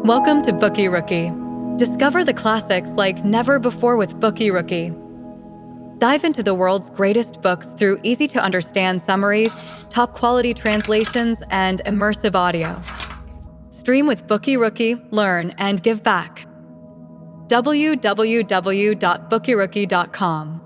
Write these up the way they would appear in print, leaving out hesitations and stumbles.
Welcome to BookyRookie. Discover the classics like never before with BookyRookie. Dive into the world's greatest books through easy-to-understand summaries, top-quality translations, and immersive audio. Stream with BookyRookie, learn, and give back. www.bookyrookie.com.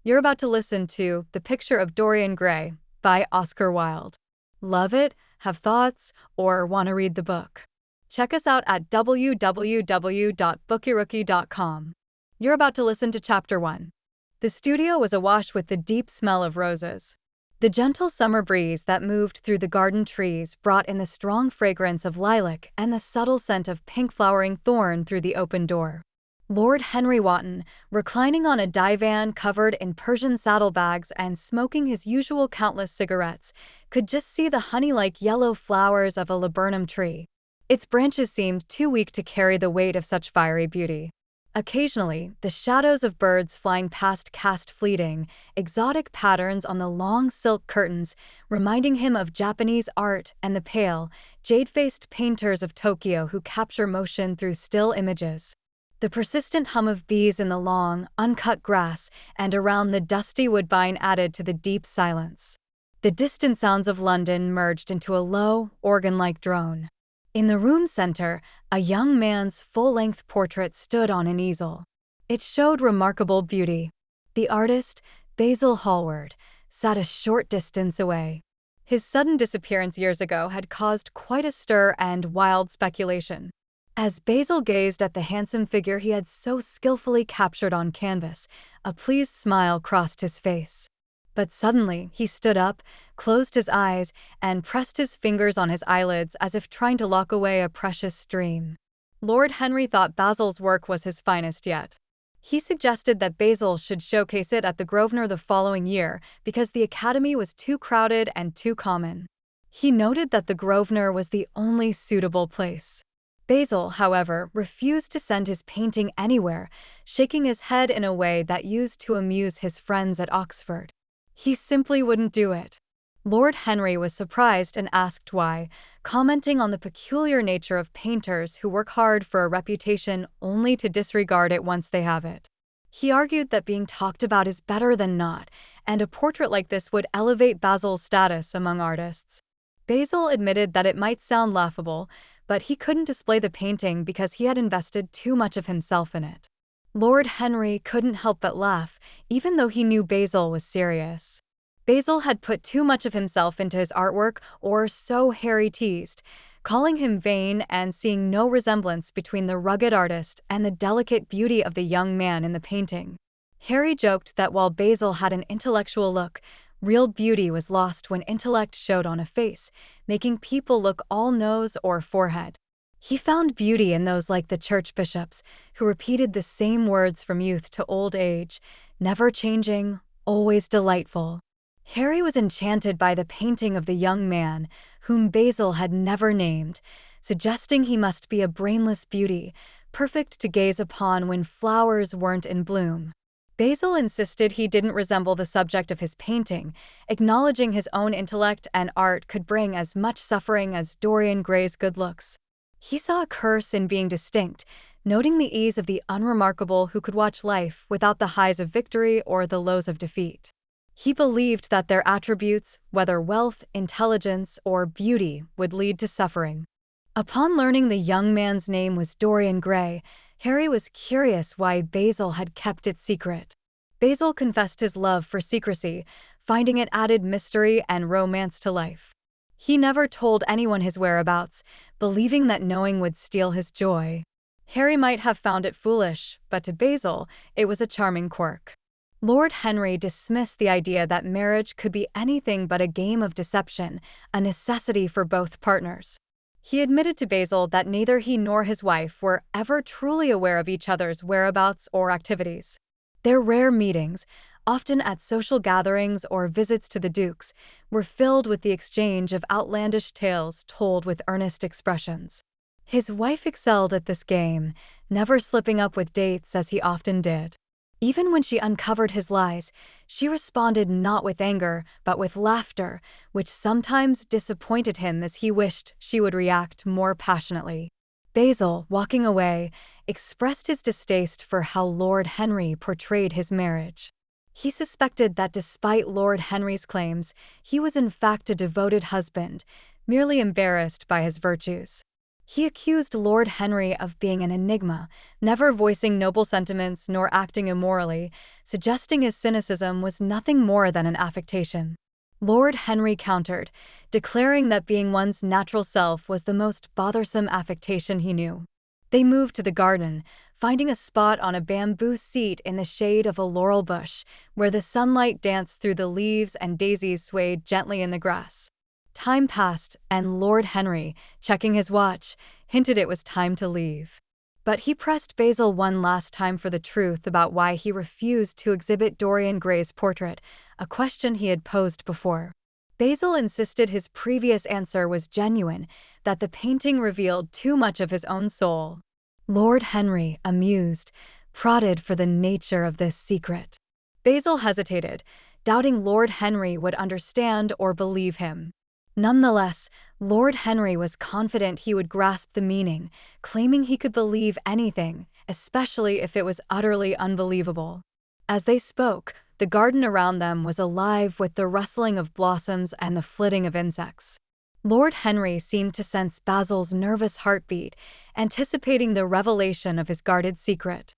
You're about to listen to The Picture of Dorian Gray by Oscar Wilde. Love it, have thoughts, or want to read the book? Check us out at www.bookyrookie.com. You're about to listen to Chapter 1. The studio was awash with the deep smell of roses. The gentle summer breeze that moved through the garden trees brought in the strong fragrance of lilac and the subtle scent of pink-flowering thorn through the open door. Lord Henry Wotton, reclining on a divan covered in Persian saddlebags and smoking his usual countless cigarettes, could just see the honey-like yellow flowers of a laburnum tree. Its branches seemed too weak to carry the weight of such fiery beauty. Occasionally, the shadows of birds flying past cast fleeting, exotic patterns on the long silk curtains, reminding him of Japanese art and the pale, jade-faced painters of Tokyo who capture motion through still images. The persistent hum of bees in the long, uncut grass and around the dusty woodbine added to the deep silence. The distant sounds of London merged into a low, organ-like drone. In the room's center, a young man's full-length portrait stood on an easel. It showed remarkable beauty. The artist, Basil Hallward, sat a short distance away. His sudden disappearance years ago had caused quite a stir and wild speculation. As Basil gazed at the handsome figure he had so skillfully captured on canvas, a pleased smile crossed his face. But suddenly, he stood up, closed his eyes, and pressed his fingers on his eyelids as if trying to lock away a precious dream. Lord Henry thought Basil's work was his finest yet. He suggested that Basil should showcase it at the Grosvenor the following year because the Academy was too crowded and too common. He noted that the Grosvenor was the only suitable place. Basil, however, refused to send his painting anywhere, shaking his head in a way that used to amuse his friends at Oxford. He simply wouldn't do it. Lord Henry was surprised and asked why, commenting on the peculiar nature of painters who work hard for a reputation only to disregard it once they have it. He argued that being talked about is better than not, and a portrait like this would elevate Basil's status among artists. Basil admitted that it might sound laughable, but he couldn't display the painting because he had invested too much of himself in it. Lord Henry couldn't help but laugh, even though he knew Basil was serious. Basil had put too much of himself into his artwork, or so Harry teased, calling him vain and seeing no resemblance between the rugged artist and the delicate beauty of the young man in the painting. Harry joked that while Basil had an intellectual look, real beauty was lost when intellect showed on a face, making people look all nose or forehead. He found beauty in those like the church bishops, who repeated the same words from youth to old age, never changing, always delightful. Harry was enchanted by the painting of the young man, whom Basil had never named, suggesting he must be a brainless beauty, perfect to gaze upon when flowers weren't in bloom. Basil insisted he didn't resemble the subject of his painting, acknowledging his own intellect and art could bring as much suffering as Dorian Gray's good looks. He saw a curse in being distinct, noting the ease of the unremarkable who could watch life without the highs of victory or the lows of defeat. He believed that their attributes, whether wealth, intelligence, or beauty, would lead to suffering. Upon learning the young man's name was Dorian Gray, Harry was curious why Basil had kept it secret. Basil confessed his love for secrecy, finding it added mystery and romance to life. He never told anyone his whereabouts, believing that knowing would steal his joy. Harry might have found it foolish, but to Basil, it was a charming quirk. Lord Henry dismissed the idea that marriage could be anything but a game of deception, a necessity for both partners. He admitted to Basil that neither he nor his wife were ever truly aware of each other's whereabouts or activities. Their rare meetings, often at social gatherings or visits to the Dukes, were filled with the exchange of outlandish tales told with earnest expressions. His wife excelled at this game, never slipping up with dates as he often did. Even when she uncovered his lies, she responded not with anger, but with laughter, which sometimes disappointed him as he wished she would react more passionately. Basil, walking away, expressed his distaste for how Lord Henry portrayed his marriage. He suspected that despite Lord Henry's claims, he was in fact a devoted husband, merely embarrassed by his virtues. He accused Lord Henry of being an enigma, never voicing noble sentiments nor acting immorally, suggesting his cynicism was nothing more than an affectation. Lord Henry countered, declaring that being one's natural self was the most bothersome affectation he knew. They moved to the garden, finding a spot on a bamboo seat in the shade of a laurel bush, where the sunlight danced through the leaves and daisies swayed gently in the grass. Time passed, and Lord Henry, checking his watch, hinted it was time to leave. But he pressed Basil one last time for the truth about why he refused to exhibit Dorian Gray's portrait, a question he had posed before. Basil insisted his previous answer was genuine, that the painting revealed too much of his own soul. Lord Henry, amused, prodded for the nature of this secret. Basil hesitated, doubting Lord Henry would understand or believe him. Nonetheless, Lord Henry was confident he would grasp the meaning, claiming he could believe anything, especially if it was utterly unbelievable. As they spoke, the garden around them was alive with the rustling of blossoms and the flitting of insects. Lord Henry seemed to sense Basil's nervous heartbeat, anticipating the revelation of his guarded secret.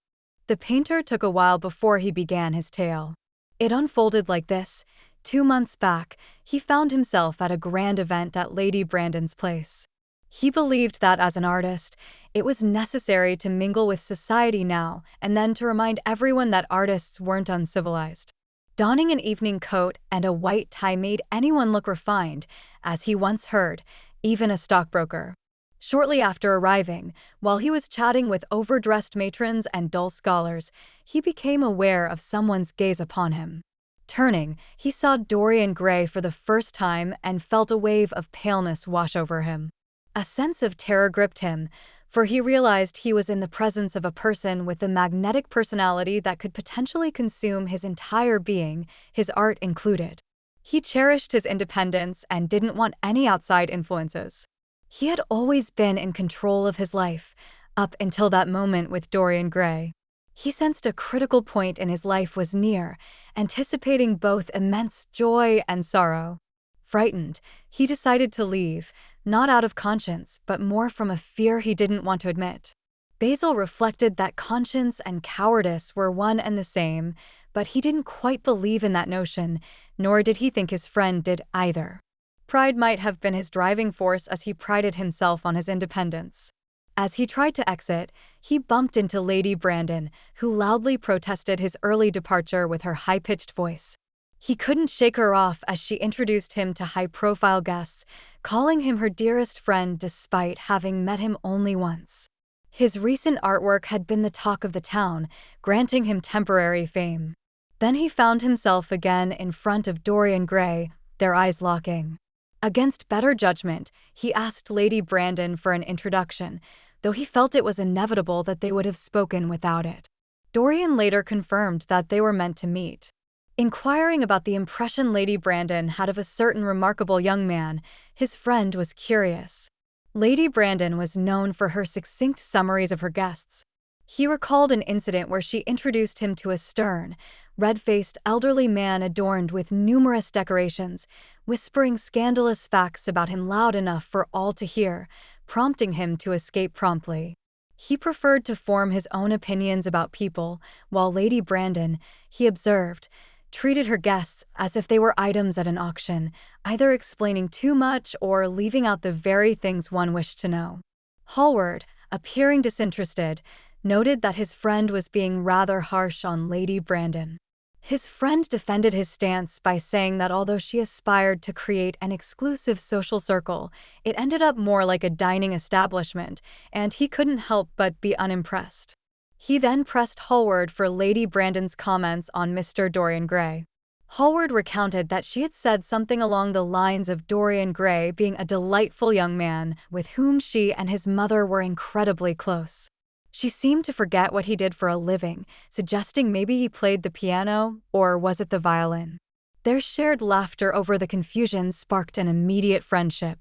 The painter took a while before he began his tale. It unfolded like this. 2 months back, he found himself at a grand event at Lady Brandon's place. He believed that as an artist, it was necessary to mingle with society now and then to remind everyone that artists weren't uncivilized. Donning an evening coat and a white tie made anyone look refined, as he once heard, even a stockbroker. Shortly after arriving, while he was chatting with overdressed matrons and dull scholars, he became aware of someone's gaze upon him. Turning, he saw Dorian Gray for the first time and felt a wave of paleness wash over him. A sense of terror gripped him, for he realized he was in the presence of a person with a magnetic personality that could potentially consume his entire being, his art included. He cherished his independence and didn't want any outside influences. He had always been in control of his life, up until that moment with Dorian Gray. He sensed a critical point in his life was near, anticipating both immense joy and sorrow. Frightened, he decided to leave, not out of conscience, but more from a fear he didn't want to admit. Basil reflected that conscience and cowardice were one and the same, but he didn't quite believe in that notion, nor did he think his friend did either. Pride might have been his driving force as he prided himself on his independence. As he tried to exit, he bumped into Lady Brandon, who loudly protested his early departure with her high-pitched voice. He couldn't shake her off as she introduced him to high-profile guests, calling him her dearest friend despite having met him only once. His recent artwork had been the talk of the town, granting him temporary fame. Then he found himself again in front of Dorian Gray, their eyes locking. Against better judgment, he asked Lady Brandon for an introduction, though he felt it was inevitable that they would have spoken without it. Dorian later confirmed that they were meant to meet. Inquiring about the impression Lady Brandon had of a certain remarkable young man, his friend was curious. Lady Brandon was known for her succinct summaries of her guests. He recalled an incident where she introduced him to a stern, red-faced elderly man adorned with numerous decorations, whispering scandalous facts about him loud enough for all to hear, prompting him to escape promptly. He preferred to form his own opinions about people, while Lady Brandon, he observed, treated her guests as if they were items at an auction, either explaining too much or leaving out the very things one wished to know. Hallward, appearing disinterested, noted that his friend was being rather harsh on Lady Brandon. His friend defended his stance by saying that although she aspired to create an exclusive social circle, it ended up more like a dining establishment, and he couldn't help but be unimpressed. He then pressed Hallward for Lady Brandon's comments on Mr. Dorian Gray. Hallward recounted that she had said something along the lines of Dorian Gray being a delightful young man with whom she and his mother were incredibly close. She seemed to forget what he did for a living, suggesting maybe he played the piano, or was it the violin? Their shared laughter over the confusion sparked an immediate friendship.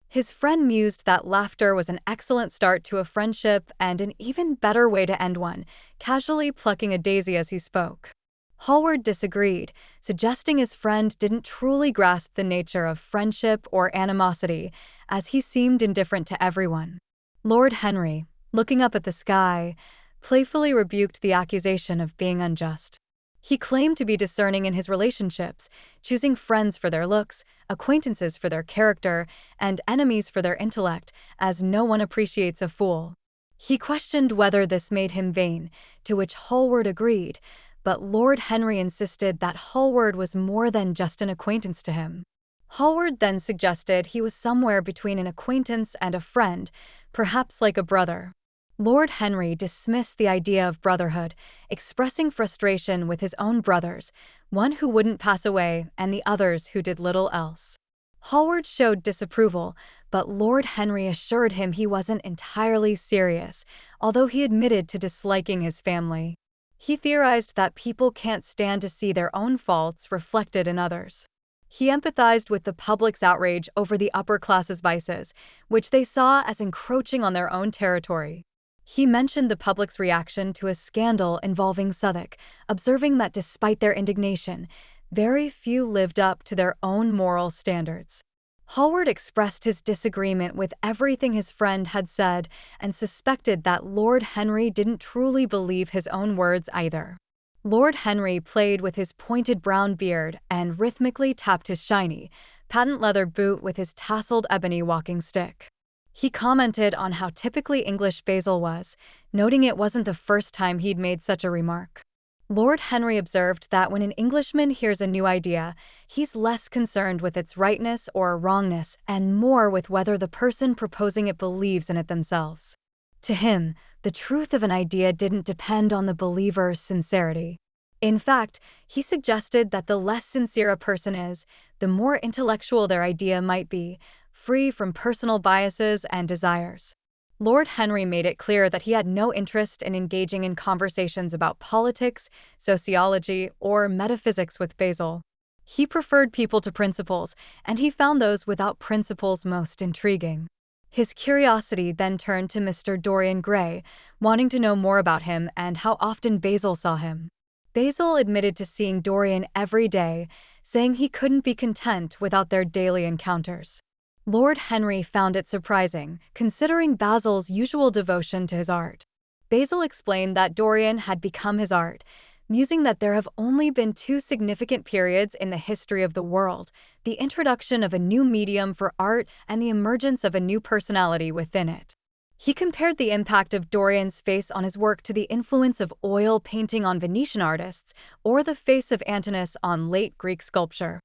His friend mused that laughter was an excellent start to a friendship and an even better way to end one, casually plucking a daisy as he spoke. Hallward disagreed, suggesting his friend didn't truly grasp the nature of friendship or animosity, as he seemed indifferent to everyone. Lord Henry, looking up at the sky, playfully rebuked the accusation of being unjust. He claimed to be discerning in his relationships, choosing friends for their looks, acquaintances for their character, and enemies for their intellect, as no one appreciates a fool. He questioned whether this made him vain, to which Hallward agreed, but Lord Henry insisted that Hallward was more than just an acquaintance to him. Hallward then suggested he was somewhere between an acquaintance and a friend, perhaps like a brother. Lord Henry dismissed the idea of brotherhood, expressing frustration with his own brothers, one who wouldn't pass away and the others who did little else. Hallward showed disapproval, but Lord Henry assured him he wasn't entirely serious, although he admitted to disliking his family. He theorized that people can't stand to see their own faults reflected in others. He empathized with the public's outrage over the upper class's vices, which they saw as encroaching on their own territory. He mentioned the public's reaction to a scandal involving Southwark, observing that despite their indignation, very few lived up to their own moral standards. Hallward expressed his disagreement with everything his friend had said and suspected that Lord Henry didn't truly believe his own words either. Lord Henry played with his pointed brown beard and rhythmically tapped his shiny, patent leather boot with his tasseled ebony walking stick. He commented on how typically English Basil was, noting it wasn't the first time he'd made such a remark. Lord Henry observed that when an Englishman hears a new idea, he's less concerned with its rightness or wrongness and more with whether the person proposing it believes in it themselves. To him, the truth of an idea didn't depend on the believer's sincerity. In fact, he suggested that the less sincere a person is, the more intellectual their idea might be, free from personal biases and desires. Lord Henry made it clear that he had no interest in engaging in conversations about politics, sociology, or metaphysics with Basil. He preferred people to principles, and he found those without principles most intriguing. His curiosity then turned to Mr. Dorian Gray, wanting to know more about him and how often Basil saw him. Basil admitted to seeing Dorian every day, saying he couldn't be content without their daily encounters. Lord Henry found it surprising, considering Basil's usual devotion to his art. Basil explained that Dorian had become his art, musing that there have only been two significant periods in the history of the world: the introduction of a new medium for art and the emergence of a new personality within it. He compared the impact of Dorian's face on his work to the influence of oil painting on Venetian artists or the face of Antinous on late Greek sculpture.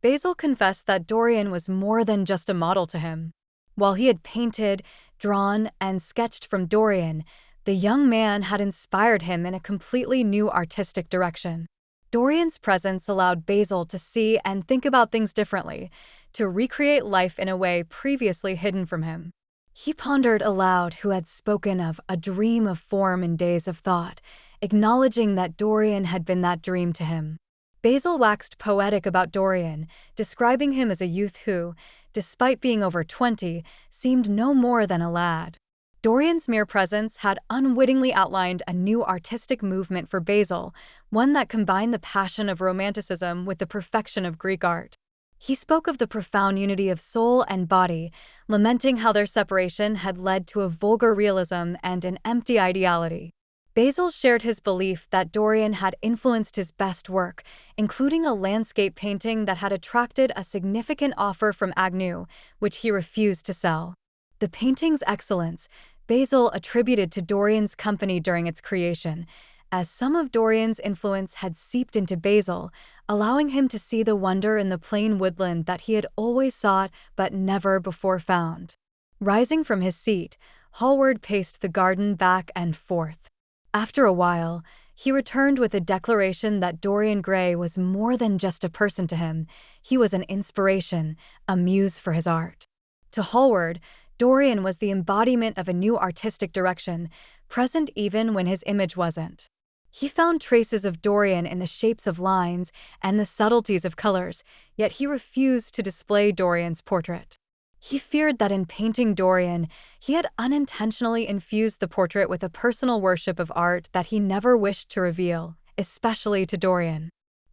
Basil confessed that Dorian was more than just a model to him. While he had painted, drawn, and sketched from Dorian, the young man had inspired him in a completely new artistic direction. Dorian's presence allowed Basil to see and think about things differently, to recreate life in a way previously hidden from him. He pondered aloud who had spoken of a dream of form in days of thought, acknowledging that Dorian had been that dream to him. Basil waxed poetic about Dorian, describing him as a youth who, despite being over 20, seemed no more than a lad. Dorian's mere presence had unwittingly outlined a new artistic movement for Basil, one that combined the passion of Romanticism with the perfection of Greek art. He spoke of the profound unity of soul and body, lamenting how their separation had led to a vulgar realism and an empty ideality. Basil shared his belief that Dorian had influenced his best work, including a landscape painting that had attracted a significant offer from Agnew, which he refused to sell. The painting's excellence, Basil attributed to Dorian's company during its creation, as some of Dorian's influence had seeped into Basil, allowing him to see the wonder in the plain woodland that he had always sought but never before found. Rising from his seat, Hallward paced the garden back and forth. After a while, he returned with a declaration that Dorian Gray was more than just a person to him. He was an inspiration, a muse for his art. To Hallward, Dorian was the embodiment of a new artistic direction, present even when his image wasn't. He found traces of Dorian in the shapes of lines and the subtleties of colors, yet he refused to display Dorian's portrait. He feared that in painting Dorian, he had unintentionally infused the portrait with a personal worship of art that he never wished to reveal, especially to Dorian.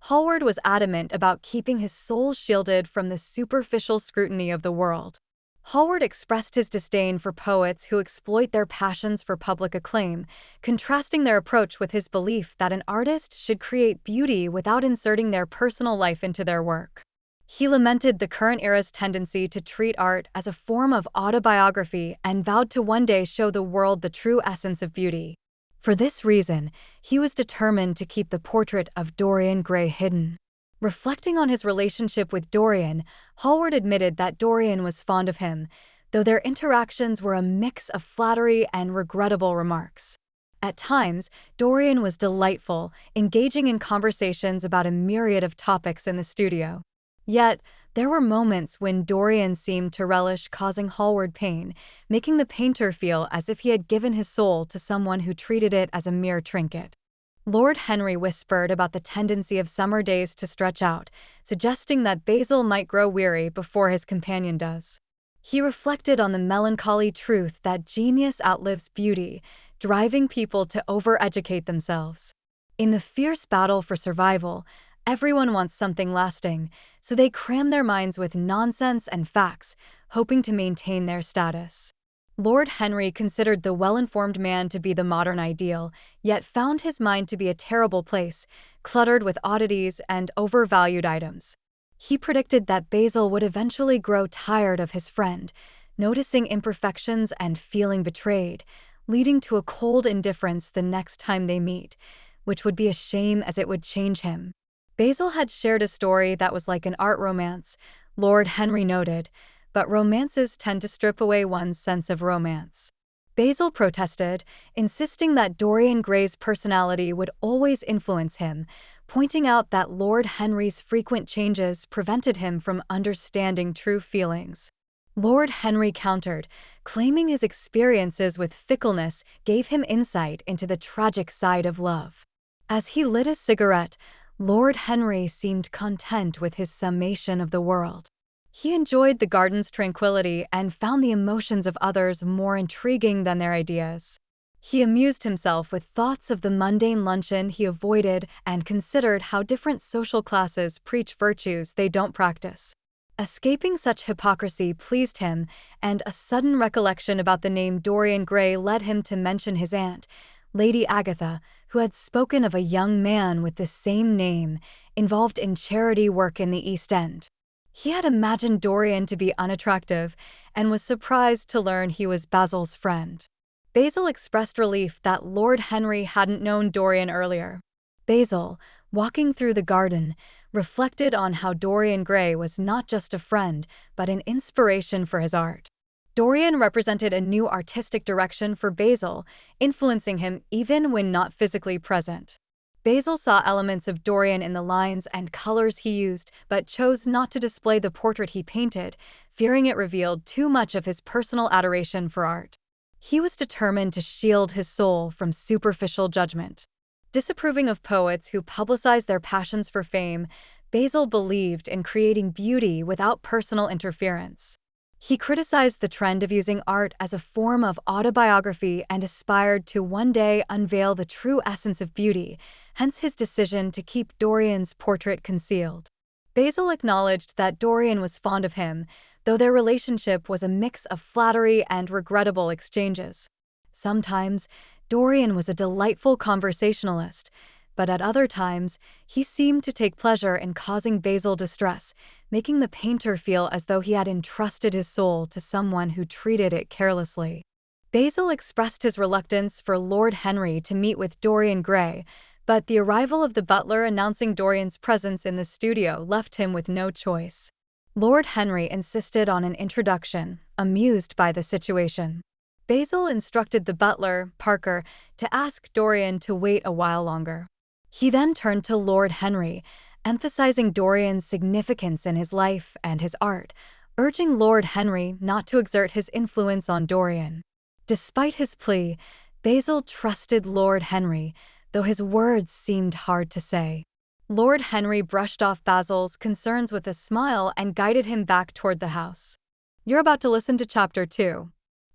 Hallward was adamant about keeping his soul shielded from the superficial scrutiny of the world. Hallward expressed his disdain for poets who exploit their passions for public acclaim, contrasting their approach with his belief that an artist should create beauty without inserting their personal life into their work. He lamented the current era's tendency to treat art as a form of autobiography and vowed to one day show the world the true essence of beauty. For this reason, he was determined to keep the portrait of Dorian Gray hidden. Reflecting on his relationship with Dorian, Hallward admitted that Dorian was fond of him, though their interactions were a mix of flattery and regrettable remarks. At times, Dorian was delightful, engaging in conversations about a myriad of topics in the studio. Yet, there were moments when Dorian seemed to relish causing Hallward pain, making the painter feel as if he had given his soul to someone who treated it as a mere trinket. Lord Henry whispered about the tendency of summer days to stretch out, suggesting that Basil might grow weary before his companion does. He reflected on the melancholy truth that genius outlives beauty, driving people to overeducate themselves. In the fierce battle for survival, everyone wants something lasting, so they cram their minds with nonsense and facts, hoping to maintain their status. Lord Henry considered the well-informed man to be the modern ideal, yet found his mind to be a terrible place, cluttered with oddities and overvalued items. He predicted that Basil would eventually grow tired of his friend, noticing imperfections and feeling betrayed, leading to a cold indifference the next time they meet, which would be a shame as it would change him. Basil had shared a story that was like an art romance, Lord Henry noted, but romances tend to strip away one's sense of romance. Basil protested, insisting that Dorian Gray's personality would always influence him, pointing out that Lord Henry's frequent changes prevented him from understanding true feelings. Lord Henry countered, claiming his experiences with fickleness gave him insight into the tragic side of love. As he lit a cigarette, Lord Henry seemed content with his summation of the world. He enjoyed the garden's tranquility and found the emotions of others more intriguing than their ideas. He amused himself with thoughts of the mundane luncheon he avoided and considered how different social classes preach virtues they don't practice. Escaping such hypocrisy pleased him, and a sudden recollection about the name Dorian Gray led him to mention his aunt, Lady Agatha, who had spoken of a young man with the same name, involved in charity work in the East End. He had imagined Dorian to be unattractive and was surprised to learn he was Basil's friend. Basil expressed relief that Lord Henry hadn't known Dorian earlier. Basil, walking through the garden, reflected on how Dorian Gray was not just a friend, but an inspiration for his art. Dorian represented a new artistic direction for Basil, influencing him even when not physically present. Basil saw elements of Dorian in the lines and colors he used, but chose not to display the portrait he painted, fearing it revealed too much of his personal adoration for art. He was determined to shield his soul from superficial judgment. Disapproving of poets who publicize their passions for fame, Basil believed in creating beauty without personal interference. He criticized the trend of using art as a form of autobiography and aspired to one day unveil the true essence of beauty, hence his decision to keep Dorian's portrait concealed. Basil acknowledged that Dorian was fond of him, though their relationship was a mix of flattery and regrettable exchanges. Sometimes, Dorian was a delightful conversationalist, but at other times, he seemed to take pleasure in causing Basil distress, making the painter feel as though he had entrusted his soul to someone who treated it carelessly. Basil expressed his reluctance for Lord Henry to meet with Dorian Gray, but the arrival of the butler announcing Dorian's presence in the studio left him with no choice. Lord Henry insisted on an introduction, amused by the situation. Basil instructed the butler, Parker, to ask Dorian to wait a while longer. He then turned to Lord Henry, emphasizing Dorian's significance in his life and his art, urging Lord Henry not to exert his influence on Dorian. Despite his plea, Basil trusted Lord Henry, though his words seemed hard to say. Lord Henry brushed off Basil's concerns with a smile and guided him back toward the house. You're about to listen to Chapter 2.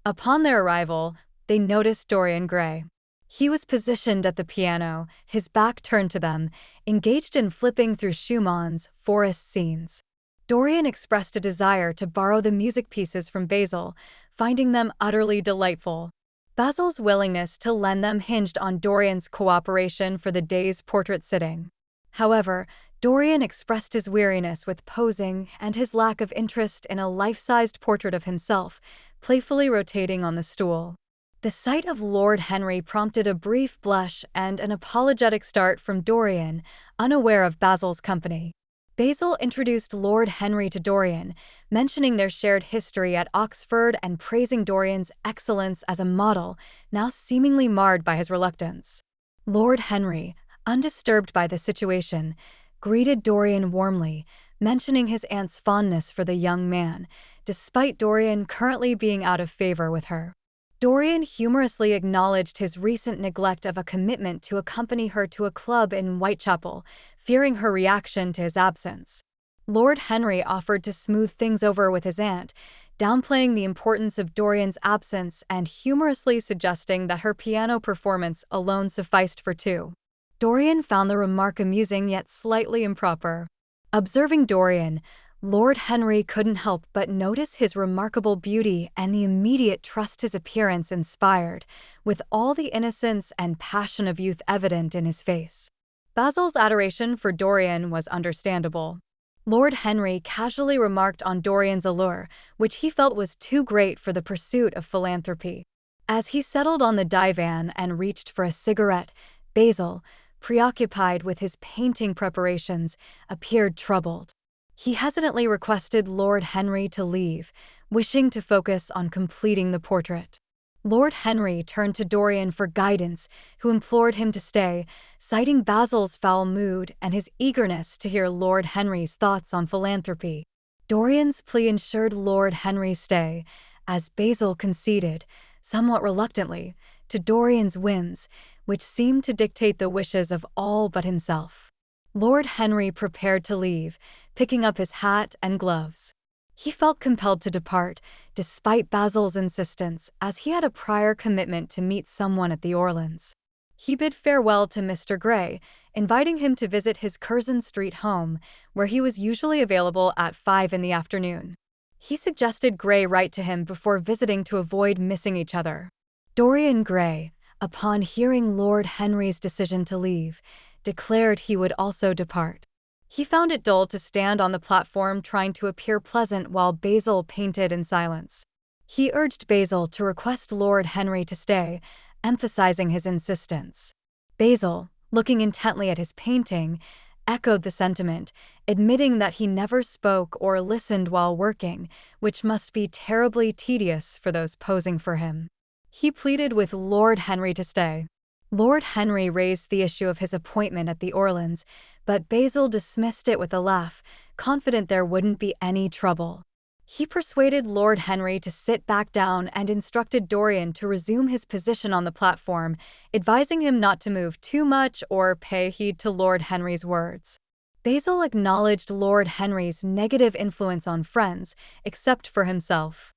Upon their arrival, they noticed Dorian Gray. He was positioned at the piano, his back turned to them, engaged in flipping through Schumann's forest scenes. Dorian expressed a desire to borrow the music pieces from Basil, finding them utterly delightful. Basil's willingness to lend them hinged on Dorian's cooperation for the day's portrait sitting. However, Dorian expressed his weariness with posing and his lack of interest in a life-sized portrait of himself, playfully rotating on the stool. The sight of Lord Henry prompted a brief blush and an apologetic start from Dorian, unaware of Basil's company. Basil introduced Lord Henry to Dorian, mentioning their shared history at Oxford and praising Dorian's excellence as a model, now seemingly marred by his reluctance. Lord Henry, undisturbed by the situation, greeted Dorian warmly, mentioning his aunt's fondness for the young man, despite Dorian currently being out of favor with her. Dorian humorously acknowledged his recent neglect of a commitment to accompany her to a club in Whitechapel, fearing her reaction to his absence. Lord Henry offered to smooth things over with his aunt, downplaying the importance of Dorian's absence and humorously suggesting that her piano performance alone sufficed for two. Dorian found the remark amusing yet slightly improper. Observing Dorian, Lord Henry couldn't help but notice his remarkable beauty and the immediate trust his appearance inspired, with all the innocence and passion of youth evident in his face. Basil's adoration for Dorian was understandable. Lord Henry casually remarked on Dorian's allure, which he felt was too great for the pursuit of philanthropy. As he settled on the divan and reached for a cigarette, Basil, preoccupied with his painting preparations, appeared troubled. He hesitantly requested Lord Henry to leave, wishing to focus on completing the portrait. Lord Henry turned to Dorian for guidance, who implored him to stay, citing Basil's foul mood and his eagerness to hear Lord Henry's thoughts on philanthropy. Dorian's plea ensured Lord Henry's stay, as Basil conceded, somewhat reluctantly, to Dorian's whims, which seemed to dictate the wishes of all but himself. Lord Henry prepared to leave, picking up his hat and gloves. He felt compelled to depart, despite Basil's insistence, as he had a prior commitment to meet someone at the Orleans. He bid farewell to Mr. Gray, inviting him to visit his Curzon Street home, where he was usually available at 5 in the afternoon. He suggested Gray write to him before visiting to avoid missing each other. Dorian Gray, upon hearing Lord Henry's decision to leave, declared he would also depart. He found it dull to stand on the platform trying to appear pleasant while Basil painted in silence. He urged Basil to request Lord Henry to stay, emphasizing his insistence. Basil, looking intently at his painting, echoed the sentiment, admitting that he never spoke or listened while working, which must be terribly tedious for those posing for him. He pleaded with Lord Henry to stay. Lord Henry raised the issue of his appointment at the Orleans, but Basil dismissed it with a laugh, confident there wouldn't be any trouble. He persuaded Lord Henry to sit back down and instructed Dorian to resume his position on the platform, advising him not to move too much or pay heed to Lord Henry's words. Basil acknowledged Lord Henry's negative influence on friends, except for himself.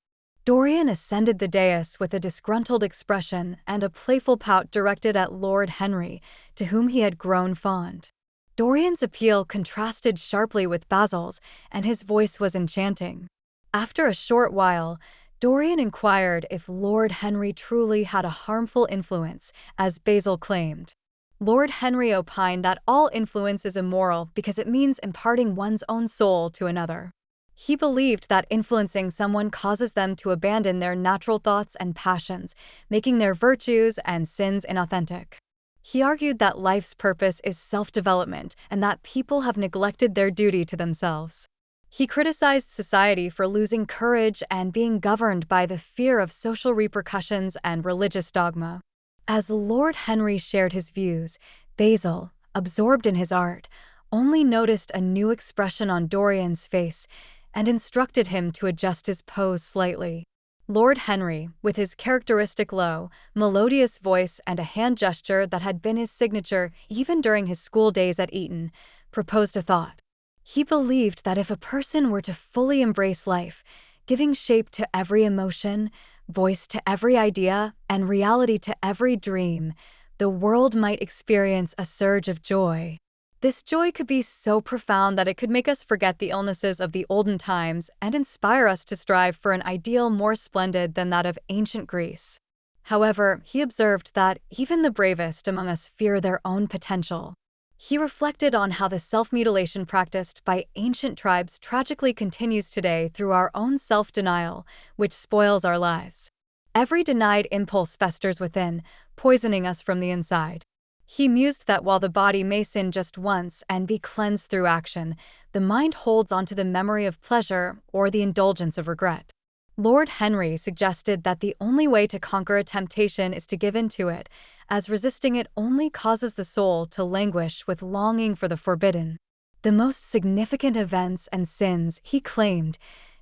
Dorian ascended the dais with a disgruntled expression and a playful pout directed at Lord Henry, to whom he had grown fond. Dorian's appeal contrasted sharply with Basil's, and his voice was enchanting. After a short while, Dorian inquired if Lord Henry truly had a harmful influence, as Basil claimed. Lord Henry opined that all influence is immoral because it means imparting one's own soul to another. He believed that influencing someone causes them to abandon their natural thoughts and passions, making their virtues and sins inauthentic. He argued that life's purpose is self-development and that people have neglected their duty to themselves. He criticized society for losing courage and being governed by the fear of social repercussions and religious dogma. As Lord Henry shared his views, Basil, absorbed in his art, only noticed a new expression on Dorian's face and instructed him to adjust his pose slightly. Lord Henry, with his characteristic low, melodious voice and a hand gesture that had been his signature even during his school days at Eton, proposed a thought. He believed that if a person were to fully embrace life, giving shape to every emotion, voice to every idea, and reality to every dream, the world might experience a surge of joy. This joy could be so profound that it could make us forget the illnesses of the olden times and inspire us to strive for an ideal more splendid than that of ancient Greece. However, he observed that even the bravest among us fear their own potential. He reflected on how the self-mutilation practiced by ancient tribes tragically continues today through our own self-denial, which spoils our lives. Every denied impulse festers within, poisoning us from the inside. He mused that while the body may sin just once and be cleansed through action, the mind holds onto the memory of pleasure or the indulgence of regret. Lord Henry suggested that the only way to conquer a temptation is to give in to it, as resisting it only causes the soul to languish with longing for the forbidden. The most significant events and sins, he claimed,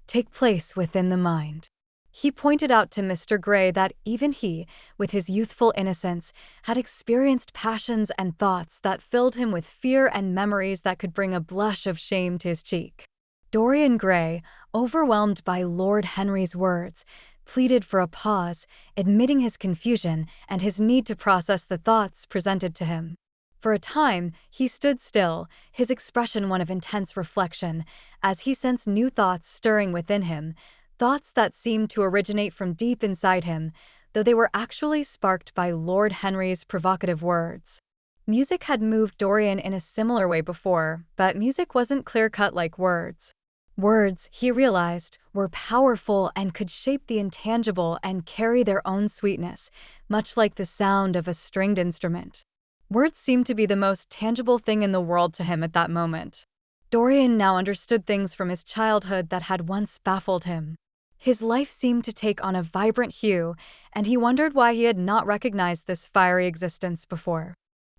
take place within the mind. He pointed out to Mr. Gray that even he, with his youthful innocence, had experienced passions and thoughts that filled him with fear and memories that could bring a blush of shame to his cheek. Dorian Gray, overwhelmed by Lord Henry's words, pleaded for a pause, admitting his confusion and his need to process the thoughts presented to him. For a time, he stood still, his expression one of intense reflection, as he sensed new thoughts stirring within him, thoughts that seemed to originate from deep inside him, though they were actually sparked by Lord Henry's provocative words. Music had moved Dorian in a similar way before, but music wasn't clear-cut like words. Words, he realized, were powerful and could shape the intangible and carry their own sweetness, much like the sound of a stringed instrument. Words seemed to be the most tangible thing in the world to him at that moment. Dorian now understood things from his childhood that had once baffled him. His life seemed to take on a vibrant hue, and he wondered why he had not recognized this fiery existence before.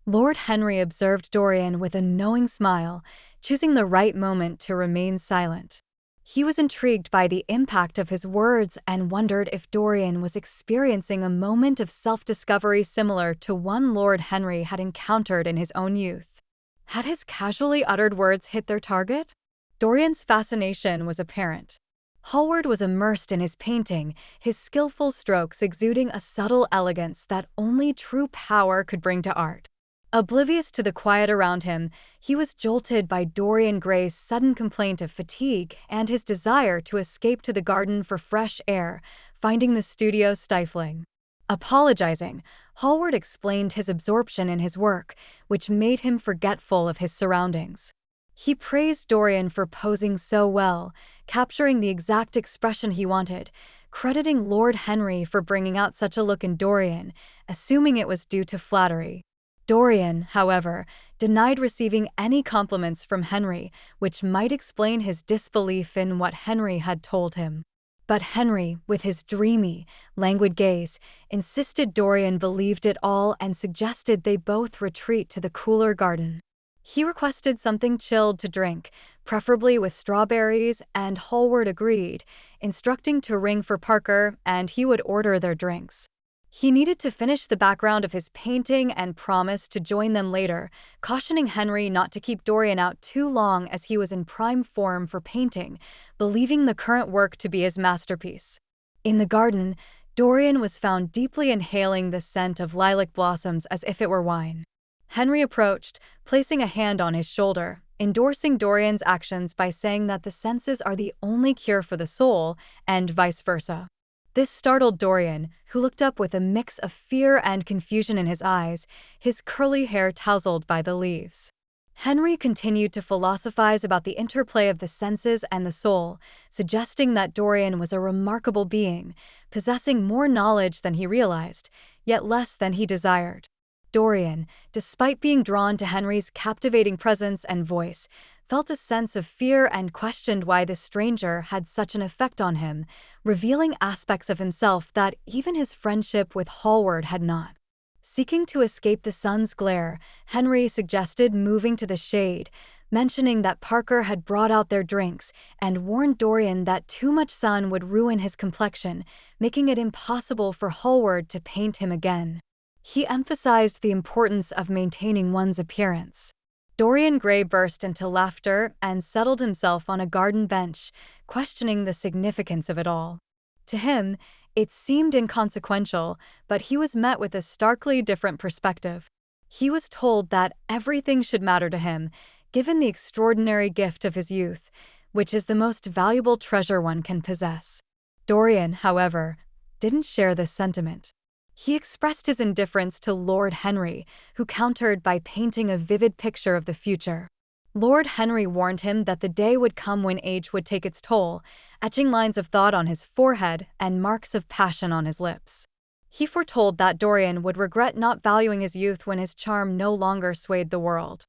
Lord Henry observed Dorian with a knowing smile, choosing the right moment to remain silent. He was intrigued by the impact of his words and wondered if Dorian was experiencing a moment of self-discovery similar to one Lord Henry had encountered in his own youth. Had his casually uttered words hit their target? Dorian's fascination was apparent. Hallward was immersed in his painting, his skillful strokes exuding a subtle elegance that only true power could bring to art. Oblivious to the quiet around him, he was jolted by Dorian Gray's sudden complaint of fatigue and his desire to escape to the garden for fresh air, finding the studio stifling. Apologizing, Hallward explained his absorption in his work, which made him forgetful of his surroundings. He praised Dorian for posing so well, capturing the exact expression he wanted, crediting Lord Henry for bringing out such a look in Dorian, assuming it was due to flattery. Dorian, however, denied receiving any compliments from Henry, which might explain his disbelief in what Henry had told him. But Henry, with his dreamy, languid gaze, insisted Dorian believed it all and suggested they both retreat to the cooler garden. He requested something chilled to drink, preferably with strawberries, and Hallward agreed, instructing to ring for Parker and he would order their drinks. He needed to finish the background of his painting and promised to join them later, cautioning Henry not to keep Dorian out too long as he was in prime form for painting, believing the current work to be his masterpiece. In the garden, Dorian was found deeply inhaling the scent of lilac blossoms as if it were wine. Henry approached, placing a hand on his shoulder, endorsing Dorian's actions by saying that the senses are the only cure for the soul, and vice versa. This startled Dorian, who looked up with a mix of fear and confusion in his eyes, his curly hair tousled by the leaves. Henry continued to philosophize about the interplay of the senses and the soul, suggesting that Dorian was a remarkable being, possessing more knowledge than he realized, yet less than he desired. Dorian, despite being drawn to Henry's captivating presence and voice, felt a sense of fear and questioned why this stranger had such an effect on him, revealing aspects of himself that even his friendship with Hallward had not. Seeking to escape the sun's glare, Henry suggested moving to the shade, mentioning that Parker had brought out their drinks and warned Dorian that too much sun would ruin his complexion, making it impossible for Hallward to paint him again. He emphasized the importance of maintaining one's appearance. Dorian Gray burst into laughter and settled himself on a garden bench, questioning the significance of it all. To him, it seemed inconsequential, but he was met with a starkly different perspective. He was told that everything should matter to him, given the extraordinary gift of his youth, which is the most valuable treasure one can possess. Dorian, however, didn't share this sentiment. He expressed his indifference to Lord Henry, who countered by painting a vivid picture of the future. Lord Henry warned him that the day would come when age would take its toll, etching lines of thought on his forehead and marks of passion on his lips. He foretold that Dorian would regret not valuing his youth when his charm no longer swayed the world.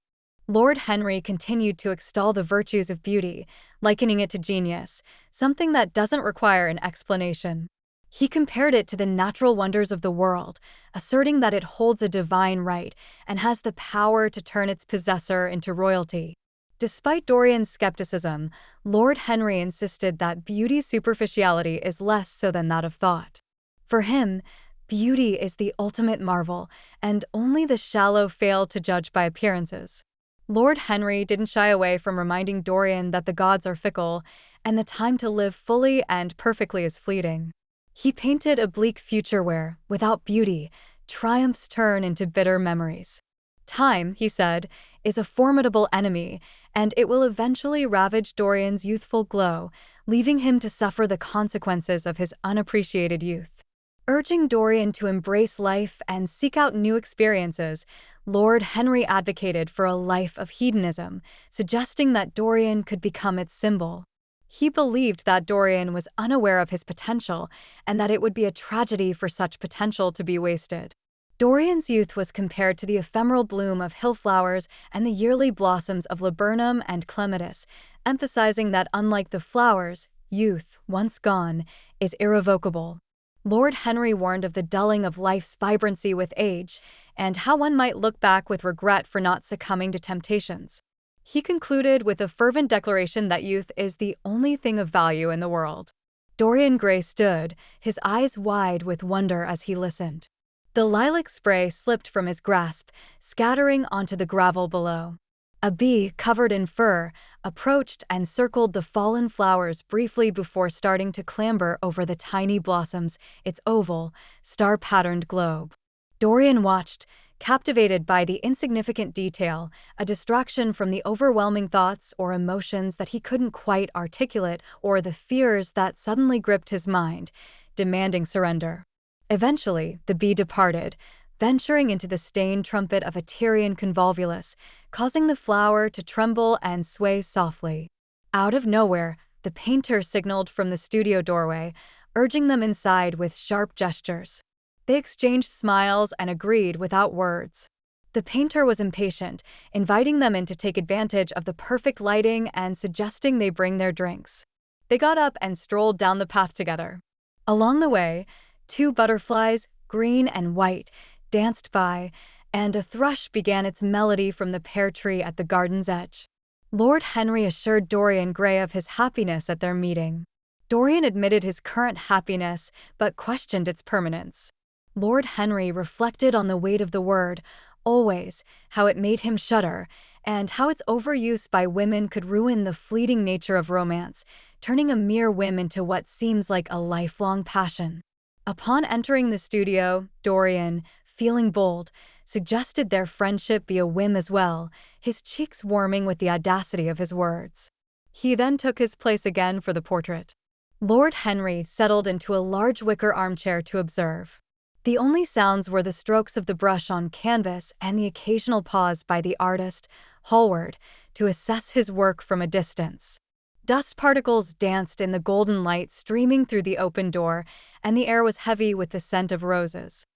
Lord Henry continued to extol the virtues of beauty, likening it to genius, something that doesn't require an explanation. He compared it to the natural wonders of the world, asserting that it holds a divine right and has the power to turn its possessor into royalty. Despite Dorian's skepticism, Lord Henry insisted that beauty's superficiality is less so than that of thought. For him, beauty is the ultimate marvel, and only the shallow fail to judge by appearances. Lord Henry didn't shy away from reminding Dorian that the gods are fickle, and the time to live fully and perfectly is fleeting. He painted a bleak future where, without beauty, triumphs turn into bitter memories. Time, he said, is a formidable enemy, and it will eventually ravage Dorian's youthful glow, leaving him to suffer the consequences of his unappreciated youth. Urging Dorian to embrace life and seek out new experiences, Lord Henry advocated for a life of hedonism, suggesting that Dorian could become its symbol. He believed that Dorian was unaware of his potential and that it would be a tragedy for such potential to be wasted. Dorian's youth was compared to the ephemeral bloom of hill flowers and the yearly blossoms of laburnum and clematis, emphasizing that unlike the flowers, youth, once gone, is irrevocable. Lord Henry warned of the dulling of life's vibrancy with age and how one might look back with regret for not succumbing to temptations. He concluded with a fervent declaration that youth is the only thing of value in the world. Dorian Gray stood, his eyes wide with wonder as he listened. The lilac spray slipped from his grasp, scattering onto the gravel below. A bee, covered in fur, approached and circled the fallen flowers briefly before starting to clamber over the tiny blossoms, its oval, star-patterned globe. Dorian watched, captivated by the insignificant detail, a distraction from the overwhelming thoughts or emotions that he couldn't quite articulate or the fears that suddenly gripped his mind, demanding surrender. Eventually, the bee departed, venturing into the stained trumpet of a Tyrian convolvulus, causing the flower to tremble and sway softly. Out of nowhere, the painter signaled from the studio doorway, urging them inside with sharp gestures. They exchanged smiles and agreed without words. The painter was impatient, inviting them in to take advantage of the perfect lighting and suggesting they bring their drinks. They got up and strolled down the path together. Along the way, 2 butterflies, green and white, danced by, and a thrush began its melody from the pear tree at the garden's edge. Lord Henry assured Dorian Gray of his happiness at their meeting. Dorian admitted his current happiness, but questioned its permanence. Lord Henry reflected on the weight of the word, always, how it made him shudder, and how its overuse by women could ruin the fleeting nature of romance, turning a mere whim into what seems like a lifelong passion. Upon entering the studio, Dorian, feeling bold, suggested their friendship be a whim as well, his cheeks warming with the audacity of his words. He then took his place again for the portrait. Lord Henry settled into a large wicker armchair to observe. The only sounds were the strokes of the brush on canvas and the occasional pause by the artist, Hallward, to assess his work from a distance. Dust particles danced in the golden light streaming through the open door, and the air was heavy with the scent of roses.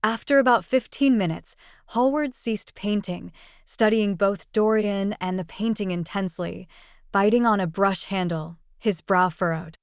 After about 15 minutes, Hallward ceased painting, studying both Dorian and the painting intensely, biting on a brush handle, his brow furrowed.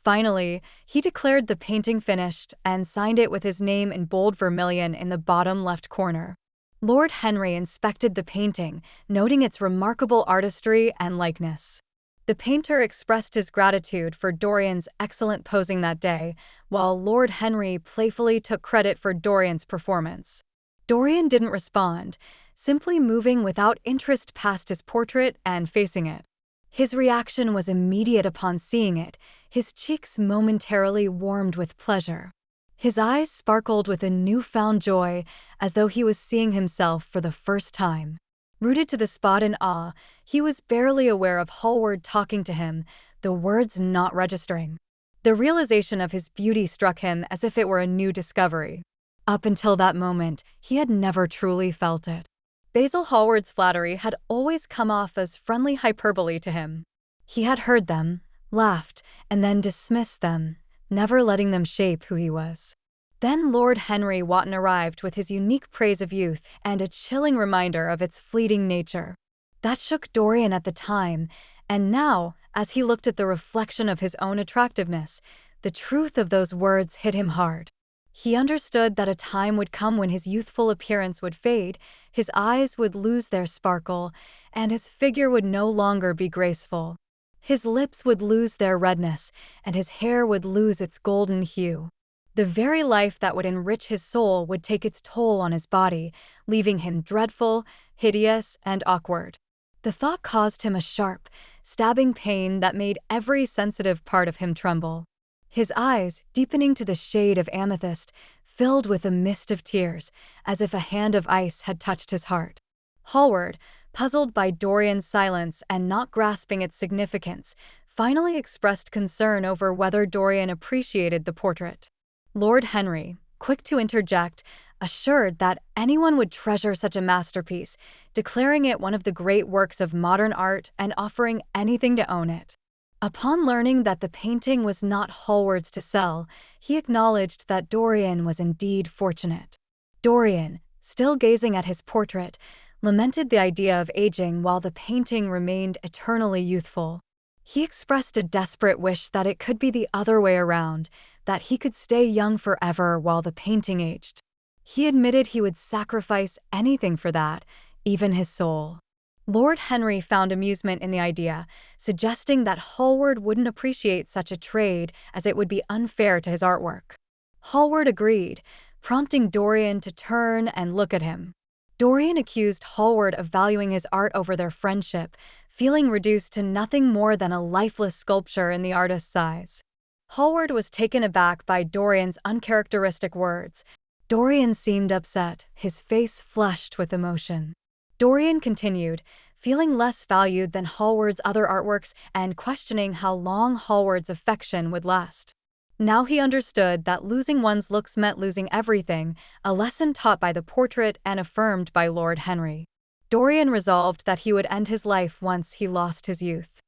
Finally, he declared the painting finished and signed it with his name in bold vermilion in the bottom left corner. Lord Henry inspected the painting, noting its remarkable artistry and likeness. The painter expressed his gratitude for Dorian's excellent posing that day, while Lord Henry playfully took credit for Dorian's performance. Dorian didn't respond, simply moving without interest past his portrait and facing it. His reaction was immediate upon seeing it, his cheeks momentarily warmed with pleasure. His eyes sparkled with a newfound joy, as though he was seeing himself for the first time. Rooted to the spot in awe, he was barely aware of Hallward talking to him, the words not registering. The realization of his beauty struck him as if it were a new discovery. Up until that moment, he had never truly felt it. Basil Hallward's flattery had always come off as friendly hyperbole to him. He had heard them, laughed, and then dismissed them, never letting them shape who he was. Then Lord Henry Wotton arrived with his unique praise of youth and a chilling reminder of its fleeting nature. That shook Dorian at the time, and now, as he looked at the reflection of his own attractiveness, the truth of those words hit him hard. He understood that a time would come when his youthful appearance would fade, his eyes would lose their sparkle, and his figure would no longer be graceful. His lips would lose their redness, and his hair would lose its golden hue. The very life that would enrich his soul would take its toll on his body, leaving him dreadful, hideous, and awkward. The thought caused him a sharp, stabbing pain that made every sensitive part of him tremble. His eyes, deepening to the shade of amethyst, filled with a mist of tears, as if a hand of ice had touched his heart. Hallward, puzzled by Dorian's silence and not grasping its significance, finally expressed concern over whether Dorian appreciated the portrait. Lord Henry, quick to interject, assured that anyone would treasure such a masterpiece, declaring it one of the great works of modern art and offering anything to own it. Upon learning that the painting was not Hallward's to sell, he acknowledged that Dorian was indeed fortunate. Dorian, still gazing at his portrait, lamented the idea of aging while the painting remained eternally youthful. He expressed a desperate wish that it could be the other way around, that he could stay young forever while the painting aged. He admitted he would sacrifice anything for that, even his soul. Lord Henry found amusement in the idea, suggesting that Hallward wouldn't appreciate such a trade as it would be unfair to his artwork. Hallward agreed, prompting Dorian to turn and look at him. Dorian accused Hallward of valuing his art over their friendship, feeling reduced to nothing more than a lifeless sculpture in the artist's eyes. Hallward was taken aback by Dorian's uncharacteristic words. Dorian seemed upset, his face flushed with emotion. Dorian continued, feeling less valued than Hallward's other artworks and questioning how long Hallward's affection would last. Now he understood that losing one's looks meant losing everything, a lesson taught by the portrait and affirmed by Lord Henry. Dorian resolved that he would end his life once he lost his youth.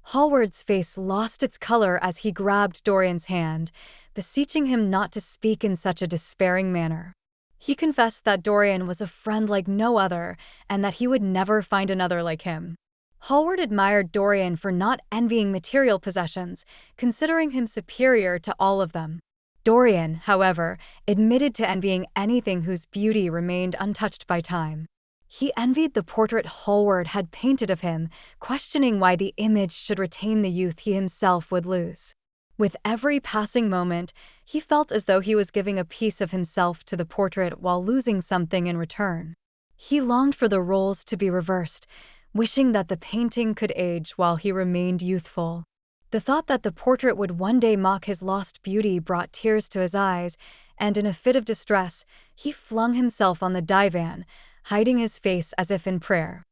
Hallward's face lost its color as he grabbed Dorian's hand, beseeching him not to speak in such a despairing manner. He confessed that Dorian was a friend like no other, and that he would never find another like him. Hallward admired Dorian for not envying material possessions, considering him superior to all of them. Dorian, however, admitted to envying anything whose beauty remained untouched by time. He envied the portrait Hallward had painted of him, questioning why the image should retain the youth he himself would lose. With every passing moment, he felt as though he was giving a piece of himself to the portrait while losing something in return. He longed for the roles to be reversed, wishing that the painting could age while he remained youthful. The thought that the portrait would one day mock his lost beauty brought tears to his eyes, and in a fit of distress, he flung himself on the divan, hiding his face as if in prayer.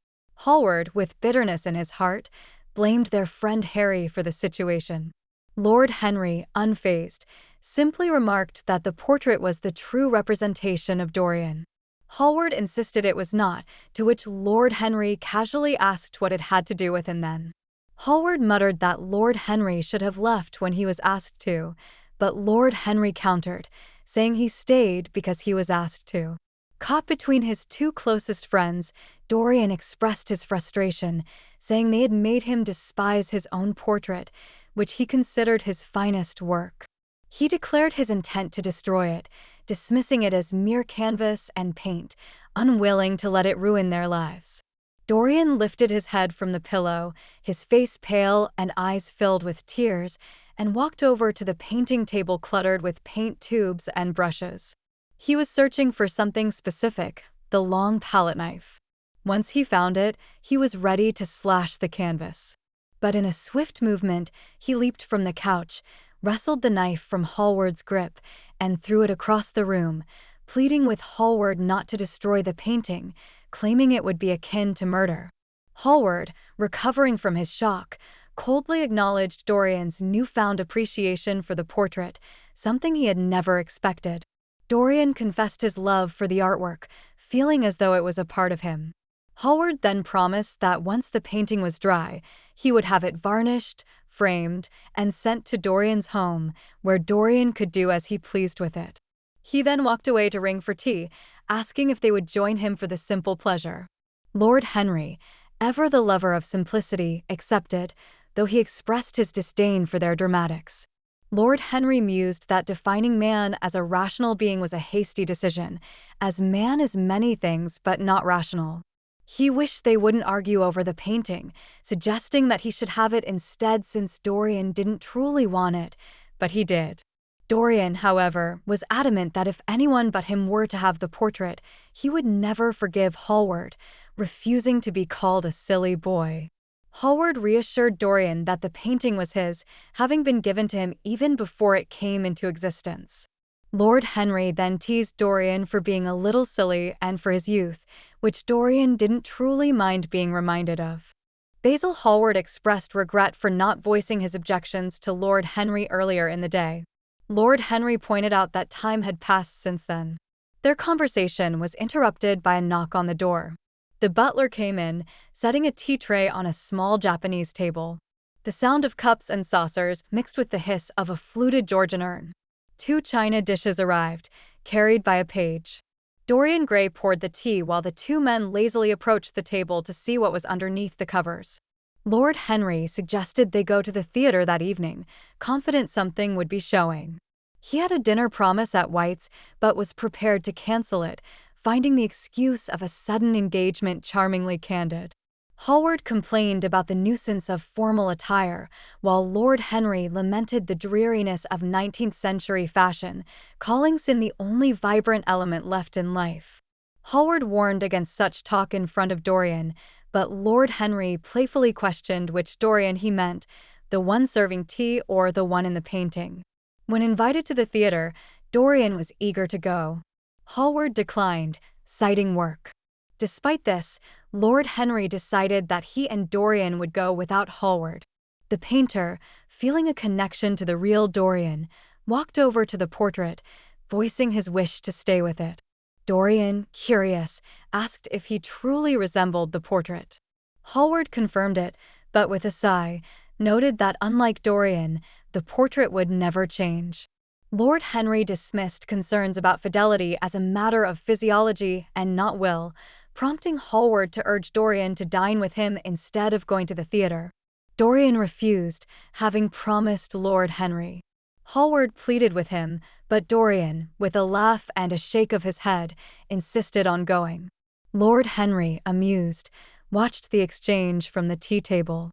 Hallward, with bitterness in his heart, blamed their friend Harry for the situation. Lord Henry, unfazed, simply remarked that the portrait was the true representation of Dorian. Hallward insisted it was not, to which Lord Henry casually asked what it had to do with him then. Hallward muttered that Lord Henry should have left when he was asked to, but Lord Henry countered, saying he stayed because he was asked to. Caught between his two closest friends, Dorian expressed his frustration, saying they had made him despise his own portrait, which he considered his finest work. He declared his intent to destroy it, dismissing it as mere canvas and paint, unwilling to let it ruin their lives. Dorian lifted his head from the pillow, his face pale and eyes filled with tears, and walked over to the painting table cluttered with paint tubes and brushes. He was searching for something specific, the long palette knife. Once he found it, he was ready to slash the canvas. But in a swift movement, he leaped from the couch, wrestled the knife from Hallward's grip, and threw it across the room, pleading with Hallward not to destroy the painting, claiming it would be akin to murder. Hallward, recovering from his shock, coldly acknowledged Dorian's newfound appreciation for the portrait, something he had never expected. Dorian confessed his love for the artwork, feeling as though it was a part of him. Hallward then promised that once the painting was dry, he would have it varnished, framed, and sent to Dorian's home, where Dorian could do as he pleased with it. He then walked away to ring for tea, asking if they would join him for the simple pleasure. Lord Henry, ever the lover of simplicity, accepted, though he expressed his disdain for their dramatics. Lord Henry mused that defining man as a rational being was a hasty decision, as man is many things but not rational. He wished they wouldn't argue over the painting, suggesting that he should have it instead since Dorian didn't truly want it, but he did. Dorian, however, was adamant that if anyone but him were to have the portrait, he would never forgive Hallward, refusing to be called a silly boy. Hallward reassured Dorian that the painting was his, having been given to him even before it came into existence. Lord Henry then teased Dorian for being a little silly and for his youth, which Dorian didn't truly mind being reminded of. Basil Hallward expressed regret for not voicing his objections to Lord Henry earlier in the day. Lord Henry pointed out that time had passed since then. Their conversation was interrupted by a knock on the door. The butler came in, setting a tea tray on a small Japanese table. The sound of cups and saucers mixed with the hiss of a fluted Georgian urn. 2 china dishes arrived, carried by a page. Dorian Gray poured the tea while the 2 men lazily approached the table to see what was underneath the covers. Lord Henry suggested they go to the theater that evening, confident something would be showing. He had a dinner promise at White's, but was prepared to cancel it, finding the excuse of a sudden engagement charmingly candid. Hallward complained about the nuisance of formal attire, while Lord Henry lamented the dreariness of 19th-century fashion, calling sin the only vibrant element left in life. Hallward warned against such talk in front of Dorian, but Lord Henry playfully questioned which Dorian he meant, the one serving tea or the one in the painting. When invited to the theater, Dorian was eager to go. Hallward declined, citing work. Despite this, Lord Henry decided that he and Dorian would go without Hallward. The painter, feeling a connection to the real Dorian, walked over to the portrait, voicing his wish to stay with it. Dorian, curious, asked if he truly resembled the portrait. Hallward confirmed it, but with a sigh, noted that unlike Dorian, the portrait would never change. Lord Henry dismissed concerns about fidelity as a matter of physiology and not will, prompting Hallward to urge Dorian to dine with him instead of going to the theater. Dorian refused, having promised Lord Henry. Hallward pleaded with him, but Dorian, with a laugh and a shake of his head, insisted on going. Lord Henry, amused, watched the exchange from the tea table.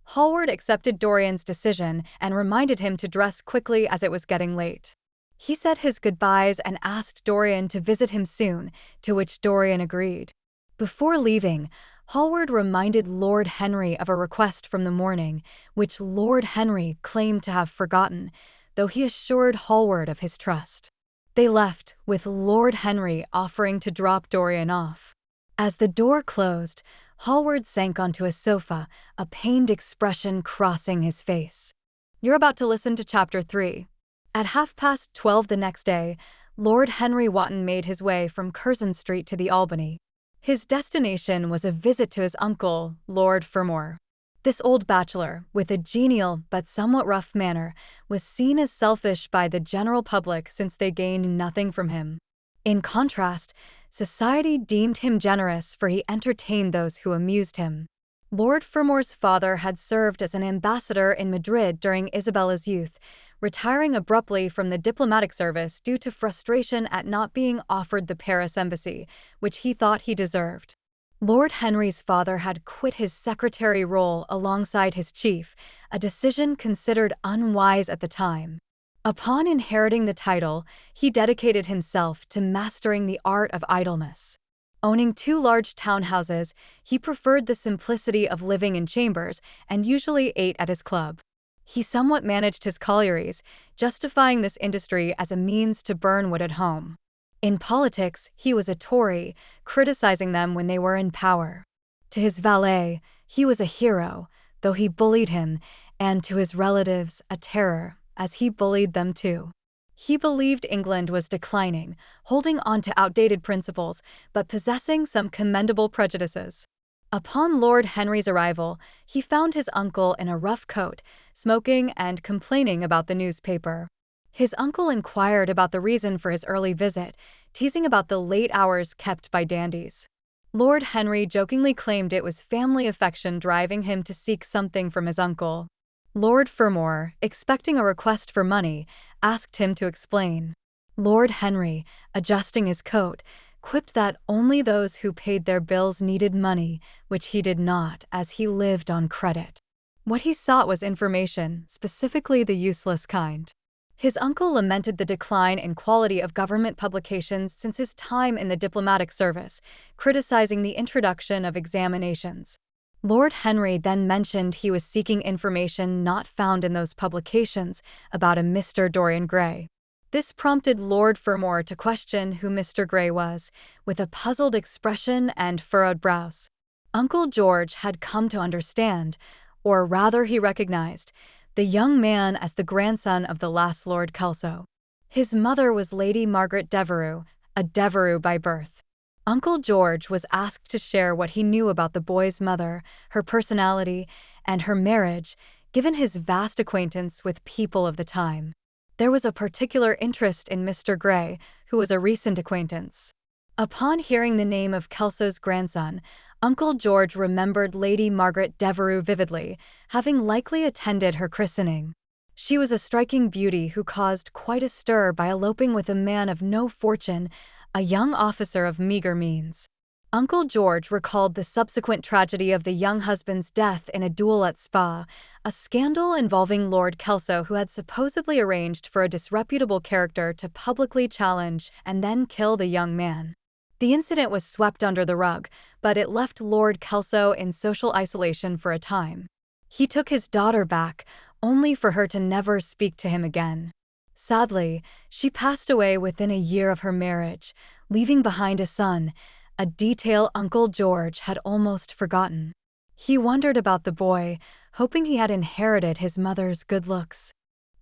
Hallward accepted Dorian's decision and reminded him to dress quickly as it was getting late. He said his goodbyes and asked Dorian to visit him soon, to which Dorian agreed. Before leaving, Hallward reminded Lord Henry of a request from the morning, which Lord Henry claimed to have forgotten, though he assured Hallward of his trust. They left, with Lord Henry offering to drop Dorian off. As the door closed, Hallward sank onto a sofa, a pained expression crossing his face. You're about to listen to Chapter 3. At 12:30 the next day, Lord Henry Wotton made his way from Curzon Street to the Albany. His destination was a visit to his uncle, Lord Fermor. This old bachelor, with a genial but somewhat rough manner, was seen as selfish by the general public since they gained nothing from him. In contrast, society deemed him generous, for he entertained those who amused him. Lord Fermore's father had served as an ambassador in Madrid during Isabella's youth, retiring abruptly from the diplomatic service due to frustration at not being offered the Paris embassy, which he thought he deserved. Lord Henry's father had quit his secretary role alongside his chief, a decision considered unwise at the time. Upon inheriting the title, he dedicated himself to mastering the art of idleness. Owning 2 large townhouses, he preferred the simplicity of living in chambers and usually ate at his club. He somewhat managed his collieries, justifying this industry as a means to burn wood at home. In politics, he was a Tory, criticizing them when they were in power. To his valet, he was a hero, though he bullied him, and to his relatives, a terror, as he bullied them too. He believed England was declining, holding on to outdated principles, but possessing some commendable prejudices. Upon Lord Henry's arrival, he found his uncle in a rough coat, smoking and complaining about the newspaper. His uncle inquired about the reason for his early visit, teasing about the late hours kept by dandies. Lord Henry jokingly claimed it was family affection driving him to seek something from his uncle. Lord Fermore, expecting a request for money, asked him to explain. Lord Henry, adjusting his coat, quipped that only those who paid their bills needed money, which he did not, as he lived on credit. What he sought was information, specifically the useless kind. His uncle lamented the decline in quality of government publications since his time in the diplomatic service, criticizing the introduction of examinations. Lord Henry then mentioned he was seeking information not found in those publications about a Mr. Dorian Gray. This prompted Lord Fermore to question who Mr. Gray was, with a puzzled expression and furrowed brows. Uncle George had come to understand, or rather he recognized, the young man as the grandson of the last Lord Kelso. His mother was Lady Margaret Devereux, a Devereux by birth. Uncle George was asked to share what he knew about the boy's mother, her personality, and her marriage, given his vast acquaintance with people of the time. There was a particular interest in Mr. Gray, who was a recent acquaintance. Upon hearing the name of Kelso's grandson, Uncle George remembered Lady Margaret Devereux vividly, having likely attended her christening. She was a striking beauty who caused quite a stir by eloping with a man of no fortune, a young officer of meager means. Uncle George recalled the subsequent tragedy of the young husband's death in a duel at Spa, a scandal involving Lord Kelso who had supposedly arranged for a disreputable character to publicly challenge and then kill the young man. The incident was swept under the rug, but it left Lord Kelso in social isolation for a time. He took his daughter back, only for her to never speak to him again. Sadly, she passed away within a year of her marriage, leaving behind a son, a detail Uncle George had almost forgotten. He wondered about the boy, hoping he had inherited his mother's good looks.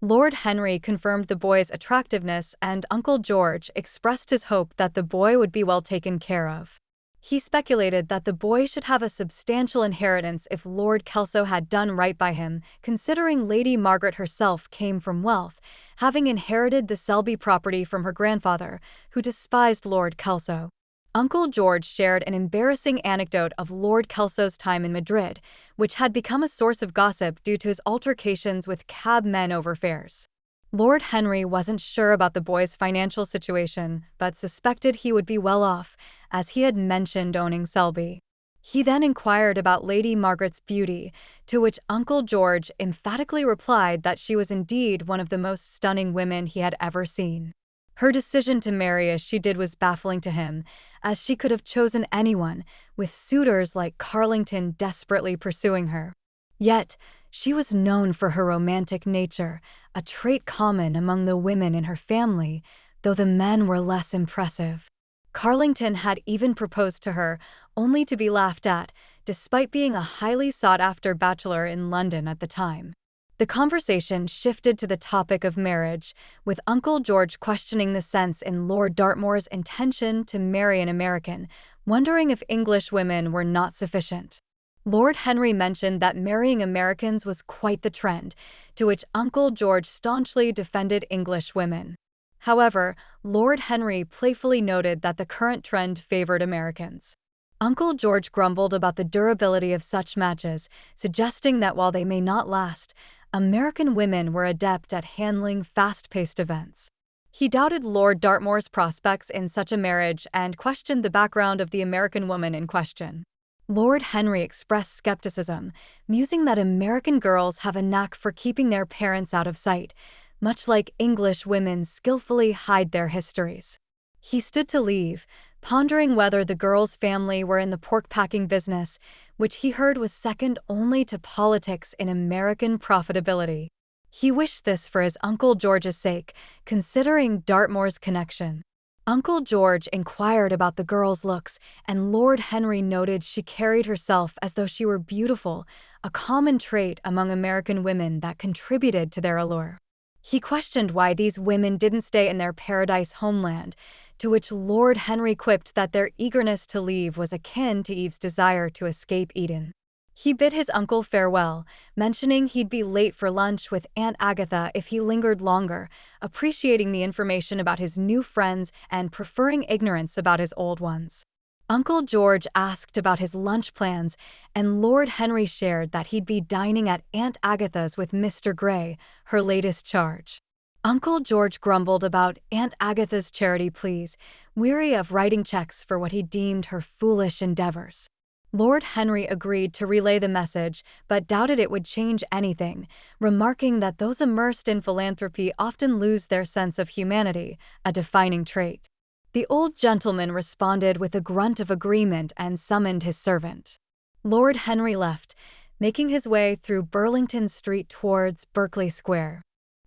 Lord Henry confirmed the boy's attractiveness, and Uncle George expressed his hope that the boy would be well taken care of. He speculated that the boy should have a substantial inheritance if Lord Kelso had done right by him, considering Lady Margaret herself came from wealth, having inherited the Selby property from her grandfather, who despised Lord Kelso. Uncle George shared an embarrassing anecdote of Lord Kelso's time in Madrid, which had become a source of gossip due to his altercations with cabmen over fares. Lord Henry wasn't sure about the boy's financial situation, but suspected he would be well off, as he had mentioned owning Selby. He then inquired about Lady Margaret's beauty, to which Uncle George emphatically replied that she was indeed one of the most stunning women he had ever seen. Her decision to marry as she did was baffling to him, as she could have chosen anyone, with suitors like Carlington desperately pursuing her. Yet, she was known for her romantic nature, a trait common among the women in her family, though the men were less impressive. Carlington had even proposed to her, only to be laughed at, despite being a highly sought-after bachelor in London at the time. The conversation shifted to the topic of marriage, with Uncle George questioning the sense in Lord Dartmoor's intention to marry an American, wondering if English women were not sufficient. Lord Henry mentioned that marrying Americans was quite the trend, to which Uncle George staunchly defended English women. However, Lord Henry playfully noted that the current trend favored Americans. Uncle George grumbled about the durability of such matches, suggesting that while they may not last, American women were adept at handling fast-paced events. He doubted Lord Dartmoor's prospects in such a marriage and questioned the background of the American woman in question. Lord Henry expressed skepticism, musing that American girls have a knack for keeping their parents out of sight, much like English women skillfully hide their histories. He stood to leave, pondering whether the girl's family were in the pork-packing business, which he heard was second only to politics in American profitability. He wished this for his Uncle George's sake, considering Dartmoor's connection. Uncle George inquired about the girl's looks, and Lord Henry noted she carried herself as though she were beautiful, a common trait among American women that contributed to their allure. He questioned why these women didn't stay in their paradise homeland, to which Lord Henry quipped that their eagerness to leave was akin to Eve's desire to escape Eden. He bid his uncle farewell, mentioning he'd be late for lunch with Aunt Agatha if he lingered longer, appreciating the information about his new friends and preferring ignorance about his old ones. Uncle George asked about his lunch plans, and Lord Henry shared that he'd be dining at Aunt Agatha's with Mr. Gray, her latest charge. Uncle George grumbled about Aunt Agatha's charity pleas, weary of writing checks for what he deemed her foolish endeavors. Lord Henry agreed to relay the message, but doubted it would change anything, remarking that those immersed in philanthropy often lose their sense of humanity, a defining trait. The old gentleman responded with a grunt of agreement and summoned his servant. Lord Henry left, making his way through Burlington Street towards Berkeley Square.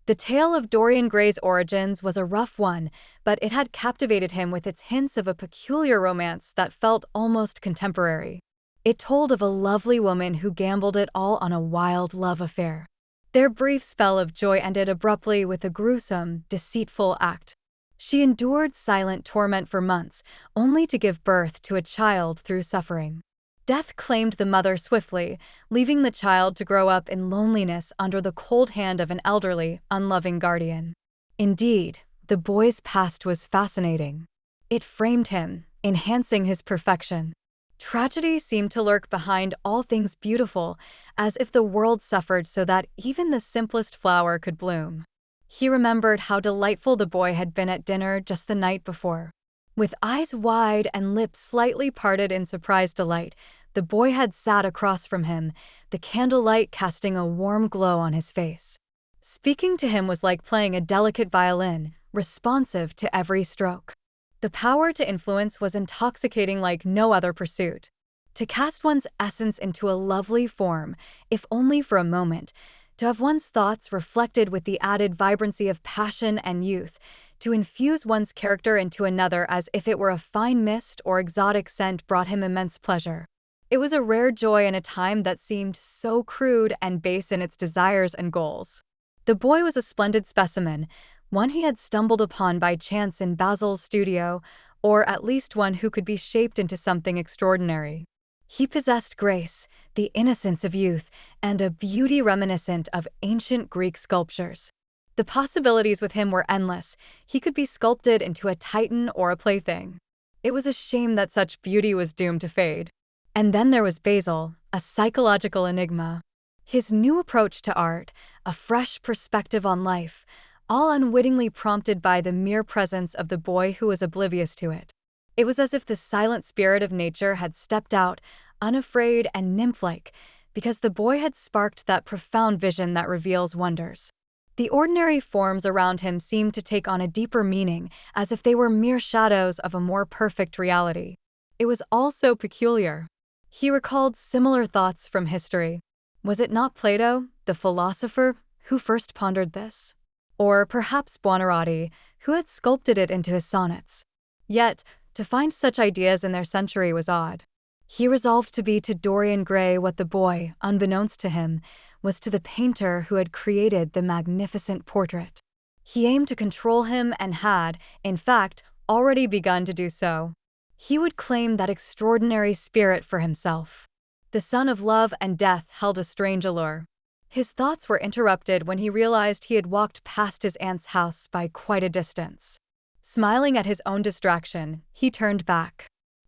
The tale of Dorian Gray's origins was a rough one, but it had captivated him with its hints of a peculiar romance that felt almost contemporary. It told of a lovely woman who gambled it all on a wild love affair. Their brief spell of joy ended abruptly with a gruesome, deceitful act. She endured silent torment for months, only to give birth to a child through suffering. Death claimed the mother swiftly, leaving the child to grow up in loneliness under the cold hand of an elderly, unloving guardian. Indeed, the boy's past was fascinating. It framed him, enhancing his perfection. Tragedy seemed to lurk behind all things beautiful, as if the world suffered so that even the simplest flower could bloom. He remembered how delightful the boy had been at dinner just the night before. With eyes wide and lips slightly parted in surprised delight, the boy had sat across from him, the candlelight casting a warm glow on his face. Speaking to him was like playing a delicate violin, responsive to every stroke. The power to influence was intoxicating like no other pursuit. To cast one's essence into a lovely form, if only for a moment, to have one's thoughts reflected with the added vibrancy of passion and youth, to infuse one's character into another as if it were a fine mist or exotic scent brought him immense pleasure. It was a rare joy in a time that seemed so crude and base in its desires and goals. The boy was a splendid specimen, one he had stumbled upon by chance in Basil's studio, or at least one who could be shaped into something extraordinary. He possessed grace, the innocence of youth, and a beauty reminiscent of ancient Greek sculptures. The possibilities with him were endless. He could be sculpted into a titan or a plaything. It was a shame that such beauty was doomed to fade. And then there was Basil, a psychological enigma. His new approach to art, a fresh perspective on life, all unwittingly prompted by the mere presence of the boy who was oblivious to it. It was as if the silent spirit of nature had stepped out, unafraid and nymph-like, because the boy had sparked that profound vision that reveals wonders. The ordinary forms around him seemed to take on a deeper meaning, as if they were mere shadows of a more perfect reality. It was all so peculiar. He recalled similar thoughts from history. Was it not Plato, the philosopher, who first pondered this? Or perhaps Buonarroti, who had sculpted it into his sonnets? Yet, to find such ideas in their century was odd. He resolved to be to Dorian Gray what the boy, unbeknownst to him, was to the painter who had created the magnificent portrait. He aimed to control him and had, in fact, already begun to do so. He would claim that extraordinary spirit for himself. The son of love and death held a strange allure. His thoughts were interrupted when he realized he had walked past his aunt's house by quite a distance. Smiling at his own distraction, he turned back.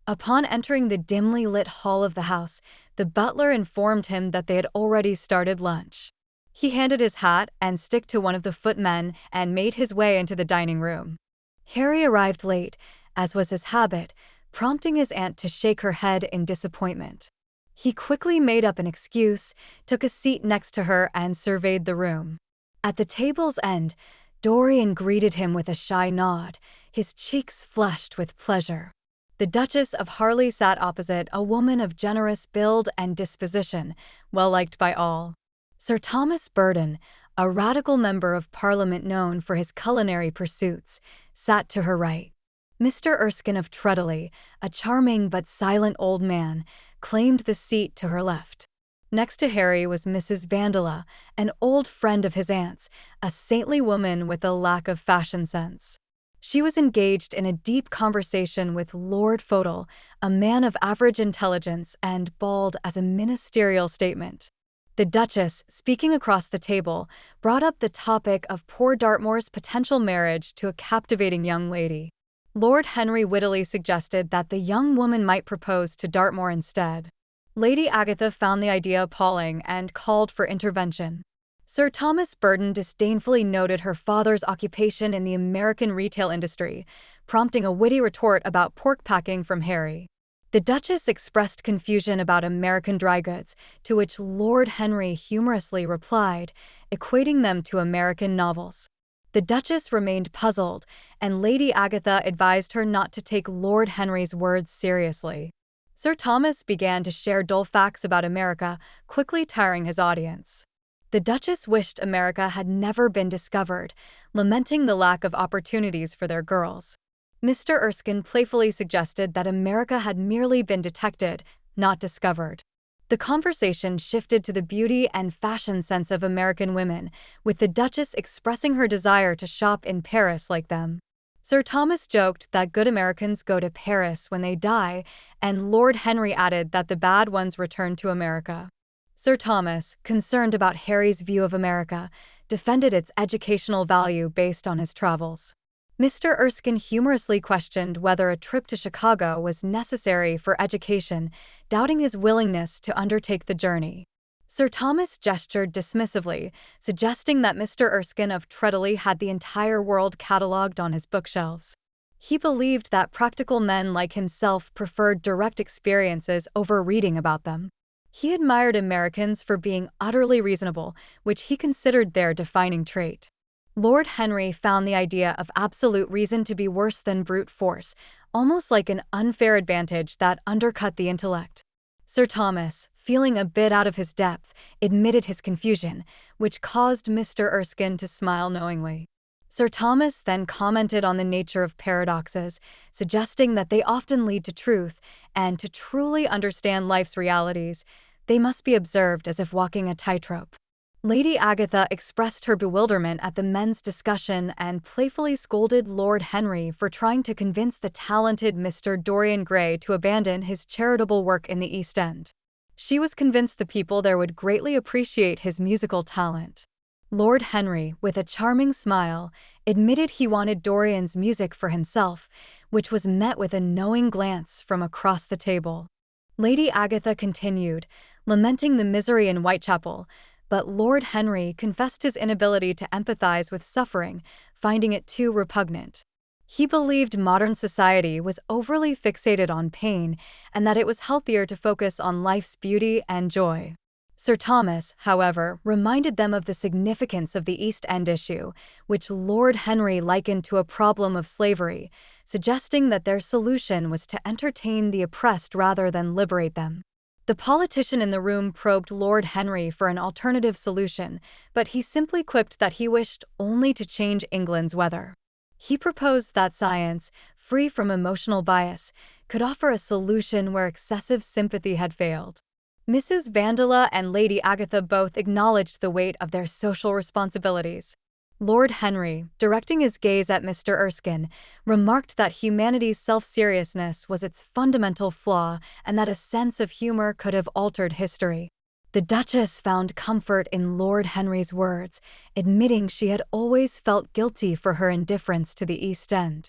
Upon entering the dimly lit hall of the house, the butler informed him that they had already started lunch. He handed his hat and stick to one of the footmen and made his way into the dining room. Harry arrived late, as was his habit, prompting his aunt to shake her head in disappointment. He quickly made up an excuse, took a seat next to her, and surveyed the room. At the table's end, Dorian greeted him with a shy nod, his cheeks flushed with pleasure. The Duchess of Harley sat opposite, a woman of generous build and disposition, well liked by all. Sir Thomas Burton, a radical member of Parliament known for his culinary pursuits, sat to her right. Mr. Erskine of Treadley, a charming but silent old man, claimed the seat to her left. Next to Harry was Mrs. Vandeleur, an old friend of his aunt's, a saintly woman with a lack of fashion sense. She was engaged in a deep conversation with Lord Fodle, a man of average intelligence and bald as a ministerial statement. The Duchess, speaking across the table, brought up the topic of poor Dartmoor's potential marriage to a captivating young lady. Lord Henry wittily suggested that the young woman might propose to Dartmoor instead. Lady Agatha found the idea appalling and called for intervention. Sir Thomas Burton disdainfully noted her father's occupation in the American retail industry, prompting a witty retort about pork packing from Harry. The Duchess expressed confusion about American dry goods, to which Lord Henry humorously replied, equating them to American novels. The Duchess remained puzzled, and Lady Agatha advised her not to take Lord Henry's words seriously. Sir Thomas began to share dull facts about America, quickly tiring his audience. The Duchess wished America had never been discovered, lamenting the lack of opportunities for their girls. Mr. Erskine playfully suggested that America had merely been detected, not discovered. The conversation shifted to the beauty and fashion sense of American women, with the Duchess expressing her desire to shop in Paris like them. Sir Thomas joked that good Americans go to Paris when they die, and Lord Henry added that the bad ones return to America. Sir Thomas, concerned about Harry's view of America, defended its educational value based on his travels. Mr. Erskine humorously questioned whether a trip to Chicago was necessary for education, doubting his willingness to undertake the journey. Sir Thomas gestured dismissively, suggesting that Mr. Erskine of Treadley had the entire world catalogued on his bookshelves. He believed that practical men like himself preferred direct experiences over reading about them. He admired Americans for being utterly reasonable, which he considered their defining trait. Lord Henry found the idea of absolute reason to be worse than brute force, almost like an unfair advantage that undercut the intellect. Sir Thomas, feeling a bit out of his depth, admitted his confusion, which caused Mr. Erskine to smile knowingly. Sir Thomas then commented on the nature of paradoxes, suggesting that they often lead to truth, and to truly understand life's realities, they must be observed as if walking a tightrope. Lady Agatha expressed her bewilderment at the men's discussion and playfully scolded Lord Henry for trying to convince the talented Mr. Dorian Gray to abandon his charitable work in the East End. She was convinced the people there would greatly appreciate his musical talent. Lord Henry, with a charming smile, admitted he wanted Dorian's music for himself, which was met with a knowing glance from across the table. Lady Agatha continued, lamenting the misery in Whitechapel, but Lord Henry confessed his inability to empathize with suffering, finding it too repugnant. He believed modern society was overly fixated on pain and that it was healthier to focus on life's beauty and joy. Sir Thomas, however, reminded them of the significance of the East End issue, which Lord Henry likened to a problem of slavery, suggesting that their solution was to entertain the oppressed rather than liberate them. The politician in the room probed Lord Henry for an alternative solution, but he simply quipped that he wished only to change England's weather. He proposed that science, free from emotional bias, could offer a solution where excessive sympathy had failed. Mrs. Vandeleur and Lady Agatha both acknowledged the weight of their social responsibilities. Lord Henry, directing his gaze at Mr. Erskine, remarked that humanity's self-seriousness was its fundamental flaw and that a sense of humor could have altered history. The Duchess found comfort in Lord Henry's words, admitting she had always felt guilty for her indifference to the East End.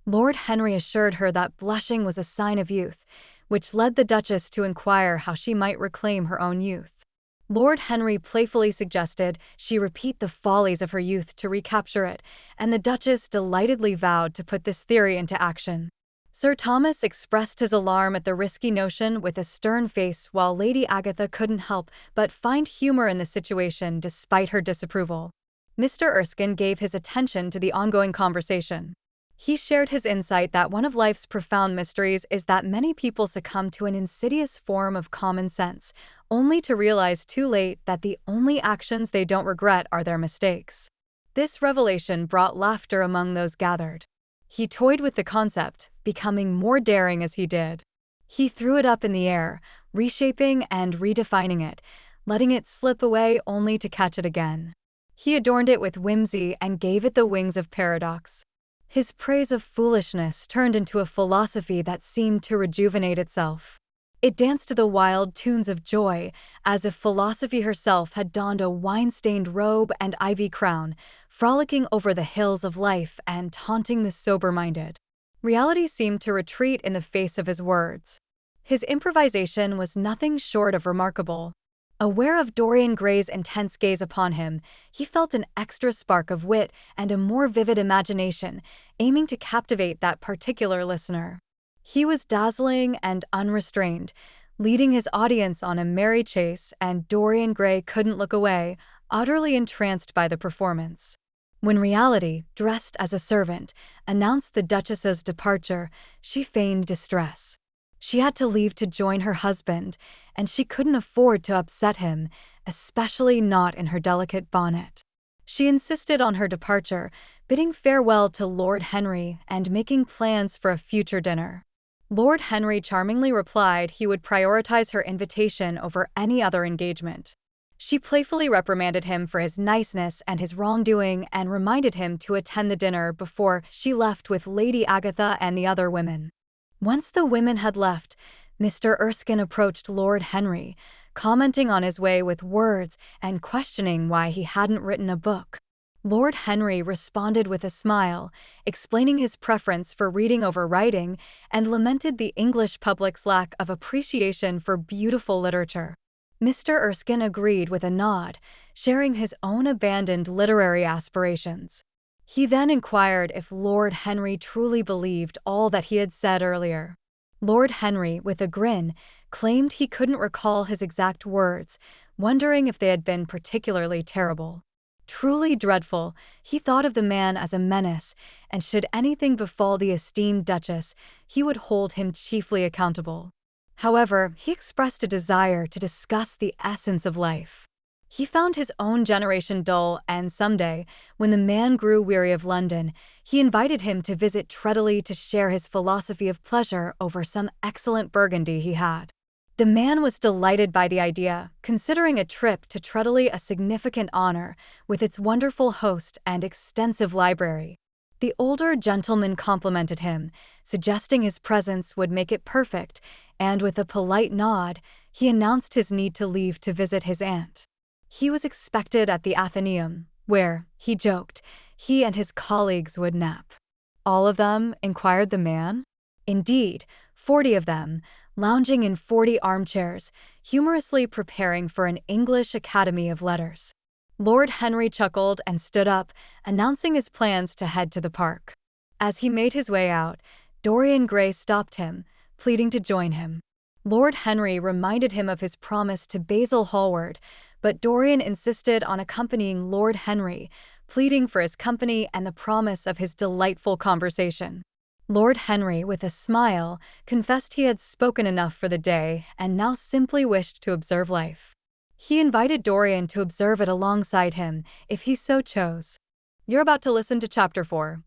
Lord Henry assured her that blushing was a sign of youth, which led the Duchess to inquire how she might reclaim her own youth. Lord Henry playfully suggested she repeat the follies of her youth to recapture it, and the Duchess delightedly vowed to put this theory into action. Sir Thomas expressed his alarm at the risky notion with a stern face, while Lady Agatha couldn't help but find humor in the situation despite her disapproval. Mr. Erskine gave his attention to the ongoing conversation. He shared his insight that one of life's profound mysteries is that many people succumb to an insidious form of common sense, only to realize too late that the only actions they don't regret are their mistakes. This revelation brought laughter among those gathered. He toyed with the concept, becoming more daring as he did. He threw it up in the air, reshaping and redefining it, letting it slip away only to catch it again. He adorned it with whimsy and gave it the wings of paradox. His praise of foolishness turned into a philosophy that seemed to rejuvenate itself. It danced to the wild tunes of joy, as if philosophy herself had donned a wine-stained robe and ivy crown, frolicking over the hills of life and taunting the sober-minded. Reality seemed to retreat in the face of his words. His improvisation was nothing short of remarkable. Aware of Dorian Gray's intense gaze upon him, he felt an extra spark of wit and a more vivid imagination, aiming to captivate that particular listener. He was dazzling and unrestrained, leading his audience on a merry chase, and Dorian Gray couldn't look away, utterly entranced by the performance. When reality, dressed as a servant, announced the Duchess's departure, she feigned distress. She had to leave to join her husband, and she couldn't afford to upset him, especially not in her delicate bonnet. She insisted on her departure, bidding farewell to Lord Henry and making plans for a future dinner. Lord Henry charmingly replied he would prioritize her invitation over any other engagement. She playfully reprimanded him for his niceness and his wrongdoing and reminded him to attend the dinner before she left with Lady Agatha and the other women. Once the women had left, Mr. Erskine approached Lord Henry, commenting on his way with words and questioning why he hadn't written a book. Lord Henry responded with a smile, explaining his preference for reading over writing, and lamented the English public's lack of appreciation for beautiful literature. Mr. Erskine agreed with a nod, sharing his own abandoned literary aspirations. He then inquired if Lord Henry truly believed all that he had said earlier. Lord Henry, with a grin, claimed he couldn't recall his exact words, wondering if they had been particularly terrible. Truly dreadful, he thought of the man as a menace, and should anything befall the esteemed Duchess, he would hold him chiefly accountable. However, he expressed a desire to discuss the essence of life. He found his own generation dull, and someday, when the man grew weary of London, he invited him to visit Treadley to share his philosophy of pleasure over some excellent Burgundy he had. The man was delighted by the idea, considering a trip to Treadley a significant honor, with its wonderful host and extensive library. The older gentleman complimented him, suggesting his presence would make it perfect, and with a polite nod, he announced his need to leave to visit his aunt. He was expected at the Athenaeum, where, he joked, he and his colleagues would nap. All of them? Inquired the man. Indeed, 40 of them, lounging in 40 armchairs, humorously preparing for an English Academy of Letters. Lord Henry chuckled and stood up, announcing his plans to head to the park. As he made his way out, Dorian Gray stopped him, pleading to join him. Lord Henry reminded him of his promise to Basil Hallward, but Dorian insisted on accompanying Lord Henry, pleading for his company and the promise of his delightful conversation. Lord Henry, with a smile, confessed he had spoken enough for the day and now simply wished to observe life. He invited Dorian to observe it alongside him, if he so chose. You're about to listen to Chapter 4.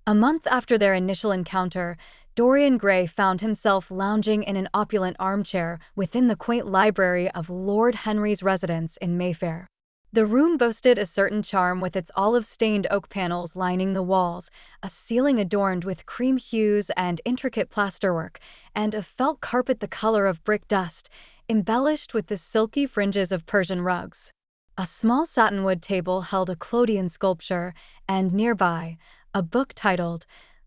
A month after their initial encounter, Dorian Gray found himself lounging in an opulent armchair within the quaint library of Lord Henry's residence in Mayfair. The room boasted a certain charm with its olive-stained oak panels lining the walls, a ceiling adorned with cream hues and intricate plasterwork, and a felt carpet the color of brick dust, embellished with the silky fringes of Persian rugs. A small satinwood table held a Clodian sculpture, and nearby, a book titled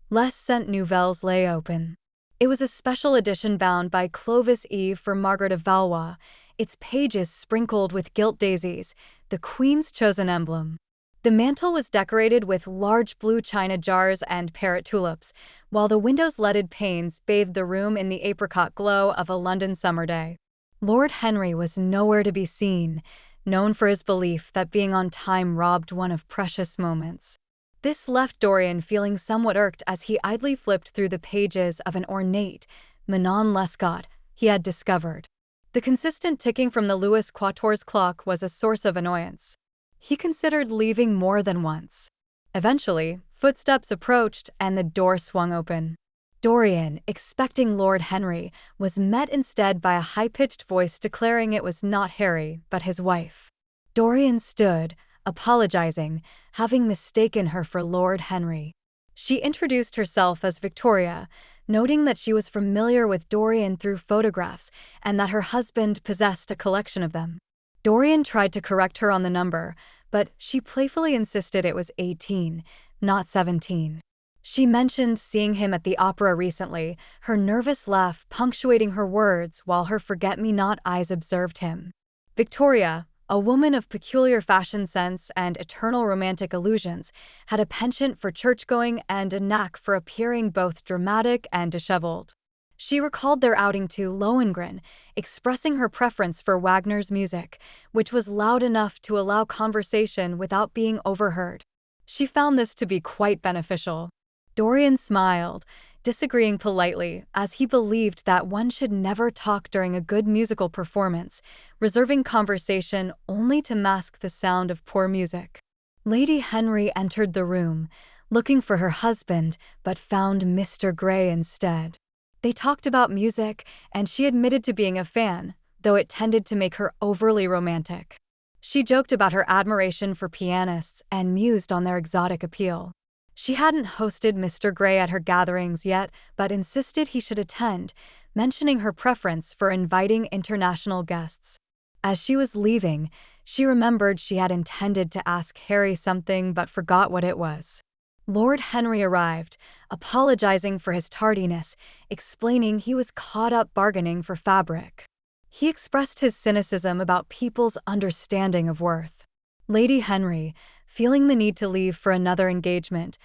Les Saint Nouvelles lay open. It was a special edition bound by Clovis Eve for Margaret of Valois, its pages sprinkled with gilt daisies, the Queen's chosen emblem. The mantel was decorated with large blue china jars and parrot tulips, while the window's leaded panes bathed the room in the apricot glow of a London summer day. Lord Henry was nowhere to be seen, known for his belief that being on time robbed one of precious moments. This left Dorian feeling somewhat irked as he idly flipped through the pages of an ornate Manon Lescaut he had discovered. The consistent ticking from the Louis Quatorze clock was a source of annoyance. He considered leaving more than once. Eventually, footsteps approached and the door swung open. Dorian, expecting Lord Henry, was met instead by a high-pitched voice declaring it was not Harry, but his wife. Dorian stood, apologizing, having mistaken her for Lord Henry. She introduced herself as Victoria, noting that she was familiar with Dorian through photographs and that her husband possessed a collection of them. Dorian tried to correct her on the number, but she playfully insisted it was 18, not 17. She mentioned seeing him at the opera recently, her nervous laugh punctuating her words while her forget-me-not eyes observed him. Victoria, a woman of peculiar fashion sense and eternal romantic illusions, had a penchant for church-going and a knack for appearing both dramatic and disheveled. She recalled their outing to Lohengrin, expressing her preference for Wagner's music, which was loud enough to allow conversation without being overheard. She found this to be quite beneficial. Dorian smiled, disagreeing politely, as he believed that one should never talk during a good musical performance, reserving conversation only to mask the sound of poor music. Lady Henry entered the room, looking for her husband, but found Mr. Gray instead. They talked about music, and she admitted to being a fan, though it tended to make her overly romantic. She joked about her admiration for pianists and mused on their exotic appeal. She hadn't hosted Mr. Gray at her gatherings yet, but insisted he should attend, mentioning her preference for inviting international guests. As she was leaving, she remembered she had intended to ask Harry something but forgot what it was. Lord Henry arrived, apologizing for his tardiness, explaining he was caught up bargaining for fabric. He expressed his cynicism about people's understanding of worth. Lady Henry, feeling the need to leave for another engagement,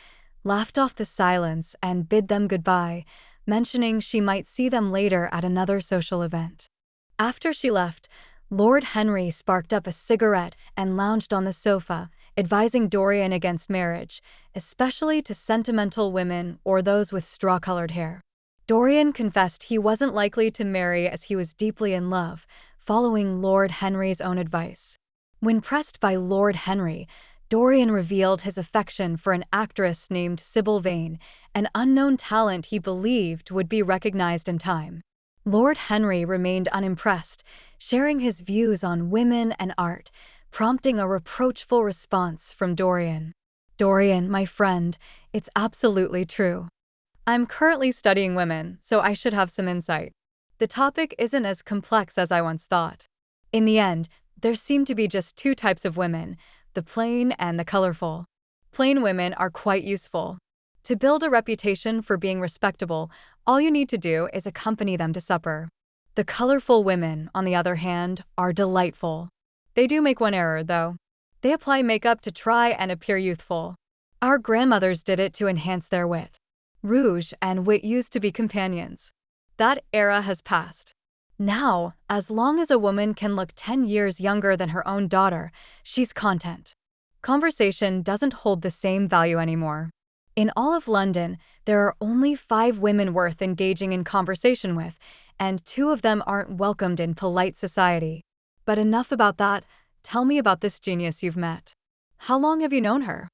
laughed off the silence and bid them goodbye, mentioning she might see them later at another social event. After she left, Lord Henry sparked up a cigarette and lounged on the sofa, advising Dorian against marriage, especially to sentimental women or those with straw-colored hair. Dorian confessed he wasn't likely to marry as he was deeply in love, following Lord Henry's own advice. When pressed by Lord Henry, Dorian revealed his affection for an actress named Sybil Vane, an unknown talent he believed would be recognized in time. Lord Henry remained unimpressed, sharing his views on women and art, prompting a reproachful response from Dorian. "Dorian, my friend, it's absolutely true. I'm currently studying women, so I should have some insight. The topic isn't as complex as I once thought. In the end, there seem to be just two types of women, the plain and the colorful. Plain women are quite useful. To build a reputation for being respectable, all you need to do is accompany them to supper. The colorful women, on the other hand, are delightful. They do make one error, though. They apply makeup to try and appear youthful. Our grandmothers did it to enhance their wit. Rouge and wit used to be companions. That era has passed. Now, as long as a woman can look 10 years younger than her own daughter, she's content. Conversation doesn't hold the same value anymore. In all of London, there are only 5 women worth engaging in conversation with, and 2 of them aren't welcomed in polite society. But enough about that. Tell me about this genius you've met. How long have you known her?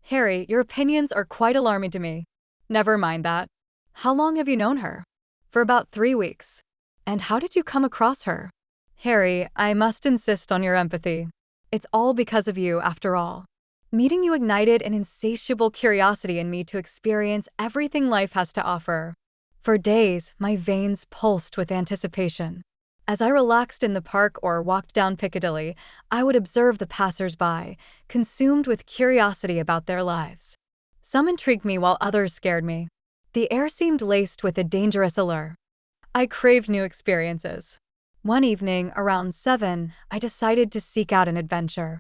Harry, your opinions are quite alarming to me. Never mind that. How long have you known her? For about 3 weeks. And how did you come across her? Harry, I must insist on your empathy. It's all because of you, after all. Meeting you ignited an insatiable curiosity in me to experience everything life has to offer. For days, my veins pulsed with anticipation. As I relaxed in the park or walked down Piccadilly, I would observe the passers-by, consumed with curiosity about their lives. Some intrigued me while others scared me. The air seemed laced with a dangerous allure. I craved new experiences. One evening, around 7, I decided to seek out an adventure.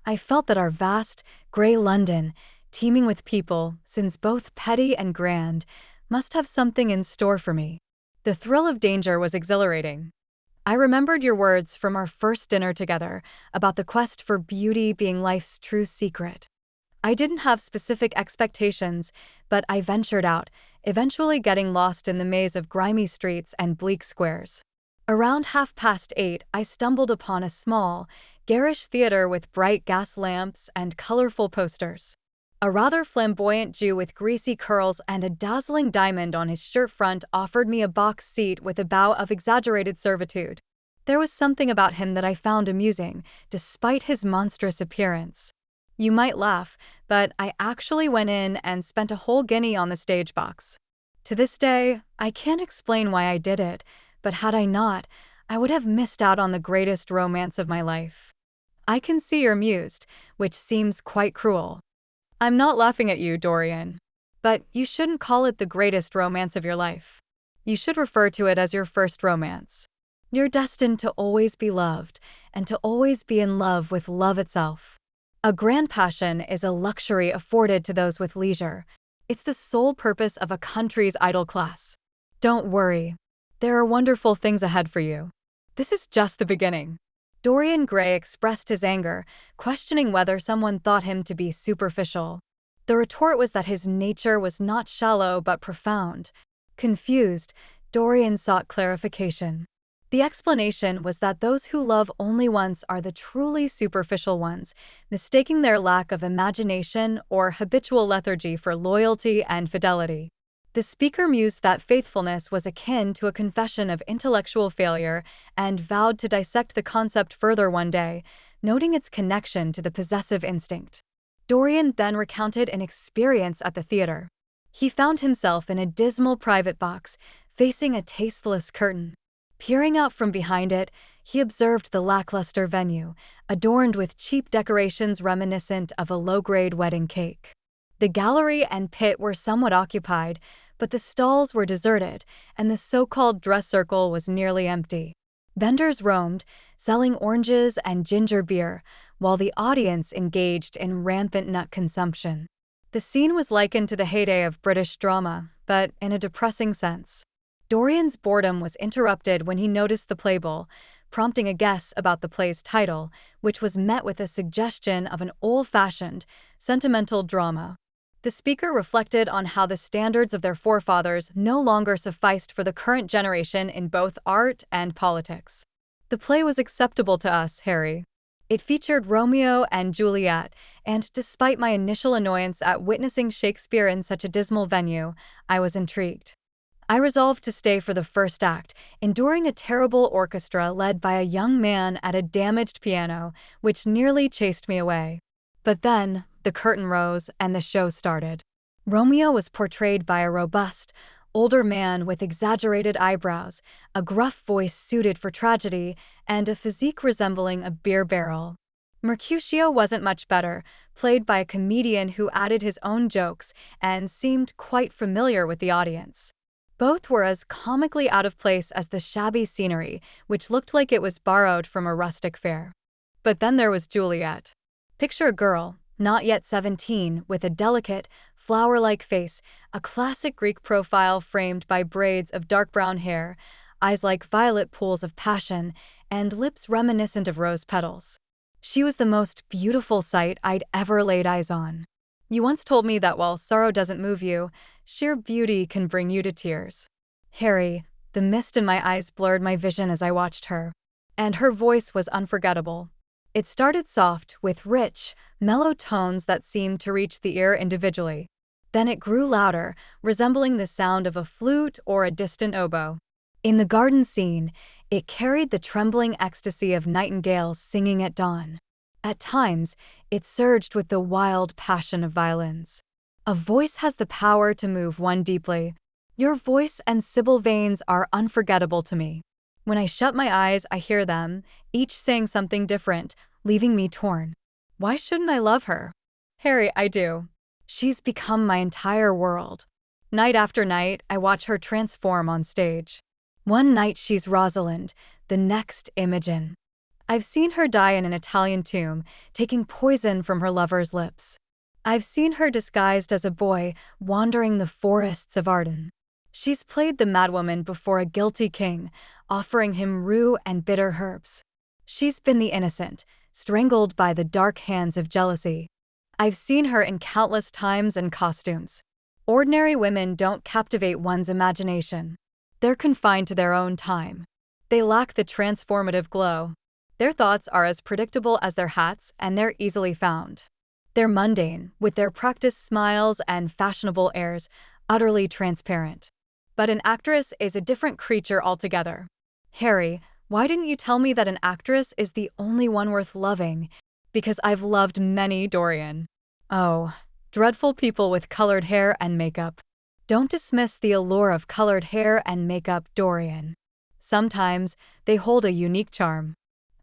I felt that our vast, gray London, teeming with people, since both petty and grand, must have something in store for me. The thrill of danger was exhilarating. I remembered your words from our first dinner together about the quest for beauty being life's true secret. I didn't have specific expectations, but I ventured out, eventually getting lost in the maze of grimy streets and bleak squares. Around 8:30, I stumbled upon a small, garish theater with bright gas lamps and colorful posters. A rather flamboyant Jew with greasy curls and a dazzling diamond on his shirt front offered me a box seat with a bow of exaggerated servitude. There was something about him that I found amusing, despite his monstrous appearance. You might laugh, but I actually went in and spent a whole guinea on the stage box. To this day, I can't explain why I did it, but had I not, I would have missed out on the greatest romance of my life. I can see you're amused, which seems quite cruel. I'm not laughing at you, Dorian. But you shouldn't call it the greatest romance of your life. You should refer to it as your first romance. You're destined to always be loved, and to always be in love with love itself. A grand passion is a luxury afforded to those with leisure. It's the sole purpose of a country's idle class. Don't worry. There are wonderful things ahead for you. This is just the beginning. Dorian Gray expressed his anger, questioning whether someone thought him to be superficial. The retort was that his nature was not shallow but profound. Confused, Dorian sought clarification. The explanation was that those who love only once are the truly superficial ones, mistaking their lack of imagination or habitual lethargy for loyalty and fidelity. The speaker mused that faithfulness was akin to a confession of intellectual failure and vowed to dissect the concept further one day, noting its connection to the possessive instinct. Dorian then recounted an experience at the theater. He found himself in a dismal private box, facing a tasteless curtain. Peering out from behind it, he observed the lackluster venue, adorned with cheap decorations reminiscent of a low-grade wedding cake. The gallery and pit were somewhat occupied, but the stalls were deserted, and the so-called dress circle was nearly empty. Vendors roamed, selling oranges and ginger beer, while the audience engaged in rampant nut consumption. The scene was likened to the heyday of British drama, but in a depressing sense. Dorian's boredom was interrupted when he noticed the playbill, prompting a guess about the play's title, which was met with a suggestion of an old-fashioned, sentimental drama. The speaker reflected on how the standards of their forefathers no longer sufficed for the current generation in both art and politics. The play was acceptable to us, Harry. It featured Romeo and Juliet, and despite my initial annoyance at witnessing Shakespeare in such a dismal venue, I was intrigued. I resolved to stay for the first act, enduring a terrible orchestra led by a young man at a damaged piano, which nearly chased me away. But then, the curtain rose and the show started. Romeo was portrayed by a robust, older man with exaggerated eyebrows, a gruff voice suited for tragedy, and a physique resembling a beer barrel. Mercutio wasn't much better, played by a comedian who added his own jokes and seemed quite familiar with the audience. Both were as comically out of place as the shabby scenery, which looked like it was borrowed from a rustic fair. But then there was Juliet. Picture a girl, not yet 17, with a delicate, flower-like face, a classic Greek profile framed by braids of dark brown hair, eyes like violet pools of passion, and lips reminiscent of rose petals. She was the most beautiful sight I'd ever laid eyes on. You once told me that while sorrow doesn't move you, sheer beauty can bring you to tears. Harry, the mist in my eyes blurred my vision as I watched her. And her voice was unforgettable. It started soft, with rich, mellow tones that seemed to reach the ear individually. Then it grew louder, resembling the sound of a flute or a distant oboe. In the garden scene, it carried the trembling ecstasy of nightingales singing at dawn. At times, it surged with the wild passion of violins. A voice has the power to move one deeply. Your voice and Sibyl Vane's are unforgettable to me. When I shut my eyes, I hear them, each saying something different, leaving me torn. Why shouldn't I love her? Harry, I do. She's become my entire world. Night after night, I watch her transform on stage. One night she's Rosalind, the next Imogen. I've seen her die in an Italian tomb, taking poison from her lover's lips. I've seen her disguised as a boy, wandering the forests of Arden. She's played the madwoman before a guilty king, offering him rue and bitter herbs. She's been the innocent, strangled by the dark hands of jealousy. I've seen her in countless times and costumes. Ordinary women don't captivate one's imagination. They're confined to their own time. They lack the transformative glow. Their thoughts are as predictable as their hats, and they're easily found. They're mundane, with their practiced smiles and fashionable airs, utterly transparent. But an actress is a different creature altogether. Harry, why didn't you tell me that an actress is the only one worth loving? Because I've loved many, Dorian. Oh, dreadful people with colored hair and makeup. Don't dismiss the allure of colored hair and makeup, Dorian. Sometimes they hold a unique charm.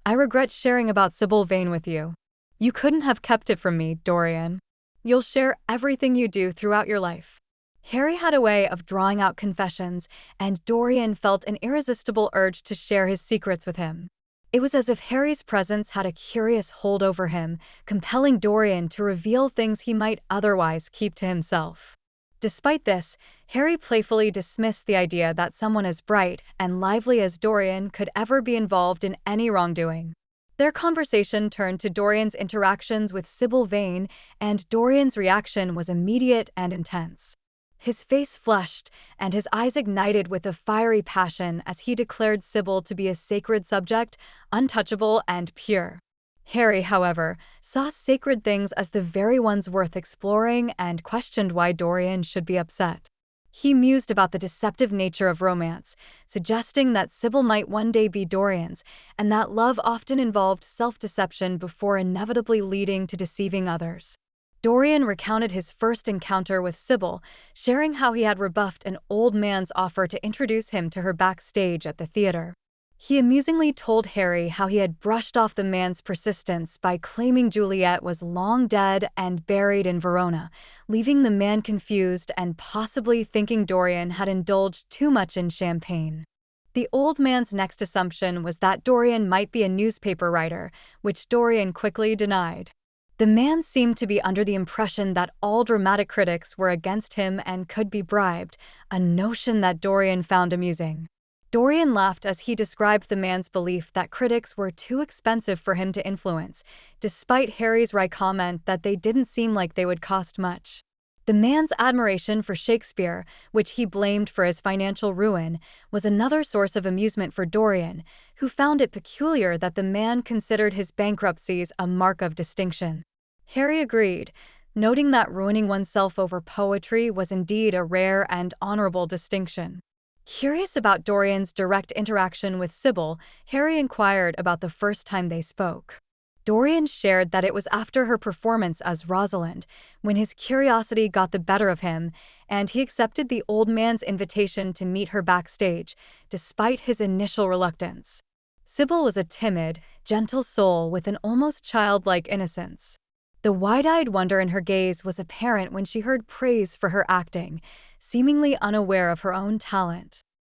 I regret sharing about Sybil Vane with you. You couldn't have kept it from me, Dorian. You'll share everything you do throughout your life. Harry had a way of drawing out confessions, and Dorian felt an irresistible urge to share his secrets with him. It was as if Harry's presence had a curious hold over him, compelling Dorian to reveal things he might otherwise keep to himself. Despite this, Harry playfully dismissed the idea that someone as bright and lively as Dorian could ever be involved in any wrongdoing. Their conversation turned to Dorian's interactions with Sybil Vane, and Dorian's reaction was immediate and intense. His face flushed, and his eyes ignited with a fiery passion as he declared Sybil to be a sacred subject, untouchable and pure. Harry, however, saw sacred things as the very ones worth exploring and questioned why Dorian should be upset. He mused about the deceptive nature of romance, suggesting that Sybil might one day be Dorian's, and that love often involved self-deception before inevitably leading to deceiving others. Dorian recounted his first encounter with Sybil, sharing how he had rebuffed an old man's offer to introduce him to her backstage at the theater. He amusingly told Harry how he had brushed off the man's persistence by claiming Juliet was long dead and buried in Verona, leaving the man confused and possibly thinking Dorian had indulged too much in champagne. The old man's next assumption was that Dorian might be a newspaper writer, which Dorian quickly denied. The man seemed to be under the impression that all dramatic critics were against him and could be bribed, a notion that Dorian found amusing. Dorian laughed as he described the man's belief that critics were too expensive for him to influence, despite Harry's wry comment that they didn't seem like they would cost much. The man's admiration for Shakespeare, which he blamed for his financial ruin, was another source of amusement for Dorian, who found it peculiar that the man considered his bankruptcies a mark of distinction. Harry agreed, noting that ruining oneself over poetry was indeed a rare and honorable distinction. Curious about Dorian's direct interaction with Sybil, Harry inquired about the first time they spoke. Dorian shared that it was after her performance as Rosalind, when his curiosity got the better of him, and he accepted the old man's invitation to meet her backstage, despite his initial reluctance. Sybil was a timid, gentle soul with an almost childlike innocence. The wide-eyed wonder in her gaze was apparent when she heard praise for her acting, seemingly unaware of her own talent.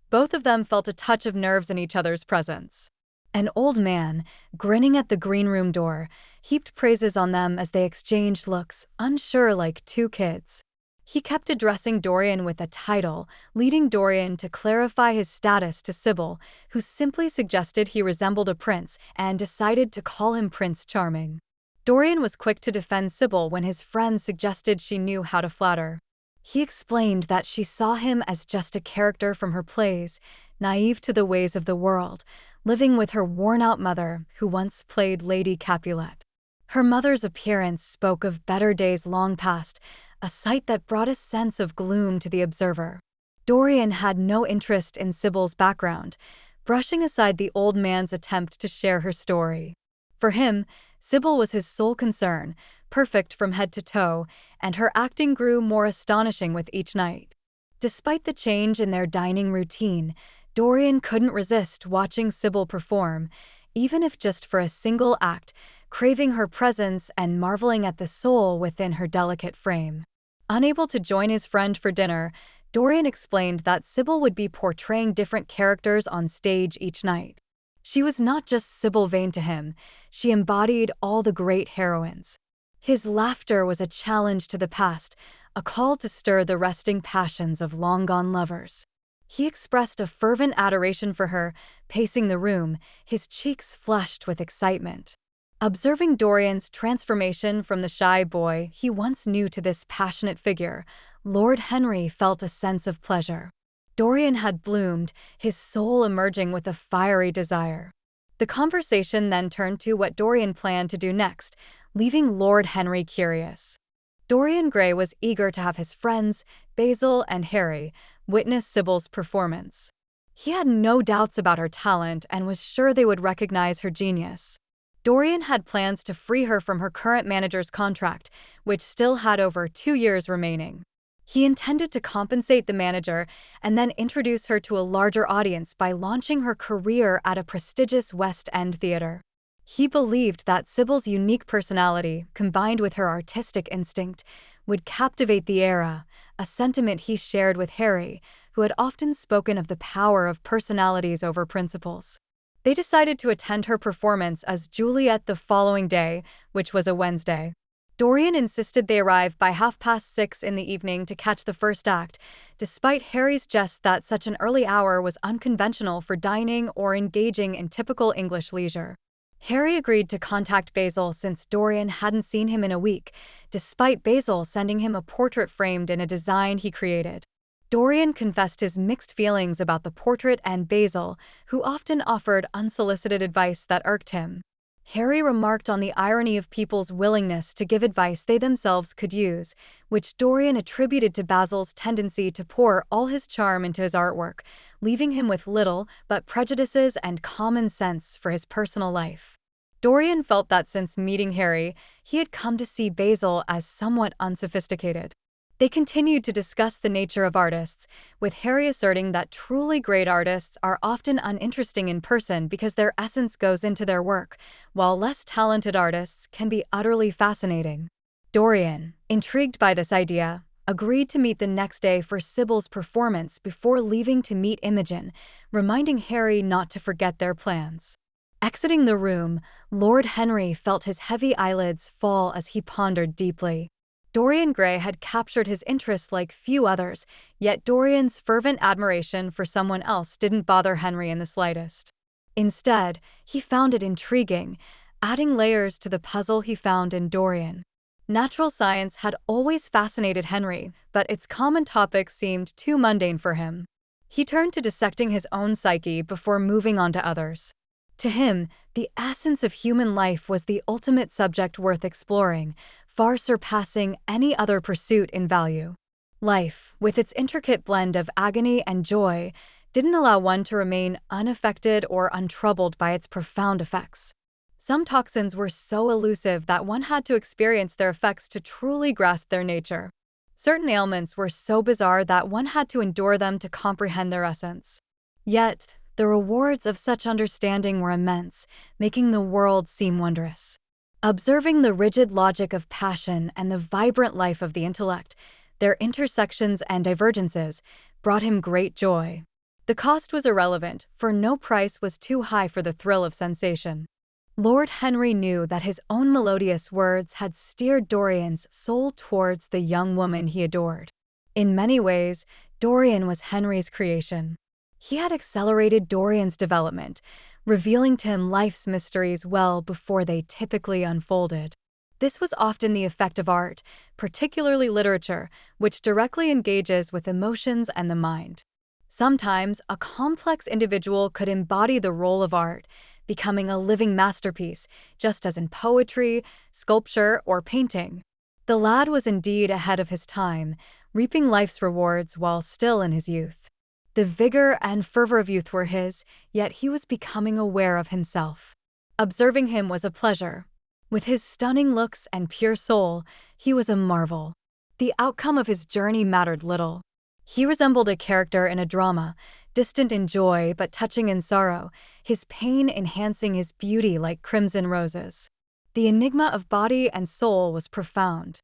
Both of them felt a touch of nerves in each other's presence. An old man, grinning at the green room door, heaped praises on them as they exchanged looks, unsure like two kids. He kept addressing Dorian with a title, leading Dorian to clarify his status to Sybil, who simply suggested he resembled a prince and decided to call him Prince Charming. Dorian was quick to defend Sybil when his friend suggested she knew how to flatter. He explained that she saw him as just a character from her plays, naive to the ways of the world, living with her worn-out mother, who once played Lady Capulet. Her mother's appearance spoke of better days long past, a sight that brought a sense of gloom to the observer. Dorian had no interest in Sybil's background, brushing aside the old man's attempt to share her story. For him, Sybil was his sole concern, perfect from head to toe, and her acting grew more astonishing with each night. Despite the change in their dining routine, Dorian couldn't resist watching Sybil perform, even if just for a single act, craving her presence and marveling at the soul within her delicate frame. Unable to join his friend for dinner, Dorian explained that Sybil would be portraying different characters on stage each night. She was not just Sybil Vane to him, she embodied all the great heroines. His laughter was a challenge to the past, a call to stir the resting passions of long-gone lovers. He expressed a fervent adoration for her, pacing the room, his cheeks flushed with excitement. Observing Dorian's transformation from the shy boy he once knew to this passionate figure, Lord Henry felt a sense of pleasure. Dorian had bloomed, his soul emerging with a fiery desire. The conversation then turned to what Dorian planned to do next, leaving Lord Henry curious. Dorian Gray was eager to have his friends, Basil and Harry, witness Sybil's performance. He had no doubts about her talent and was sure they would recognize her genius. Dorian had plans to free her from her current manager's contract, which still had over 2 years remaining. He intended to compensate the manager and then introduce her to a larger audience by launching her career at a prestigious West End theater. He believed that Sybil's unique personality, combined with her artistic instinct, would captivate the era, a sentiment he shared with Harry, who had often spoken of the power of personalities over principles. They decided to attend her performance as Juliet the following day, which was a Wednesday. Dorian insisted they arrive by 6:30 in the evening to catch the first act, despite Harry's jest that such an early hour was unconventional for dining or engaging in typical English leisure. Harry agreed to contact Basil since Dorian hadn't seen him in a week, despite Basil sending him a portrait framed in a design he created. Dorian confessed his mixed feelings about the portrait and Basil, who often offered unsolicited advice that irked him. Harry remarked on the irony of people's willingness to give advice they themselves could use, which Dorian attributed to Basil's tendency to pour all his charm into his artwork, leaving him with little but prejudices and common sense for his personal life. Dorian felt that since meeting Harry, he had come to see Basil as somewhat unsophisticated. They continued to discuss the nature of artists, with Harry asserting that truly great artists are often uninteresting in person because their essence goes into their work, while less talented artists can be utterly fascinating. Dorian, intrigued by this idea, agreed to meet the next day for Sybil's performance before leaving to meet Imogen, reminding Harry not to forget their plans. Exiting the room, Lord Henry felt his heavy eyelids fall as he pondered deeply. Dorian Gray had captured his interest like few others, yet Dorian's fervent admiration for someone else didn't bother Henry in the slightest. Instead, he found it intriguing, adding layers to the puzzle he found in Dorian. Natural science had always fascinated Henry, but its common topics seemed too mundane for him. He turned to dissecting his own psyche before moving on to others. To him, the essence of human life was the ultimate subject worth exploring, far surpassing any other pursuit in value. Life, with its intricate blend of agony and joy, didn't allow one to remain unaffected or untroubled by its profound effects. Some toxins were so elusive that one had to experience their effects to truly grasp their nature. Certain ailments were so bizarre that one had to endure them to comprehend their essence. Yet, the rewards of such understanding were immense, making the world seem wondrous. Observing the rigid logic of passion and the vibrant life of the intellect, their intersections and divergences, brought him great joy. The cost was irrelevant, for no price was too high for the thrill of sensation. Lord Henry knew that his own melodious words had steered Dorian's soul towards the young woman he adored. In many ways, Dorian was Henry's creation. He had accelerated Dorian's development, revealing to him life's mysteries well before they typically unfolded. This was often the effect of art, particularly literature, which directly engages with emotions and the mind. Sometimes, a complex individual could embody the role of art, becoming a living masterpiece, just as in poetry, sculpture, or painting. The lad was indeed ahead of his time, reaping life's rewards while still in his youth. The vigor and fervor of youth were his, yet he was becoming aware of himself. Observing him was a pleasure. With his stunning looks and pure soul, he was a marvel. The outcome of his journey mattered little. He resembled a character in a drama, distant in joy but touching in sorrow, his pain enhancing his beauty like crimson roses. The enigma of body and soul was profound.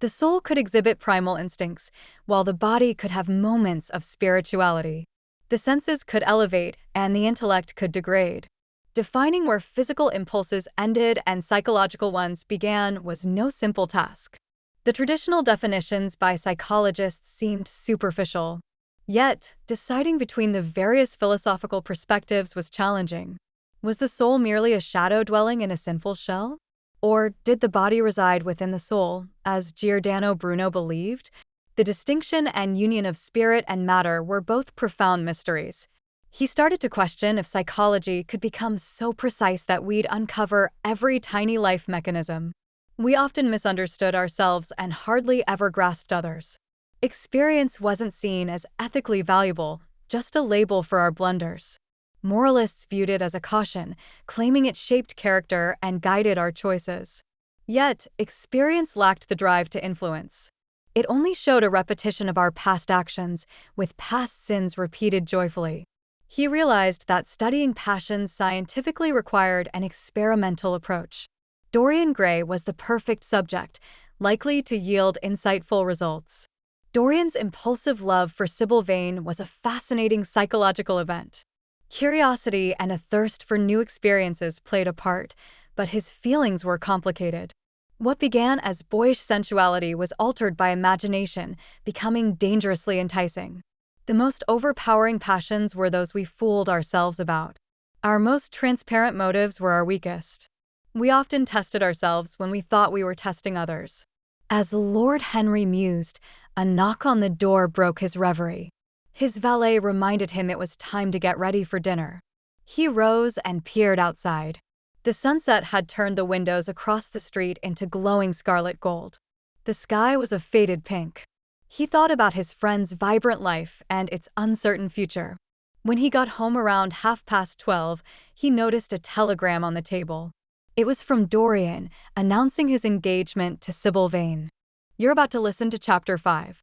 The soul could exhibit primal instincts, while the body could have moments of spirituality. The senses could elevate, and the intellect could degrade. Defining where physical impulses ended and psychological ones began was no simple task. The traditional definitions by psychologists seemed superficial. Yet, deciding between the various philosophical perspectives was challenging. Was the soul merely a shadow dwelling in a sinful shell? Or did the body reside within the soul, as Giordano Bruno believed? The distinction and union of spirit and matter were both profound mysteries. He started to question if psychology could become so precise that we'd uncover every tiny life mechanism. We often misunderstood ourselves and hardly ever grasped others. Experience wasn't seen as ethically valuable, just a label for our blunders. Moralists viewed it as a caution, claiming it shaped character and guided our choices. Yet, experience lacked the drive to influence. It only showed a repetition of our past actions, with past sins repeated joyfully. He realized that studying passions scientifically required an experimental approach. Dorian Gray was the perfect subject, likely to yield insightful results. Dorian's impulsive love for Sybil Vane was a fascinating psychological event. Curiosity and a thirst for new experiences played a part, but his feelings were complicated. What began as boyish sensuality was altered by imagination, becoming dangerously enticing. The most overpowering passions were those we fooled ourselves about. Our most transparent motives were our weakest. We often tested ourselves when we thought we were testing others. As Lord Henry mused, a knock on the door broke his reverie. His valet reminded him it was time to get ready for dinner. He rose and peered outside. The sunset had turned the windows across the street into glowing scarlet gold. The sky was a faded pink. He thought about his friend's vibrant life and its uncertain future. When he got home around 12:30, he noticed a telegram on the table. It was from Dorian, announcing his engagement to Sybil Vane. You're about to listen to Chapter 5.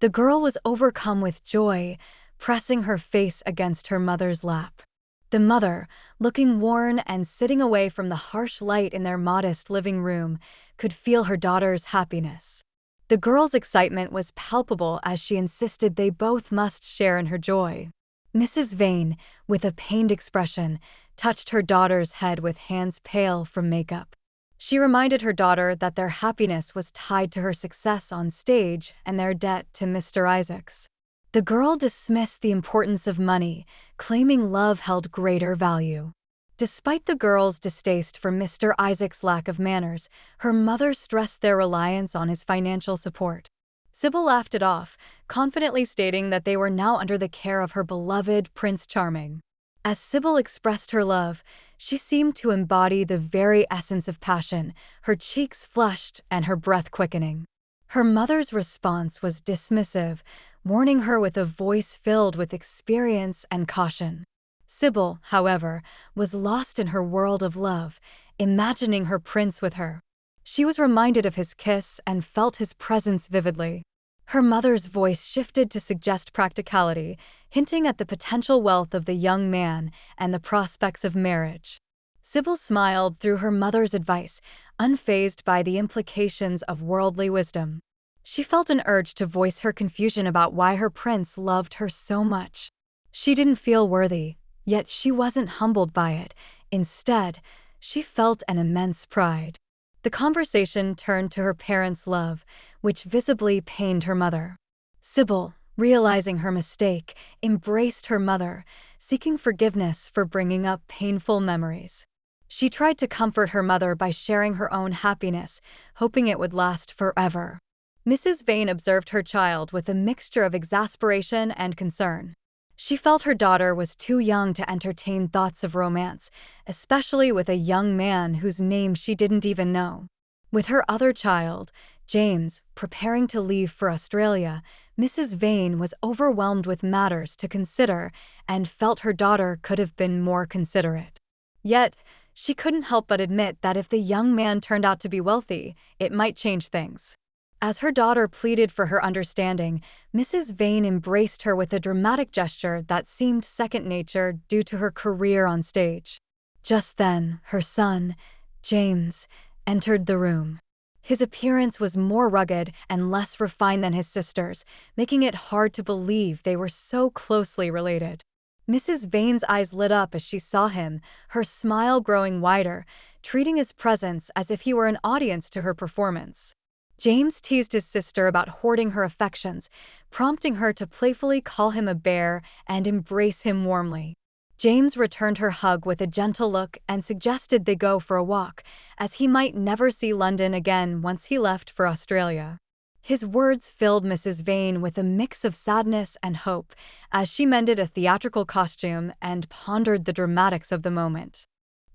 The girl was overcome with joy, pressing her face against her mother's lap. The mother, looking worn and sitting away from the harsh light in their modest living room, could feel her daughter's happiness. The girl's excitement was palpable as she insisted they both must share in her joy. Mrs. Vane, with a pained expression, touched her daughter's head with hands pale from makeup. She reminded her daughter that their happiness was tied to her success on stage and their debt to Mr. Isaacs. The girl dismissed the importance of money, claiming love held greater value. Despite the girl's distaste for Mr. Isaacs' lack of manners, her mother stressed their reliance on his financial support. Sybil laughed it off, confidently stating that they were now under the care of her beloved Prince Charming. As Sybil expressed her love, she seemed to embody the very essence of passion, her cheeks flushed and her breath quickening. Her mother's response was dismissive, warning her with a voice filled with experience and caution. Sybil, however, was lost in her world of love, imagining her prince with her. She was reminded of his kiss and felt his presence vividly. Her mother's voice shifted to suggest practicality, hinting at the potential wealth of the young man and the prospects of marriage. Sybil smiled through her mother's advice, unfazed by the implications of worldly wisdom. She felt an urge to voice her confusion about why her prince loved her so much. She didn't feel worthy, yet she wasn't humbled by it. Instead, she felt an immense pride. The conversation turned to her parents' love, which visibly pained her mother. Sybil, realizing her mistake, embraced her mother, seeking forgiveness for bringing up painful memories. She tried to comfort her mother by sharing her own happiness, hoping it would last forever. Mrs. Vane observed her child with a mixture of exasperation and concern. She felt her daughter was too young to entertain thoughts of romance, especially with a young man whose name she didn't even know. With her other child, James, preparing to leave for Australia, Mrs. Vane was overwhelmed with matters to consider and felt her daughter could have been more considerate. Yet, she couldn't help but admit that if the young man turned out to be wealthy, it might change things. As her daughter pleaded for her understanding, Mrs. Vane embraced her with a dramatic gesture that seemed second nature due to her career on stage. Just then, her son, James, entered the room. His appearance was more rugged and less refined than his sister's, making it hard to believe they were so closely related. Mrs. Vane's eyes lit up as she saw him, her smile growing wider, treating his presence as if he were an audience to her performance. James teased his sister about hoarding her affections, prompting her to playfully call him a bear and embrace him warmly. James returned her hug with a gentle look and suggested they go for a walk, as he might never see London again once he left for Australia. His words filled Mrs. Vane with a mix of sadness and hope as she mended a theatrical costume and pondered the dramatics of the moment.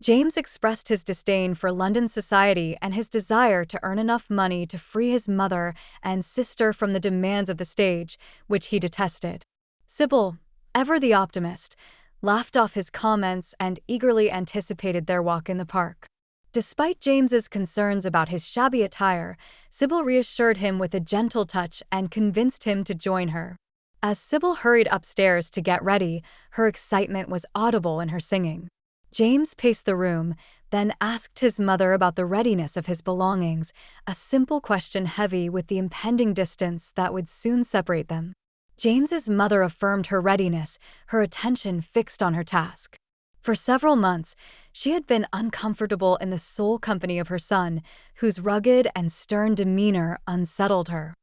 James expressed his disdain for London society and his desire to earn enough money to free his mother and sister from the demands of the stage, which he detested. Sybil, ever the optimist, laughed off his comments and eagerly anticipated their walk in the park. Despite James's concerns about his shabby attire, Sybil reassured him with a gentle touch and convinced him to join her. As Sybil hurried upstairs to get ready, her excitement was audible in her singing. James paced the room, then asked his mother about the readiness of his belongings, a simple question heavy with the impending distance that would soon separate them. James's mother affirmed her readiness, her attention fixed on her task. For several months, she had been uncomfortable in the sole company of her son, whose rugged and stern demeanor unsettled her.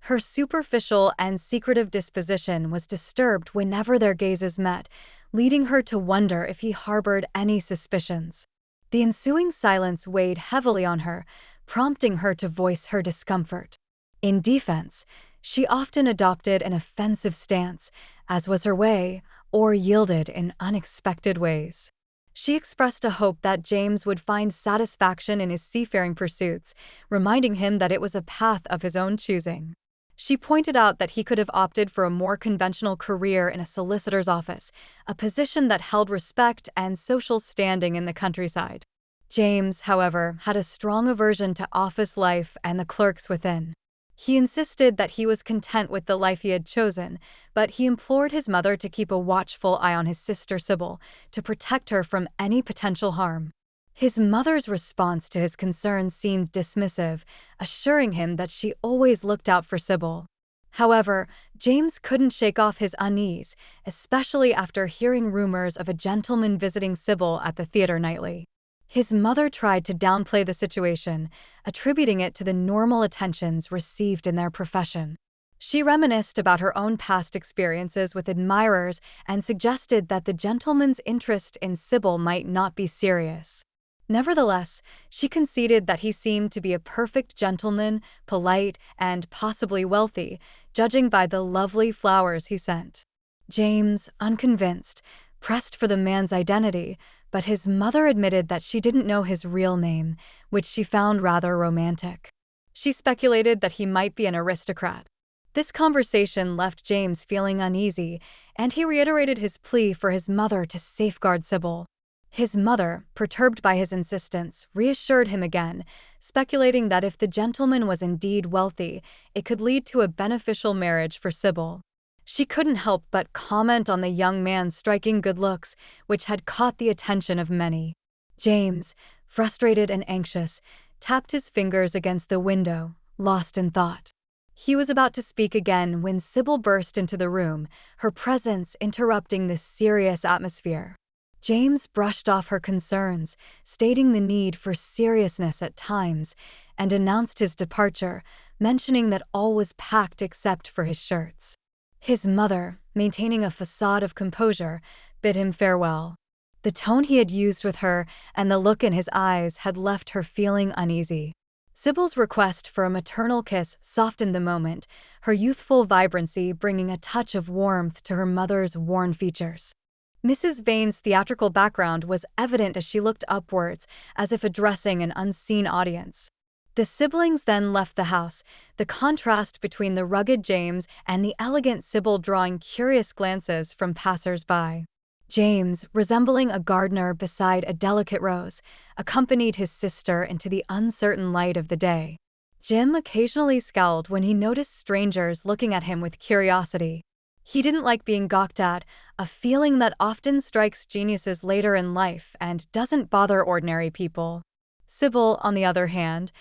Her superficial and secretive disposition was disturbed whenever their gazes met, leading her to wonder if he harbored any suspicions. The ensuing silence weighed heavily on her, prompting her to voice her discomfort. In defense, she often adopted an offensive stance, as was her way, or yielded in unexpected ways. She expressed a hope that James would find satisfaction in his seafaring pursuits, reminding him that it was a path of his own choosing. She pointed out that he could have opted for a more conventional career in a solicitor's office, a position that held respect and social standing in the countryside. James, however, had a strong aversion to office life and the clerks within. He insisted that he was content with the life he had chosen, but he implored his mother to keep a watchful eye on his sister Sybil, to protect her from any potential harm. His mother's response to his concerns seemed dismissive, assuring him that she always looked out for Sybil. However, James couldn't shake off his unease, especially after hearing rumors of a gentleman visiting Sybil at the theater nightly. His mother tried to downplay the situation, attributing it to the normal attentions received in their profession. She reminisced about her own past experiences with admirers and suggested that the gentleman's interest in Sybil might not be serious. Nevertheless, she conceded that he seemed to be a perfect gentleman, polite, and possibly wealthy, judging by the lovely flowers he sent. James, unconvinced, pressed for the man's identity, but his mother admitted that she didn't know his real name, which she found rather romantic. She speculated that he might be an aristocrat. This conversation left James feeling uneasy, and he reiterated his plea for his mother to safeguard Sybil. His mother, perturbed by his insistence, reassured him again, speculating that if the gentleman was indeed wealthy, it could lead to a beneficial marriage for Sybil. She couldn't help but comment on the young man's striking good looks, which had caught the attention of many. James, frustrated and anxious, tapped his fingers against the window, lost in thought. He was about to speak again when Sybil burst into the room, her presence interrupting the serious atmosphere. James brushed off her concerns, stating the need for seriousness at times, and announced his departure, mentioning that all was packed except for his shirts. His mother, maintaining a facade of composure, bid him farewell. The tone he had used with her and the look in his eyes had left her feeling uneasy. Sybil's request for a maternal kiss softened the moment, her youthful vibrancy bringing a touch of warmth to her mother's worn features. Mrs. Vane's theatrical background was evident as she looked upwards, as if addressing an unseen audience. The siblings then left the house, the contrast between the rugged James and the elegant Sybil drawing curious glances from passers-by. James, resembling a gardener beside a delicate rose, accompanied his sister into the uncertain light of the day. Jim occasionally scowled when he noticed strangers looking at him with curiosity. He didn't like being gawked at, a feeling that often strikes geniuses later in life and doesn't bother ordinary people. Sybil, on the other hand,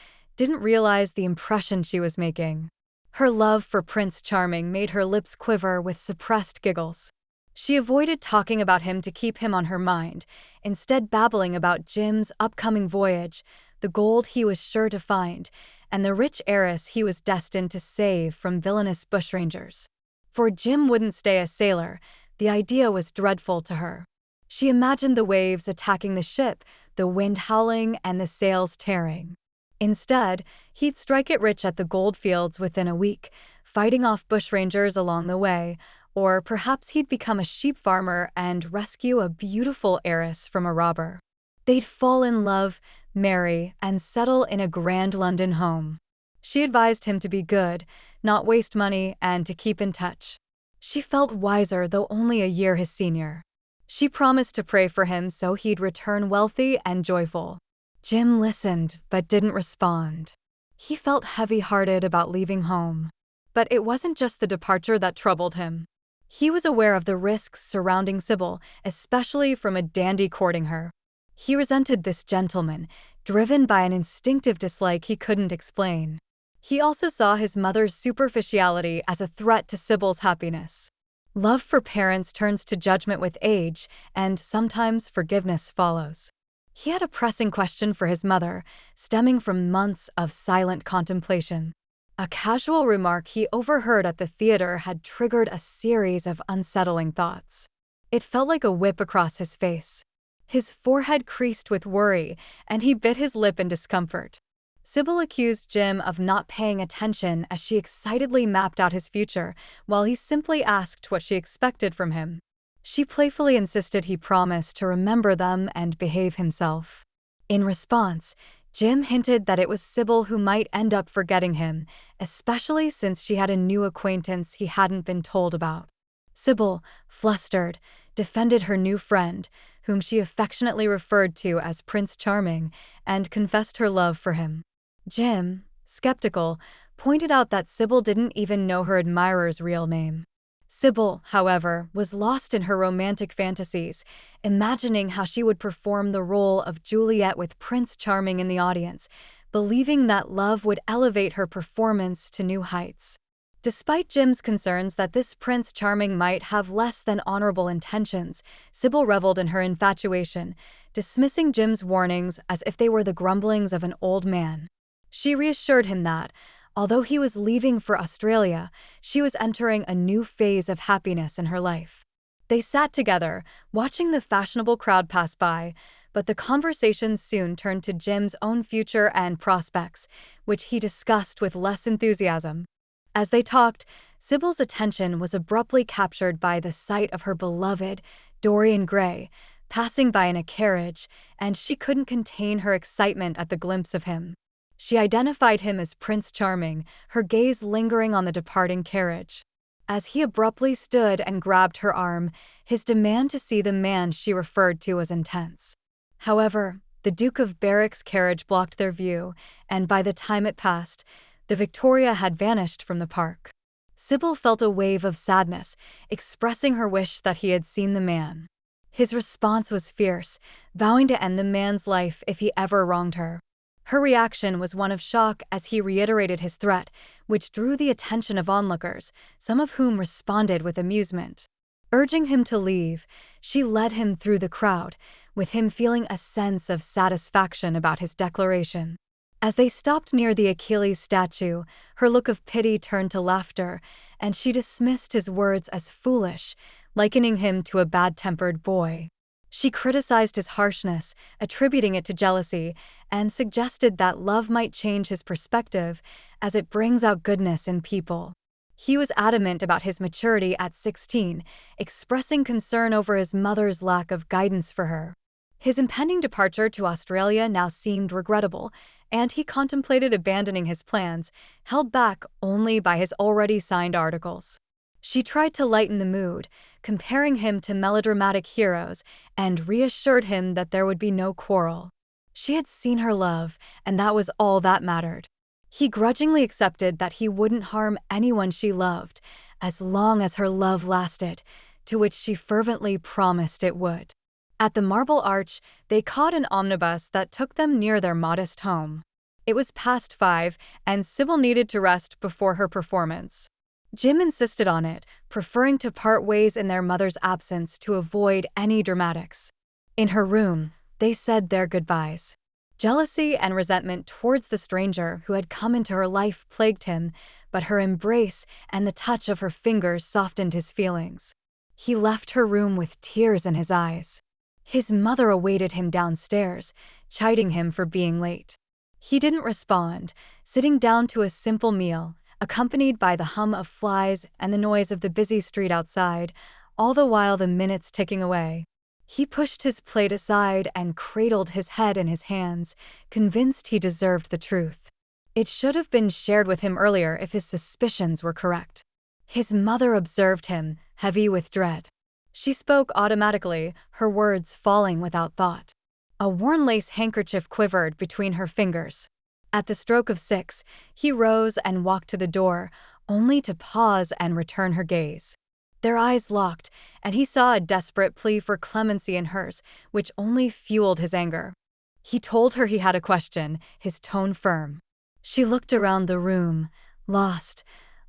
didn't realize the impression she was making. Her love for Prince Charming made her lips quiver with suppressed giggles. She avoided talking about him to keep him on her mind, instead babbling about Jim's upcoming voyage, the gold he was sure to find, and the rich heiress he was destined to save from villainous bushrangers. For Jim wouldn't stay a sailor, the idea was dreadful to her. She imagined the waves attacking the ship, the wind howling, and the sails tearing. Instead, he'd strike it rich at the gold fields within a week, fighting off bushrangers along the way, or perhaps he'd become a sheep farmer and rescue a beautiful heiress from a robber. They'd fall in love, marry, and settle in a grand London home. She advised him to be good, not waste money, and to keep in touch. She felt wiser, though only a year his senior. She promised to pray for him so he'd return wealthy and joyful. Jim listened, but didn't respond. He felt heavy-hearted about leaving home. But it wasn't just the departure that troubled him. He was aware of the risks surrounding Sybil, especially from a dandy courting her. He resented this gentleman, driven by an instinctive dislike he couldn't explain. He also saw his mother's superficiality as a threat to Sybil's happiness. Love for parents turns to judgment with age, and sometimes forgiveness follows. He had a pressing question for his mother, stemming from months of silent contemplation. A casual remark he overheard at the theater had triggered a series of unsettling thoughts. It felt like a whip across his face. His forehead creased with worry, and he bit his lip in discomfort. Sybil accused Jim of not paying attention as she excitedly mapped out his future, while he simply asked what she expected from him. She playfully insisted he promise to remember them and behave himself. In response, Jim hinted that it was Sybil who might end up forgetting him, especially since she had a new acquaintance he hadn't been told about. Sybil, flustered, defended her new friend, whom she affectionately referred to as Prince Charming, and confessed her love for him. Jim, skeptical, pointed out that Sybil didn't even know her admirer's real name. Sybil, however, was lost in her romantic fantasies, imagining how she would perform the role of Juliet with Prince Charming in the audience, believing that love would elevate her performance to new heights. Despite Jim's concerns that this Prince Charming might have less than honorable intentions, Sybil reveled in her infatuation, dismissing Jim's warnings as if they were the grumblings of an old man. She reassured him that, although he was leaving for Australia, she was entering a new phase of happiness in her life. They sat together, watching the fashionable crowd pass by, but the conversation soon turned to Jim's own future and prospects, which he discussed with less enthusiasm. As they talked, Sybil's attention was abruptly captured by the sight of her beloved, Dorian Gray, passing by in a carriage, and she couldn't contain her excitement at the glimpse of him. She identified him as Prince Charming, her gaze lingering on the departing carriage. As he abruptly stood and grabbed her arm, his demand to see the man she referred to was intense. However, the Duke of Berwick's carriage blocked their view, and by the time it passed, the Victoria had vanished from the park. Sybil felt a wave of sadness, expressing her wish that he had seen the man. His response was fierce, vowing to end the man's life if he ever wronged her. Her reaction was one of shock as he reiterated his threat, which drew the attention of onlookers, some of whom responded with amusement. Urging him to leave, she led him through the crowd, with him feeling a sense of satisfaction about his declaration. As they stopped near the Achilles statue, her look of pity turned to laughter, and she dismissed his words as foolish, likening him to a bad-tempered boy. She criticized his harshness, attributing it to jealousy, and suggested that love might change his perspective as it brings out goodness in people. He was adamant about his maturity at 16, expressing concern over his mother's lack of guidance for her. His impending departure to Australia now seemed regrettable, and he contemplated abandoning his plans, held back only by his already signed articles. She tried to lighten the mood, comparing him to melodramatic heroes, and reassured him that there would be no quarrel. She had seen her love, and that was all that mattered. He grudgingly accepted that he wouldn't harm anyone she loved, as long as her love lasted, to which she fervently promised it would. At the Marble Arch, they caught an omnibus that took them near their modest home. It was past 5, and Sybil needed to rest before her performance. Jim insisted on it, preferring to part ways in their mother's absence to avoid any dramatics. In her room, they said their goodbyes. Jealousy and resentment towards the stranger who had come into her life plagued him, but her embrace and the touch of her fingers softened his feelings. He left her room with tears in his eyes. His mother awaited him downstairs, chiding him for being late. He didn't respond, sitting down to a simple meal, accompanied by the hum of flies and the noise of the busy street outside, all the while the minutes ticking away. He pushed his plate aside and cradled his head in his hands, convinced he deserved the truth. It should have been shared with him earlier if his suspicions were correct. His mother observed him, heavy with dread. She spoke automatically, her words falling without thought. A worn lace handkerchief quivered between her fingers. At the stroke of 6, he rose and walked to the door, only to pause and return her gaze. Their eyes locked, and he saw a desperate plea for clemency in hers, which only fueled his anger. He told her he had a question, his tone firm. She looked around the room, lost,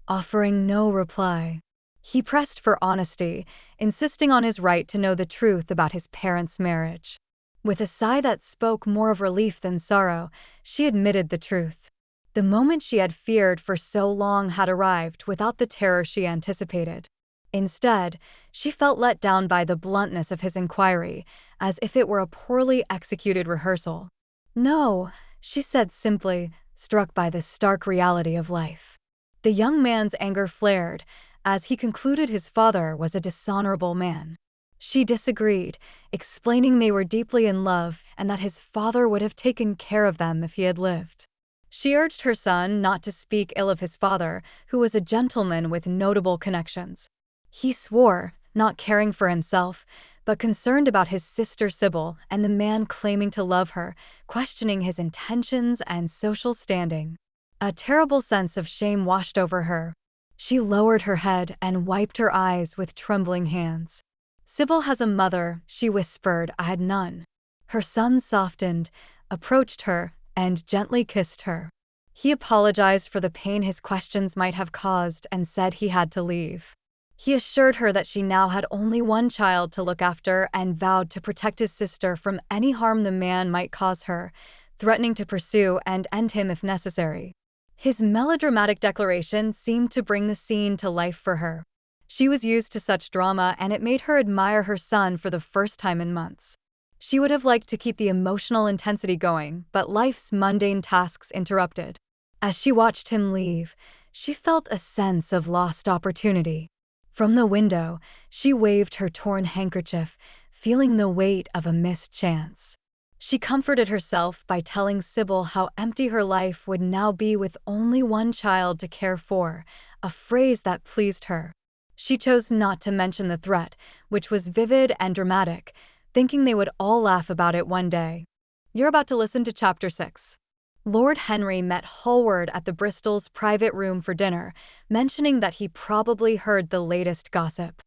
offering no reply. He pressed for honesty, insisting on his right to know the truth about his parents' marriage. With a sigh that spoke more of relief than sorrow, she admitted the truth. The moment she had feared for so long had arrived without the terror she anticipated. Instead, she felt let down by the bluntness of his inquiry, as if it were a poorly executed rehearsal. "No," she said simply, struck by the stark reality of life. The young man's anger flared, as he concluded his father was a dishonorable man. She disagreed, explaining they were deeply in love and that his father would have taken care of them if he had lived. She urged her son not to speak ill of his father, who was a gentleman with notable connections. He swore, not caring for himself, but concerned about his sister Sybil and the man claiming to love her, questioning his intentions and social standing. A terrible sense of shame washed over her. She lowered her head and wiped her eyes with trembling hands. "Sybil has a mother," she whispered. "I had none." Her son softened, approached her, and gently kissed her. He apologized for the pain his questions might have caused and said he had to leave. He assured her that she now had only one child to look after and vowed to protect his sister from any harm the man might cause her, threatening to pursue and end him if necessary. His melodramatic declaration seemed to bring the scene to life for her. She was used to such drama, and it made her admire her son for the first time in months. She would have liked to keep the emotional intensity going, but life's mundane tasks interrupted. As she watched him leave, she felt a sense of lost opportunity. From the window, she waved her torn handkerchief, feeling the weight of a missed chance. She comforted herself by telling Sybil how empty her life would now be with only one child to care for, a phrase that pleased her. She chose not to mention the threat, which was vivid and dramatic, thinking they would all laugh about it one day. You're about to listen to Chapter 6. Lord Henry met Hallward at the Bristol's private room for dinner, mentioning that he probably heard the latest gossip.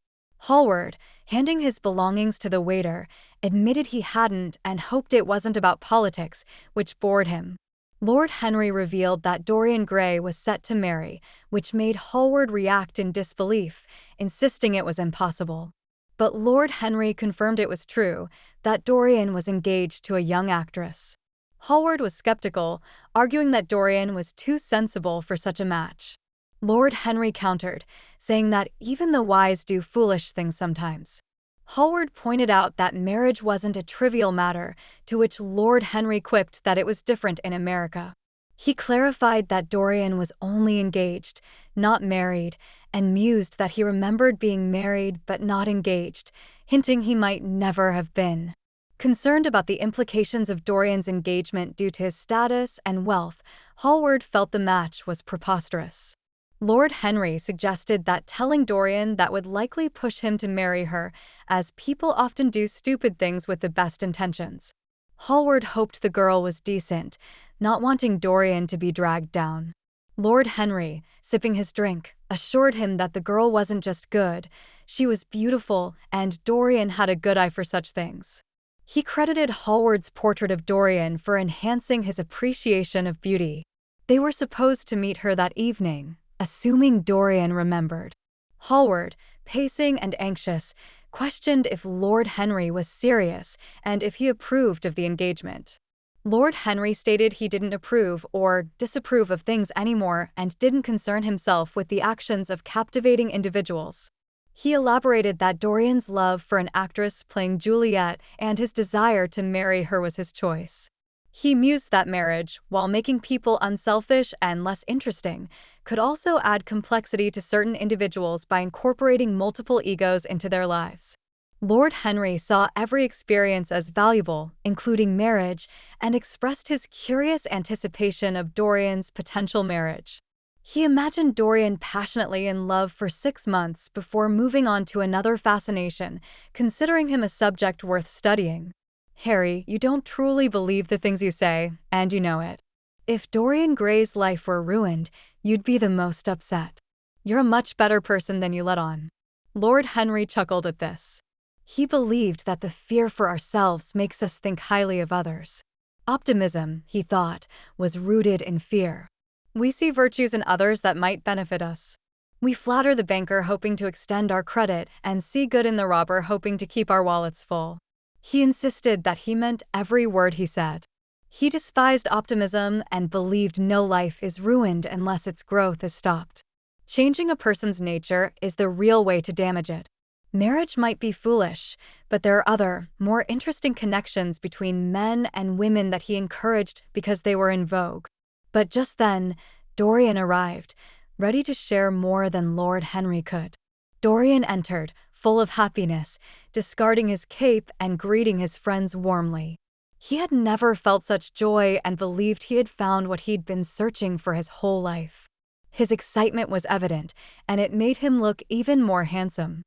Hallward, handing his belongings to the waiter, admitted he hadn't and hoped it wasn't about politics, which bored him. Lord Henry revealed that Dorian Gray was set to marry, which made Hallward react in disbelief, insisting it was impossible. But Lord Henry confirmed it was true, that Dorian was engaged to a young actress. Hallward was skeptical, arguing that Dorian was too sensible for such a match. Lord Henry countered, saying that even the wise do foolish things sometimes. Hallward pointed out that marriage wasn't a trivial matter, to which Lord Henry quipped that it was different in America. He clarified that Dorian was only engaged, not married, and mused that he remembered being married but not engaged, hinting he might never have been. Concerned about the implications of Dorian's engagement due to his status and wealth, Hallward felt the match was preposterous. Lord Henry suggested that telling Dorian that would likely push him to marry her, as people often do stupid things with the best intentions. Hallward hoped the girl was decent, not wanting Dorian to be dragged down. Lord Henry, sipping his drink, assured him that the girl wasn't just good, she was beautiful, and Dorian had a good eye for such things. He credited Hallward's portrait of Dorian for enhancing his appreciation of beauty. They were supposed to meet her that evening, assuming Dorian remembered. Hallward, pacing and anxious, questioned if Lord Henry was serious and if he approved of the engagement. Lord Henry stated he didn't approve or disapprove of things anymore and didn't concern himself with the actions of captivating individuals. He elaborated that Dorian's love for an actress playing Juliet and his desire to marry her was his choice. He mused that marriage, while making people unselfish and less interesting, could also add complexity to certain individuals by incorporating multiple egos into their lives. Lord Henry saw every experience as valuable, including marriage, and expressed his curious anticipation of Dorian's potential marriage. He imagined Dorian passionately in love for 6 months before moving on to another fascination, considering him a subject worth studying. Harry, you don't truly believe the things you say, and you know it. If Dorian Gray's life were ruined, you'd be the most upset. You're a much better person than you let on. Lord Henry chuckled at this. He believed that the fear for ourselves makes us think highly of others. Optimism, he thought, was rooted in fear. We see virtues in others that might benefit us. We flatter the banker hoping to extend our credit and see good in the robber hoping to keep our wallets full. He insisted that he meant every word he said. He despised optimism and believed no life is ruined unless its growth is stopped. Changing a person's nature is the real way to damage it. Marriage might be foolish, but there are other, more interesting connections between men and women that he encouraged because they were in vogue. But just then, Dorian arrived, ready to share more than Lord Henry could. Dorian entered, full of happiness, discarding his cape and greeting his friends warmly. He had never felt such joy and believed he had found what he'd been searching for his whole life. His excitement was evident, and it made him look even more handsome.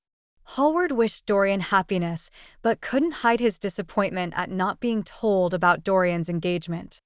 Hallward wished Dorian happiness, but couldn't hide his disappointment at not being told about Dorian's engagement.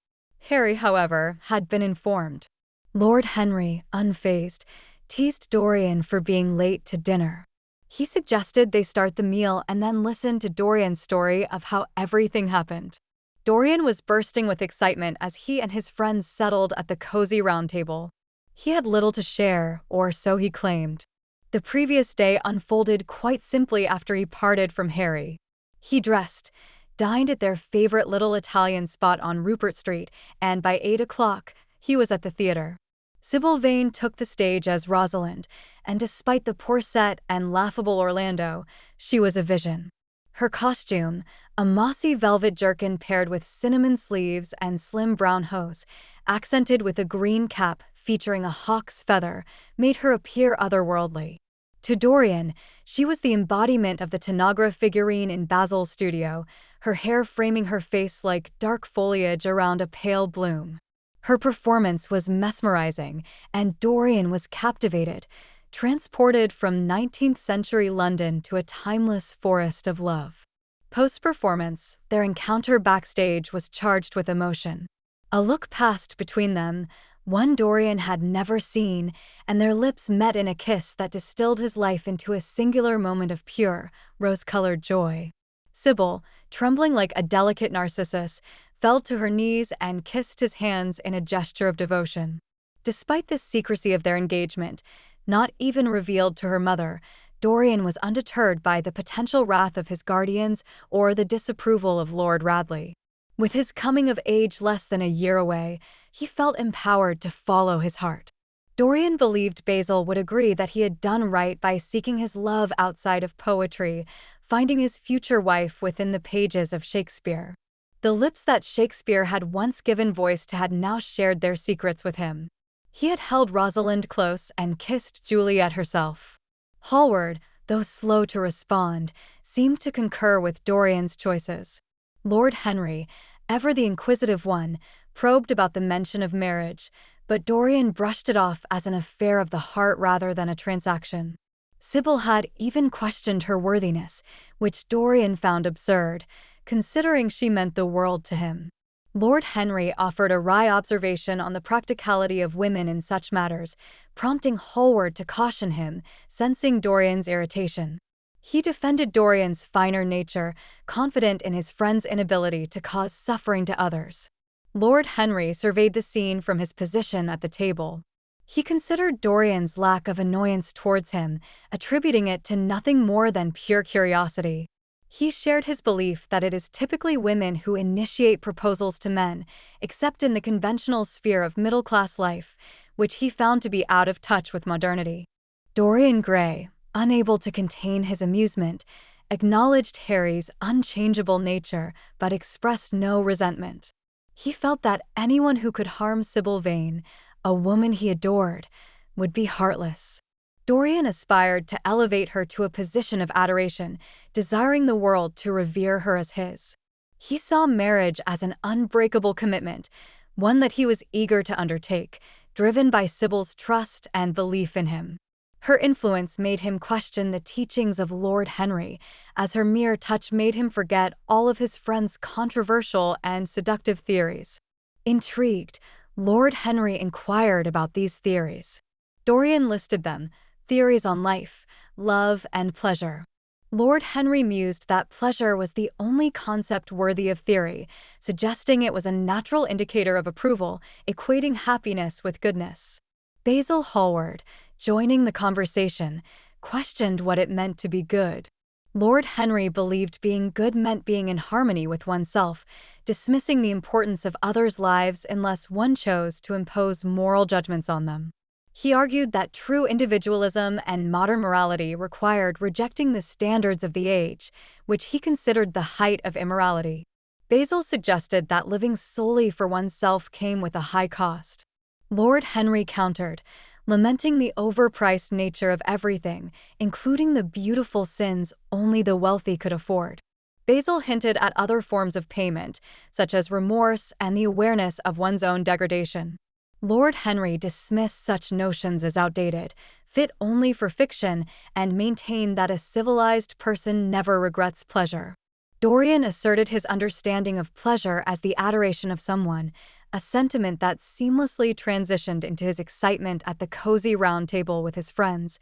Harry, however, had been informed. Lord Henry, unfazed, teased Dorian for being late to dinner. He suggested they start the meal and then listen to Dorian's story of how everything happened. Dorian was bursting with excitement as he and his friends settled at the cozy round table. He had little to share, or so he claimed. The previous day unfolded quite simply after he parted from Harry. He dressed, dined at their favorite little Italian spot on Rupert Street, and by 8 o'clock, he was at the theater. Sybil Vane took the stage as Rosalind, and despite the poor set and laughable Orlando, she was a vision. Her costume, a mossy velvet jerkin paired with cinnamon sleeves and slim brown hose, accented with a green cap featuring a hawk's feather, made her appear otherworldly. To Dorian, she was the embodiment of the Tanagra figurine in Basil's studio, her hair framing her face like dark foliage around a pale bloom. Her performance was mesmerizing, and Dorian was captivated, transported from 19th century London to a timeless forest of love. Post-performance, their encounter backstage was charged with emotion. A look passed between them, one Dorian had never seen, and their lips met in a kiss that distilled his life into a singular moment of pure, rose-colored joy. Sybil, trembling like a delicate narcissus, fell to her knees and kissed his hands in a gesture of devotion. Despite the secrecy of their engagement, not even revealed to her mother, Dorian was undeterred by the potential wrath of his guardians or the disapproval of Lord Radley. With his coming of age less than a year away, he felt empowered to follow his heart. Dorian believed Basil would agree that he had done right by seeking his love outside of poetry, finding his future wife within the pages of Shakespeare. The lips that Shakespeare had once given voice to had now shared their secrets with him. He had held Rosalind close and kissed Juliet herself. Hallward, though slow to respond, seemed to concur with Dorian's choices. Lord Henry, ever the inquisitive one, probed about the mention of marriage, but Dorian brushed it off as an affair of the heart rather than a transaction. Sybil had even questioned her worthiness, which Dorian found absurd, considering she meant the world to him. Lord Henry offered a wry observation on the practicality of women in such matters, prompting Hallward to caution him, sensing Dorian's irritation. He defended Dorian's finer nature, confident in his friend's inability to cause suffering to others. Lord Henry surveyed the scene from his position at the table. He considered Dorian's lack of annoyance towards him, attributing it to nothing more than pure curiosity. He shared his belief that it is typically women who initiate proposals to men, except in the conventional sphere of middle-class life, which he found to be out of touch with modernity. Dorian Gray, unable to contain his amusement, acknowledged Harry's unchangeable nature but expressed no resentment. He felt that anyone who could harm Sybil Vane, a woman he adored, would be heartless. Dorian aspired to elevate her to a position of adoration, desiring the world to revere her as his. He saw marriage as an unbreakable commitment, one that he was eager to undertake, driven by Sybil's trust and belief in him. Her influence made him question the teachings of Lord Henry, as her mere touch made him forget all of his friend's controversial and seductive theories. Intrigued, Lord Henry inquired about these theories. Dorian listed them: theories on life, love, and pleasure. Lord Henry mused that pleasure was the only concept worthy of theory, suggesting it was a natural indicator of approval, equating happiness with goodness. Basil Hallward, joining the conversation, questioned what it meant to be good. Lord Henry believed being good meant being in harmony with oneself, dismissing the importance of others' lives unless one chose to impose moral judgments on them. He argued that true individualism and modern morality required rejecting the standards of the age, which he considered the height of immorality. Basil suggested that living solely for oneself came with a high cost. Lord Henry countered, lamenting the overpriced nature of everything, including the beautiful sins only the wealthy could afford. Basil hinted at other forms of payment, such as remorse and the awareness of one's own degradation. Lord Henry dismissed such notions as outdated, fit only for fiction, and maintained that a civilized person never regrets pleasure. Dorian asserted his understanding of pleasure as the adoration of someone, a sentiment that seamlessly transitioned into his excitement at the cozy round table with his friends,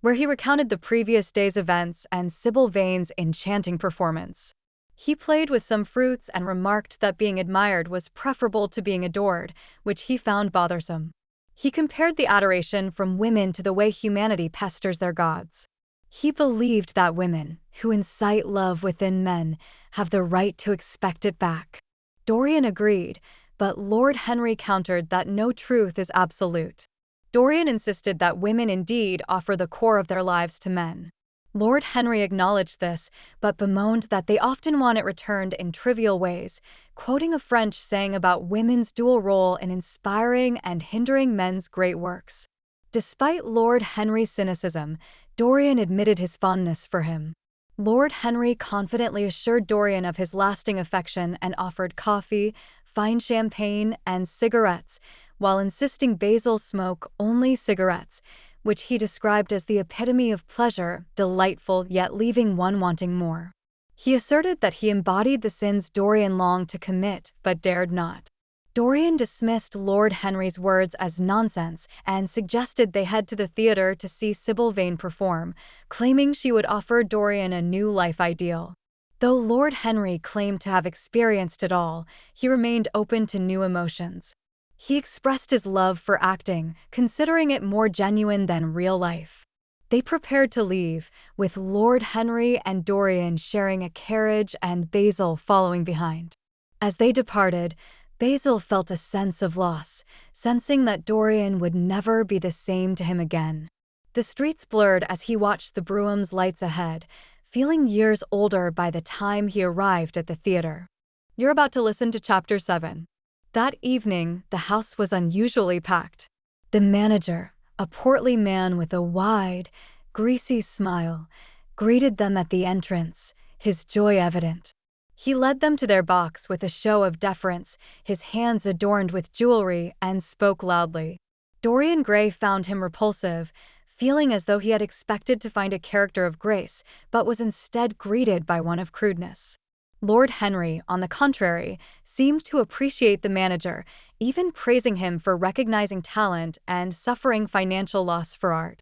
where he recounted the previous day's events and Sybil Vane's enchanting performance. He played with some fruits and remarked that being admired was preferable to being adored, which he found bothersome. He compared the adoration from women to the way humanity pesters their gods. He believed that women, who incite love within men, have the right to expect it back. Dorian agreed, but Lord Henry countered that no truth is absolute. Dorian insisted that women indeed offer the core of their lives to men. Lord Henry acknowledged this, but bemoaned that they often want it returned in trivial ways, quoting a French saying about women's dual role in inspiring and hindering men's great works. Despite Lord Henry's cynicism, Dorian admitted his fondness for him. Lord Henry confidently assured Dorian of his lasting affection and offered coffee, fine champagne, and cigarettes, while insisting Basil smoke only cigarettes, which he described as the epitome of pleasure, delightful yet leaving one wanting more. He asserted that he embodied the sins Dorian longed to commit but dared not. Dorian dismissed Lord Henry's words as nonsense and suggested they head to the theater to see Sybil Vane perform, claiming she would offer Dorian a new life ideal. Though Lord Henry claimed to have experienced it all, he remained open to new emotions. He expressed his love for acting, considering it more genuine than real life. They prepared to leave, with Lord Henry and Dorian sharing a carriage and Basil following behind. As they departed, Basil felt a sense of loss, sensing that Dorian would never be the same to him again. The streets blurred as he watched the broughams' lights ahead, feeling years older by the time he arrived at the theater. You're about to listen to Chapter 7. That evening, the house was unusually packed. The manager, a portly man with a wide, greasy smile, greeted them at the entrance, his joy evident. He led them to their box with a show of deference, his hands adorned with jewelry, and spoke loudly. Dorian Gray found him repulsive, feeling as though he had expected to find a character of grace, but was instead greeted by one of crudeness. Lord Henry, on the contrary, seemed to appreciate the manager, even praising him for recognizing talent and suffering financial loss for art.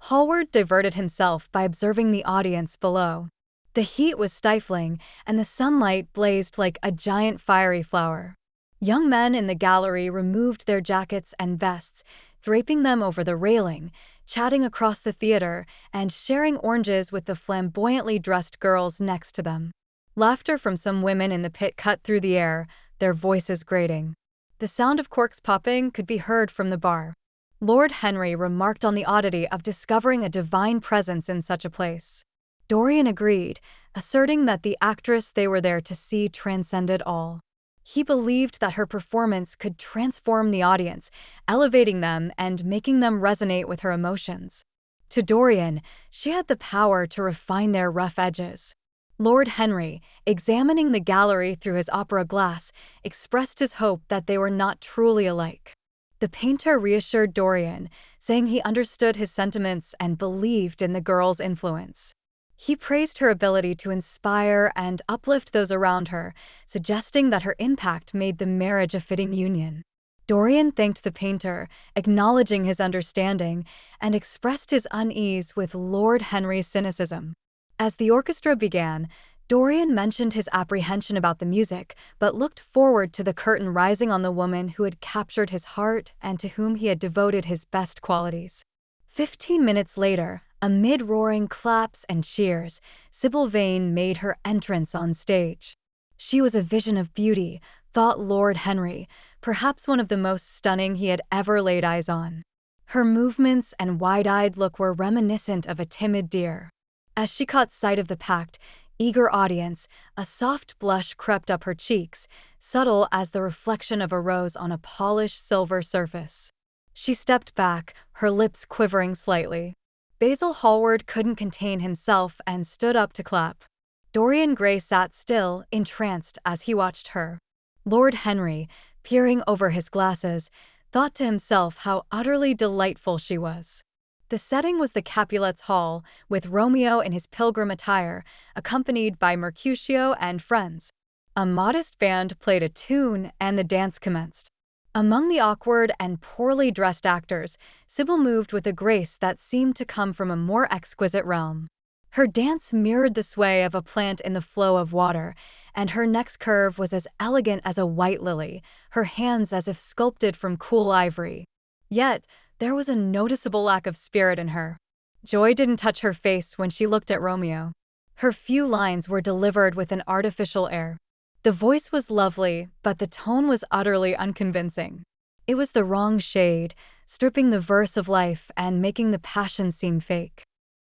Hallward diverted himself by observing the audience below. The heat was stifling, and the sunlight blazed like a giant fiery flower. Young men in the gallery removed their jackets and vests, draping them over the railing, chatting across the theater, and sharing oranges with the flamboyantly dressed girls next to them. Laughter from some women in the pit cut through the air, their voices grating. The sound of corks popping could be heard from the bar. Lord Henry remarked on the oddity of discovering a divine presence in such a place. Dorian agreed, asserting that the actress they were there to see transcended all. He believed that her performance could transform the audience, elevating them and making them resonate with her emotions. To Dorian, she had the power to refine their rough edges. Lord Henry, examining the gallery through his opera glass, expressed his hope that they were not truly alike. The painter reassured Dorian, saying he understood his sentiments and believed in the girl's influence. He praised her ability to inspire and uplift those around her, suggesting that her impact made the marriage a fitting union. Dorian thanked the painter, acknowledging his understanding, and expressed his unease with Lord Henry's cynicism. As the orchestra began, Dorian mentioned his apprehension about the music, but looked forward to the curtain rising on the woman who had captured his heart and to whom he had devoted his best qualities. 15 minutes later, amid roaring claps and cheers, Sybil Vane made her entrance on stage. She was a vision of beauty, thought Lord Henry, perhaps one of the most stunning he had ever laid eyes on. Her movements and wide-eyed look were reminiscent of a timid deer. As she caught sight of the packed, eager audience, a soft blush crept up her cheeks, subtle as the reflection of a rose on a polished silver surface. She stepped back, her lips quivering slightly. Basil Hallward couldn't contain himself and stood up to clap. Dorian Gray sat still, entranced as he watched her. Lord Henry, peering over his glasses, thought to himself how utterly delightful she was. The setting was the Capulets' Hall, with Romeo in his pilgrim attire, accompanied by Mercutio and friends. A modest band played a tune, and the dance commenced. Among the awkward and poorly dressed actors, Sybil moved with a grace that seemed to come from a more exquisite realm. Her dance mirrored the sway of a plant in the flow of water, and her neck's curve was as elegant as a white lily, her hands as if sculpted from cool ivory. Yet, there was a noticeable lack of spirit in her. Joy didn't touch her face when she looked at Romeo. Her few lines were delivered with an artificial air. The voice was lovely, but the tone was utterly unconvincing. It was the wrong shade, stripping the verse of life and making the passion seem fake.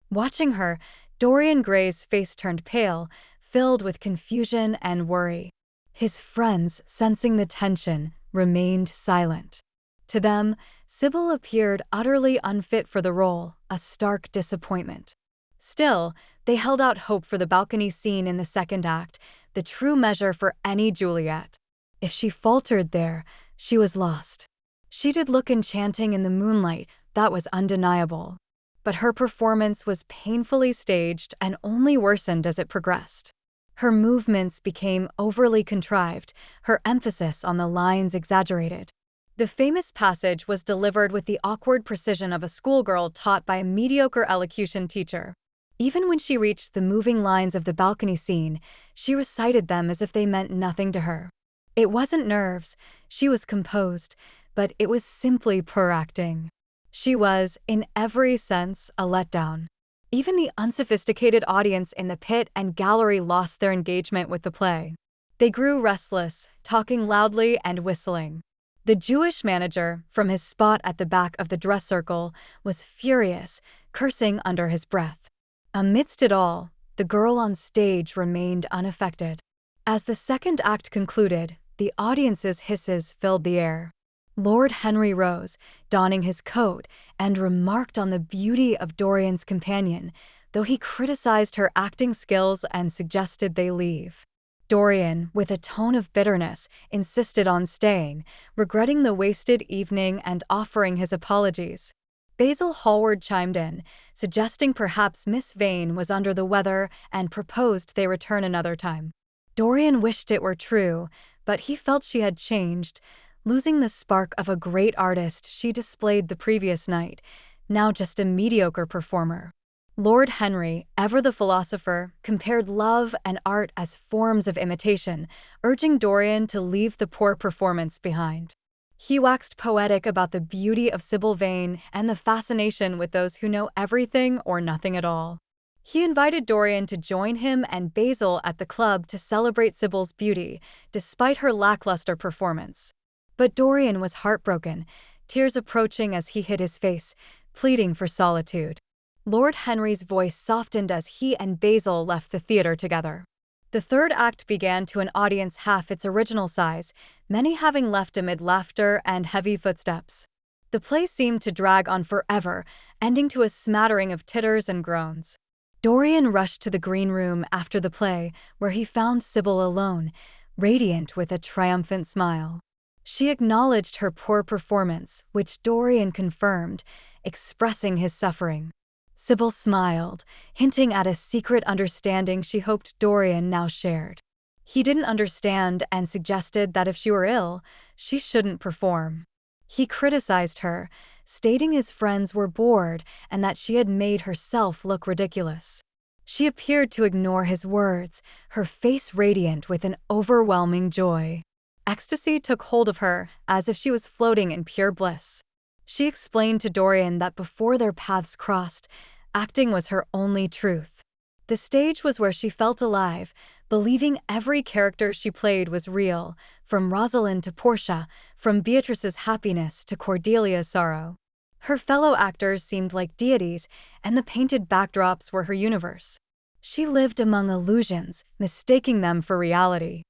Watching her, Dorian Gray's face turned pale, filled with confusion and worry. His friends, sensing the tension, remained silent. To them, Sybil appeared utterly unfit for the role, a stark disappointment. Still, they held out hope for the balcony scene in the second act, the true measure for any Juliet. If she faltered there, she was lost. She did look enchanting in the moonlight, that was undeniable. But her performance was painfully staged and only worsened as it progressed. Her movements became overly contrived, her emphasis on the lines exaggerated. The famous passage was delivered with the awkward precision of a schoolgirl taught by a mediocre elocution teacher. Even when she reached the moving lines of the balcony scene, she recited them as if they meant nothing to her. It wasn't nerves, she was composed, but it was simply poor acting. She was, in every sense, a letdown. Even the unsophisticated audience in the pit and gallery lost their engagement with the play. They grew restless, talking loudly and whistling. The Jewish manager, from his spot at the back of the dress circle, was furious, cursing under his breath. Amidst it all, the girl on stage remained unaffected. As the second act concluded, the audience's hisses filled the air. Lord Henry rose, donning his coat, and remarked on the beauty of Dorian's companion, though he criticized her acting skills and suggested they leave. Dorian, with a tone of bitterness, insisted on staying, regretting the wasted evening and offering his apologies. Basil Hallward chimed in, suggesting perhaps Miss Vane was under the weather and proposed they return another time. Dorian wished it were true, but he felt she had changed, losing the spark of a great artist she displayed the previous night. now just a mediocre performer. Lord Henry, ever the philosopher, compared love and art as forms of imitation, urging Dorian to leave the poor performance behind. He waxed poetic about the beauty of Sybil Vane and the fascination with those who know everything or nothing at all. He invited Dorian to join him and Basil at the club to celebrate Sybil's beauty, despite her lackluster performance. But Dorian was heartbroken, tears approaching as he hid his face, pleading for solitude. Lord Henry's voice softened as he and Basil left the theater together. The third act began to an audience half its original size, many having left amid laughter and heavy footsteps. The play seemed to drag on forever, ending to a smattering of titters and groans. Dorian rushed to the green room after the play, where he found Sybil alone, radiant with a triumphant smile. She acknowledged her poor performance, which Dorian confirmed, expressing his suffering. Sybil smiled, hinting at a secret understanding she hoped Dorian now shared. He didn't understand and suggested that if she were ill, she shouldn't perform. He criticized her, stating his friends were bored and that she had made herself look ridiculous. She appeared to ignore his words, her face radiant with an overwhelming joy. Ecstasy took hold of her, as if she was floating in pure bliss. She explained to Dorian that before their paths crossed, acting was her only truth. The stage was where she felt alive, believing every character she played was real, from Rosalind to Portia, from Beatrice's happiness to Cordelia's sorrow. Her fellow actors seemed like deities, and the painted backdrops were her universe. She lived among illusions, mistaking them for reality.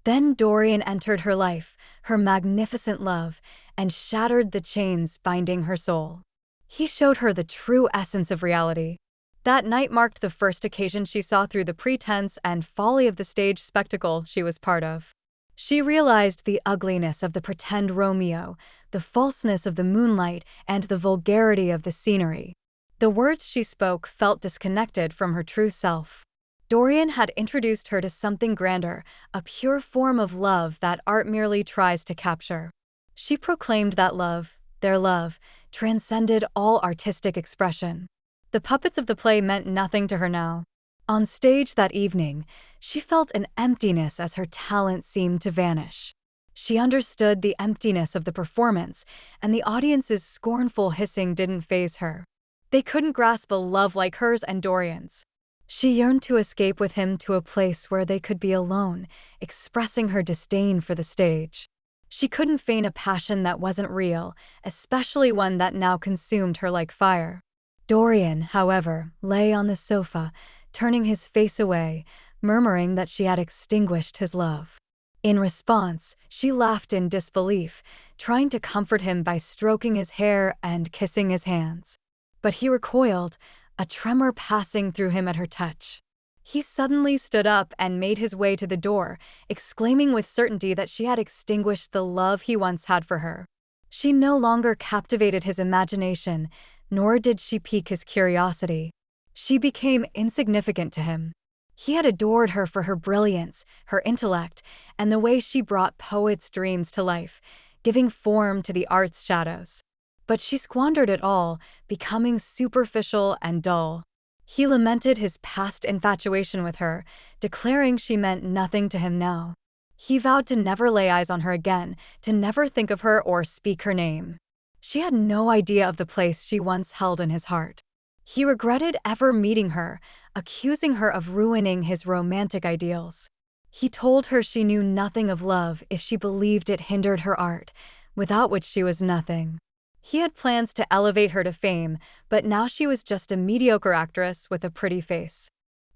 Then Dorian entered her life, her magnificent love, and shattered the chains binding her soul. He showed her the true essence of reality. That night marked the first occasion she saw through the pretense and folly of the stage spectacle she was part of. She realized the ugliness of the pretend Romeo, the falseness of the moonlight, and the vulgarity of the scenery. The words she spoke felt disconnected from her true self. Dorian had introduced her to something grander, a pure form of love that art merely tries to capture. She proclaimed that love, their love, transcended all artistic expression. The puppets of the play meant nothing to her now. On stage that evening, she felt an emptiness as her talent seemed to vanish. She understood the emptiness of the performance, and the audience's scornful hissing didn't faze her. They couldn't grasp a love like hers and Dorian's. She yearned to escape with him to a place where they could be alone, expressing her disdain for the stage. She couldn't feign a passion that wasn't real, especially one that now consumed her like fire. Dorian, however, lay on the sofa, turning his face away, murmuring that she had extinguished his love. In response, she laughed in disbelief, trying to comfort him by stroking his hair and kissing his hands. But he recoiled, a tremor passing through him at her touch. He suddenly stood up and made his way to the door, exclaiming with certainty that she had extinguished the love he once had for her. She no longer captivated his imagination, nor did she pique his curiosity. She became insignificant to him. He had adored her for her brilliance, her intellect, and the way she brought poets' dreams to life, giving form to the art's shadows. But she squandered it all, becoming superficial and dull. He lamented his past infatuation with her, declaring she meant nothing to him now. He vowed to never lay eyes on her again, to never think of her or speak her name. She had no idea of the place she once held in his heart. He regretted ever meeting her, accusing her of ruining his romantic ideals. He told her she knew nothing of love if she believed it hindered her art, without which she was nothing. He had plans to elevate her to fame, but now she was just a mediocre actress with a pretty face.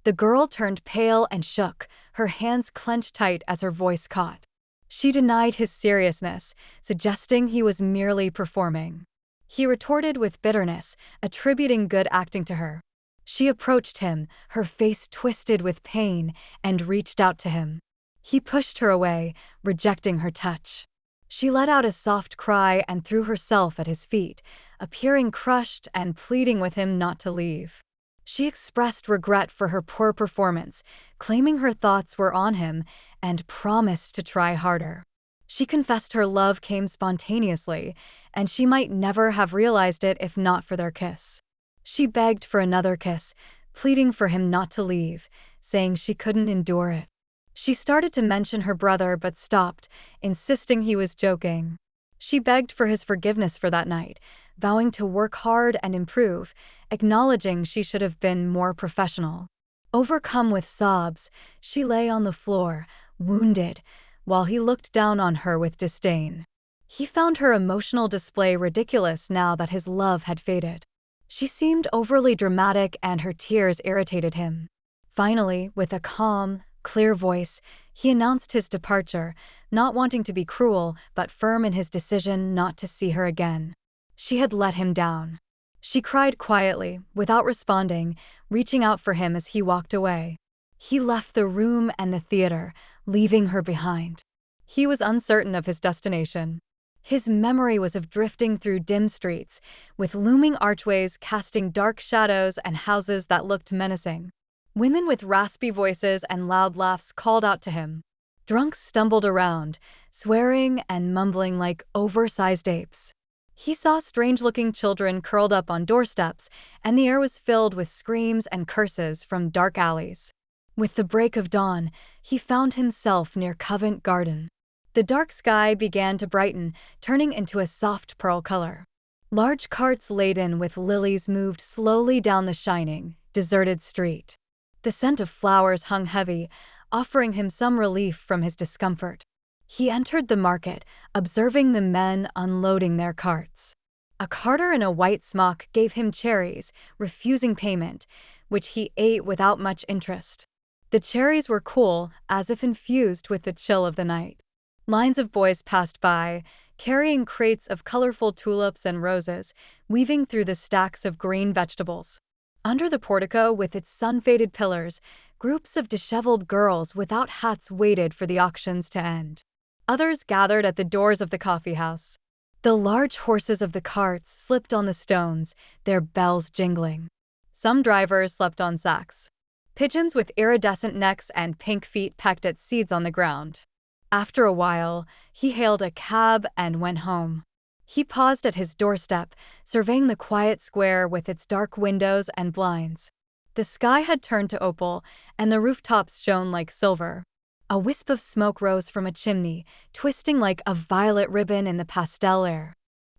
The girl turned pale and shook, her hands clenched tight as her voice caught. She denied his seriousness, suggesting he was merely performing. He retorted with bitterness, attributing good acting to her. She approached him, her face twisted with pain, and reached out to him. He pushed her away, rejecting her touch. She let out a soft cry and threw herself at his feet, appearing crushed and pleading with him not to leave. She expressed regret for her poor performance, claiming her thoughts were on him, and promised to try harder. She confessed her love came spontaneously, and she might never have realized it if not for their kiss. She begged for another kiss, pleading for him not to leave, saying she couldn't endure it. She started to mention her brother but stopped, insisting he was joking. She begged for his forgiveness for that night, vowing to work hard and improve, acknowledging she should have been more professional. Overcome with sobs, she lay on the floor, wounded, while he looked down on her with disdain. He found her emotional display ridiculous now that his love had faded. She seemed overly dramatic and her tears irritated him. Finally, with a calm, clear voice, he announced his departure, not wanting to be cruel but firm in his decision not to see her again. She had let him down. She cried quietly, without responding, reaching out for him as he walked away. He left the room and the theater, leaving her behind. He was uncertain of his destination. His memory was of drifting through dim streets, with looming archways casting dark shadows and houses that looked menacing. Women with raspy voices and loud laughs called out to him. Drunks stumbled around, swearing and mumbling like oversized apes. He saw strange-looking children curled up on doorsteps, and the air was filled with screams and curses from dark alleys. With the break of dawn, he found himself near Covent Garden. The dark sky began to brighten, turning into a soft pearl color. Large carts laden with lilies moved slowly down the shining, deserted street. The scent of flowers hung heavy, offering him some relief from his discomfort. He entered the market, observing the men unloading their carts. A carter in a white smock gave him cherries, refusing payment, which he ate without much interest. The cherries were cool, as if infused with the chill of the night. Lines of boys passed by, carrying crates of colorful tulips and roses, weaving through the stacks of green vegetables. Under the portico with its sun-faded pillars, groups of disheveled girls without hats waited for the auctions to end. Others gathered at the doors of the coffee house. The large horses of the carts slipped on the stones, their bells jingling. Some drivers slept on sacks. Pigeons with iridescent necks and pink feet pecked at seeds on the ground. After a while, he hailed a cab and went home. He paused at his doorstep, surveying the quiet square with its dark windows and blinds. The sky had turned to opal, and the rooftops shone like silver. A wisp of smoke rose from a chimney, twisting like a violet ribbon in the pastel air.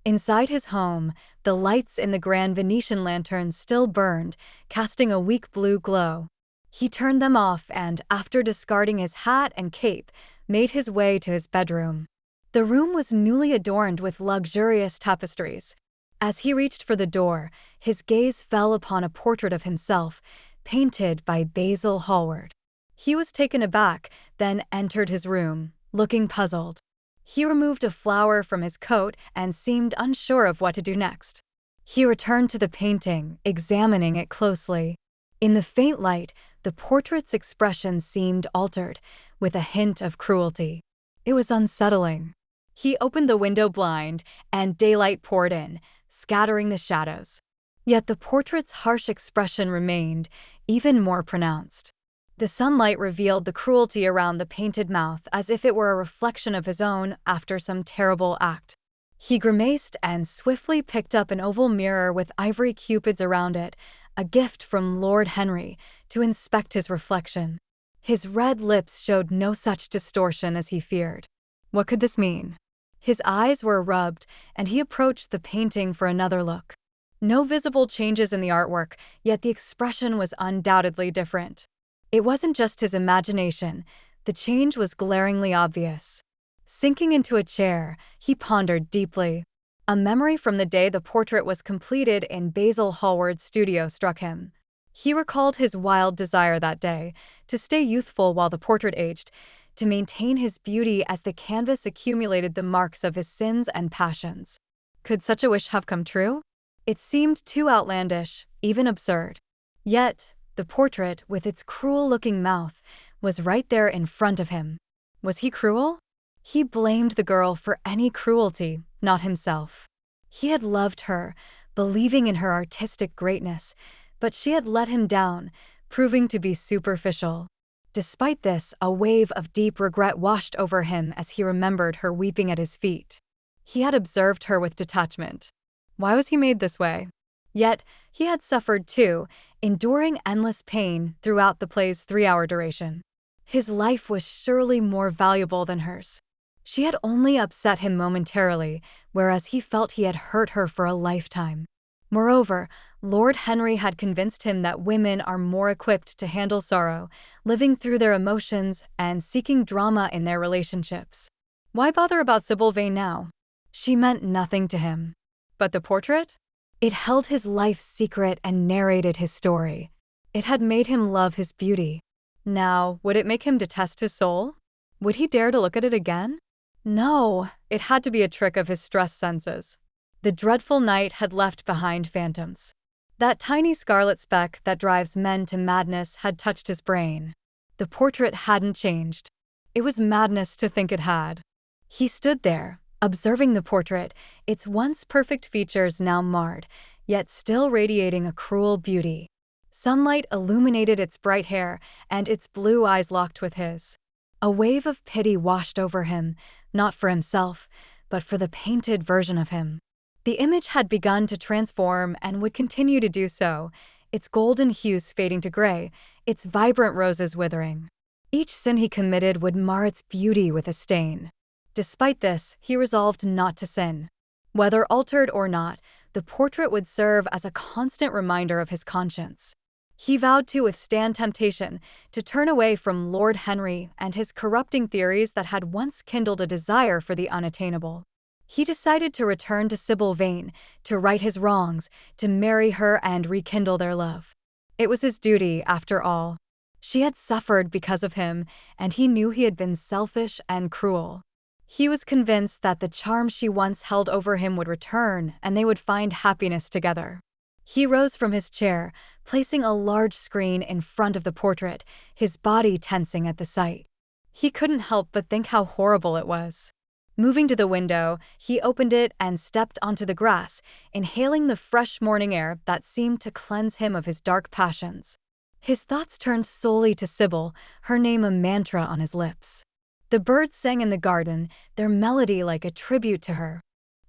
Inside his home, the lights in the grand Venetian lanterns still burned, casting a weak blue glow. He turned them off and, after discarding his hat and cape, made his way to his bedroom. The room was newly adorned with luxurious tapestries. As he reached for the door, his gaze fell upon a portrait of himself, painted by Basil Hallward. He was taken aback, then entered his room, looking puzzled. He removed a flower from his coat and seemed unsure of what to do next. He returned to the painting, examining it closely. In the faint light, the portrait's expression seemed altered, with a hint of cruelty. It was unsettling. He opened the window blind, and daylight poured in, scattering the shadows. Yet the portrait's harsh expression remained, even more pronounced. The sunlight revealed the cruelty around the painted mouth as if it were a reflection of his own after some terrible act. He grimaced and swiftly picked up an oval mirror with ivory cupids around it, a gift from Lord Henry, to inspect his reflection. His red lips showed no such distortion as he feared. What could this mean? His eyes were rubbed, and he approached the painting for another look. No visible changes in the artwork, yet the expression was undoubtedly different. It wasn't just his imagination. The change was glaringly obvious. Sinking into a chair, he pondered deeply. A memory from the day the portrait was completed in Basil Hallward's studio struck him. He recalled his wild desire that day, to stay youthful while the portrait aged, to maintain his beauty as the canvas accumulated the marks of his sins and passions. Could such a wish have come true? It seemed too outlandish, even absurd. Yet, the portrait, with its cruel-looking mouth, was right there in front of him. Was he cruel? He blamed the girl for any cruelty, not himself. He had loved her, believing in her artistic greatness, but she had let him down, proving to be superficial. Despite this, a wave of deep regret washed over him as he remembered her weeping at his feet. He had observed her with detachment. Why was he made this way? Yet, he had suffered too, enduring endless pain throughout the play's 3-hour duration. His life was surely more valuable than hers. She had only upset him momentarily, whereas he felt he had hurt her for a lifetime. Moreover, Lord Henry had convinced him that women are more equipped to handle sorrow, living through their emotions and seeking drama in their relationships. Why bother about Sybil Vane now? She meant nothing to him. But the portrait? It held his life's secret and narrated his story. It had made him love his beauty. Now, would it make him detest his soul? Would he dare to look at it again? No, it had to be a trick of his stressed senses. The dreadful night had left behind phantoms. That tiny scarlet speck that drives men to madness had touched his brain. The portrait hadn't changed. It was madness to think it had. He stood there, observing the portrait, its once perfect features now marred, yet still radiating a cruel beauty. Sunlight illuminated its bright hair, and its blue eyes locked with his. A wave of pity washed over him, not for himself, but for the painted version of him. The image had begun to transform and would continue to do so, its golden hues fading to gray, its vibrant roses withering. Each sin he committed would mar its beauty with a stain. Despite this, he resolved not to sin. Whether altered or not, the portrait would serve as a constant reminder of his conscience. He vowed to withstand temptation, to turn away from Lord Henry and his corrupting theories that had once kindled a desire for the unattainable. He decided to return to Sybil Vane, to right his wrongs, to marry her and rekindle their love. It was his duty, after all. She had suffered because of him, and he knew he had been selfish and cruel. He was convinced that the charm she once held over him would return, and they would find happiness together. He rose from his chair, placing a large screen in front of the portrait, his body tensing at the sight. He couldn't help but think how horrible it was. Moving to the window, he opened it and stepped onto the grass, inhaling the fresh morning air that seemed to cleanse him of his dark passions. His thoughts turned solely to Sybil, her name a mantra on his lips. The birds sang in the garden, their melody like a tribute to her.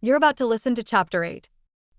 You're about to listen to Chapter 8.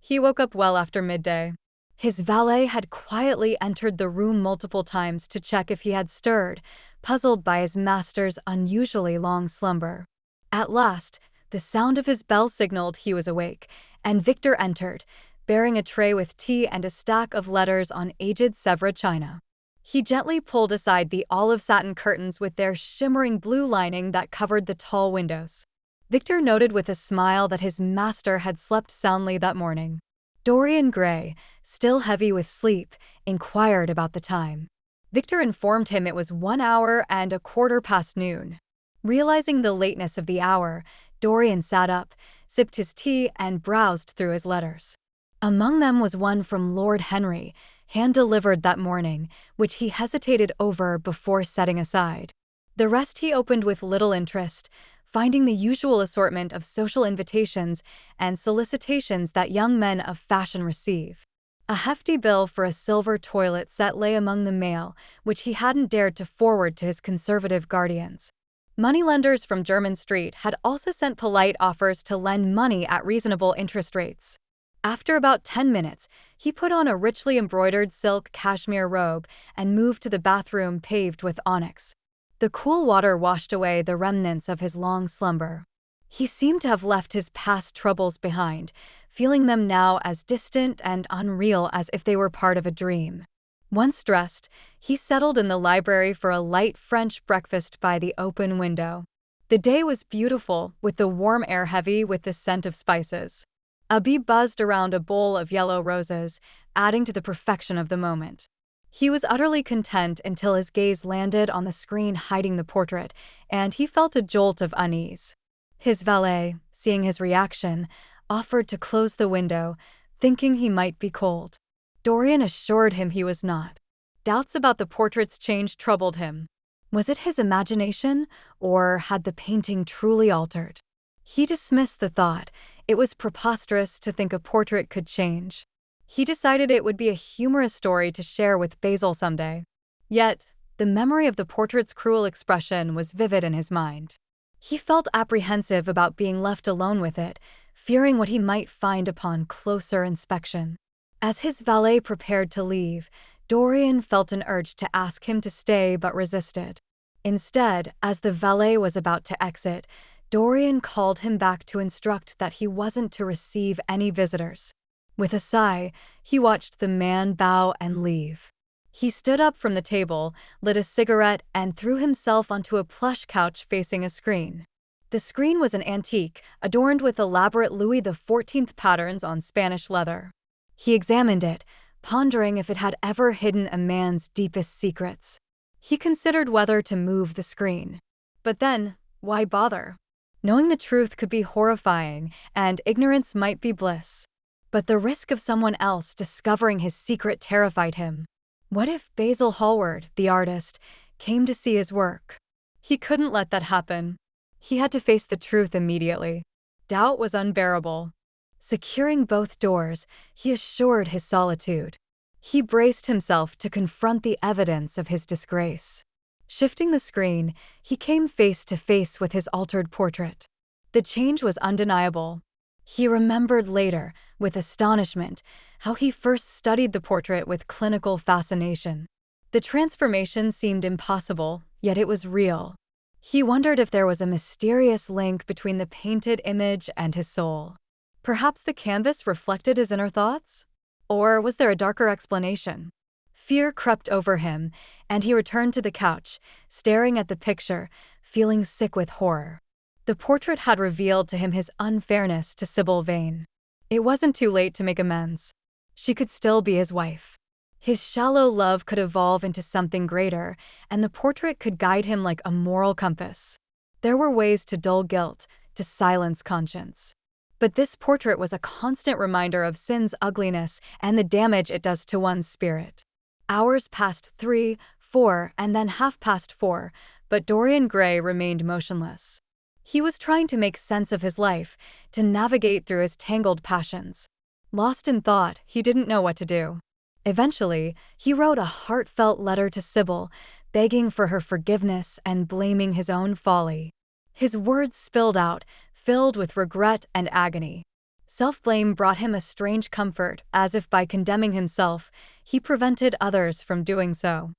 He woke up well after midday. His valet had quietly entered the room multiple times to check if he had stirred, puzzled by his master's unusually long slumber. At last, the sound of his bell signaled he was awake, and Victor entered, bearing a tray with tea and a stack of letters on aged Sèvres china. He gently pulled aside the olive satin curtains with their shimmering blue lining that covered the tall windows. Victor noted with a smile that his master had slept soundly that morning. Dorian Gray, still heavy with sleep, inquired about the time. Victor informed him it was 1 hour and a quarter past noon. Realizing the lateness of the hour, Dorian sat up, sipped his tea, and browsed through his letters. Among them was one from Lord Henry, hand-delivered that morning, which he hesitated over before setting aside. The rest he opened with little interest, finding the usual assortment of social invitations and solicitations that young men of fashion receive. A hefty bill for a silver toilet set lay among the mail, which he hadn't dared to forward to his conservative guardians. Moneylenders from Jermyn Street had also sent polite offers to lend money at reasonable interest rates. After about 10 minutes, he put on a richly embroidered silk cashmere robe and moved to the bathroom paved with onyx. The cool water washed away the remnants of his long slumber. He seemed to have left his past troubles behind, feeling them now as distant and unreal as if they were part of a dream. Once dressed, he settled in the library for a light French breakfast by the open window. The day was beautiful, with the warm air heavy with the scent of spices. A bee buzzed around a bowl of yellow roses, adding to the perfection of the moment. He was utterly content until his gaze landed on the screen hiding the portrait, and he felt a jolt of unease. His valet, seeing his reaction, offered to close the window, thinking he might be cold. Dorian assured him he was not. Doubts about the portrait's change troubled him. Was it his imagination, or had the painting truly altered? He dismissed the thought. It was preposterous to think a portrait could change. He decided it would be a humorous story to share with Basil someday. Yet, The memory of the portrait's cruel expression was vivid in his mind. He felt apprehensive about being left alone with it, fearing what he might find upon closer inspection. As his valet prepared to leave, Dorian felt an urge to ask him to stay but resisted. Instead, as the valet was about to exit, Dorian called him back to instruct that he wasn't to receive any visitors. With a sigh, he watched the man bow and leave. He stood up from the table, lit a cigarette, and threw himself onto a plush couch facing a screen. The screen was an antique, adorned with elaborate Louis XIV patterns on Spanish leather. He examined it, pondering if it had ever hidden a man's deepest secrets. He considered whether to move the screen. But then, why bother? Knowing the truth could be horrifying, and ignorance might be bliss. But the risk of someone else discovering his secret terrified him. What if Basil Hallward, the artist, came to see his work? He couldn't let that happen. He had to face the truth immediately. Doubt was unbearable. Securing both doors, he assured his solitude. He braced himself to confront the evidence of his disgrace. Shifting the screen, he came face to face with his altered portrait. The change was undeniable. He remembered later, with astonishment, how he first studied the portrait with clinical fascination. The transformation seemed impossible, yet it was real. He wondered if there was a mysterious link between the painted image and his soul. Perhaps the canvas reflected his inner thoughts? Or was there a darker explanation? Fear crept over him, and he returned to the couch, staring at the picture, feeling sick with horror. The portrait had revealed to him his unfairness to Sybil Vane. It wasn't too late to make amends. She could still be his wife. His shallow love could evolve into something greater, and the portrait could guide him like a moral compass. There were ways to dull guilt, to silence conscience. But this portrait was a constant reminder of sin's ugliness and the damage it does to one's spirit. Hours passed 3, 4, and then 4:30, but Dorian Gray remained motionless. He was trying to make sense of his life, to navigate through his tangled passions. Lost in thought, he didn't know what to do. Eventually, he wrote a heartfelt letter to Sybil, begging for her forgiveness and blaming his own folly. His words spilled out, filled with regret and agony. Self-blame brought him a strange comfort, as if by condemning himself, he prevented others from doing so.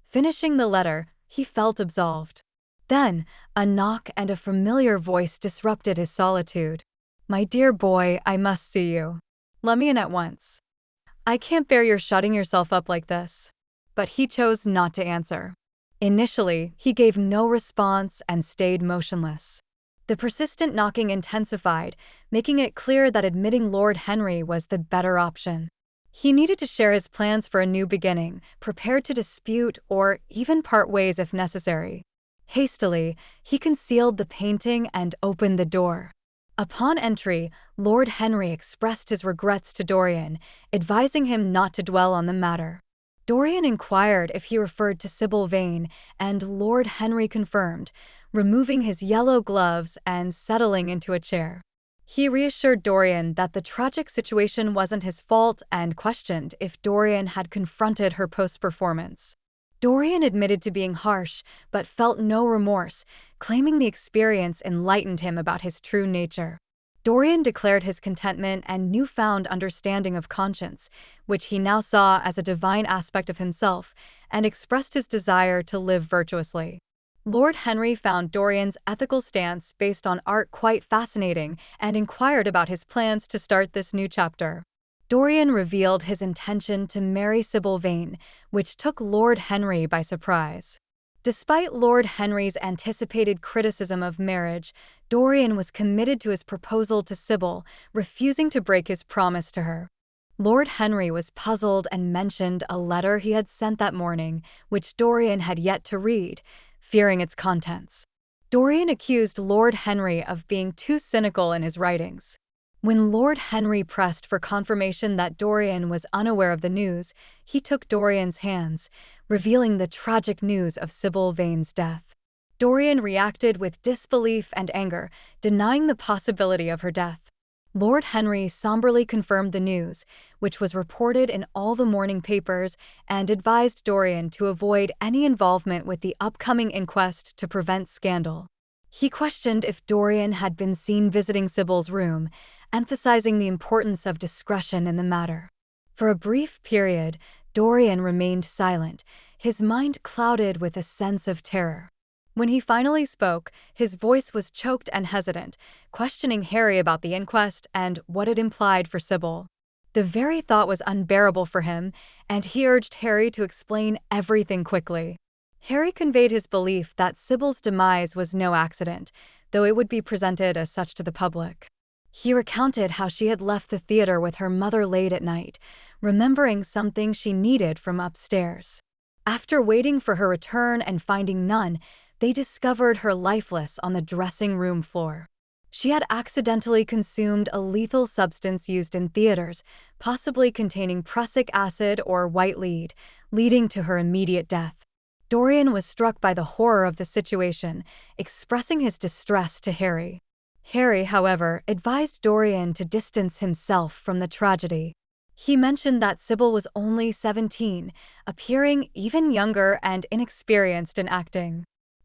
Finishing the letter, he felt absolved. Then, a knock and a familiar voice disrupted his solitude. "My dear boy, I must see you. Let me in at once. I can't bear your shutting yourself up like this." But he chose not to answer. Initially, he gave no response and stayed motionless. The persistent knocking intensified, making it clear that admitting Lord Henry was the better option. He needed to share his plans for a new beginning, prepared to dispute or even part ways if necessary. Hastily, he concealed the painting and opened the door. Upon entry, Lord Henry expressed his regrets to Dorian, advising him not to dwell on the matter. Dorian inquired if he referred to Sybil Vane, and Lord Henry confirmed, removing his yellow gloves and settling into a chair. He reassured Dorian that the tragic situation wasn't his fault and questioned if Dorian had confronted her post-performance. Dorian admitted to being harsh, but felt no remorse, claiming the experience enlightened him about his true nature. Dorian declared his contentment and newfound understanding of conscience, which he now saw as a divine aspect of himself, and expressed his desire to live virtuously. Lord Henry found Dorian's ethical stance based on art quite fascinating and inquired about his plans to start this new chapter. Dorian revealed his intention to marry Sybil Vane, which took Lord Henry by surprise. Despite Lord Henry's anticipated criticism of marriage, Dorian was committed to his proposal to Sybil, refusing to break his promise to her. Lord Henry was puzzled and mentioned a letter he had sent that morning, which Dorian had yet to read, fearing its contents. Dorian accused Lord Henry of being too cynical in his writings. When Lord Henry pressed for confirmation that Dorian was unaware of the news, he took Dorian's hands, revealing the tragic news of Sybil Vane's death. Dorian reacted with disbelief and anger, denying the possibility of her death. Lord Henry somberly confirmed the news, which was reported in all the morning papers, and advised Dorian to avoid any involvement with the upcoming inquest to prevent scandal. He questioned if Dorian had been seen visiting Sybil's room, emphasizing the importance of discretion in the matter. For a brief period, Dorian remained silent, his mind clouded with a sense of terror. When he finally spoke, his voice was choked and hesitant, questioning Harry about the inquest and what it implied for Sybil. The very thought was unbearable for him, and he urged Harry to explain everything quickly. Harry conveyed his belief that Sybil's demise was no accident, though it would be presented as such to the public. He recounted how she had left the theater with her mother late at night, remembering something she needed from upstairs. After waiting for her return and finding none, they discovered her lifeless on the dressing room floor. She had accidentally consumed a lethal substance used in theaters, possibly containing prussic acid or white lead, leading to her immediate death. Dorian was struck by the horror of the situation, expressing his distress to Harry. Harry, however, advised Dorian to distance himself from the tragedy. He mentioned that Sybil was only 17, appearing even younger and inexperienced in acting.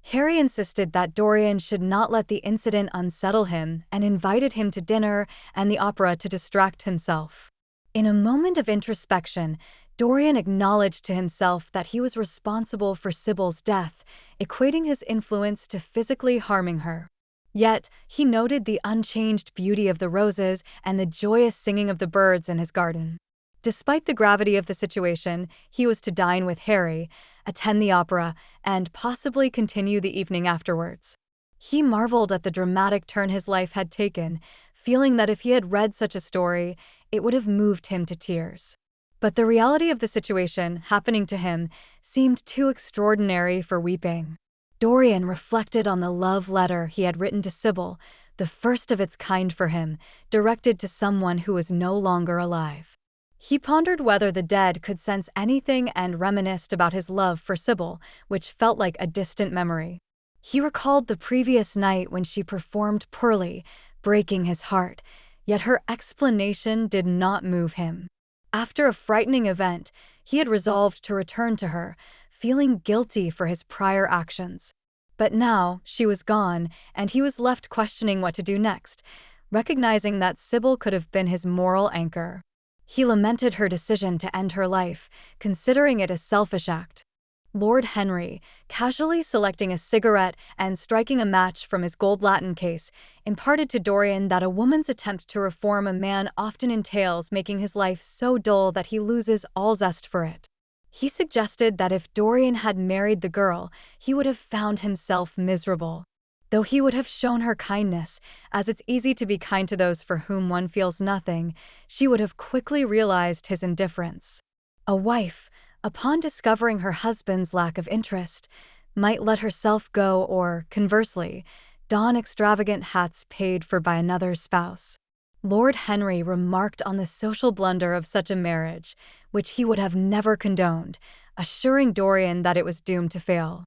Harry insisted that Dorian should not let the incident unsettle him and invited him to dinner and the opera to distract himself. In a moment of introspection, Dorian acknowledged to himself that he was responsible for Sybil's death, equating his influence to physically harming her. Yet, he noted the unchanged beauty of the roses and the joyous singing of the birds in his garden. Despite the gravity of the situation, he was to dine with Harry, attend the opera, and possibly continue the evening afterwards. He marveled at the dramatic turn his life had taken, feeling that if he had read such a story, it would have moved him to tears. But the reality of the situation happening to him seemed too extraordinary for weeping. Dorian reflected on the love letter he had written to Sybil, the first of its kind for him, directed to someone who was no longer alive. He pondered whether the dead could sense anything and reminisced about his love for Sybil, which felt like a distant memory. He recalled the previous night when she performed poorly, breaking his heart, yet her explanation did not move him. After a frightening event, he had resolved to return to her, feeling guilty for his prior actions. But now she was gone, and he was left questioning what to do next, recognizing that Sybil could have been his moral anchor. He lamented her decision to end her life, considering it a selfish act. Lord Henry, casually selecting a cigarette and striking a match from his gold latin case, imparted to Dorian that a woman's attempt to reform a man often entails making his life so dull that he loses all zest for it. He suggested that if Dorian had married the girl, he would have found himself miserable. Though he would have shown her kindness, as it's easy to be kind to those for whom one feels nothing, she would have quickly realized his indifference. A wife, upon discovering her husband's lack of interest, might let herself go or, conversely, don extravagant hats paid for by another's spouse. Lord Henry remarked on the social blunder of such a marriage, which he would have never condoned, assuring Dorian that it was doomed to fail.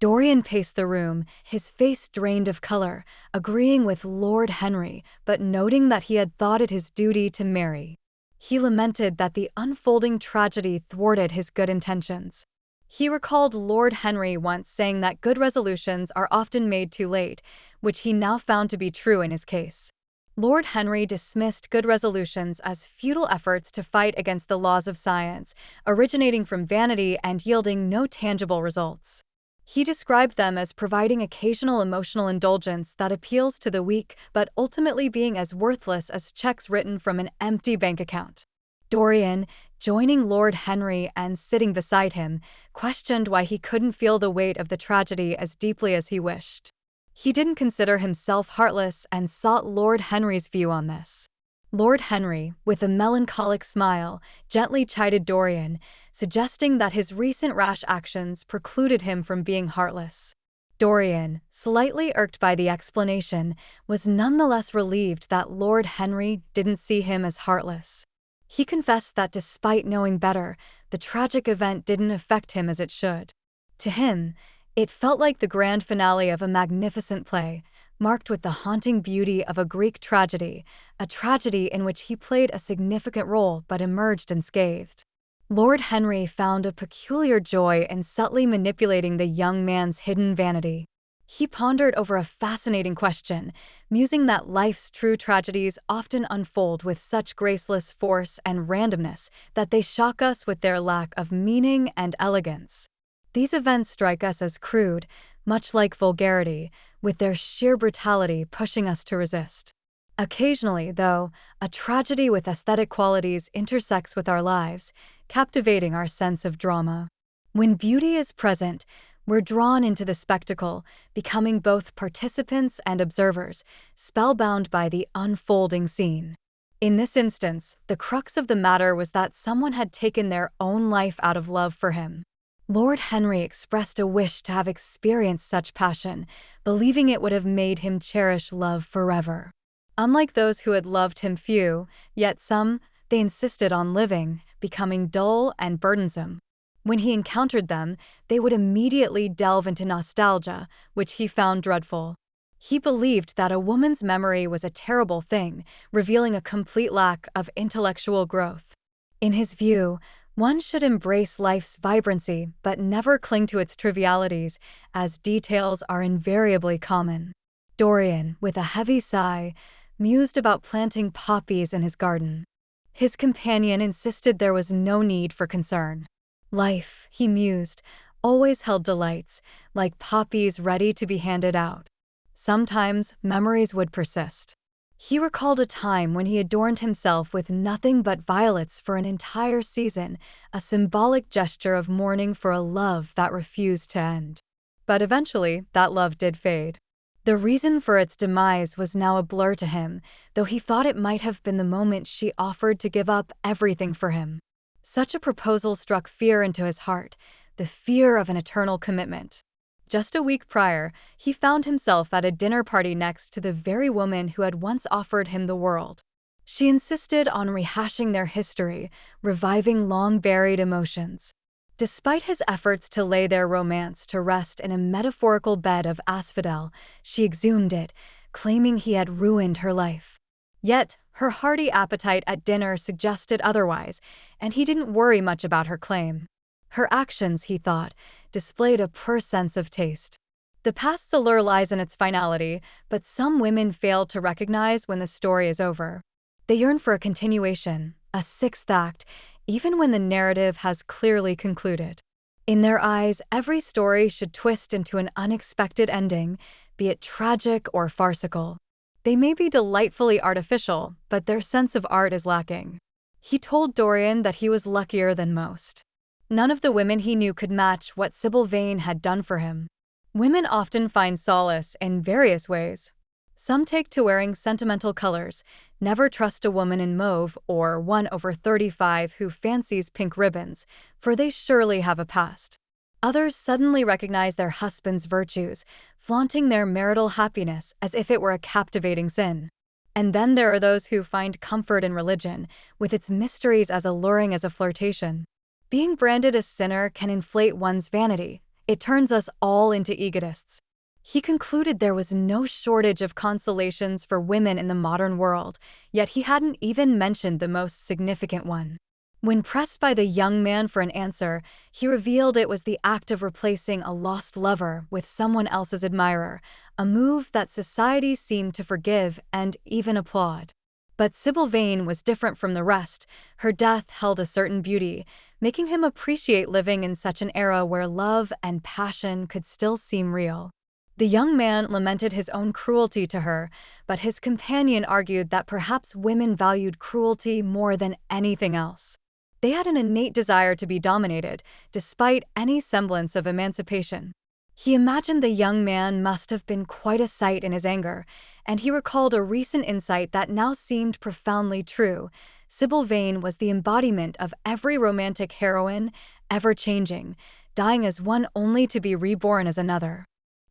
Dorian paced the room, his face drained of color, agreeing with Lord Henry, but noting that he had thought it his duty to marry. He lamented that the unfolding tragedy thwarted his good intentions. He recalled Lord Henry once saying that good resolutions are often made too late, which he now found to be true in his case. Lord Henry dismissed good resolutions as futile efforts to fight against the laws of science, originating from vanity and yielding no tangible results. He described them as providing occasional emotional indulgence that appeals to the weak, but ultimately being as worthless as checks written from an empty bank account. Dorian, joining Lord Henry and sitting beside him, questioned why he couldn't feel the weight of the tragedy as deeply as he wished. He didn't consider himself heartless and sought Lord Henry's view on this. Lord Henry, with a melancholic smile, gently chided Dorian, suggesting that his recent rash actions precluded him from being heartless. Dorian, slightly irked by the explanation, was nonetheless relieved that Lord Henry didn't see him as heartless. He confessed that despite knowing better, the tragic event didn't affect him as it should. To him, it felt like the grand finale of a magnificent play, marked with the haunting beauty of a Greek tragedy, a tragedy in which he played a significant role but emerged unscathed. Lord Henry found a peculiar joy in subtly manipulating the young man's hidden vanity. He pondered over a fascinating question, musing that life's true tragedies often unfold with such graceless force and randomness that they shock us with their lack of meaning and elegance. These events strike us as crude, much like vulgarity, with their sheer brutality pushing us to resist. Occasionally, though, a tragedy with aesthetic qualities intersects with our lives, captivating our sense of drama. When beauty is present, we're drawn into the spectacle, becoming both participants and observers, spellbound by the unfolding scene. In this instance, the crux of the matter was that someone had taken their own life out of love for him. Lord Henry expressed a wish to have experienced such passion, believing it would have made him cherish love forever. Unlike those who had loved him few, yet some, they insisted on living, becoming dull and burdensome. When he encountered them, they would immediately delve into nostalgia, which he found dreadful. He believed that a woman's memory was a terrible thing, revealing a complete lack of intellectual growth. In his view, one should embrace life's vibrancy but never cling to its trivialities, as details are invariably common. Dorian, with a heavy sigh, mused about planting poppies in his garden. His companion insisted there was no need for concern. Life, he mused, always held delights, like poppies ready to be handed out. Sometimes memories would persist. He recalled a time when he adorned himself with nothing but violets for an entire season, a symbolic gesture of mourning for a love that refused to end. But eventually, that love did fade. The reason for its demise was now a blur to him, though he thought it might have been the moment she offered to give up everything for him. Such a proposal struck fear into his heart, the fear of an eternal commitment. Just a week prior, he found himself at a dinner party next to the very woman who had once offered him the world. She insisted on rehashing their history, reviving long-buried emotions. Despite his efforts to lay their romance to rest in a metaphorical bed of asphodel, she exhumed it, claiming he had ruined her life. Yet, her hearty appetite at dinner suggested otherwise, and he didn't worry much about her claim. Her actions, he thought, displayed a poor sense of taste. The past's allure lies in its finality, but some women fail to recognize when the story is over. They yearn for a continuation, a sixth act, even when the narrative has clearly concluded. In their eyes, every story should twist into an unexpected ending, be it tragic or farcical. They may be delightfully artificial, but their sense of art is lacking. He told Dorian that he was luckier than most. None of the women he knew could match what Sybil Vane had done for him. Women often find solace in various ways. Some take to wearing sentimental colors, never trust a woman in mauve or one over 35 who fancies pink ribbons, for they surely have a past. Others suddenly recognize their husband's virtues, flaunting their marital happiness as if it were a captivating sin. And then there are those who find comfort in religion, with its mysteries as alluring as a flirtation. Being branded a sinner can inflate one's vanity. It turns us all into egotists. He concluded there was no shortage of consolations for women in the modern world, yet he hadn't even mentioned the most significant one. When pressed by the young man for an answer, he revealed it was the act of replacing a lost lover with someone else's admirer, a move that society seemed to forgive and even applaud. But Sybil Vane was different from the rest. Her death held a certain beauty, making him appreciate living in such an era where love and passion could still seem real. The young man lamented his own cruelty to her, but his companion argued that perhaps women valued cruelty more than anything else. They had an innate desire to be dominated, despite any semblance of emancipation. He imagined the young man must have been quite a sight in his anger, and he recalled a recent insight that now seemed profoundly true. Sybil Vane was the embodiment of every romantic heroine, ever-changing, dying as one only to be reborn as another.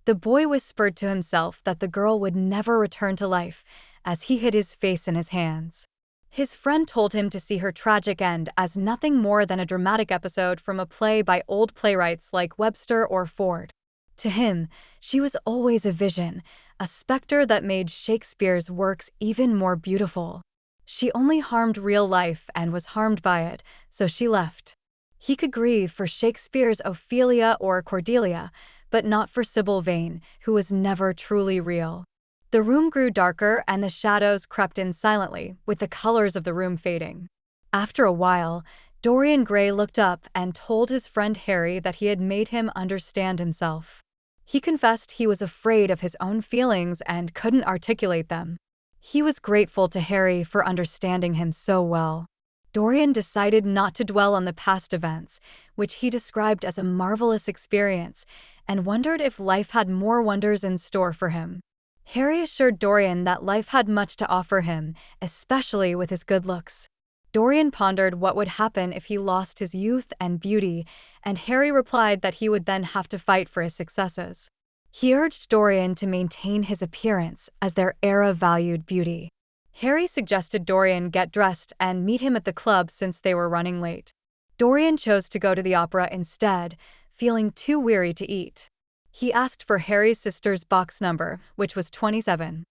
The boy whispered to himself that the girl would never return to life, as he hid his face in his hands. His friend told him to see her tragic end as nothing more than a dramatic episode from a play by old playwrights like Webster or Ford. To him, she was always a vision, a specter that made Shakespeare's works even more beautiful. She only harmed real life and was harmed by it, so she left. He could grieve for Shakespeare's Ophelia or Cordelia, but not for Sybil Vane, who was never truly real. The room grew darker and the shadows crept in silently, with the colors of the room fading. After a while, Dorian Gray looked up and told his friend Harry that he had made him understand himself. He confessed he was afraid of his own feelings and couldn't articulate them. He was grateful to Harry for understanding him so well. Dorian decided not to dwell on the past events, which he described as a marvelous experience, and wondered if life had more wonders in store for him. Harry assured Dorian that life had much to offer him, especially with his good looks. Dorian pondered what would happen if he lost his youth and beauty, and Harry replied that he would then have to fight for his successes. He urged Dorian to maintain his appearance, as their era valued beauty. Harry suggested Dorian get dressed and meet him at the club since they were running late. Dorian chose to go to the opera instead, feeling too weary to eat. He asked for Harry's sister's box number, which was 27.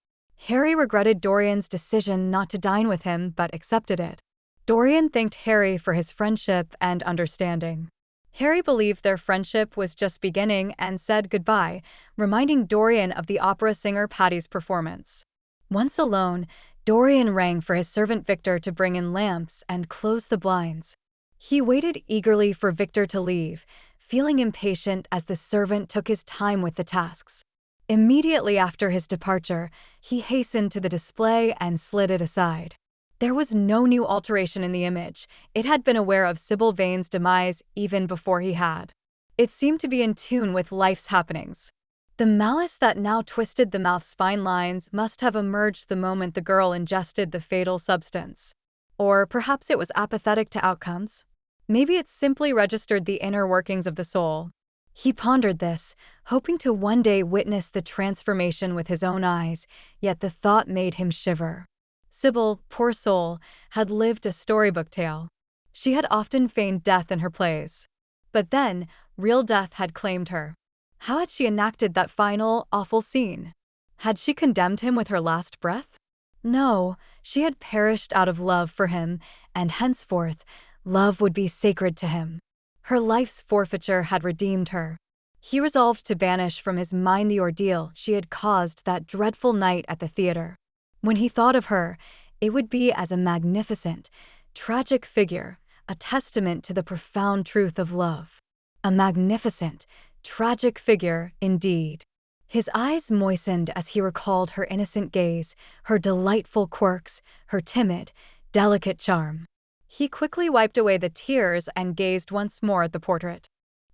Harry regretted Dorian's decision not to dine with him but accepted it. Dorian thanked Harry for his friendship and understanding. Harry believed their friendship was just beginning and said goodbye, reminding Dorian of the opera singer Patty's performance. Once alone, Dorian rang for his servant Victor to bring in lamps and close the blinds. He waited eagerly for Victor to leave, feeling impatient as the servant took his time with the tasks. Immediately after his departure, he hastened to the display and slid it aside. There was no new alteration in the image. It had been aware of Sybil Vane's demise even before he had. It seemed to be in tune with life's happenings. The malice that now twisted the mouth's fine lines must have emerged the moment the girl ingested the fatal substance. Or perhaps it was apathetic to outcomes. Maybe it simply registered the inner workings of the soul. He pondered this, hoping to one day witness the transformation with his own eyes, yet the thought made him shiver. Sybil, poor soul, had lived a storybook tale. She had often feigned death in her plays. But then, real death had claimed her. How had she enacted that final, awful scene? Had she condemned him with her last breath? No, she had perished out of love for him, and henceforth, love would be sacred to him. Her life's forfeiture had redeemed her. He resolved to banish from his mind the ordeal she had caused that dreadful night at the theater. When he thought of her, it would be as a magnificent, tragic figure, a testament to the profound truth of love. A magnificent, tragic figure, indeed. His eyes moistened as he recalled her innocent gaze, her delightful quirks, her timid, delicate charm. He quickly wiped away the tears and gazed once more at the portrait.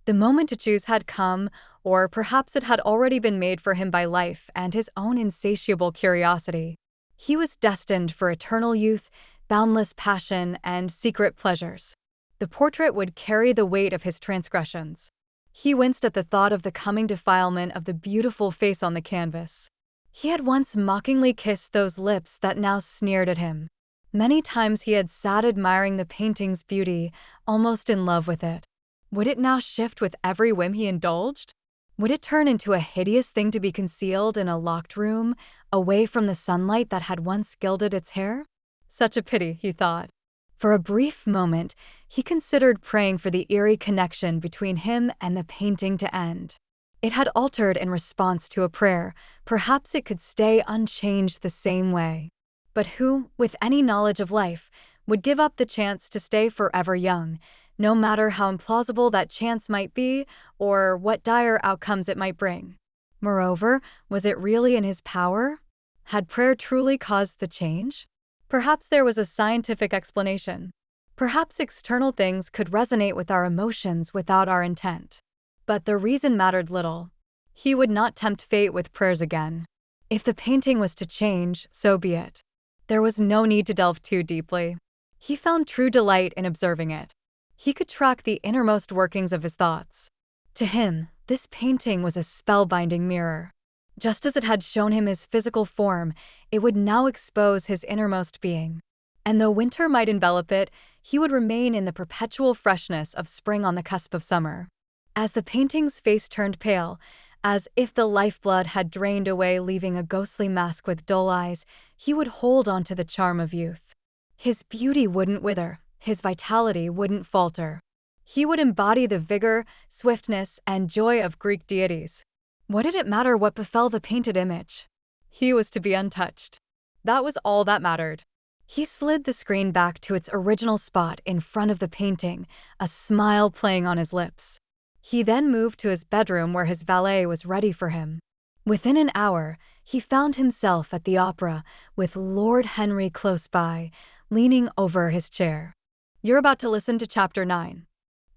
The moment to choose had come, or perhaps it had already been made for him by life and his own insatiable curiosity. He was destined for eternal youth, boundless passion, and secret pleasures. The portrait would carry the weight of his transgressions. He winced at the thought of the coming defilement of the beautiful face on the canvas. He had once mockingly kissed those lips that now sneered at him. Many times he had sat admiring the painting's beauty, almost in love with it. Would it now shift with every whim he indulged? Would it turn into a hideous thing to be concealed in a locked room, away from the sunlight that had once gilded its hair? Such a pity, he thought. For a brief moment, he considered praying for the eerie connection between him and the painting to end. It had altered in response to a prayer. Perhaps it could stay unchanged the same way. But who, with any knowledge of life, would give up the chance to stay forever young, no matter how implausible that chance might be or what dire outcomes it might bring? Moreover, was it really in his power? Had prayer truly caused the change? Perhaps there was a scientific explanation. Perhaps external things could resonate with our emotions without our intent. But the reason mattered little. He would not tempt fate with prayers again. If the painting was to change, so be it. There was no need to delve too deeply. He found true delight in observing it. He could track the innermost workings of his thoughts. To him, this painting was a spellbinding mirror. Just as it had shown him his physical form, it would now expose his innermost being. And though winter might envelop it, he would remain in the perpetual freshness of spring on the cusp of summer. As the painting's face turned pale, As if the lifeblood had drained away, leaving a ghostly mask with dull eyes, he would hold on to the charm of youth. His beauty wouldn't wither, his vitality wouldn't falter. He would embody the vigor, swiftness, and joy of Greek deities. What did it matter what befell the painted image? He was to be untouched. That was all that mattered. He slid the screen back to its original spot in front of the painting, a smile playing on his lips. He then moved to his bedroom where his valet was ready for him. Within an hour, he found himself at the opera, with Lord Henry close by, leaning over his chair. You're about to listen to Chapter 9.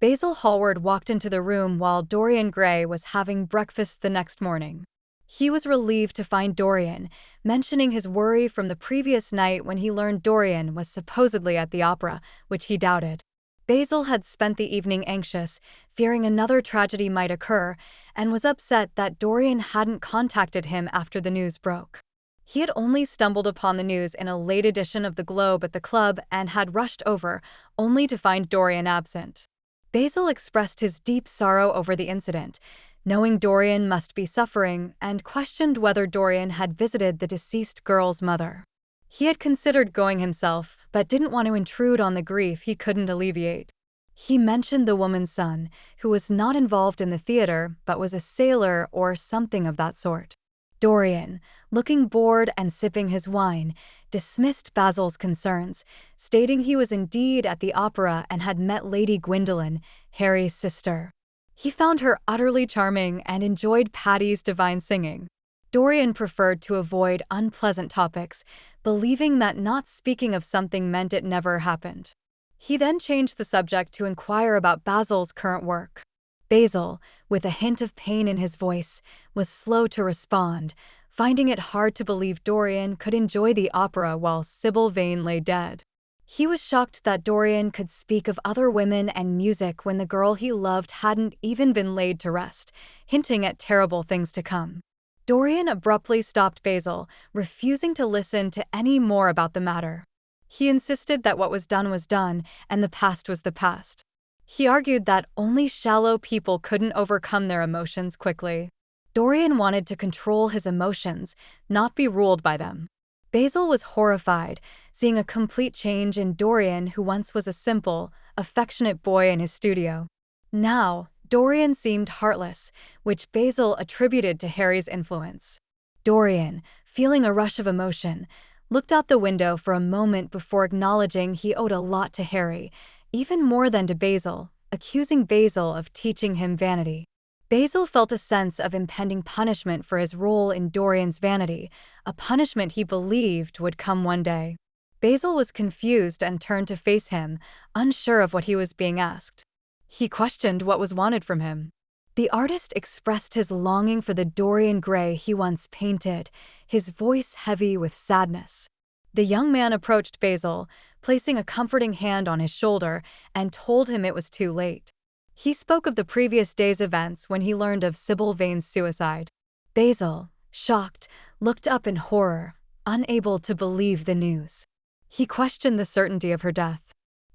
Basil Hallward walked into the room while Dorian Gray was having breakfast the next morning. He was relieved to find Dorian, mentioning his worry from the previous night when he learned Dorian was supposedly at the opera, which he doubted. Basil had spent the evening anxious, fearing another tragedy might occur, and was upset that Dorian hadn't contacted him after the news broke. He had only stumbled upon the news in a late edition of the Globe at the club and had rushed over, only to find Dorian absent. Basil expressed his deep sorrow over the incident, knowing Dorian must be suffering, and questioned whether Dorian had visited the deceased girl's mother. He had considered going himself, but didn't want to intrude on the grief he couldn't alleviate. He mentioned the woman's son, who was not involved in the theater but was a sailor or something of that sort. Dorian, looking bored and sipping his wine, dismissed Basil's concerns, stating he was indeed at the opera and had met Lady Gwendolen, Harry's sister. He found her utterly charming and enjoyed Patty's divine singing. Dorian preferred to avoid unpleasant topics, believing that not speaking of something meant it never happened. He then changed the subject to inquire about Basil's current work. Basil, with a hint of pain in his voice, was slow to respond, finding it hard to believe Dorian could enjoy the opera while Sybil Vane lay dead. He was shocked that Dorian could speak of other women and music when the girl he loved hadn't even been laid to rest, hinting at terrible things to come. Dorian abruptly stopped Basil, refusing to listen to any more about the matter. He insisted that what was done, and the past was the past. He argued that only shallow people couldn't overcome their emotions quickly. Dorian wanted to control his emotions, not be ruled by them. Basil was horrified, seeing a complete change in Dorian, who once was a simple, affectionate boy in his studio. Now, Dorian seemed heartless, which Basil attributed to Harry's influence. Dorian, feeling a rush of emotion, looked out the window for a moment before acknowledging he owed a lot to Harry, even more than to Basil, accusing Basil of teaching him vanity. Basil felt a sense of impending punishment for his role in Dorian's vanity, a punishment he believed would come one day. Basil was confused and turned to face him, unsure of what he was being asked. He questioned what was wanted from him. The artist expressed his longing for the Dorian Gray he once painted, his voice heavy with sadness. The young man approached Basil, placing a comforting hand on his shoulder, and told him it was too late. He spoke of the previous day's events when he learned of Sybil Vane's suicide. Basil, shocked, looked up in horror, unable to believe the news. He questioned the certainty of her death.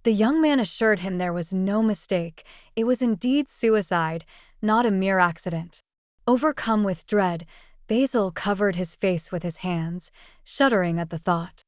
The young man assured him there was no mistake. It was indeed suicide, not a mere accident. Overcome with dread, Basil covered his face with his hands, shuddering at the thought.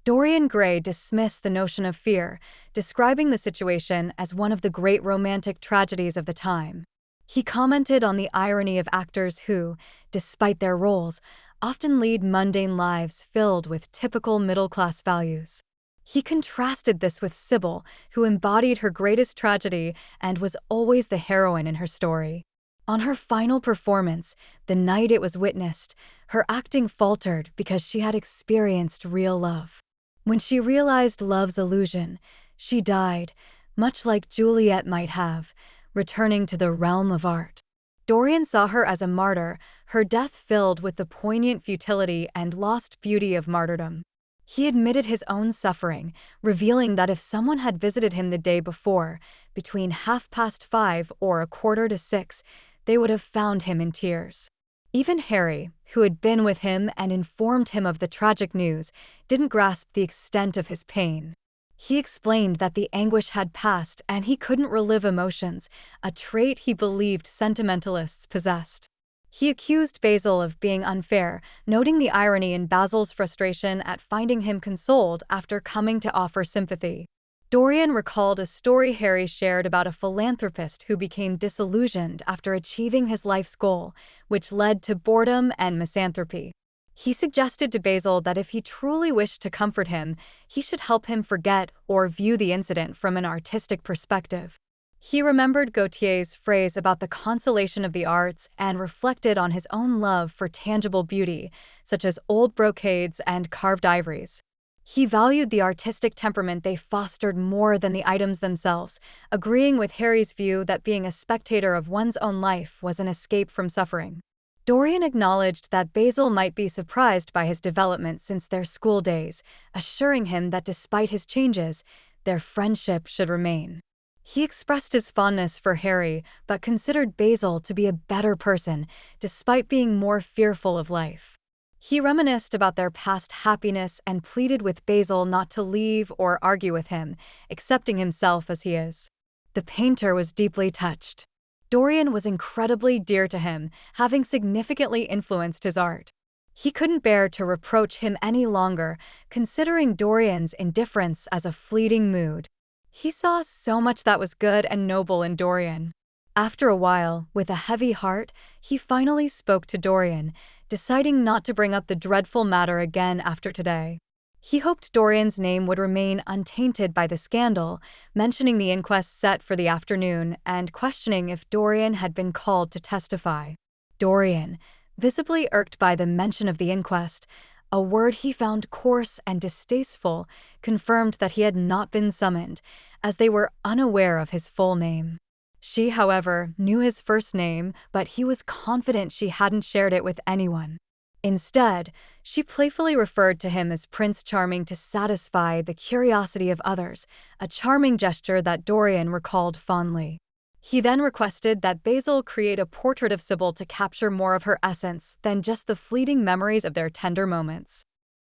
Dorian Gray dismissed the notion of fear, describing the situation as one of the great romantic tragedies of the time. He commented on the irony of actors who, despite their roles, often lead mundane lives filled with typical middle-class values. He contrasted this with Sybil, who embodied her greatest tragedy and was always the heroine in her story. On her final performance, the night it was witnessed, her acting faltered because she had experienced real love. When she realized love's illusion, she died, much like Juliet might have, returning to the realm of art. Dorian saw her as a martyr, her death filled with the poignant futility and lost beauty of martyrdom. He admitted his own suffering, revealing that if someone had visited him the day before, between 5:30 or 5:45, they would have found him in tears. Even Harry, who had been with him and informed him of the tragic news, didn't grasp the extent of his pain. He explained that the anguish had passed and he couldn't relive emotions, a trait he believed sentimentalists possessed. He accused Basil of being unfair, noting the irony in Basil's frustration at finding him consoled after coming to offer sympathy. Dorian recalled a story Harry shared about a philanthropist who became disillusioned after achieving his life's goal, which led to boredom and misanthropy. He suggested to Basil that if he truly wished to comfort him, he should help him forget or view the incident from an artistic perspective. He remembered Gautier's phrase about the consolation of the arts and reflected on his own love for tangible beauty, such as old brocades and carved ivories. He valued the artistic temperament they fostered more than the items themselves, agreeing with Harry's view that being a spectator of one's own life was an escape from suffering. Dorian acknowledged that Basil might be surprised by his development since their school days, assuring him that despite his changes, their friendship should remain. He expressed his fondness for Harry, but considered Basil to be a better person, despite being more fearful of life. He reminisced about their past happiness and pleaded with Basil not to leave or argue with him, accepting himself as he is. The painter was deeply touched. Dorian was incredibly dear to him, having significantly influenced his art. He couldn't bear to reproach him any longer, considering Dorian's indifference as a fleeting mood. He saw so much that was good and noble in Dorian. After a while, with a heavy heart, he finally spoke to Dorian, deciding not to bring up the dreadful matter again after today. He hoped Dorian's name would remain untainted by the scandal, mentioning the inquest set for the afternoon and questioning if Dorian had been called to testify. Dorian, visibly irked by the mention of the inquest, a word he found coarse and distasteful, confirmed that he had not been summoned, as they were unaware of his full name. She, however, knew his first name, but he was confident she hadn't shared it with anyone. Instead, she playfully referred to him as Prince Charming to satisfy the curiosity of others, a charming gesture that Dorian recalled fondly. He then requested that Basil create a portrait of Sybil to capture more of her essence than just the fleeting memories of their tender moments.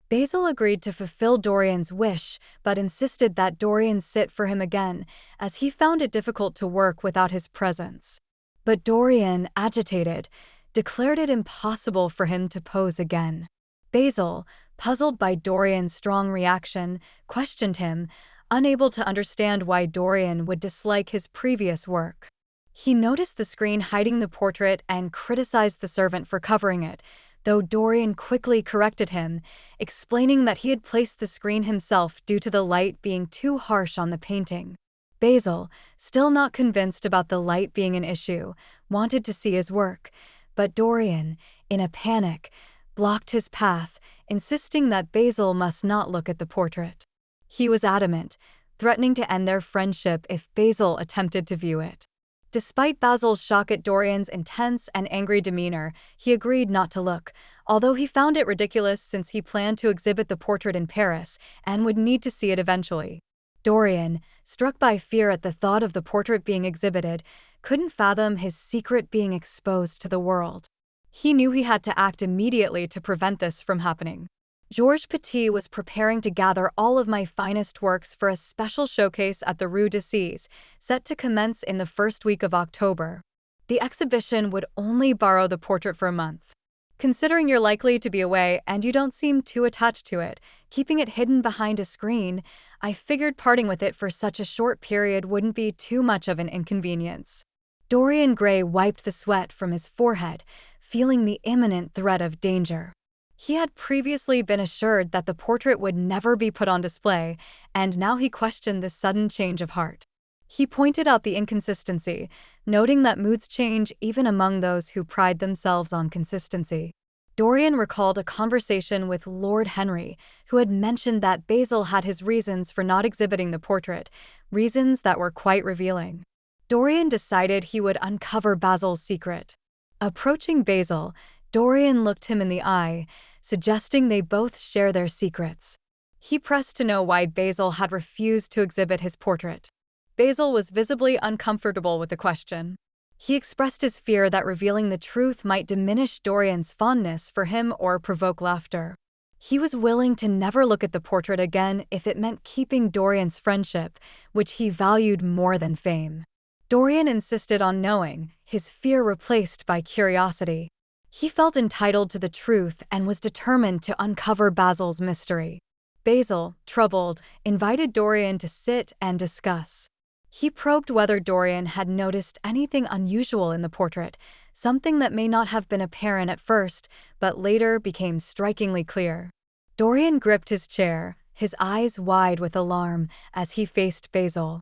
Basil agreed to fulfill Dorian's wish, but insisted that Dorian sit for him again, as he found it difficult to work without his presence. But Dorian, agitated, declared it impossible for him to pose again. Basil, puzzled by Dorian's strong reaction, questioned him, unable to understand why Dorian would dislike his previous work. He noticed the screen hiding the portrait and criticized the servant for covering it, though Dorian quickly corrected him, explaining that he had placed the screen himself due to the light being too harsh on the painting. Basil, still not convinced about the light being an issue, wanted to see his work, but Dorian, in a panic, blocked his path, insisting that Basil must not look at the portrait. He was adamant, threatening to end their friendship if Basil attempted to view it. Despite Basil's shock at Dorian's intense and angry demeanor, he agreed not to look, although he found it ridiculous since he planned to exhibit the portrait in Paris and would need to see it eventually. Dorian, struck by fear at the thought of the portrait being exhibited, couldn't fathom his secret being exposed to the world. He knew he had to act immediately to prevent this from happening. Georges Petit was preparing to gather all of my finest works for a special showcase at the Rue d'Assise, set to commence in the first week of October. The exhibition would only borrow the portrait for a month. Considering you're likely to be away and you don't seem too attached to it, keeping it hidden behind a screen, I figured parting with it for such a short period wouldn't be too much of an inconvenience. Dorian Gray wiped the sweat from his forehead, feeling the imminent threat of danger. He had previously been assured that the portrait would never be put on display, and now he questioned this sudden change of heart. He pointed out the inconsistency, noting that moods change even among those who pride themselves on consistency. Dorian recalled a conversation with Lord Henry, who had mentioned that Basil had his reasons for not exhibiting the portrait, reasons that were quite revealing. Dorian decided he would uncover Basil's secret. Approaching Basil, Dorian looked him in the eye, suggesting they both share their secrets. He pressed to know why Basil had refused to exhibit his portrait. Basil was visibly uncomfortable with the question. He expressed his fear that revealing the truth might diminish Dorian's fondness for him or provoke laughter. He was willing to never look at the portrait again if it meant keeping Dorian's friendship, which he valued more than fame. Dorian insisted on knowing, his fear replaced by curiosity. He felt entitled to the truth and was determined to uncover Basil's mystery. Basil, troubled, invited Dorian to sit and discuss. He probed whether Dorian had noticed anything unusual in the portrait, something that may not have been apparent at first, but later became strikingly clear. Dorian gripped his chair, his eyes wide with alarm as he faced Basil.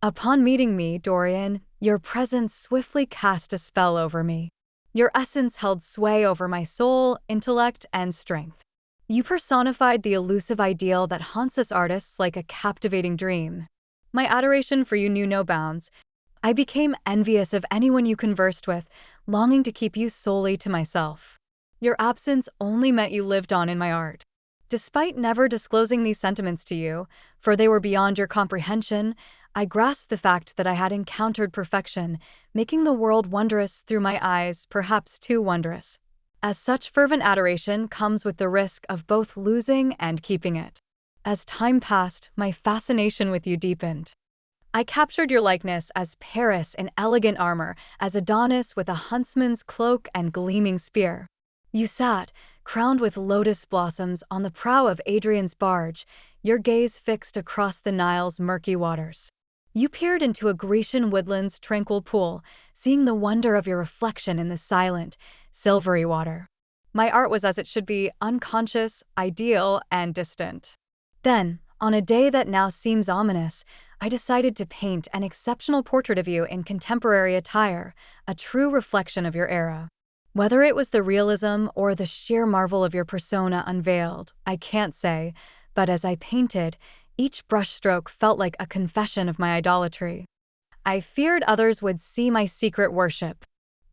"Upon meeting me, Dorian, your presence swiftly cast a spell over me. Your essence held sway over my soul, intellect, and strength. You personified the elusive ideal that haunts us artists like a captivating dream. My adoration for you knew no bounds. I became envious of anyone you conversed with, longing to keep you solely to myself. Your absence only meant you lived on in my art. Despite never disclosing these sentiments to you, for they were beyond your comprehension, I grasped the fact that I had encountered perfection, making the world wondrous through my eyes, perhaps too wondrous. As such fervent adoration comes with the risk of both losing and keeping it. As time passed, my fascination with you deepened. I captured your likeness as Paris in elegant armor, as Adonis with a huntsman's cloak and gleaming spear. You sat, crowned with lotus blossoms, on the prow of Adrian's barge, your gaze fixed across the Nile's murky waters. You peered into a Grecian woodland's tranquil pool, seeing the wonder of your reflection in the silent, silvery water. My art was as it should be, unconscious, ideal, and distant. Then, on a day that now seems ominous, I decided to paint an exceptional portrait of you in contemporary attire, a true reflection of your era. Whether it was the realism or the sheer marvel of your persona unveiled, I can't say, but as I painted, each brushstroke felt like a confession of my idolatry. I feared others would see my secret worship.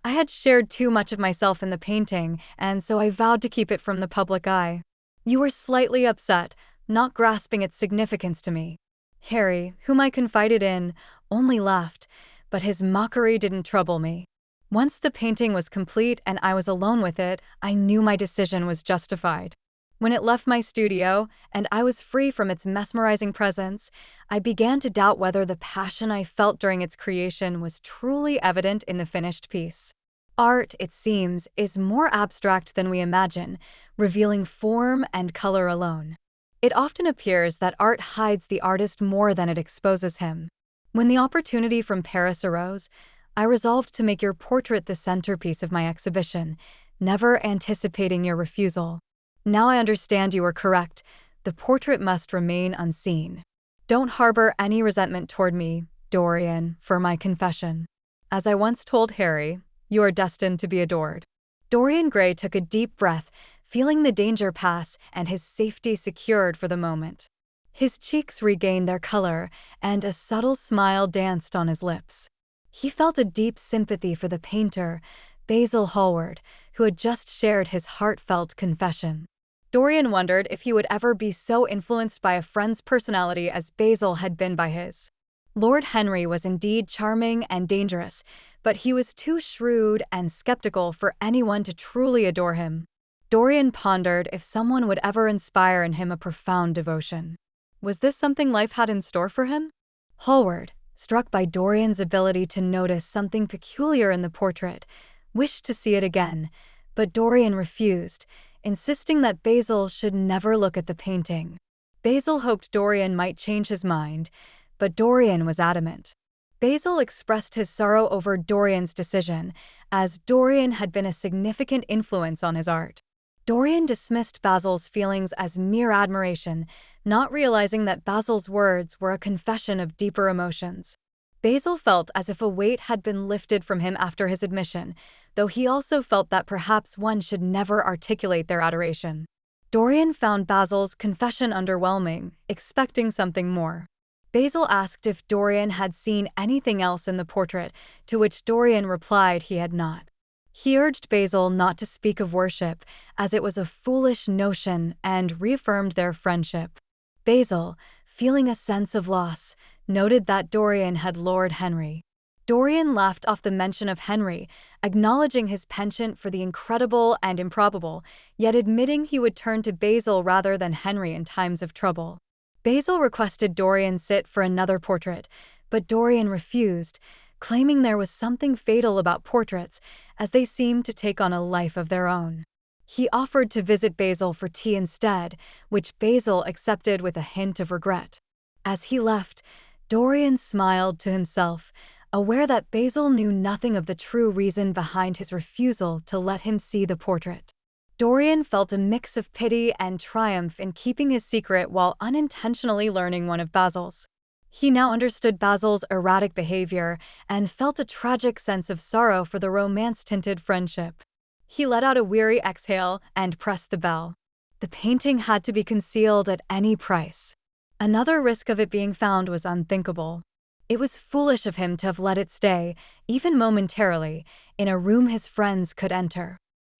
I had shared too much of myself in the painting, and so I vowed to keep it from the public eye. You were slightly upset, not grasping its significance to me. Harry, whom I confided in, only laughed, but his mockery didn't trouble me. Once the painting was complete and I was alone with it, I knew my decision was justified. When it left my studio, and I was free from its mesmerizing presence, I began to doubt whether the passion I felt during its creation was truly evident in the finished piece. Art, it seems, is more abstract than we imagine, revealing form and color alone. It often appears that art hides the artist more than it exposes him. When the opportunity from Paris arose, I resolved to make your portrait the centerpiece of my exhibition, never anticipating your refusal. Now I understand you were correct. The portrait must remain unseen. Don't harbor any resentment toward me, Dorian, for my confession. As I once told Harry, you are destined to be adored. Dorian Gray took a deep breath, feeling the danger pass and his safety secured for the moment. His cheeks regained their color, and a subtle smile danced on his lips. He felt a deep sympathy for the painter, Basil Hallward, who had just shared his heartfelt confession. Dorian wondered if he would ever be so influenced by a friend's personality as Basil had been by his. Lord Henry was indeed charming and dangerous, but he was too shrewd and skeptical for anyone to truly adore him. Dorian pondered if someone would ever inspire in him a profound devotion. Was this something life had in store for him? Hallward, struck by Dorian's ability to notice something peculiar in the portrait, wished to see it again, but Dorian refused, insisting that Basil should never look at the painting. Basil hoped Dorian might change his mind, but Dorian was adamant. Basil expressed his sorrow over Dorian's decision, as Dorian had been a significant influence on his art. Dorian dismissed Basil's feelings as mere admiration, not realizing that Basil's words were a confession of deeper emotions. Basil felt as if a weight had been lifted from him after his admission, though he also felt that perhaps one should never articulate their adoration. Dorian found Basil's confession underwhelming, expecting something more. Basil asked if Dorian had seen anything else in the portrait, to which Dorian replied he had not. He urged Basil not to speak of worship, as it was a foolish notion, and reaffirmed their friendship. Basil, feeling a sense of loss, noted that Dorian had Lord Henry. Dorian laughed off the mention of Henry, acknowledging his penchant for the incredible and improbable, yet admitting he would turn to Basil rather than Henry in times of trouble. Basil requested Dorian sit for another portrait, but Dorian refused, claiming there was something fatal about portraits, as they seemed to take on a life of their own. He offered to visit Basil for tea instead, which Basil accepted with a hint of regret. As he left, Dorian smiled to himself, aware that Basil knew nothing of the true reason behind his refusal to let him see the portrait. Dorian felt a mix of pity and triumph in keeping his secret while unintentionally learning one of Basil's. He now understood Basil's erratic behavior and felt a tragic sense of sorrow for the romance-tinted friendship. He let out a weary exhale and pressed the bell. The painting had to be concealed at any price. Another risk of it being found was unthinkable. It was foolish of him to have let it stay, even momentarily, in a room his friends could enter.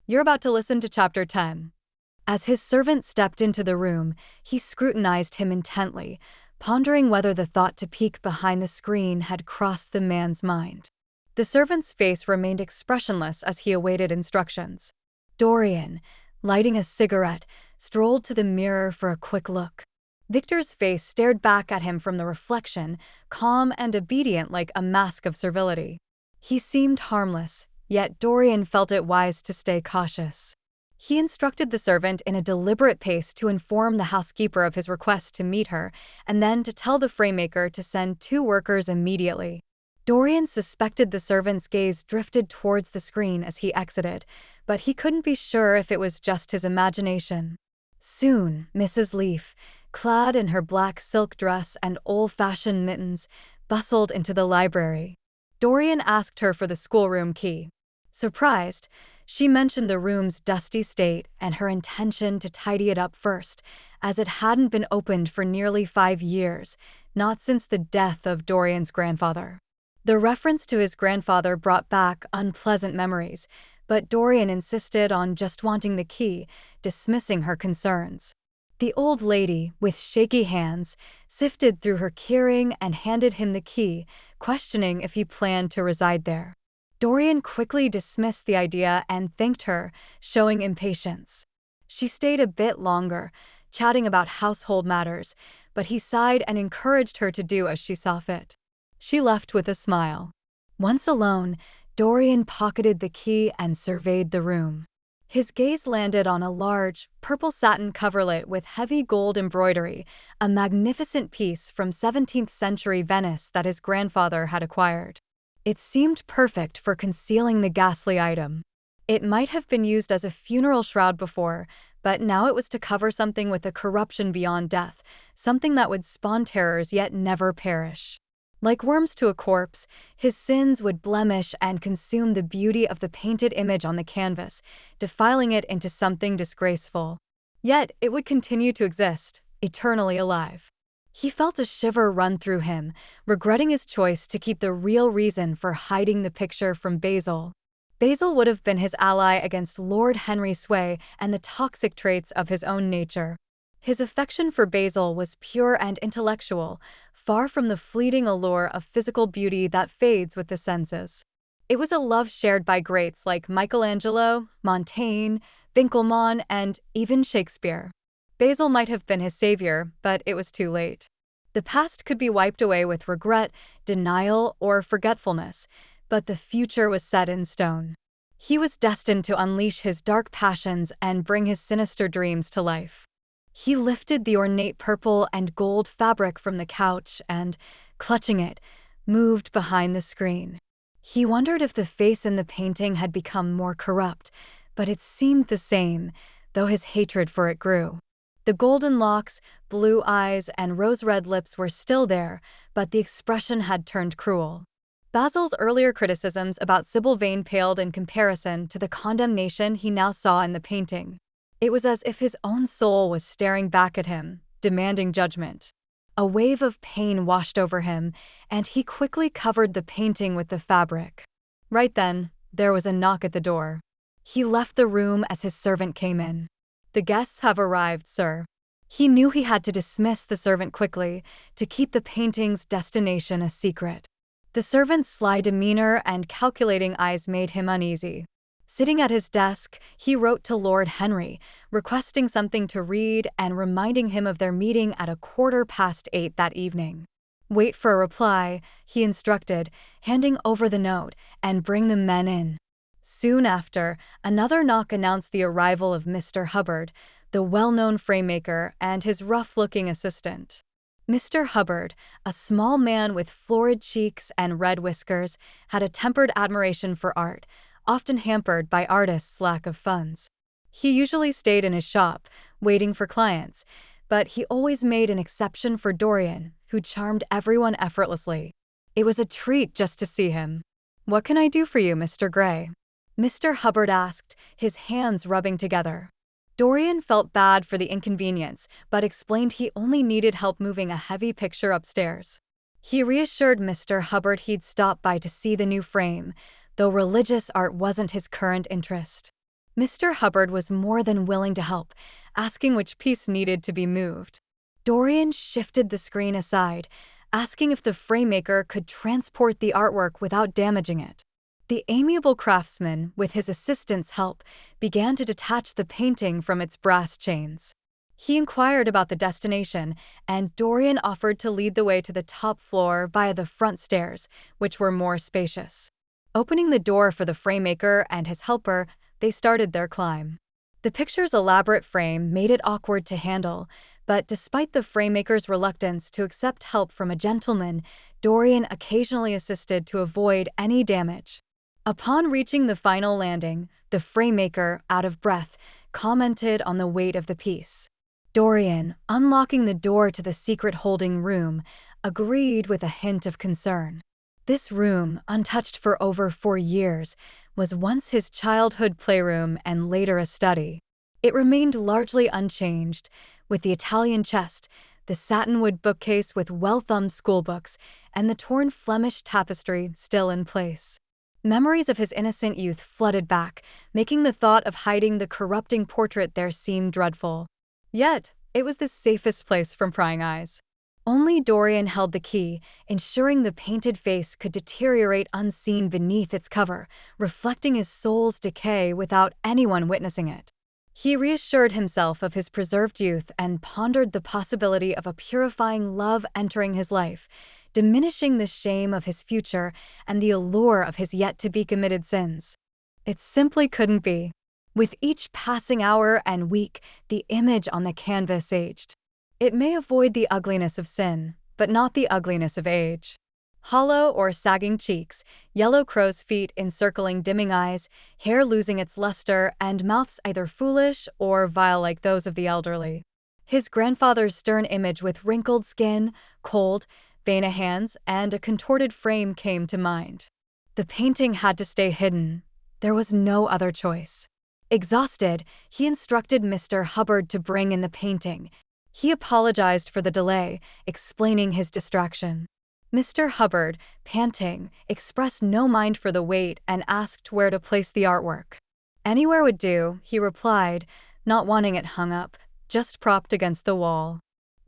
You're about to listen to Chapter 10. As his servant stepped into the room, he scrutinized him intently, pondering whether the thought to peek behind the screen had crossed the man's mind. The servant's face remained expressionless as he awaited instructions. Dorian, lighting a cigarette, strolled to the mirror for a quick look. Victor's face stared back at him from the reflection, calm and obedient like a mask of servility. He seemed harmless, yet Dorian felt it wise to stay cautious. He instructed the servant in a deliberate pace to inform the housekeeper of his request to meet her, and then to tell the framemaker to send 2 workers immediately. Dorian suspected the servant's gaze drifted towards the screen as he exited, but he couldn't be sure if it was just his imagination. Soon, Mrs. Leaf, clad in her black silk dress and old-fashioned mittens, bustled into the library. Dorian asked her for the schoolroom key. Surprised, she mentioned the room's dusty state and her intention to tidy it up first, as it hadn't been opened for nearly 5 years, not since the death of Dorian's grandfather. The reference to his grandfather brought back unpleasant memories, but Dorian insisted on just wanting the key, dismissing her concerns. The old lady, with shaky hands, sifted through her keyring and handed him the key, questioning if he planned to reside there. Dorian quickly dismissed the idea and thanked her, showing impatience. She stayed a bit longer, chatting about household matters, but he sighed and encouraged her to do as she saw fit. She left with a smile. Once alone, Dorian pocketed the key and surveyed the room. His gaze landed on a large, purple satin coverlet with heavy gold embroidery, a magnificent piece from 17th-century Venice that his grandfather had acquired. It seemed perfect for concealing the ghastly item. It might have been used as a funeral shroud before, but now it was to cover something with a corruption beyond death, something that would spawn terrors yet never perish. Like worms to a corpse, his sins would blemish and consume the beauty of the painted image on the canvas, defiling it into something disgraceful. Yet it would continue to exist, eternally alive. He felt a shiver run through him, regretting his choice to keep the real reason for hiding the picture from Basil. Basil would have been his ally against Lord Henry's sway and the toxic traits of his own nature. His affection for Basil was pure and intellectual, far from the fleeting allure of physical beauty that fades with the senses. It was a love shared by greats like Michelangelo, Montaigne, Winkelmann, and even Shakespeare. Basil might have been his savior, but it was too late. The past could be wiped away with regret, denial, or forgetfulness, but the future was set in stone. He was destined to unleash his dark passions and bring his sinister dreams to life. He lifted the ornate purple and gold fabric from the couch and, clutching it, moved behind the screen. He wondered if the face in the painting had become more corrupt, but it seemed the same, though his hatred for it grew. The golden locks, blue eyes, and rose-red lips were still there, but the expression had turned cruel. Basil's earlier criticisms about Sybil Vane paled in comparison to the condemnation he now saw in the painting. It was as if his own soul was staring back at him, demanding judgment. A wave of pain washed over him, and he quickly covered the painting with the fabric. Right then, there was a knock at the door. He left the room as his servant came in. "The guests have arrived, sir." He knew he had to dismiss the servant quickly, to keep the painting's destination a secret. The servant's sly demeanor and calculating eyes made him uneasy. Sitting at his desk, he wrote to Lord Henry, requesting something to read and reminding him of their meeting at 8:15 that evening. "Wait for a reply," he instructed, handing over the note, "and bring the men in." Soon after, another knock announced the arrival of Mr. Hubbard, the well-known frame-maker, and his rough-looking assistant. Mr. Hubbard, a small man with florid cheeks and red whiskers, had a tempered admiration for art, often hampered by artists' lack of funds. He usually stayed in his shop, waiting for clients, but he always made an exception for Dorian, who charmed everyone effortlessly. It was a treat just to see him. "What can I do for you, Mr. Gray?" Mr. Hubbard asked, his hands rubbing together. Dorian felt bad for the inconvenience, but explained he only needed help moving a heavy picture upstairs. He reassured Mr. Hubbard he'd stop by to see the new frame, though religious art wasn't his current interest. Mr. Hubbard was more than willing to help, asking which piece needed to be moved. Dorian shifted the screen aside, asking if the framemaker could transport the artwork without damaging it. The amiable craftsman, with his assistant's help, began to detach the painting from its brass chains. He inquired about the destination, and Dorian offered to lead the way to the top floor via the front stairs, which were more spacious. Opening the door for the framemaker and his helper, they started their climb. The picture's elaborate frame made it awkward to handle, but despite the framemaker's reluctance to accept help from a gentleman, Dorian occasionally assisted to avoid any damage. Upon reaching the final landing, the framemaker, out of breath, commented on the weight of the piece. Dorian, unlocking the door to the secret holding room, agreed with a hint of concern. This room, untouched for over 4 years, was once his childhood playroom and later a study. It remained largely unchanged, with the Italian chest, the satinwood bookcase with well-thumbed schoolbooks, and the torn Flemish tapestry still in place. Memories of his innocent youth flooded back, making the thought of hiding the corrupting portrait there seem dreadful. Yet, it was the safest place from prying eyes. Only Dorian held the key, ensuring the painted face could deteriorate unseen beneath its cover, reflecting his soul's decay without anyone witnessing it. He reassured himself of his preserved youth and pondered the possibility of a purifying love entering his life, diminishing the shame of his future and the allure of his yet-to-be-committed sins. It simply couldn't be. With each passing hour and week, the image on the canvas aged. It may avoid the ugliness of sin, but not the ugliness of age. Hollow or sagging cheeks, yellow crow's feet encircling dimming eyes, hair losing its luster, and mouths either foolish or vile like those of the elderly. His grandfather's stern image with wrinkled skin, cold, veiny hands, and a contorted frame came to mind. The painting had to stay hidden. There was no other choice. Exhausted, he instructed Mr. Hubbard to bring in the painting. He apologized for the delay, explaining his distraction. Mr. Hubbard, panting, expressed no mind for the wait and asked where to place the artwork. "Anywhere would do," he replied, not wanting it hung up, just propped against the wall.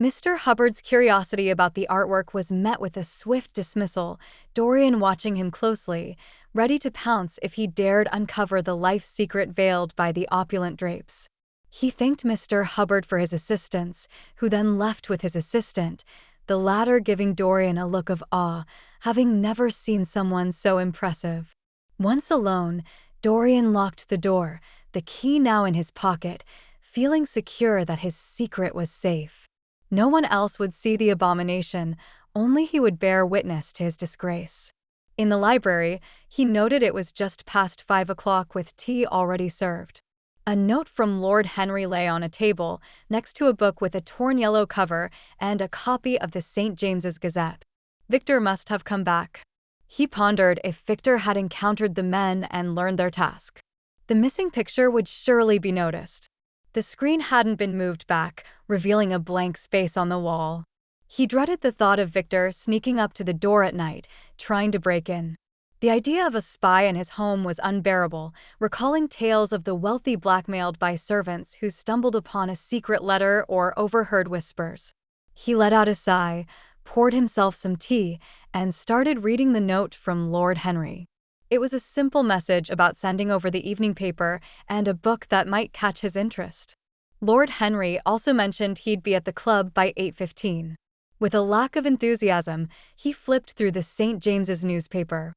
Mr. Hubbard's curiosity about the artwork was met with a swift dismissal, Dorian watching him closely, ready to pounce if he dared uncover the life secret veiled by the opulent drapes. He thanked Mr. Hubbard for his assistance, who then left with his assistant, the latter giving Dorian a look of awe, having never seen someone so impressive. Once alone, Dorian locked the door, the key now in his pocket, feeling secure that his secret was safe. No one else would see the abomination, only he would bear witness to his disgrace. In the library, he noted it was just past 5 o'clock with tea already served. A note from Lord Henry lay on a table, next to a book with a torn yellow cover and a copy of the St. James's Gazette. Victor must have come back. He pondered if Victor had encountered the men and learned their task. The missing picture would surely be noticed. The screen hadn't been moved back, revealing a blank space on the wall. He dreaded the thought of Victor sneaking up to the door at night, trying to break in. The idea of a spy in his home was unbearable, recalling tales of the wealthy blackmailed by servants who stumbled upon a secret letter or overheard whispers. He let out a sigh, poured himself some tea, and started reading the note from Lord Henry. It was a simple message about sending over the evening paper and a book that might catch his interest. Lord Henry also mentioned he'd be at the club by 8:15. With a lack of enthusiasm, he flipped through the St. James's newspaper.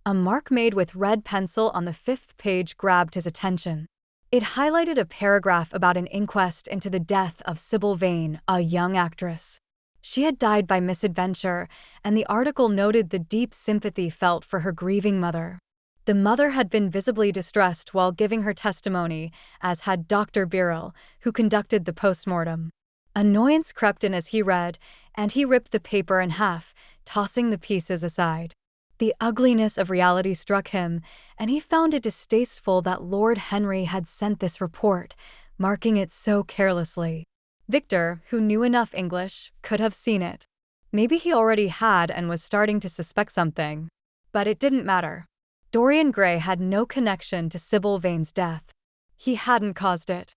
A mark made with red pencil on the 5th page grabbed his attention. It highlighted a paragraph about an inquest into the death of Sybil Vane, a young actress. She had died by misadventure, and the article noted the deep sympathy felt for her grieving mother. The mother had been visibly distressed while giving her testimony, as had Dr. Birrell, who conducted the postmortem. Annoyance crept in as he read, and he ripped the paper in half, tossing the pieces aside. The ugliness of reality struck him, and he found it distasteful that Lord Henry had sent this report, marking it so carelessly. Victor, who knew enough English, could have seen it. Maybe he already had and was starting to suspect something. But it didn't matter. Dorian Gray had no connection to Sybil Vane's death. He hadn't caused it.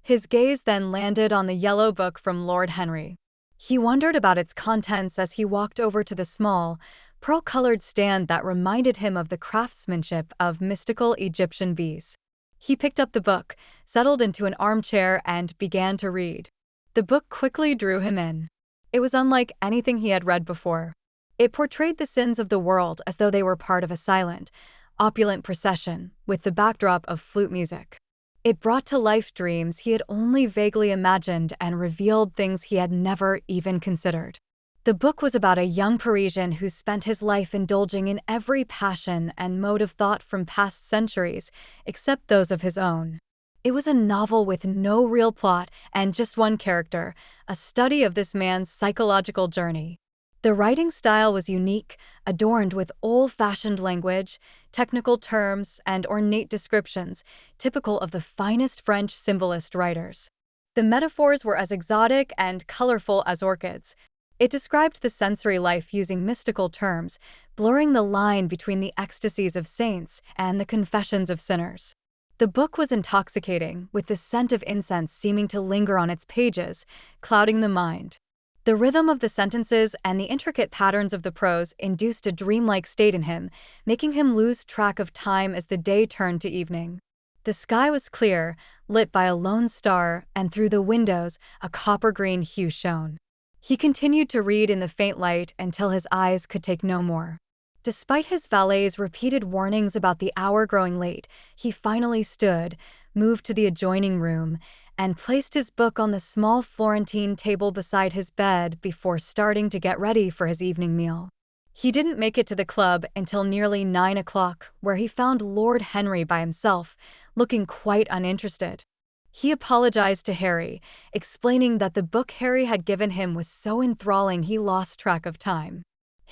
His gaze then landed on the yellow book from Lord Henry. He wondered about its contents as he walked over to the small, pearl-colored stand that reminded him of the craftsmanship of mystical Egyptian bees. He picked up the book, settled into an armchair, and began to read. The book quickly drew him in. It was unlike anything he had read before. It portrayed the sins of the world as though they were part of a silent, opulent procession, with the backdrop of flute music. It brought to life dreams he had only vaguely imagined and revealed things he had never even considered. The book was about a young Parisian who spent his life indulging in every passion and mode of thought from past centuries, except those of his own. It was a novel with no real plot and just one character, a study of this man's psychological journey. The writing style was unique, adorned with old-fashioned language, technical terms, and ornate descriptions, typical of the finest French symbolist writers. The metaphors were as exotic and colorful as orchids. It described the sensory life using mystical terms, blurring the line between the ecstasies of saints and the confessions of sinners. The book was intoxicating, with the scent of incense seeming to linger on its pages, clouding the mind. The rhythm of the sentences and the intricate patterns of the prose induced a dreamlike state in him, making him lose track of time as the day turned to evening. The sky was clear, lit by a lone star, and through the windows a copper-green hue shone. He continued to read in the faint light until his eyes could take no more. Despite his valet's repeated warnings about the hour growing late, he finally stood, moved to the adjoining room, and placed his book on the small Florentine table beside his bed before starting to get ready for his evening meal. He didn't make it to the club until nearly 9 o'clock, where he found Lord Henry by himself, looking quite uninterested. He apologized to Harry, explaining that the book Harry had given him was so enthralling he lost track of time.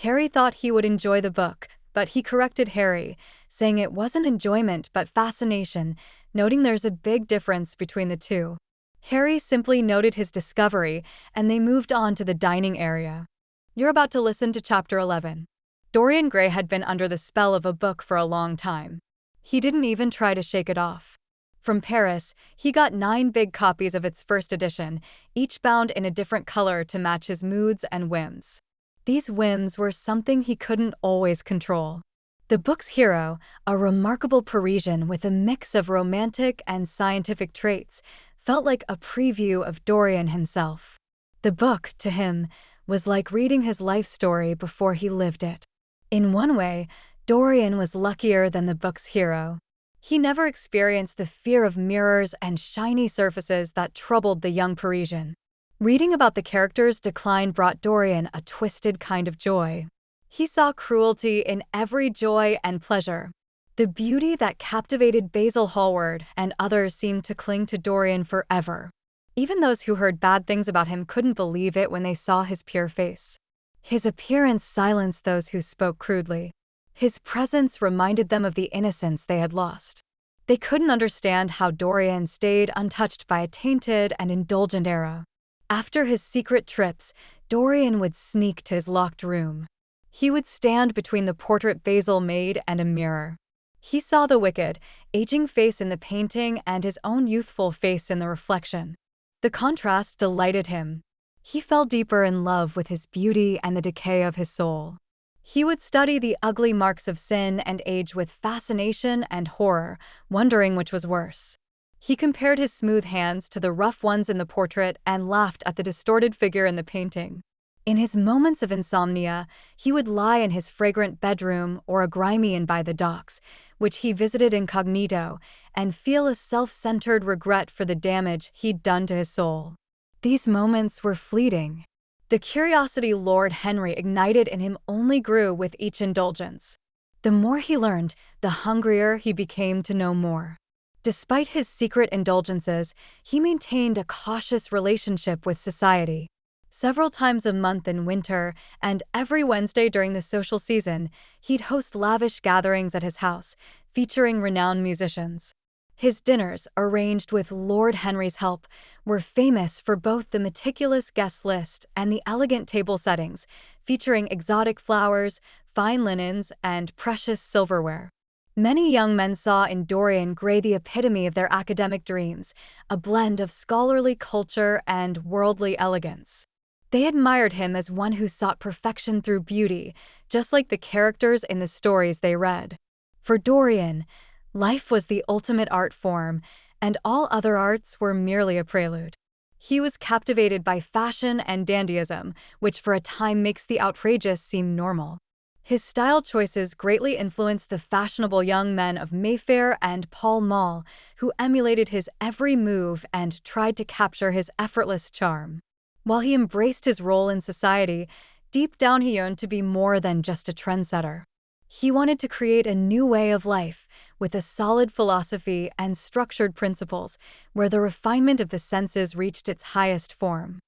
Harry thought he would enjoy the book, but he corrected Harry, saying it wasn't enjoyment but fascination, noting there's a big difference between the two. Harry simply noted his discovery, and they moved on to the dining area. You're about to listen to Chapter 11. Dorian Gray had been under the spell of a book for a long time. He didn't even try to shake it off. From Paris, he got 9 big copies of its first edition, each bound in a different color to match his moods and whims. These whims were something he couldn't always control. The book's hero, a remarkable Parisian with a mix of romantic and scientific traits, felt like a preview of Dorian himself. The book, to him, was like reading his life story before he lived it. In one way, Dorian was luckier than the book's hero. He never experienced the fear of mirrors and shiny surfaces that troubled the young Parisian. Reading about the character's decline brought Dorian a twisted kind of joy. He saw cruelty in every joy and pleasure. The beauty that captivated Basil Hallward and others seemed to cling to Dorian forever. Even those who heard bad things about him couldn't believe it when they saw his pure face. His appearance silenced those who spoke crudely. His presence reminded them of the innocence they had lost. They couldn't understand how Dorian stayed untouched by a tainted and indulgent era. After his secret trips, Dorian would sneak to his locked room. He would stand between the portrait Basil made and a mirror. He saw the wicked, aging face in the painting and his own youthful face in the reflection. The contrast delighted him. He fell deeper in love with his beauty and the decay of his soul. He would study the ugly marks of sin and age with fascination and horror, wondering which was worse. He compared his smooth hands to the rough ones in the portrait and laughed at the distorted figure in the painting. In his moments of insomnia, he would lie in his fragrant bedroom or a grimy inn by the docks, which he visited incognito, and feel a self-centered regret for the damage he'd done to his soul. These moments were fleeting. The curiosity Lord Henry ignited in him only grew with each indulgence. The more he learned, the hungrier he became to know more. Despite his secret indulgences, he maintained a cautious relationship with society. Several times a month in winter, and every Wednesday during the social season, he'd host lavish gatherings at his house, featuring renowned musicians. His dinners, arranged with Lord Henry's help, were famous for both the meticulous guest list and the elegant table settings, featuring exotic flowers, fine linens, and precious silverware. Many young men saw in Dorian Gray the epitome of their academic dreams, a blend of scholarly culture and worldly elegance. They admired him as one who sought perfection through beauty, just like the characters in the stories they read. For Dorian, life was the ultimate art form, and all other arts were merely a prelude. He was captivated by fashion and dandyism, which for a time makes the outrageous seem normal. His style choices greatly influenced the fashionable young men of Mayfair and Pall Mall, who emulated his every move and tried to capture his effortless charm. While he embraced his role in society, deep down he yearned to be more than just a trendsetter. He wanted to create a new way of life, with a solid philosophy and structured principles, where the refinement of the senses reached its highest form.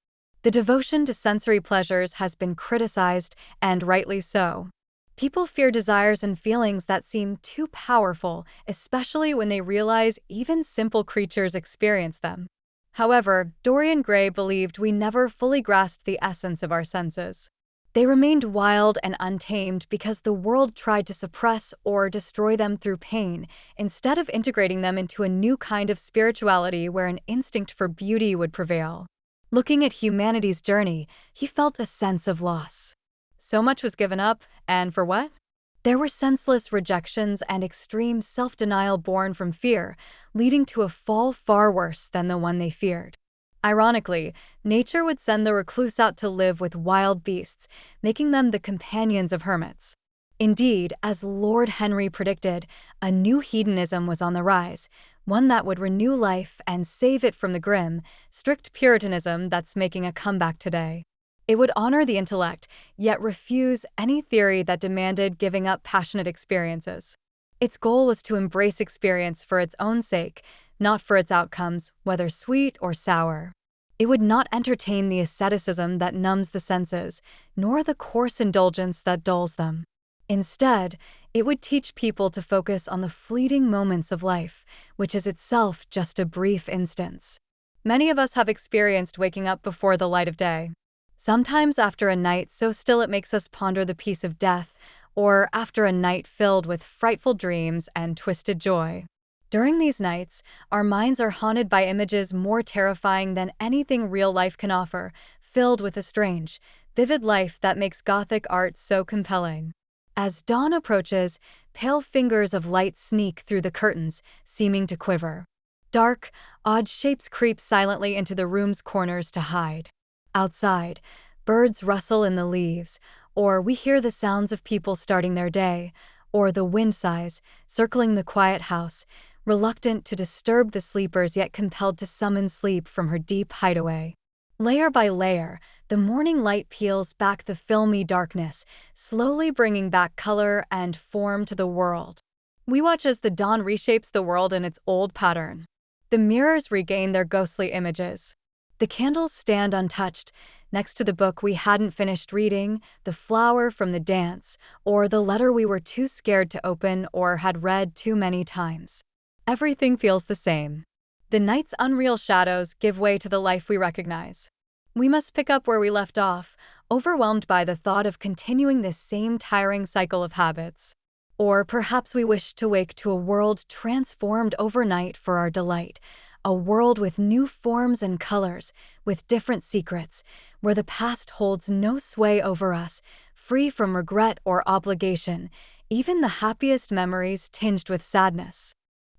The devotion to sensory pleasures has been criticized, and rightly so. People fear desires and feelings that seem too powerful, especially when they realize even simple creatures experience them. However, Dorian Gray believed we never fully grasped the essence of our senses. They remained wild and untamed because the world tried to suppress or destroy them through pain, instead of integrating them into a new kind of spirituality where an instinct for beauty would prevail. Looking at humanity's journey, he felt a sense of loss. So much was given up, and for what? There were senseless rejections and extreme self-denial born from fear, leading to a fall far worse than the one they feared. Ironically, nature would send the recluse out to live with wild beasts, making them the companions of hermits. Indeed, as Lord Henry predicted, a new hedonism was on the rise, one that would renew life and save it from the grim, strict Puritanism that's making a comeback today. It would honor the intellect, yet refuse any theory that demanded giving up passionate experiences. Its goal was to embrace experience for its own sake, not for its outcomes, whether sweet or sour. It would not entertain the asceticism that numbs the senses, nor the coarse indulgence that dulls them. Instead, it would teach people to focus on the fleeting moments of life, which is itself just a brief instance. Many of us have experienced waking up before the light of day. Sometimes after a night so still it makes us ponder the peace of death, or after a night filled with frightful dreams and twisted joy. During these nights, our minds are haunted by images more terrifying than anything real life can offer, filled with a strange, vivid life that makes Gothic art so compelling. As dawn approaches, pale fingers of light sneak through the curtains, seeming to quiver. Dark, odd shapes creep silently into the room's corners to hide. Outside, birds rustle in the leaves, or we hear the sounds of people starting their day, or the wind sighs, circling the quiet house, reluctant to disturb the sleepers yet compelled to summon sleep from her deep hideaway. Layer by layer, the morning light peels back the filmy darkness, slowly bringing back color and form to the world. We watch as the dawn reshapes the world in its old pattern. The mirrors regain their ghostly images. The candles stand untouched, next to the book we hadn't finished reading, the flower from the dance, or the letter we were too scared to open or had read too many times. Everything feels the same. The night's unreal shadows give way to the life we recognize. We must pick up where we left off, overwhelmed by the thought of continuing this same tiring cycle of habits. Or perhaps we wish to wake to a world transformed overnight for our delight, a world with new forms and colors, with different secrets, where the past holds no sway over us, free from regret or obligation, even the happiest memories tinged with sadness.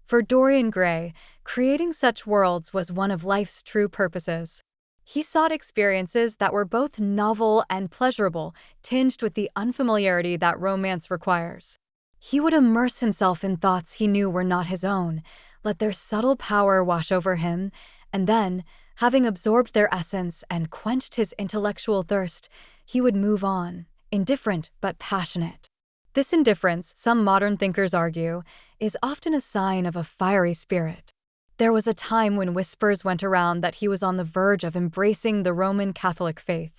For Dorian Gray, creating such worlds was one of life's true purposes. He sought experiences that were both novel and pleasurable, tinged with the unfamiliarity that romance requires. He would immerse himself in thoughts he knew were not his own, let their subtle power wash over him, and then, having absorbed their essence and quenched his intellectual thirst, he would move on, indifferent but passionate. This indifference, some modern thinkers argue, is often a sign of a fiery spirit. There was a time when whispers went around that he was on the verge of embracing the Roman Catholic faith.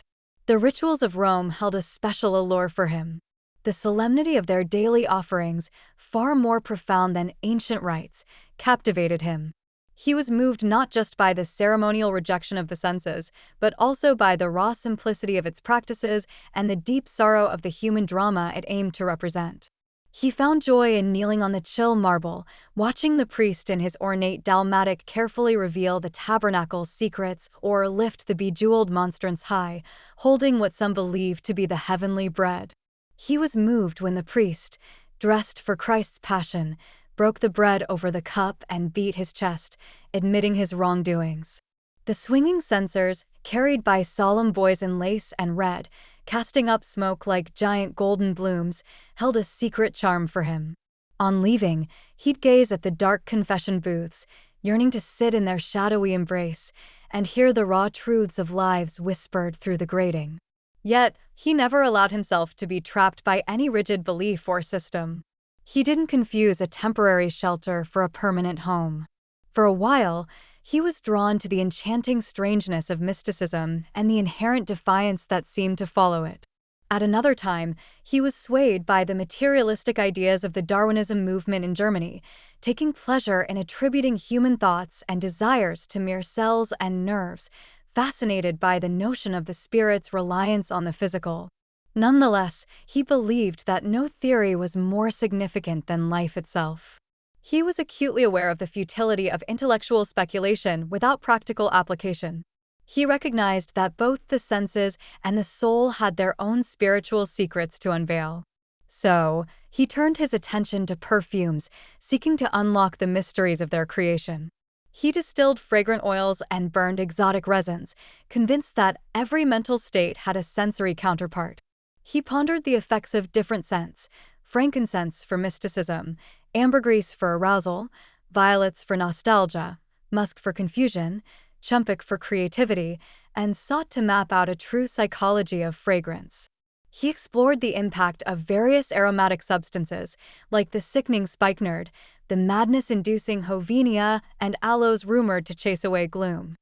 The rituals of Rome held a special allure for him. The solemnity of their daily offerings, far more profound than ancient rites, captivated him. He was moved not just by the ceremonial rejection of the senses, but also by the raw simplicity of its practices and the deep sorrow of the human drama it aimed to represent. He found joy in kneeling on the chill marble, watching the priest in his ornate dalmatic carefully reveal the tabernacle's secrets or lift the bejeweled monstrance high, holding what some believed to be the heavenly bread. He was moved when the priest, dressed for Christ's passion, broke the bread over the cup and beat his chest, admitting his wrongdoings. The swinging censers, carried by solemn boys in lace and red, casting up smoke like giant golden blooms, held a secret charm for him. On leaving, he'd gaze at the dark confession booths, yearning to sit in their shadowy embrace and hear the raw truths of lives whispered through the grating. Yet, he never allowed himself to be trapped by any rigid belief or system. He didn't confuse a temporary shelter for a permanent home. For a while, he was drawn to the enchanting strangeness of mysticism and the inherent defiance that seemed to follow it. At another time, he was swayed by the materialistic ideas of the Darwinism movement in Germany, taking pleasure in attributing human thoughts and desires to mere cells and nerves, fascinated by the notion of the spirit's reliance on the physical. Nonetheless, he believed that no theory was more significant than life itself. He was acutely aware of the futility of intellectual speculation without practical application. He recognized that both the senses and the soul had their own spiritual secrets to unveil. So, he turned his attention to perfumes, seeking to unlock the mysteries of their creation. He distilled fragrant oils and burned exotic resins, convinced that every mental state had a sensory counterpart. He pondered the effects of different scents: frankincense for mysticism, ambergris for arousal, violets for nostalgia, musk for confusion, champic for creativity, and sought to map out a true psychology of fragrance. He explored the impact of various aromatic substances, like the sickening spikenard, the madness-inducing hovenia, and aloes rumored to chase away gloom.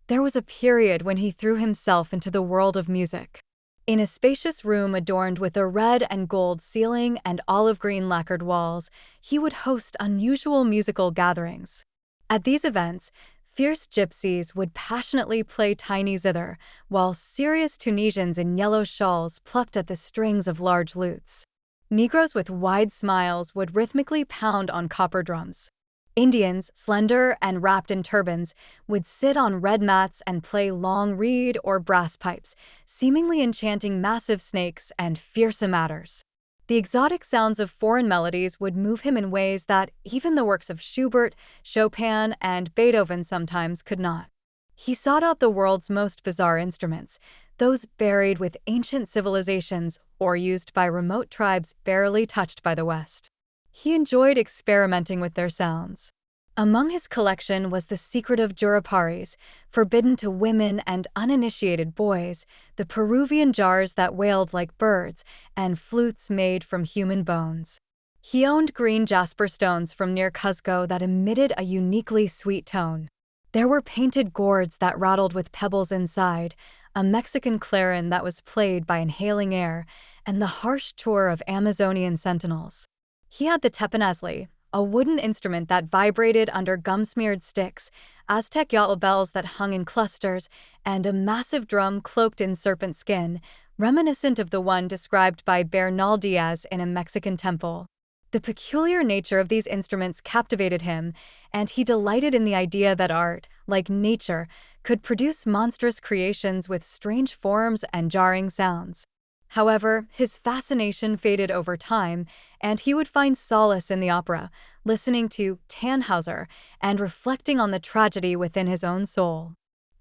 There was a period when he threw himself into the world of music. In a spacious room adorned with a red and gold ceiling and olive-green lacquered walls, he would host unusual musical gatherings. At these events, fierce gypsies would passionately play tiny zither, while serious Tunisians in yellow shawls plucked at the strings of large lutes. Negroes with wide smiles would rhythmically pound on copper drums. Indians, slender and wrapped in turbans, would sit on red mats and play long reed or brass pipes, seemingly enchanting massive snakes and fearsome adders. The exotic sounds of foreign melodies would move him in ways that even the works of Schubert, Chopin, and Beethoven sometimes could not. He sought out the world's most bizarre instruments, those buried with ancient civilizations or used by remote tribes barely touched by the West. He enjoyed experimenting with their sounds. Among his collection was the secret of juriparis, forbidden to women and uninitiated boys, the Peruvian jars that wailed like birds, and flutes made from human bones. He owned green jasper stones from near Cuzco that emitted a uniquely sweet tone. There were painted gourds that rattled with pebbles inside, a Mexican clarin that was played by inhaling air, and the harsh chore of Amazonian sentinels. He had the teponazli, a wooden instrument that vibrated under gum-smeared sticks, Aztec yotl bells that hung in clusters, and a massive drum cloaked in serpent skin, reminiscent of the one described by Bernal Diaz in a Mexican temple. The peculiar nature of these instruments captivated him, and he delighted in the idea that art, like nature, could produce monstrous creations with strange forms and jarring sounds. However, his fascination faded over time, and he would find solace in the opera, listening to Tannhauser and reflecting on the tragedy within his own soul.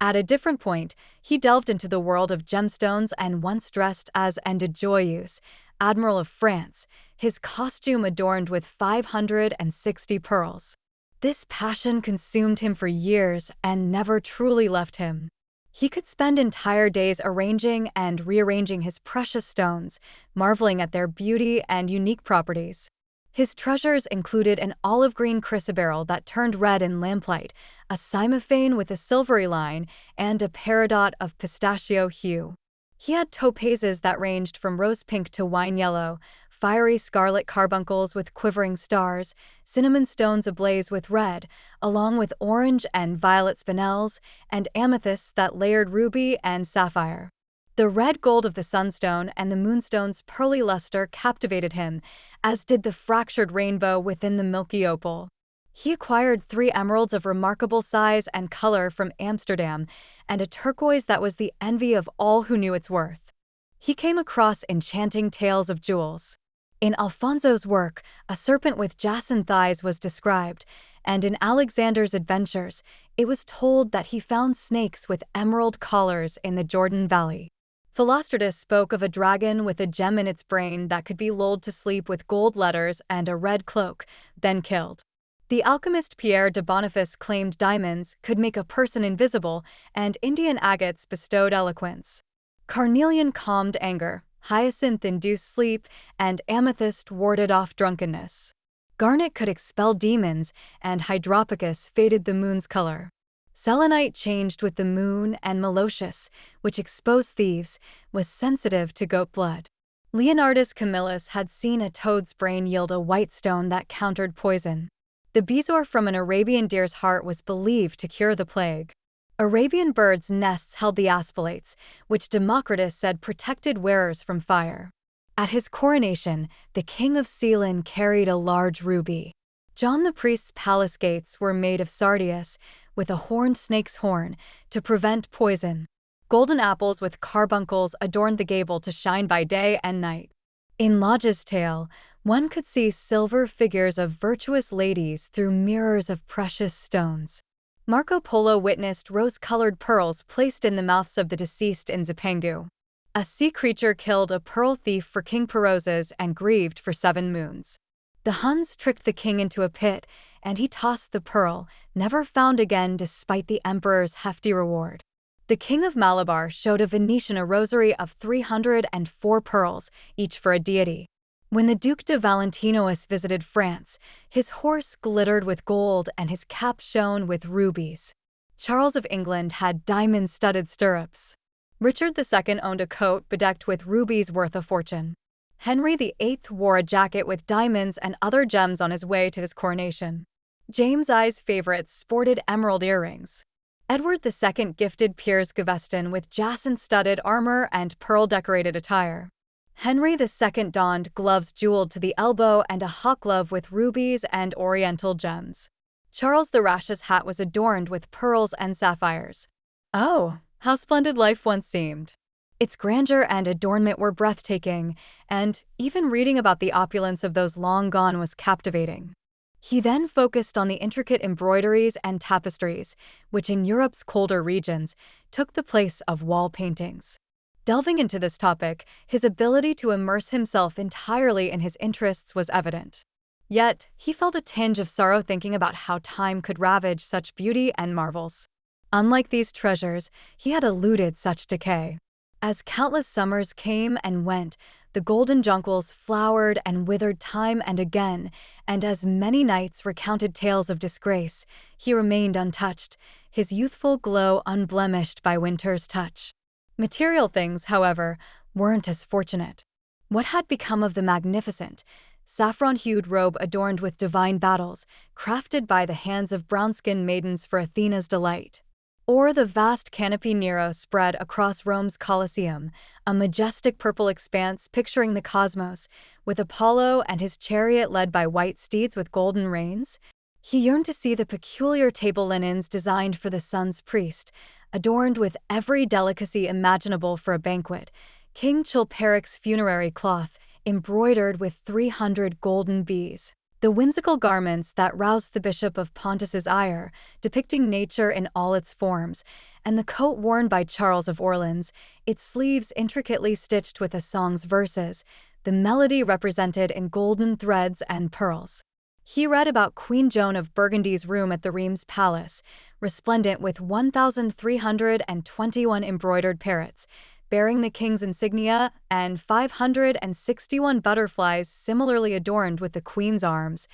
At a different point, he delved into the world of gemstones and once dressed as indulges, Admiral of France, his costume adorned with 560 pearls. This passion consumed him for years and never truly left him. He could spend entire days arranging and rearranging his precious stones, marveling at their beauty and unique properties. His treasures included an olive-green chrysoberyl that turned red in lamplight, a cymophane with a silvery line, and a peridot of pistachio hue. He had topazes that ranged from rose-pink to wine-yellow, fiery scarlet carbuncles with quivering stars, cinnamon stones ablaze with red, along with orange and violet spinels, and amethysts that layered ruby and sapphire. The red gold of the sunstone and the moonstone's pearly luster captivated him, as did the fractured rainbow within the milky opal. He acquired 3 emeralds of remarkable size and color from Amsterdam, and a turquoise that was the envy of all who knew its worth. He came across enchanting tales of jewels. In Alfonso's work, a serpent with jacinth thighs was described, and in Alexander's adventures, it was told that he found snakes with emerald collars in the Jordan Valley. Philostratus spoke of a dragon with a gem in its brain that could be lulled to sleep with gold letters and a red cloak, then killed. The alchemist Pierre de Boniface claimed diamonds could make a person invisible, and Indian agates bestowed eloquence. Carnelian calmed anger, hyacinth induced sleep, and amethyst warded off drunkenness. Garnet could expel demons, and hydropicus faded the moon's color. Selenite changed with the moon, and Melotius, which exposed thieves, was sensitive to goat blood. Leonardus Camillus had seen a toad's brain yield a white stone that countered poison. The bezoar from an Arabian deer's heart was believed to cure the plague. Arabian birds' nests held the aspalates, which Democritus said protected wearers from fire. At his coronation, the king of Ceylon carried a large ruby. John the priest's palace gates were made of sardius, with a horned snake's horn, to prevent poison. Golden apples with carbuncles adorned the gable to shine by day and night. In Lodge's tale, one could see silver figures of virtuous ladies through mirrors of precious stones. Marco Polo witnessed rose-colored pearls placed in the mouths of the deceased in Zipangu. A sea creature killed a pearl thief for King Perozes and grieved for 7 moons. The Huns tricked the king into a pit, and he tossed the pearl, never found again despite the emperor's hefty reward. The king of Malabar showed a Venetian a rosary of 304 pearls, each for a deity. When the Duc de Valentinois visited France, his horse glittered with gold and his cap shone with rubies. Charles of England had diamond-studded stirrups. Richard II owned a coat bedecked with rubies worth a fortune. Henry VIII wore a jacket with diamonds and other gems on his way to his coronation. James I's favorites sported emerald earrings. Edward II gifted Piers Gaveston with jacinth-studded armor and pearl-decorated attire. Henry II donned gloves jeweled to the elbow and a hawk glove with rubies and oriental gems. Charles the Rash's hat was adorned with pearls and sapphires. Oh, how splendid life once seemed! Its grandeur and adornment were breathtaking, and even reading about the opulence of those long gone was captivating. He then focused on the intricate embroideries and tapestries, which in Europe's colder regions took the place of wall paintings. Delving into this topic, his ability to immerse himself entirely in his interests was evident. Yet, he felt a tinge of sorrow thinking about how time could ravage such beauty and marvels. Unlike these treasures, he had eluded such decay. As countless summers came and went, the golden jonquils flowered and withered time and again, and as many nights recounted tales of disgrace, he remained untouched, his youthful glow unblemished by winter's touch. Material things, however, weren't as fortunate. What had become of the magnificent, saffron-hued robe adorned with divine battles, crafted by the hands of brown-skinned maidens for Athena's delight? Or the vast canopy Nero spread across Rome's Colosseum, a majestic purple expanse picturing the cosmos, with Apollo and his chariot led by white steeds with golden reins? He yearned to see the peculiar table linens designed for the sun's priest, adorned with every delicacy imaginable for a banquet, King Chilperic's funerary cloth, embroidered with 300 golden bees. The whimsical garments that roused the Bishop of Pontus's ire, depicting nature in all its forms, and the coat worn by Charles of Orleans, its sleeves intricately stitched with a song's verses, the melody represented in golden threads and pearls. He read about Queen Joan of Burgundy's room at the Reims Palace, resplendent with 1,321 embroidered parrots, bearing the king's insignia, and 561 butterflies similarly adorned with the queen's arms,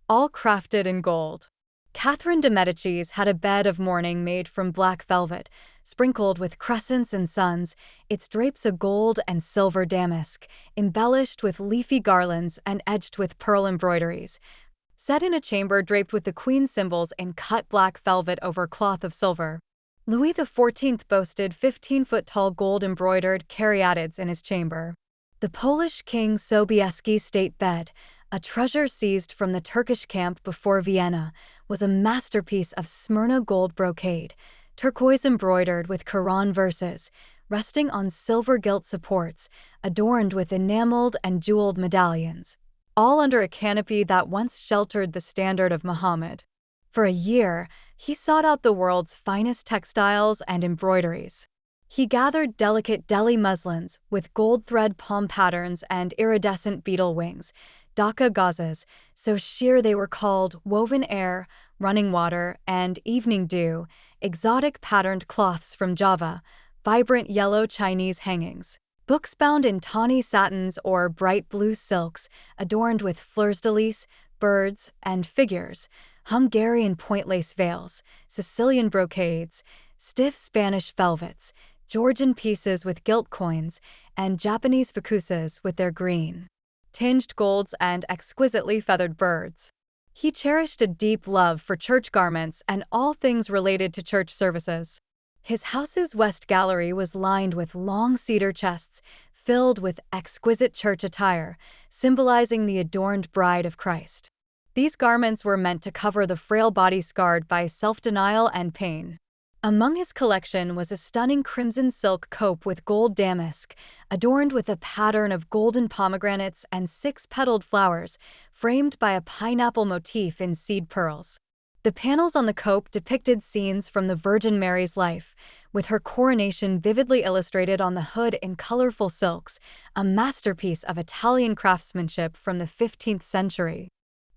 all crafted in gold. Catherine de' Medicis had a bed of mourning made from black velvet, sprinkled with crescents and suns, its drapes a gold and silver damask, embellished with leafy garlands and edged with pearl embroideries. Set in a chamber draped with the queen's symbols in cut black velvet over cloth of silver. Louis XIV boasted 15-foot-tall gold-embroidered caryatids in his chamber. The Polish King Sobieski's state bed, a treasure seized from the Turkish camp before Vienna, was a masterpiece of Smyrna gold brocade, turquoise embroidered with Quran verses, resting on silver-gilt supports, adorned with enameled and jeweled medallions, all under a canopy that once sheltered the standard of Muhammad. For a year, he sought out the world's finest textiles and embroideries. He gathered delicate Delhi muslins with gold thread palm patterns and iridescent beetle wings, Dhaka gauzes, so sheer they were called woven air, running water, and evening dew, exotic patterned cloths from Java, vibrant yellow Chinese hangings, books bound in tawny satins or bright blue silks, adorned with fleurs-de-lis, birds, and figures, Hungarian point-lace veils, Sicilian brocades, stiff Spanish velvets, Georgian pieces with gilt coins, and Japanese fukusas with their green, tinged golds and exquisitely feathered birds. He cherished a deep love for church garments and all things related to church services. His house's west gallery was lined with long cedar chests filled with exquisite church attire, symbolizing the adorned bride of Christ. These garments were meant to cover the frail body scarred by self-denial and pain. Among his collection was a stunning crimson silk cope with gold damask, adorned with a pattern of golden pomegranates and 6-petaled flowers, framed by a pineapple motif in seed pearls. The panels on the cope depicted scenes from the Virgin Mary's life, with her coronation vividly illustrated on the hood in colorful silks, a masterpiece of Italian craftsmanship from the 15th century.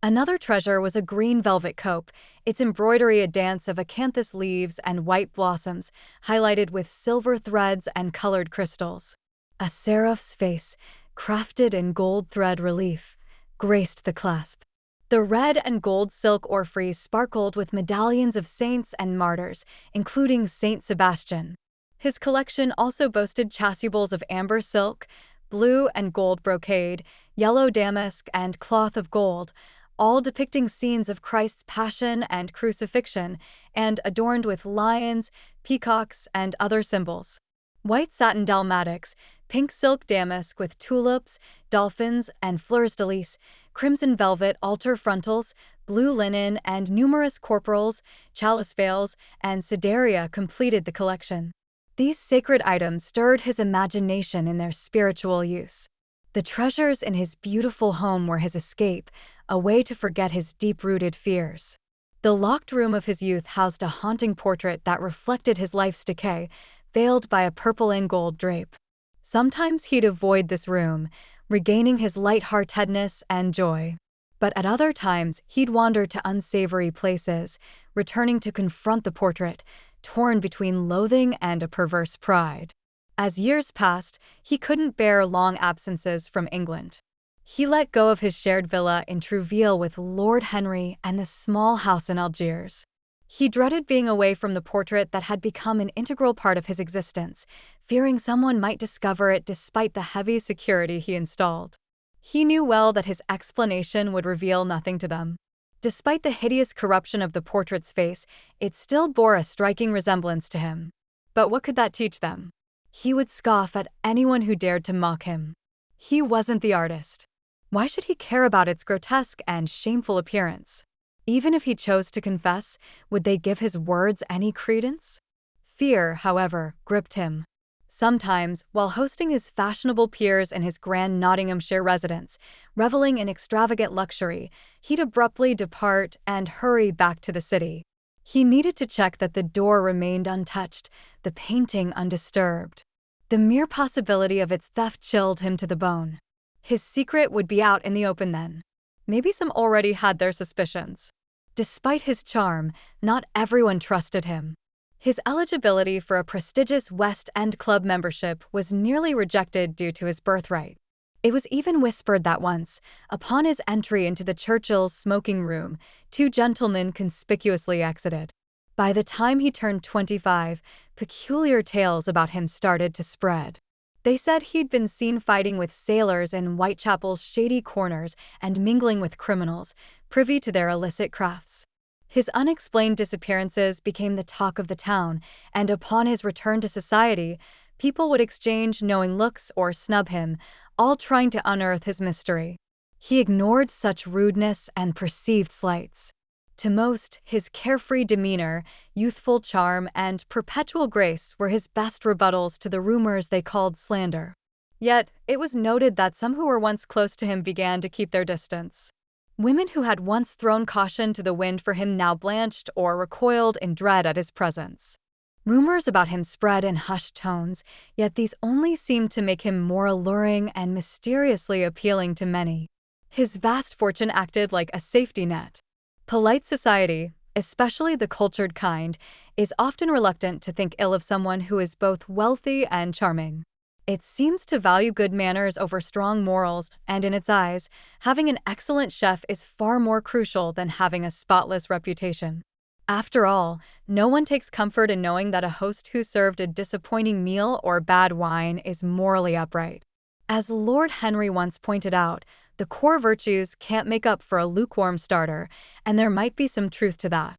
Another treasure was a green velvet cope, its embroidery a dance of acanthus leaves and white blossoms, highlighted with silver threads and colored crystals. A seraph's face, crafted in gold thread relief, graced the clasp. The red and gold silk orphreys sparkled with medallions of saints and martyrs, including Saint Sebastian. His collection also boasted chasubles of amber silk, blue and gold brocade, yellow damask, and cloth of gold, all depicting scenes of Christ's passion and crucifixion, and adorned with lions, peacocks, and other symbols. White satin dalmatics, pink silk damask with tulips, dolphins, and fleurs-de-lis, crimson velvet altar frontals, blue linen, and numerous corporals, chalice veils, and sideria completed the collection. These sacred items stirred his imagination in their spiritual use. The treasures in his beautiful home were his escape, a way to forget his deep-rooted fears. The locked room of his youth housed a haunting portrait that reflected his life's decay, veiled by a purple and gold drape. Sometimes he'd avoid this room, regaining his light-heartedness and joy. But at other times, he'd wander to unsavory places, returning to confront the portrait, torn between loathing and a perverse pride. As years passed, he couldn't bear long absences from England. He let go of his shared villa in Trouville with Lord Henry and the small house in Algiers. He dreaded being away from the portrait that had become an integral part of his existence, fearing someone might discover it despite the heavy security he installed. He knew well that his explanation would reveal nothing to them. Despite the hideous corruption of the portrait's face, it still bore a striking resemblance to him. But what could that teach them? He would scoff at anyone who dared to mock him. He wasn't the artist. Why should he care about its grotesque and shameful appearance? Even if he chose to confess, would they give his words any credence? Fear, however, gripped him. Sometimes, while hosting his fashionable peers in his grand Nottinghamshire residence, reveling in extravagant luxury, he'd abruptly depart and hurry back to the city. He needed to check that the door remained untouched, the painting undisturbed. The mere possibility of its theft chilled him to the bone. His secret would be out in the open then. Maybe some already had their suspicions. Despite his charm, not everyone trusted him. His eligibility for a prestigious West End club membership was nearly rejected due to his birthright. It was even whispered that once, upon his entry into the Churchill's smoking room, two gentlemen conspicuously exited. By the time he turned 25, peculiar tales about him started to spread. They said he'd been seen fighting with sailors in Whitechapel's shady corners and mingling with criminals, privy to their illicit crafts. His unexplained disappearances became the talk of the town, and upon his return to society, people would exchange knowing looks or snub him, all trying to unearth his mystery. He ignored such rudeness and perceived slights. To most, his carefree demeanor, youthful charm, and perpetual grace were his best rebuttals to the rumors they called slander. Yet, it was noted that some who were once close to him began to keep their distance. Women who had once thrown caution to the wind for him now blanched or recoiled in dread at his presence. Rumors about him spread in hushed tones, yet these only seemed to make him more alluring and mysteriously appealing to many. His vast fortune acted like a safety net. Polite society, especially the cultured kind, is often reluctant to think ill of someone who is both wealthy and charming. It seems to value good manners over strong morals, and in its eyes, having an excellent chef is far more crucial than having a spotless reputation. After all, no one takes comfort in knowing that a host who served a disappointing meal or bad wine is morally upright. As Lord Henry once pointed out, the core virtues can't make up for a lukewarm starter, and there might be some truth to that.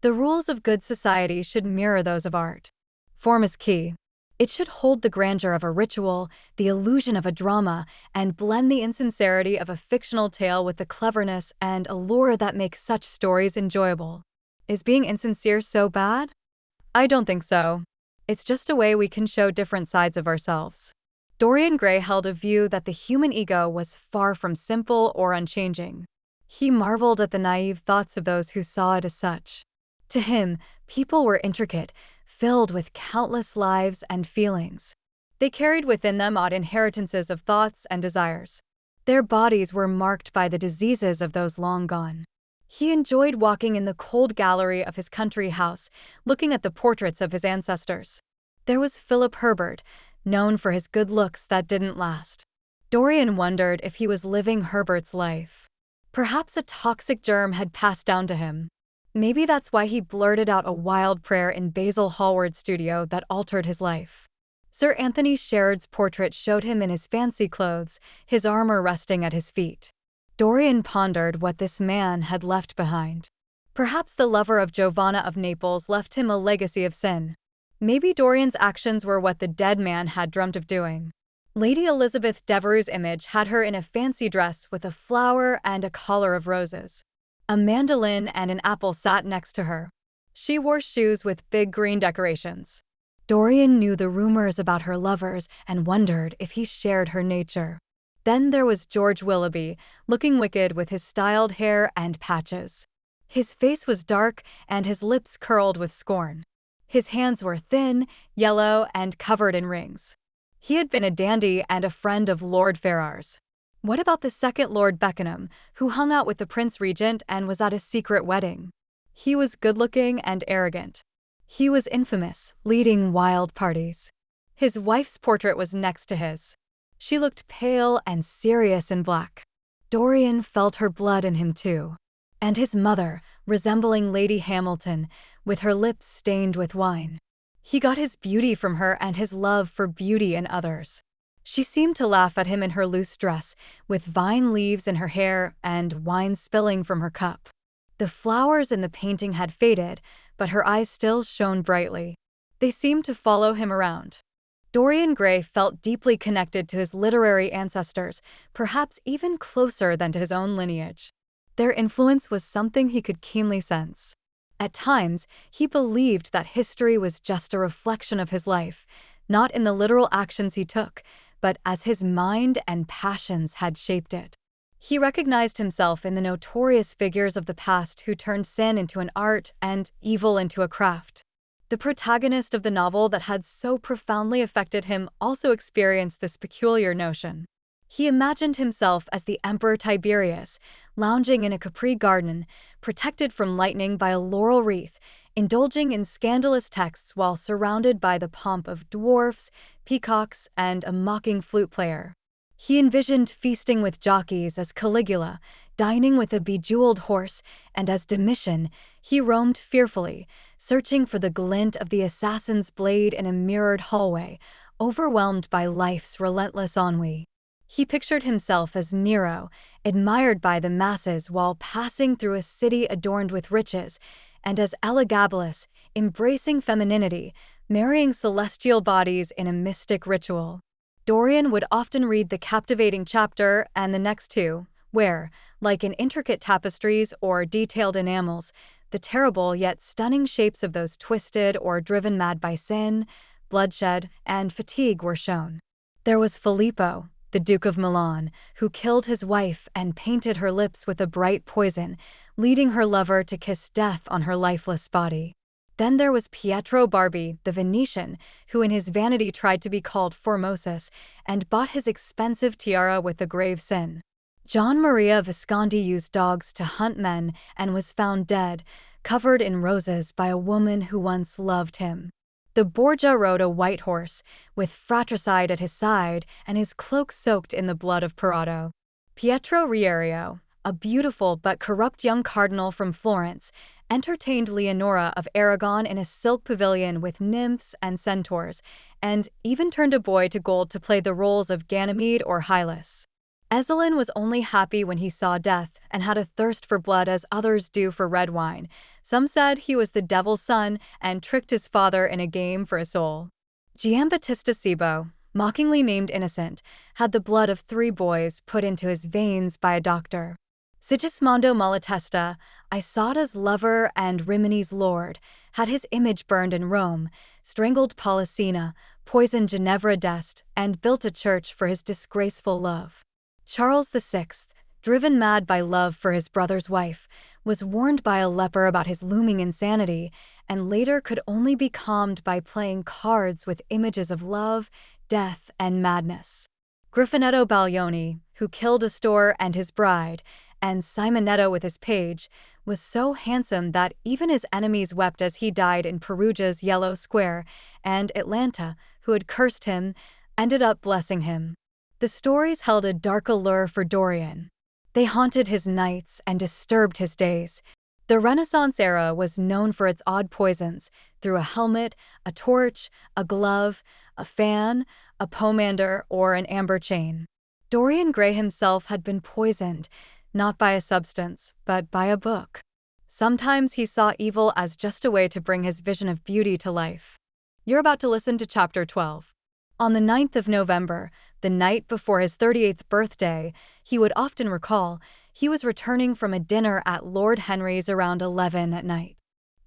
The rules of good society should mirror those of art. Form is key. It should hold the grandeur of a ritual, the illusion of a drama, and blend the insincerity of a fictional tale with the cleverness and allure that make such stories enjoyable. Is being insincere so bad? I don't think so. It's just a way we can show different sides of ourselves. Dorian Gray held a view that the human ego was far from simple or unchanging. He marveled at the naive thoughts of those who saw it as such. To him, people were intricate, filled with countless lives and feelings. They carried within them odd inheritances of thoughts and desires. Their bodies were marked by the diseases of those long gone. He enjoyed walking in the cold gallery of his country house, looking at the portraits of his ancestors. There was Philip Herbert, known for his good looks that didn't last. Dorian wondered if he was living Herbert's life. Perhaps a toxic germ had passed down to him. Maybe that's why he blurted out a wild prayer in Basil Hallward's studio that altered his life. Sir Anthony Sherard's portrait showed him in his fancy clothes, his armor resting at his feet. Dorian pondered what this man had left behind. Perhaps the lover of Giovanna of Naples left him a legacy of sin. Maybe Dorian's actions were what the dead man had dreamt of doing. Lady Elizabeth Devereux's image had her in a fancy dress with a flower and a collar of roses. A mandolin and an apple sat next to her. She wore shoes with big green decorations. Dorian knew the rumors about her lovers and wondered if he shared her nature. Then there was George Willoughby, looking wicked with his styled hair and patches. His face was dark and his lips curled with scorn. His hands were thin, yellow, and covered in rings. He had been a dandy and a friend of Lord Ferrars. What about the second Lord Beckenham, who hung out with the Prince Regent and was at a secret wedding? He was good-looking and arrogant. He was infamous, leading wild parties. His wife's portrait was next to his. She looked pale and serious in black. Dorian felt her blood in him too. And his mother, resembling Lady Hamilton, with her lips stained with wine. He got his beauty from her and his love for beauty in others. She seemed to laugh at him in her loose dress, with vine leaves in her hair and wine spilling from her cup. The flowers in the painting had faded, but her eyes still shone brightly. They seemed to follow him around. Dorian Gray felt deeply connected to his literary ancestors, perhaps even closer than to his own lineage. Their influence was something he could keenly sense. At times, he believed that history was just a reflection of his life, not in the literal actions he took, but as his mind and passions had shaped it. He recognized himself in the notorious figures of the past who turned sin into an art and evil into a craft. The protagonist of the novel that had so profoundly affected him also experienced this peculiar notion. He imagined himself as the Emperor Tiberius, lounging in a Capri garden, protected from lightning by a laurel wreath, indulging in scandalous texts while surrounded by the pomp of dwarfs, peacocks, and a mocking flute player. He envisioned feasting with jockeys as Caligula, dining with a bejeweled horse, and as Domitian, he roamed fearfully, searching for the glint of the assassin's blade in a mirrored hallway, overwhelmed by life's relentless ennui. He pictured himself as Nero, admired by the masses while passing through a city adorned with riches, and as Elagabalus, embracing femininity, marrying celestial bodies in a mystic ritual. Dorian would often read the captivating chapter and the next two, where, like in intricate tapestries or detailed enamels, the terrible yet stunning shapes of those twisted or driven mad by sin, bloodshed, and fatigue were shown. There was Filippo, the Duke of Milan, who killed his wife and painted her lips with a bright poison, leading her lover to kiss death on her lifeless body. Then there was Pietro Barbi, the Venetian, who in his vanity tried to be called Formosus and bought his expensive tiara with a grave sin. Gian Maria Visconti used dogs to hunt men and was found dead, covered in roses by a woman who once loved him. The Borgia rode a white horse, with fratricide at his side and his cloak soaked in the blood of Perato. Pietro Riario, a beautiful but corrupt young cardinal from Florence, entertained Leonora of Aragon in a silk pavilion with nymphs and centaurs, and even turned a boy to gold to play the roles of Ganymede or Hylas. Ezelin was only happy when he saw death and had a thirst for blood as others do for red wine. Some said he was the devil's son and tricked his father in a game for a soul. Giambattista Cibo, mockingly named Innocent, had the blood of 3 boys put into his veins by a doctor. Sigismondo Malatesta, Isada's lover and Rimini's lord, had his image burned in Rome, strangled Polissena, poisoned Ginevra d'Este, and built a church for his disgraceful love. Charles VI, driven mad by love for his brother's wife, was warned by a leper about his looming insanity, and later could only be calmed by playing cards with images of love, death, and madness. Griffinetto Baglioni, who killed Astor and his bride, and Simonetto with his page, was so handsome that even his enemies wept as he died in Perugia's Yellow Square, and Atlanta, who had cursed him, ended up blessing him. The stories held a dark allure for Dorian. They haunted his nights and disturbed his days. The Renaissance era was known for its odd poisons, through a helmet, a torch, a glove, a fan, a pomander, or an amber chain. Dorian Gray himself had been poisoned, not by a substance, but by a book. Sometimes he saw evil as just a way to bring his vision of beauty to life. You're about to listen to Chapter 12. On the 9th of November, the night before his 38th birthday, he would often recall, he was returning from a dinner at Lord Henry's around 11 at night.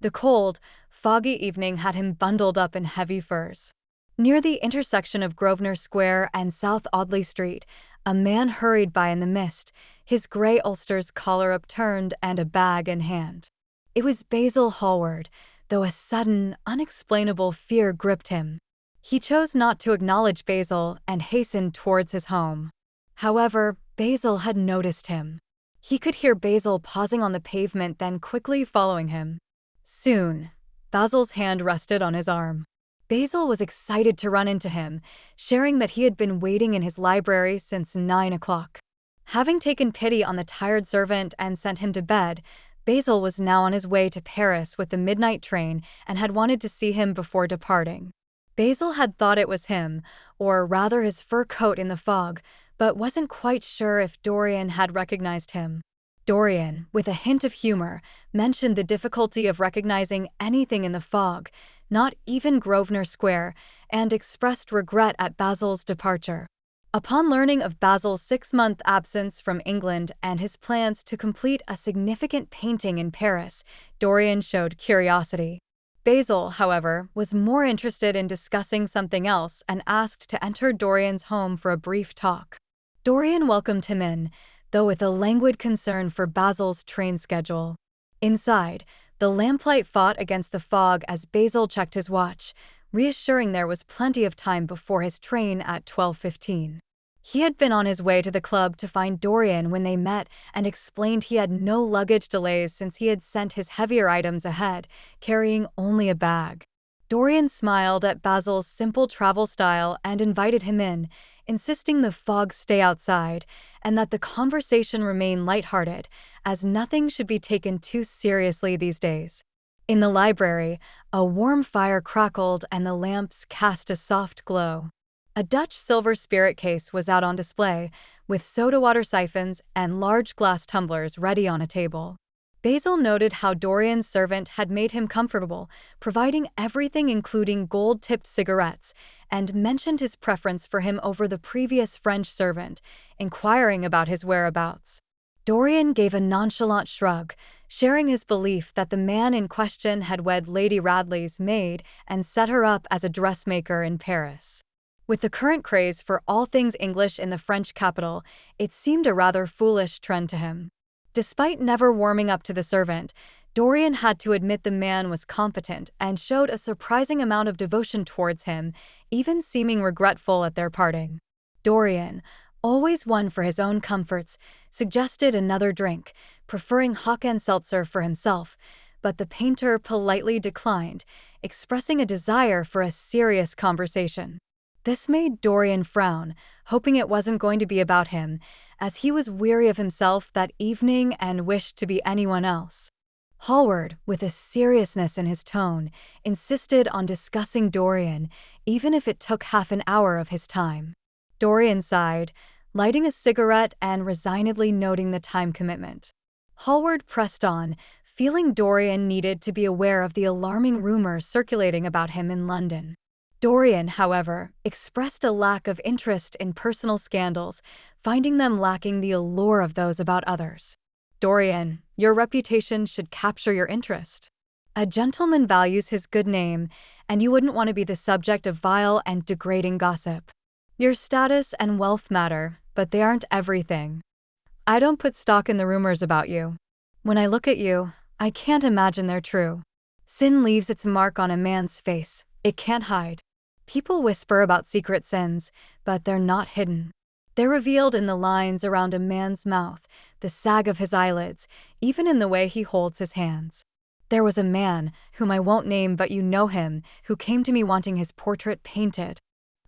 The cold, foggy evening had him bundled up in heavy furs. Near the intersection of Grosvenor Square and South Audley Street, a man hurried by in the mist, his gray ulster's collar upturned and a bag in hand. It was Basil Hallward, though a sudden, unexplainable fear gripped him. He chose not to acknowledge Basil and hastened towards his home. However, Basil had noticed him. He could hear Basil pausing on the pavement, then quickly following him. Soon, Basil's hand rested on his arm. Basil was excited to run into him, sharing that he had been waiting in his library since 9 o'clock. Having taken pity on the tired servant and sent him to bed, Basil was now on his way to Paris with the midnight train and had wanted to see him before departing. Basil had thought it was him, or rather his fur coat in the fog, but wasn't quite sure if Dorian had recognized him. Dorian, with a hint of humor, mentioned the difficulty of recognizing anything in the fog, not even Grosvenor Square, and expressed regret at Basil's departure. Upon learning of Basil's 6-month absence from England and his plans to complete a significant painting in Paris, Dorian showed curiosity. Basil, however, was more interested in discussing something else and asked to enter Dorian's home for a brief talk. Dorian welcomed him in, though with a languid concern for Basil's train schedule. Inside, the lamplight fought against the fog as Basil checked his watch, reassuring there was plenty of time before his train at 12:15. He had been on his way to the club to find Dorian when they met and explained he had no luggage delays since he had sent his heavier items ahead, carrying only a bag. Dorian smiled at Basil's simple travel style and invited him in, insisting the fog stay outside and that the conversation remain lighthearted, as nothing should be taken too seriously these days. In the library, a warm fire crackled and the lamps cast a soft glow. A Dutch silver spirit case was out on display, with soda water siphons and large glass tumblers ready on a table. Basil noted how Dorian's servant had made him comfortable, providing everything including gold-tipped cigarettes, and mentioned his preference for him over the previous French servant, inquiring about his whereabouts. Dorian gave a nonchalant shrug, sharing his belief that the man in question had wed Lady Radley's maid and set her up as a dressmaker in Paris. With the current craze for all things English in the French capital, it seemed a rather foolish trend to him. Despite never warming up to the servant, Dorian had to admit the man was competent and showed a surprising amount of devotion towards him, even seeming regretful at their parting. Dorian, always one for his own comforts, suggested another drink, preferring hock and seltzer for himself, but the painter politely declined, expressing a desire for a serious conversation. This made Dorian frown, hoping it wasn't going to be about him, as he was weary of himself that evening and wished to be anyone else. Hallward, with a seriousness in his tone, insisted on discussing Dorian, even if it took half an hour of his time. Dorian sighed, lighting a cigarette and resignedly noting the time commitment. Hallward pressed on, feeling Dorian needed to be aware of the alarming rumors circulating about him in London. Dorian, however, expressed a lack of interest in personal scandals, finding them lacking the allure of those about others. Dorian, your reputation should capture your interest. A gentleman values his good name, and you wouldn't want to be the subject of vile and degrading gossip. Your status and wealth matter, but they aren't everything. I don't put stock in the rumors about you. When I look at you, I can't imagine they're true. Sin leaves its mark on a man's face. It can't hide. People whisper about secret sins, but they're not hidden. They're revealed in the lines around a man's mouth, the sag of his eyelids, even in the way he holds his hands. There was a man, whom I won't name but you know him, who came to me wanting his portrait painted.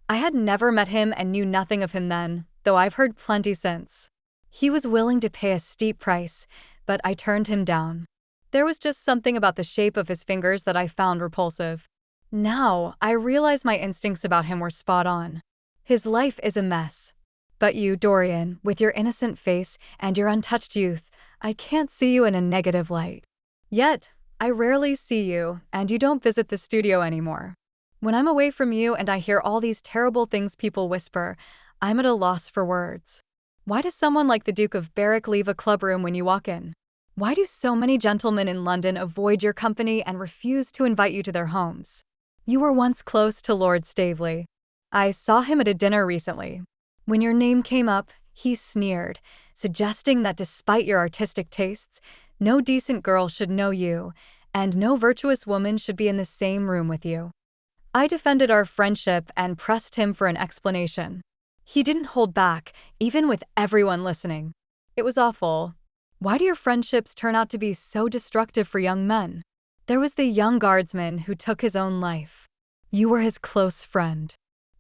I had never met him and knew nothing of him then, though I've heard plenty since. He was willing to pay a steep price, but I turned him down. There was just something about the shape of his fingers that I found repulsive. Now, I realize my instincts about him were spot on. His life is a mess. But you, Dorian, with your innocent face and your untouched youth, I can't see you in a negative light. Yet, I rarely see you, and you don't visit the studio anymore. When I'm away from you and I hear all these terrible things people whisper, I'm at a loss for words. Why does someone like the Duke of Berwick leave a clubroom when you walk in? Why do so many gentlemen in London avoid your company and refuse to invite you to their homes? You were once close to Lord Staveley. I saw him at a dinner recently. When your name came up, he sneered, suggesting that despite your artistic tastes, no decent girl should know you, and no virtuous woman should be in the same room with you. I defended our friendship and pressed him for an explanation. He didn't hold back, even with everyone listening. It was awful. Why do your friendships turn out to be so destructive for young men? There was the young guardsman who took his own life. You were his close friend.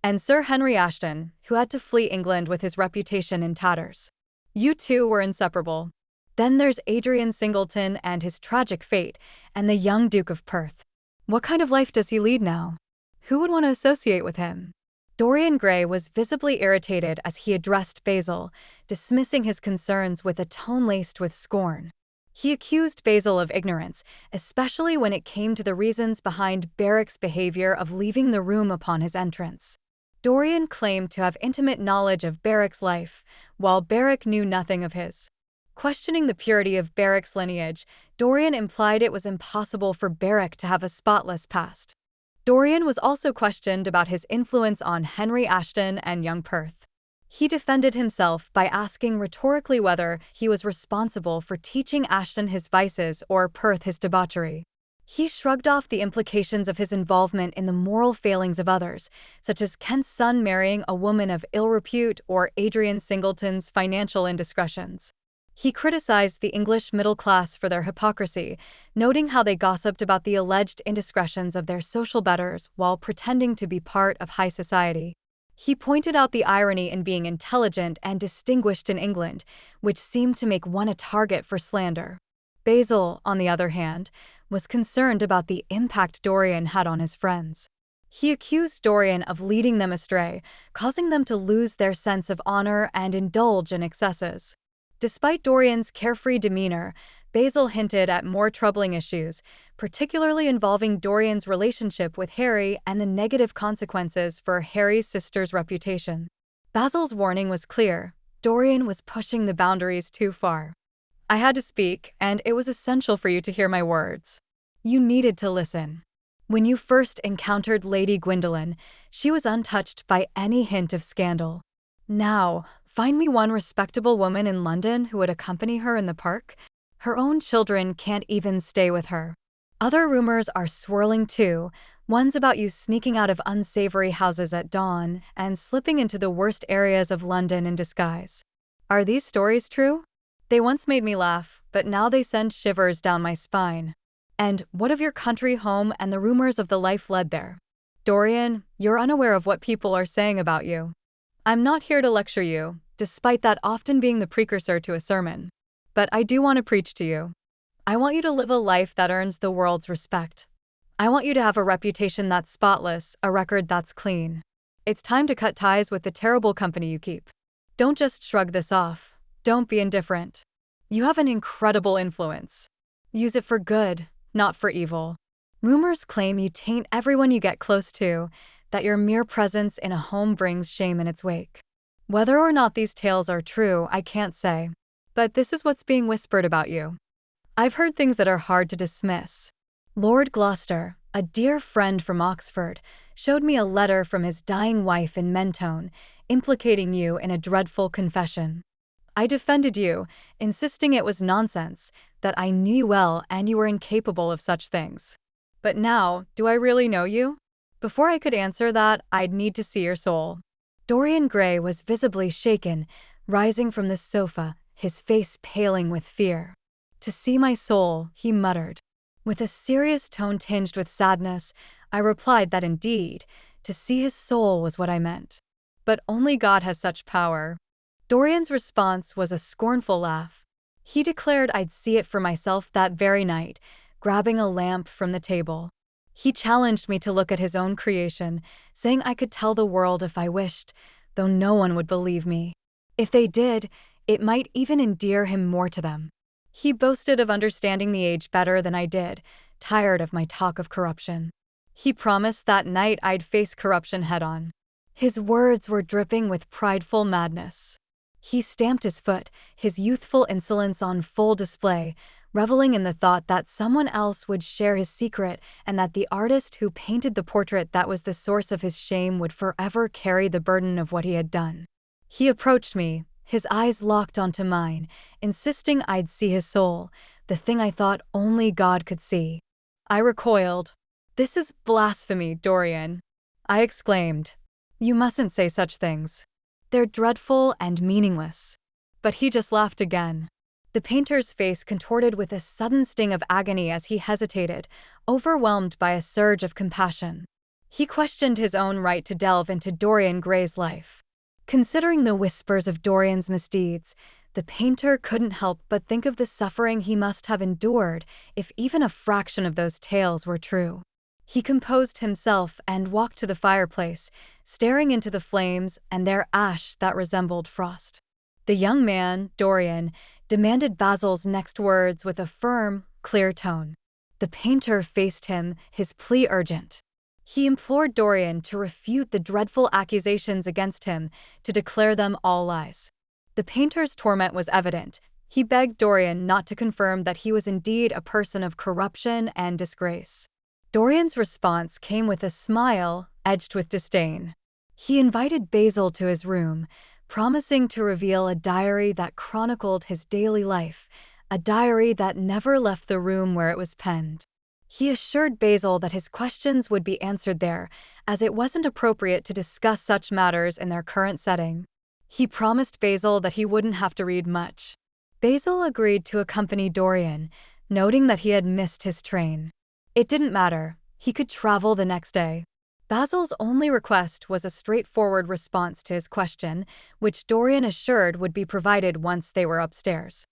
And Sir Henry Ashton, who had to flee England with his reputation in tatters. You two were inseparable. Then there's Adrian Singleton and his tragic fate, and the young Duke of Perth. What kind of life does he lead now? Who would want to associate with him? Dorian Gray was visibly irritated as he addressed Basil, dismissing his concerns with a tone laced with scorn. He accused Basil of ignorance, especially when it came to the reasons behind Berwick's behavior of leaving the room upon his entrance. Dorian claimed to have intimate knowledge of Berwick's life, while Berwick knew nothing of his. Questioning the purity of Berwick's lineage, Dorian implied it was impossible for Berwick to have a spotless past. Dorian was also questioned about his influence on Henry Ashton and young Perth. He defended himself by asking rhetorically whether he was responsible for teaching Ashton his vices or Perth his debauchery. He shrugged off the implications of his involvement in the moral failings of others, such as Kent's son marrying a woman of ill repute or Adrian Singleton's financial indiscretions. He criticized the English middle class for their hypocrisy, noting how they gossiped about the alleged indiscretions of their social betters while pretending to be part of high society. He pointed out the irony in being intelligent and distinguished in England, which seemed to make one a target for slander. Basil, on the other hand, was concerned about the impact Dorian had on his friends. He accused Dorian of leading them astray, causing them to lose their sense of honor and indulge in excesses. Despite Dorian's carefree demeanor, Basil hinted at more troubling issues, particularly involving Dorian's relationship with Harry and the negative consequences for Harry's sister's reputation. Basil's warning was clear: Dorian was pushing the boundaries too far. I had to speak, and it was essential for you to hear my words. You needed to listen. When you first encountered Lady Gwendolen, she was untouched by any hint of scandal. Now, find me one respectable woman in London who would accompany her in the park. Her own children can't even stay with her. Other rumors are swirling too, ones about you sneaking out of unsavory houses at dawn and slipping into the worst areas of London in disguise. Are these stories true? They once made me laugh, but now they send shivers down my spine. And what of your country home and the rumors of the life led there? Dorian, you're unaware of what people are saying about you. I'm not here to lecture you, despite that often being the precursor to a sermon. But I do want to preach to you. I want you to live a life that earns the world's respect. I want you to have a reputation that's spotless, a record that's clean. It's time to cut ties with the terrible company you keep. Don't just shrug this off. Don't be indifferent. You have an incredible influence. Use it for good, not for evil. Rumors claim you taint everyone you get close to, that your mere presence in a home brings shame in its wake. Whether or not these tales are true, I can't say. But this is what's being whispered about you. I've heard things that are hard to dismiss. Lord Gloucester, a dear friend from Oxford, showed me a letter from his dying wife in Mentone, implicating you in a dreadful confession. I defended you, insisting it was nonsense, that I knew you well and you were incapable of such things. But now, do I really know you? Before I could answer that, I'd need to see your soul. Dorian Gray was visibly shaken, rising from the sofa, his face paling with fear. To see my soul, he muttered. With a serious tone tinged with sadness, I replied that indeed, to see his soul was what I meant. But only God has such power. Dorian's response was a scornful laugh. He declared I'd see it for myself that very night, grabbing a lamp from the table. He challenged me to look at his own creation, saying I could tell the world if I wished, though no one would believe me. If they did, it might even endear him more to them. He boasted of understanding the age better than I did, tired of my talk of corruption. He promised that night I'd face corruption head-on. His words were dripping with prideful madness. He stamped his foot, his youthful insolence on full display, reveling in the thought that someone else would share his secret and that the artist who painted the portrait that was the source of his shame would forever carry the burden of what he had done. He approached me, his eyes locked onto mine, insisting I'd see his soul, the thing I thought only God could see. I recoiled. "This is blasphemy, Dorian," I exclaimed. "You mustn't say such things. They're dreadful and meaningless." But he just laughed again. The painter's face contorted with a sudden sting of agony as he hesitated, overwhelmed by a surge of compassion. He questioned his own right to delve into Dorian Gray's life. Considering the whispers of Dorian's misdeeds, the painter couldn't help but think of the suffering he must have endured if even a fraction of those tales were true. He composed himself and walked to the fireplace, staring into the flames and their ash that resembled frost. The young man, Dorian, demanded Basil's next words with a firm, clear tone. The painter faced him, his plea urgent. He implored Dorian to refute the dreadful accusations against him, to declare them all lies. The painter's torment was evident. He begged Dorian not to confirm that he was indeed a person of corruption and disgrace. Dorian's response came with a smile, edged with disdain. He invited Basil to his room, promising to reveal a diary that chronicled his daily life, a diary that never left the room where it was penned. He assured Basil that his questions would be answered there, as it wasn't appropriate to discuss such matters in their current setting. He promised Basil that he wouldn't have to read much. Basil agreed to accompany Dorian, noting that he had missed his train. It didn't matter, he could travel the next day. Basil's only request was a straightforward response to his question, which Dorian assured would be provided once they were upstairs.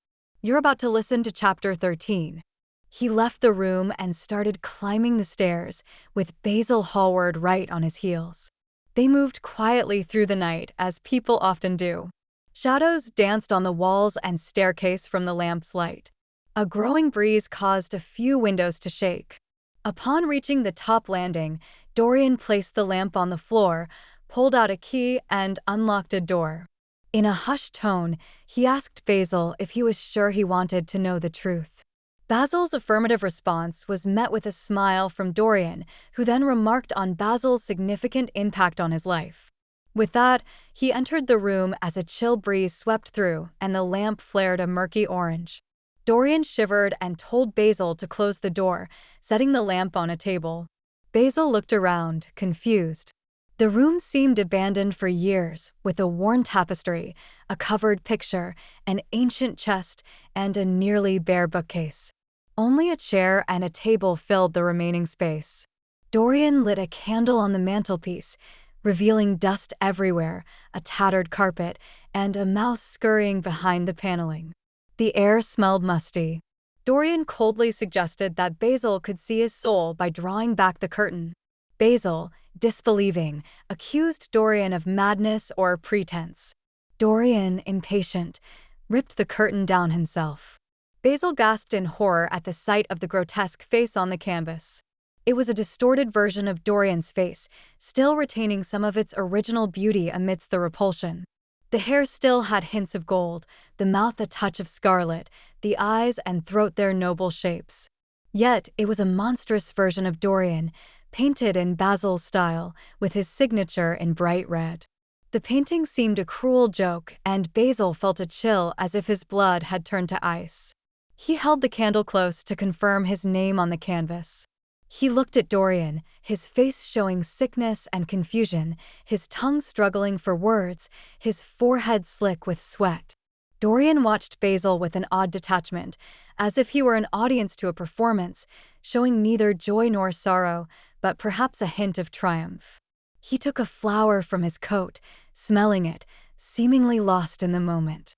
You're about to listen to Chapter 13. He left the room and started climbing the stairs, with Basil Hallward right on his heels. They moved quietly through the night, as people often do. Shadows danced on the walls and staircase from the lamp's light. A growing breeze caused a few windows to shake. Upon reaching the top landing, Dorian placed the lamp on the floor, pulled out a key, and unlocked a door. In a hushed tone, he asked Basil if he was sure he wanted to know the truth. Basil's affirmative response was met with a smile from Dorian, who then remarked on Basil's significant impact on his life. With that, he entered the room as a chill breeze swept through and the lamp flared a murky orange. Dorian shivered and told Basil to close the door, setting the lamp on a table. Basil looked around, confused. The room seemed abandoned for years, with a worn tapestry, a covered picture, an ancient chest, and a nearly bare bookcase. Only a chair and a table filled the remaining space. Dorian lit a candle on the mantelpiece, revealing dust everywhere, a tattered carpet, and a mouse scurrying behind the paneling. The air smelled musty. Dorian coldly suggested that Basil could see his soul by drawing back the curtain. Basil, disbelieving, accused Dorian of madness or pretense. Dorian, impatient, ripped the curtain down himself. Basil gasped in horror at the sight of the grotesque face on the canvas. It was a distorted version of Dorian's face, still retaining some of its original beauty amidst the repulsion. The hair still had hints of gold, the mouth a touch of scarlet, the eyes and throat their noble shapes. Yet it was a monstrous version of Dorian, painted in Basil's style, with his signature in bright red. The painting seemed a cruel joke, and Basil felt a chill as if his blood had turned to ice. He held the candle close to confirm his name on the canvas. He looked at Dorian, his face showing sickness and confusion, his tongue struggling for words, his forehead slick with sweat. Dorian watched Basil with an odd detachment, as if he were an audience to a performance, showing neither joy nor sorrow, but perhaps a hint of triumph. He took a flower from his coat, smelling it, seemingly lost in the moment.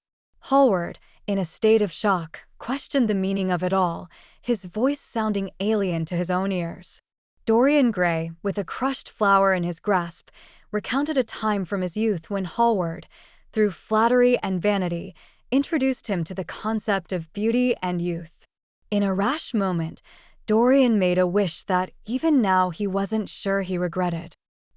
Hallward, in a state of shock, questioned the meaning of it all, his voice sounding alien to his own ears. Dorian Gray, with a crushed flower in his grasp, recounted a time from his youth when Hallward, through flattery and vanity, introduced him to the concept of beauty and youth. In a rash moment, Dorian made a wish that even now he wasn't sure he regretted.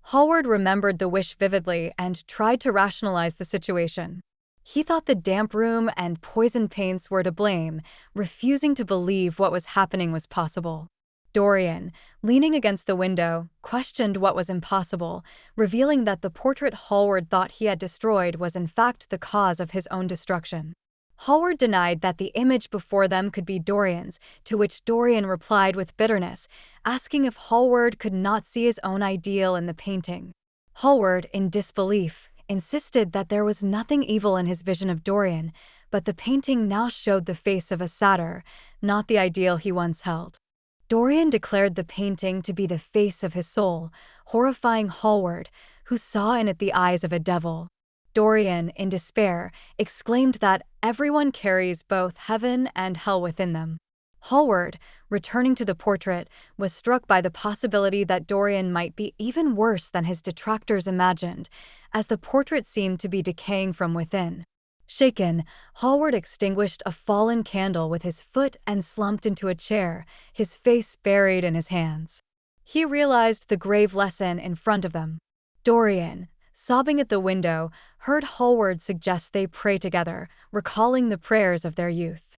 Hallward remembered the wish vividly and tried to rationalize the situation. He thought the damp room and poison paints were to blame, refusing to believe what was happening was possible. Dorian, leaning against the window, questioned what was impossible, revealing that the portrait Hallward thought he had destroyed was in fact the cause of his own destruction. Hallward denied that the image before them could be Dorian's, to which Dorian replied with bitterness, asking if Hallward could not see his own ideal in the painting. Hallward, in disbelief, insisted that there was nothing evil in his vision of Dorian, but the painting now showed the face of a satyr, not the ideal he once held. Dorian declared the painting to be the face of his soul, horrifying Hallward, who saw in it the eyes of a devil. Dorian, in despair, exclaimed that everyone carries both heaven and hell within them. Hallward, returning to the portrait, was struck by the possibility that Dorian might be even worse than his detractors imagined, as the portrait seemed to be decaying from within. Shaken, Hallward extinguished a fallen candle with his foot and slumped into a chair, his face buried in his hands. He realized the grave lesson in front of them. Dorian, sobbing at the window, heard Hallward suggest they pray together, recalling the prayers of their youth.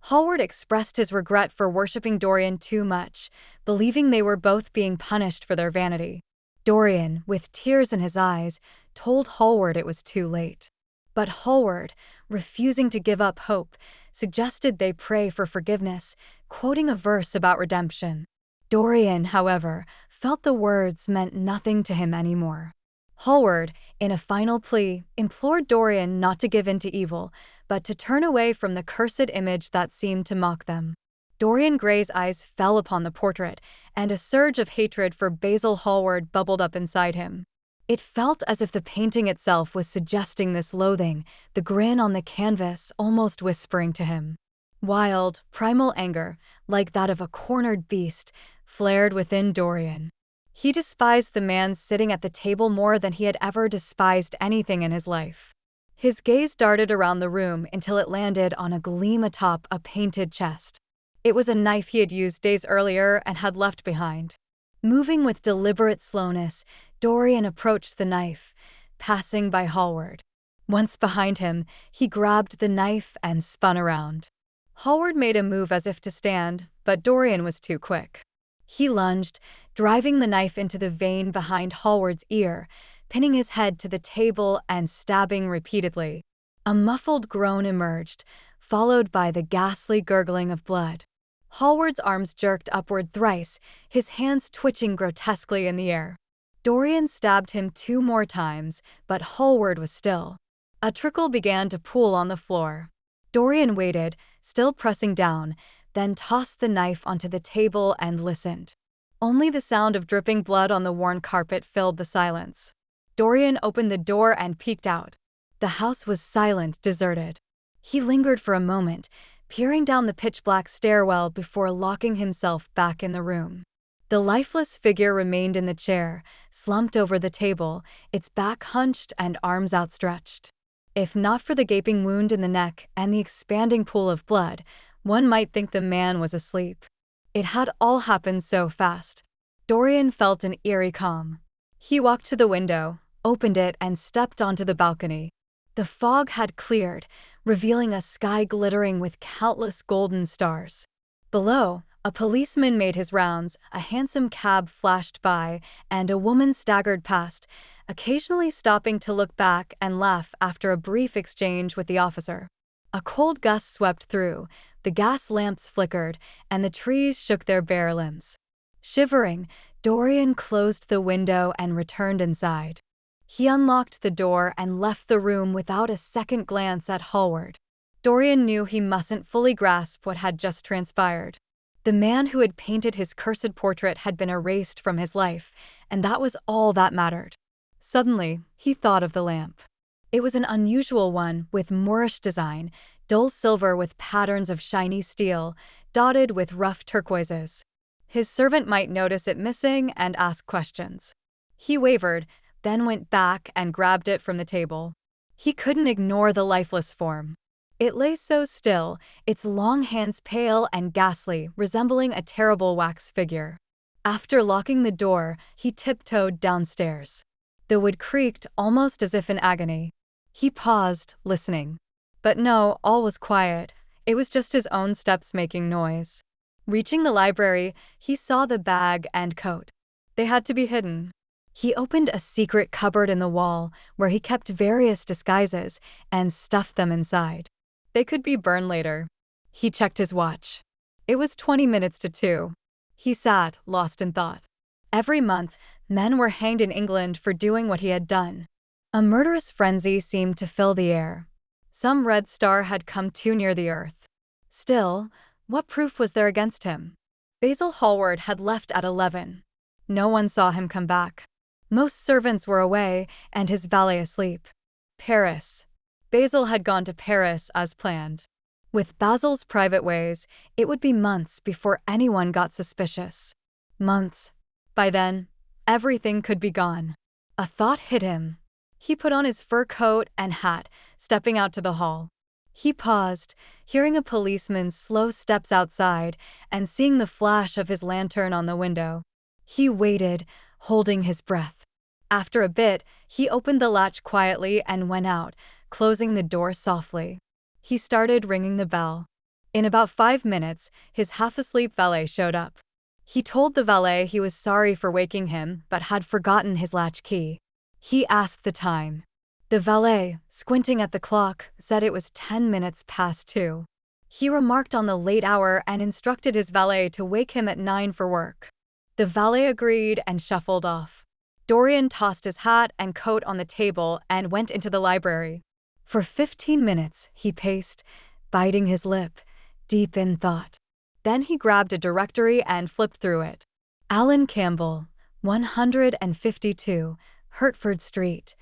Hallward expressed his regret for worshipping Dorian too much, believing they were both being punished for their vanity. Dorian, with tears in his eyes, told Hallward it was too late. But Hallward, refusing to give up hope, suggested they pray for forgiveness, quoting a verse about redemption. Dorian, however, felt the words meant nothing to him anymore. Hallward, in a final plea, implored Dorian not to give in to evil, but to turn away from the cursed image that seemed to mock them. Dorian Gray's eyes fell upon the portrait, and a surge of hatred for Basil Hallward bubbled up inside him. It felt as if the painting itself was suggesting this loathing, the grin on the canvas almost whispering to him. Wild, primal anger, like that of a cornered beast, flared within Dorian. He despised the man sitting at the table more than he had ever despised anything in his life. His gaze darted around the room until it landed on a gleam atop a painted chest. It was a knife he had used days earlier and had left behind. Moving with deliberate slowness, Dorian approached the knife, passing by Hallward. Once behind him, he grabbed the knife and spun around. Hallward made a move as if to stand, but Dorian was too quick. He lunged, driving the knife into the vein behind Hallward's ear, pinning his head to the table and stabbing repeatedly. A muffled groan emerged, followed by the ghastly gurgling of blood. Hallward's arms jerked upward thrice, his hands twitching grotesquely in the air. Dorian stabbed him 2 more times, but Hallward was still. A trickle began to pool on the floor. Dorian waited, still pressing down, then tossed the knife onto the table and listened. Only the sound of dripping blood on the worn carpet filled the silence. Dorian opened the door and peeked out. The house was silent, deserted. He lingered for a moment, peering down the pitch-black stairwell before locking himself back in the room. The lifeless figure remained in the chair, slumped over the table, its back hunched and arms outstretched. If not for the gaping wound in the neck and the expanding pool of blood, one might think the man was asleep. It had all happened so fast. Dorian felt an eerie calm. He walked to the window, opened it, and stepped onto the balcony. The fog had cleared, revealing a sky glittering with countless golden stars. Below, a policeman made his rounds, a hansom cab flashed by, and a woman staggered past, occasionally stopping to look back and laugh after a brief exchange with the officer. A cold gust swept through, the gas lamps flickered, and the trees shook their bare limbs. Shivering, Dorian closed the window and returned inside. He unlocked the door and left the room without a second glance at Hallward. Dorian knew he mustn't fully grasp what had just transpired. The man who had painted his cursed portrait had been erased from his life, and that was all that mattered. Suddenly, he thought of the lamp. It was an unusual one with Moorish design, dull silver with patterns of shiny steel, dotted with rough turquoises. His servant might notice it missing and ask questions. He wavered, then went back and grabbed it from the table. He couldn't ignore the lifeless form. It lay so still, its long hands pale and ghastly, resembling a terrible wax figure. After locking the door, he tiptoed downstairs. The wood creaked almost as if in agony. He paused, listening. But no, all was quiet. It was just his own steps making noise. Reaching the library, he saw the bag and coat. They had to be hidden. He opened a secret cupboard in the wall where he kept various disguises and stuffed them inside. They could be burned later. He checked his watch. It was 20 minutes to 2. He sat, lost in thought. Every month, men were hanged in England for doing what he had done. A murderous frenzy seemed to fill the air. Some red star had come too near the earth. Still, what proof was there against him? Basil Hallward had left at 11. No one saw him come back. Most servants were away, and his valet asleep. Paris. Basil had gone to Paris as planned. With Basil's private ways, it would be months before anyone got suspicious. Months. By then, everything could be gone. A thought hit him. He put on his fur coat and hat, stepping out to the hall. He paused, hearing a policeman's slow steps outside and seeing the flash of his lantern on the window. He waited, holding his breath. After a bit, he opened the latch quietly and went out, closing the door softly. He started ringing the bell. In about 5 minutes, his half-asleep valet showed up. He told the valet he was sorry for waking him but had forgotten his latch key. He asked the time. The valet, squinting at the clock, said it was 10 minutes past 2. He remarked on the late hour and instructed his valet to wake him at 9 for work. The valet agreed and shuffled off. Dorian tossed his hat and coat on the table and went into the library. For 15 minutes, he paced, biting his lip, deep in thought. Then he grabbed a directory and flipped through it. Alan Campbell, 152, Hertford Street,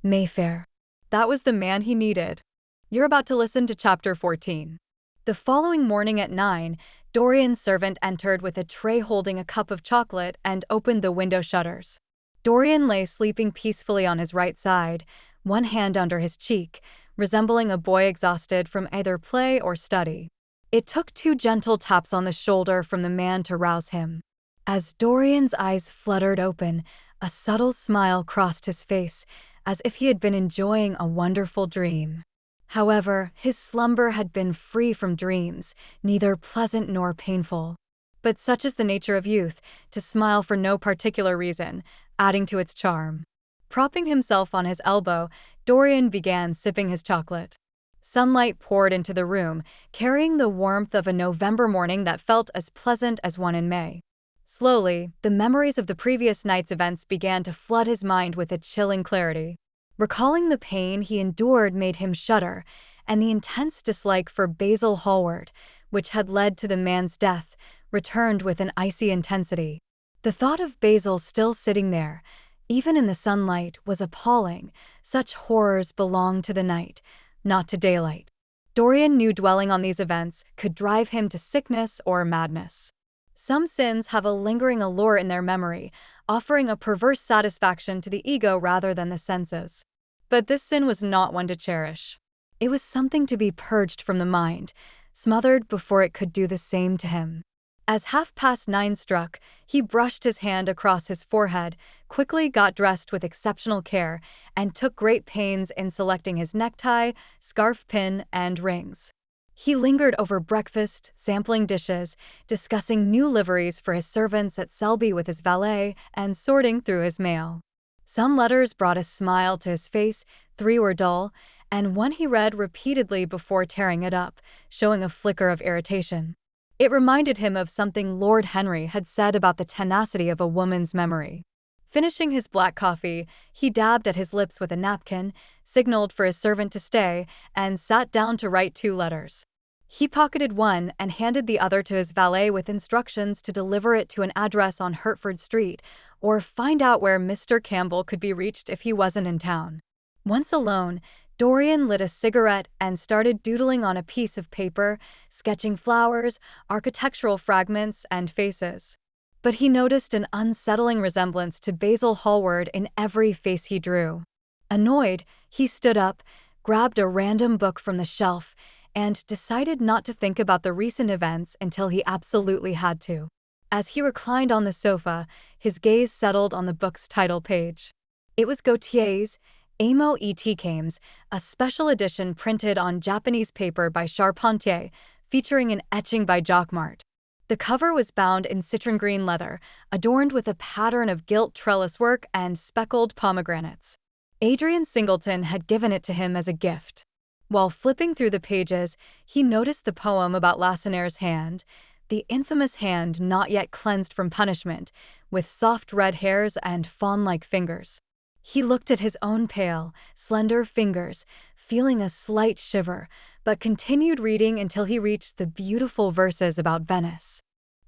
Mayfair. That was the man he needed. You're about to listen to Chapter 14. The following morning at 9, Dorian's servant entered with a tray holding a cup of chocolate and opened the window shutters. Dorian lay sleeping peacefully on his right side, one hand under his cheek, resembling a boy exhausted from either play or study. It took 2 gentle taps on the shoulder from the man to rouse him. As Dorian's eyes fluttered open, a subtle smile crossed his face, as if he had been enjoying a wonderful dream. However, his slumber had been free from dreams, neither pleasant nor painful. But such is the nature of youth, to smile for no particular reason, adding to its charm. Propping himself on his elbow, Dorian began sipping his chocolate. Sunlight poured into the room, carrying the warmth of a November morning that felt as pleasant as one in May. Slowly, the memories of the previous night's events began to flood his mind with a chilling clarity. Recalling the pain he endured made him shudder, and the intense dislike for Basil Hallward, which had led to the man's death, returned with an icy intensity. The thought of Basil still sitting there, even in the sunlight, was appalling. Such horrors belonged to the night, not to daylight. Dorian knew dwelling on these events could drive him to sickness or madness. Some sins have a lingering allure in their memory, offering a perverse satisfaction to the ego rather than the senses. But this sin was not one to cherish. It was something to be purged from the mind, smothered before it could do the same to him. As 9:30 struck, he brushed his hand across his forehead, quickly got dressed with exceptional care, and took great pains in selecting his necktie, scarf pin, and rings. He lingered over breakfast, sampling dishes, discussing new liveries for his servants at Selby with his valet, and sorting through his mail. Some letters brought a smile to his face, 3 were dull, and one he read repeatedly before tearing it up, showing a flicker of irritation. It reminded him of something Lord Henry had said about the tenacity of a woman's memory. Finishing his black coffee, he dabbed at his lips with a napkin, signaled for his servant to stay, and sat down to write 2 letters. He pocketed one and handed the other to his valet with instructions to deliver it to an address on Hertford Street, or find out where Mr. Campbell could be reached if he wasn't in town. Once alone, Dorian lit a cigarette and started doodling on a piece of paper, sketching flowers, architectural fragments, and faces. But he noticed an unsettling resemblance to Basil Hallward in every face he drew. Annoyed, he stood up, grabbed a random book from the shelf, and decided not to think about the recent events until he absolutely had to. As he reclined on the sofa, his gaze settled on the book's title page. It was Gautier's Amo et Cames, a special edition printed on Japanese paper by Charpentier, featuring an etching by Jacquemart. The cover was bound in citron green leather, adorned with a pattern of gilt trellis work and speckled pomegranates. Adrian Singleton had given it to him as a gift. While flipping through the pages, he noticed the poem about Lacenair's hand, the infamous hand not yet cleansed from punishment, with soft red hairs and fawn-like fingers. He looked at his own pale, slender fingers, feeling a slight shiver, but continued reading until he reached the beautiful verses about Venice.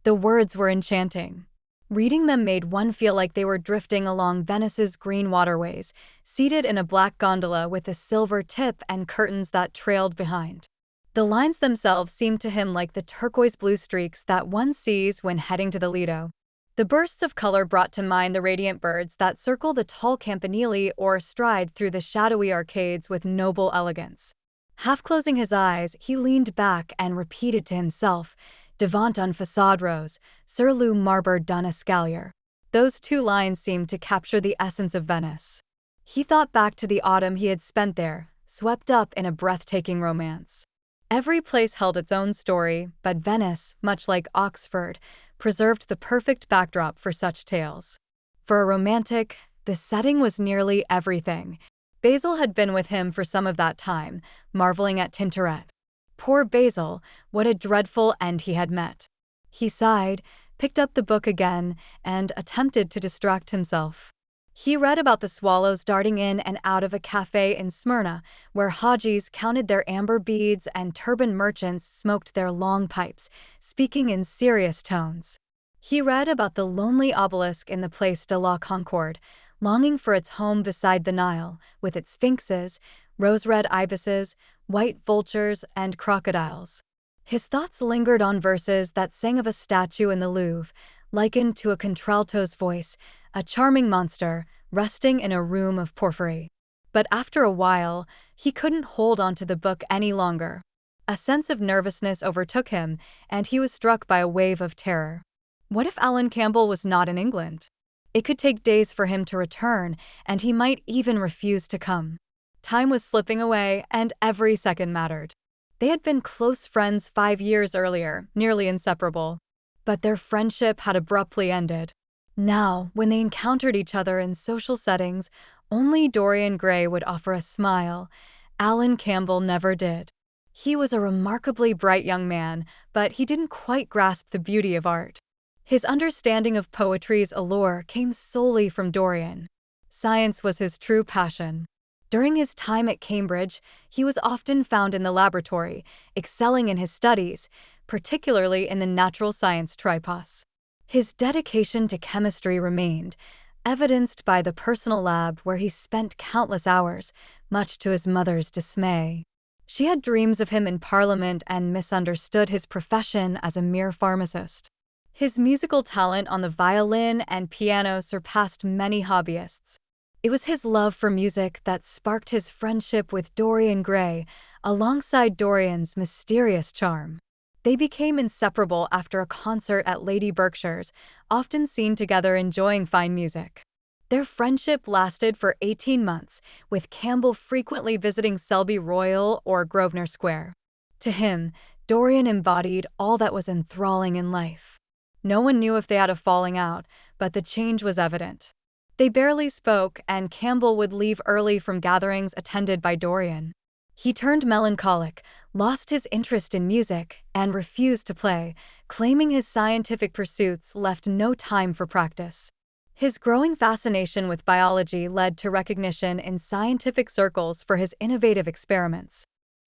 The words were enchanting. Reading them made one feel like they were drifting along Venice's green waterways, seated in a black gondola with a silver tip and curtains that trailed behind. The lines themselves seemed to him like the turquoise-blue streaks that one sees when heading to the Lido. The bursts of color brought to mind the radiant birds that circle the tall campanile or stride through the shadowy arcades with noble elegance. Half closing his eyes, he leaned back and repeated to himself, Devant un façade rose, sur le marbre d'un escalier. Those two lines seemed to capture the essence of Venice. He thought back to the autumn he had spent there, swept up in a breathtaking romance. Every place held its own story, but Venice, much like Oxford, preserved the perfect backdrop for such tales. For a romantic, the setting was nearly everything. Basil had been with him for some of that time, marveling at Tintoret. Poor Basil, what a dreadful end he had met. He sighed, picked up the book again, and attempted to distract himself. He read about the swallows darting in and out of a cafe in Smyrna, where Hajis counted their amber beads and turbaned merchants smoked their long pipes, speaking in serious tones. He read about the lonely obelisk in the Place de la Concorde, longing for its home beside the Nile, with its sphinxes, rose-red ibises, white vultures, and crocodiles. His thoughts lingered on verses that sang of a statue in the Louvre, likened to a contralto's voice, a charming monster, resting in a room of porphyry. But after a while, he couldn't hold on to the book any longer. A sense of nervousness overtook him, and he was struck by a wave of terror. What if Alan Campbell was not in England? It could take days for him to return, and he might even refuse to come. Time was slipping away, and every second mattered. They had been close friends 5 years earlier, nearly inseparable. But their friendship had abruptly ended. Now, when they encountered each other in social settings, only Dorian Gray would offer a smile. Alan Campbell never did. He was a remarkably bright young man, but he didn't quite grasp the beauty of art. His understanding of poetry's allure came solely from Dorian. Science was his true passion. During his time at Cambridge, he was often found in the laboratory, excelling in his studies, particularly in the natural science tripos. His dedication to chemistry remained, evidenced by the personal lab where he spent countless hours, much to his mother's dismay. She had dreams of him in Parliament and misunderstood his profession as a mere pharmacist. His musical talent on the violin and piano surpassed many hobbyists. It was his love for music that sparked his friendship with Dorian Gray, alongside Dorian's mysterious charm. They became inseparable after a concert at Lady Berkshire's, often seen together enjoying fine music. Their friendship lasted for 18 months, with Campbell frequently visiting Selby Royal or Grosvenor Square. To him, Dorian embodied all that was enthralling in life. No one knew if they had a falling out, but the change was evident. They barely spoke, and Campbell would leave early from gatherings attended by Dorian. He turned melancholic, lost his interest in music, and refused to play, claiming his scientific pursuits left no time for practice. His growing fascination with biology led to recognition in scientific circles for his innovative experiments.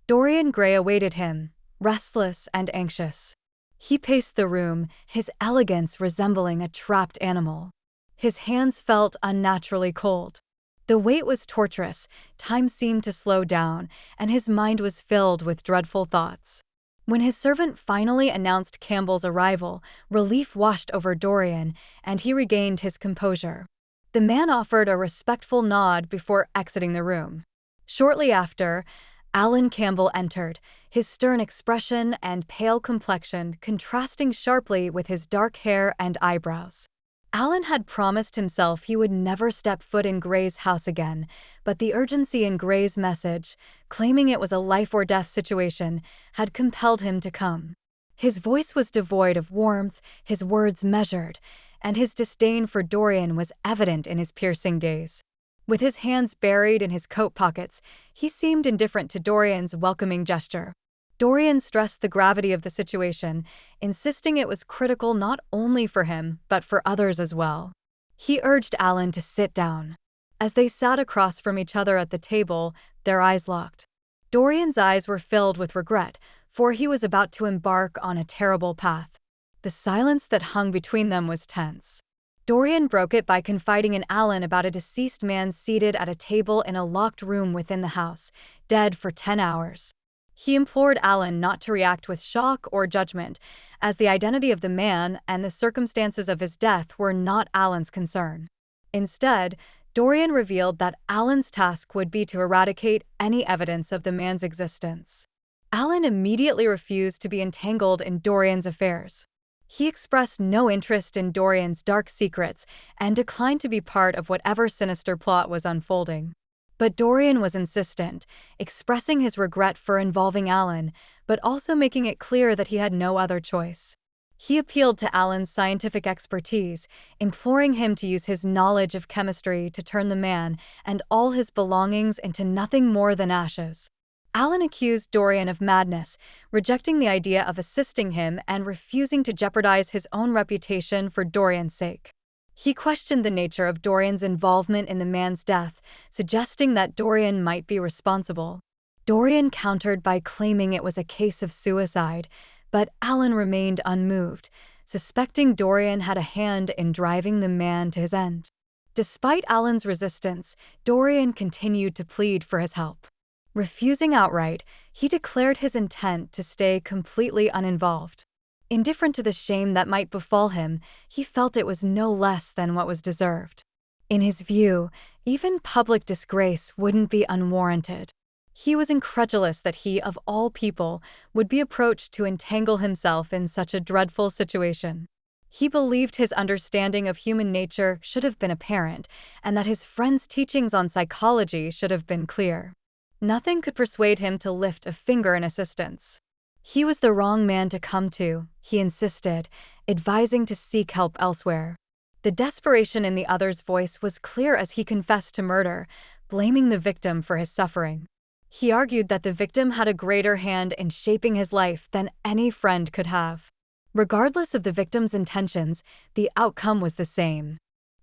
Dorian Gray awaited him, restless and anxious. He paced the room, his elegance resembling a trapped animal. His hands felt unnaturally cold. The wait was torturous, time seemed to slow down, and his mind was filled with dreadful thoughts. When his servant finally announced Campbell's arrival, relief washed over Dorian, and he regained his composure. The man offered a respectful nod before exiting the room. Shortly after, Alan Campbell entered, his stern expression and pale complexion contrasting sharply with his dark hair and eyebrows. Alan had promised himself he would never step foot in Gray's house again, but the urgency in Gray's message, claiming it was a life-or-death situation, had compelled him to come. His voice was devoid of warmth, his words measured, and his disdain for Dorian was evident in his piercing gaze. With his hands buried in his coat pockets, he seemed indifferent to Dorian's welcoming gesture. Dorian stressed the gravity of the situation, insisting it was critical not only for him, but for others as well. He urged Alan to sit down. As they sat across from each other at the table, their eyes locked. Dorian's eyes were filled with regret, for he was about to embark on a terrible path. The silence that hung between them was tense. Dorian broke it by confiding in Alan about a deceased man seated at a table in a locked room within the house, dead for 10 hours. He implored Alan not to react with shock or judgment, as the identity of the man and the circumstances of his death were not Alan's concern. Instead, Dorian revealed that Alan's task would be to eradicate any evidence of the man's existence. Alan immediately refused to be entangled in Dorian's affairs. He expressed no interest in Dorian's dark secrets and declined to be part of whatever sinister plot was unfolding. But Dorian was insistent, expressing his regret for involving Alan, but also making it clear that he had no other choice. He appealed to Alan's scientific expertise, imploring him to use his knowledge of chemistry to turn the man and all his belongings into nothing more than ashes. Alan accused Dorian of madness, rejecting the idea of assisting him and refusing to jeopardize his own reputation for Dorian's sake. He questioned the nature of Dorian's involvement in the man's death, suggesting that Dorian might be responsible. Dorian countered by claiming it was a case of suicide, but Alan remained unmoved, suspecting Dorian had a hand in driving the man to his end. Despite Alan's resistance, Dorian continued to plead for his help. Refusing outright, he declared his intent to stay completely uninvolved. Indifferent to the shame that might befall him, he felt it was no less than what was deserved. In his view, even public disgrace wouldn't be unwarranted. He was incredulous that he, of all people, would be approached to entangle himself in such a dreadful situation. He believed his understanding of human nature should have been apparent, and that his friend's teachings on psychology should have been clear. Nothing could persuade him to lift a finger in assistance. He was the wrong man to come to, he insisted, advising to seek help elsewhere. The desperation in the other's voice was clear as he confessed to murder, blaming the victim for his suffering. He argued that the victim had a greater hand in shaping his life than any friend could have. Regardless of the victim's intentions, the outcome was the same.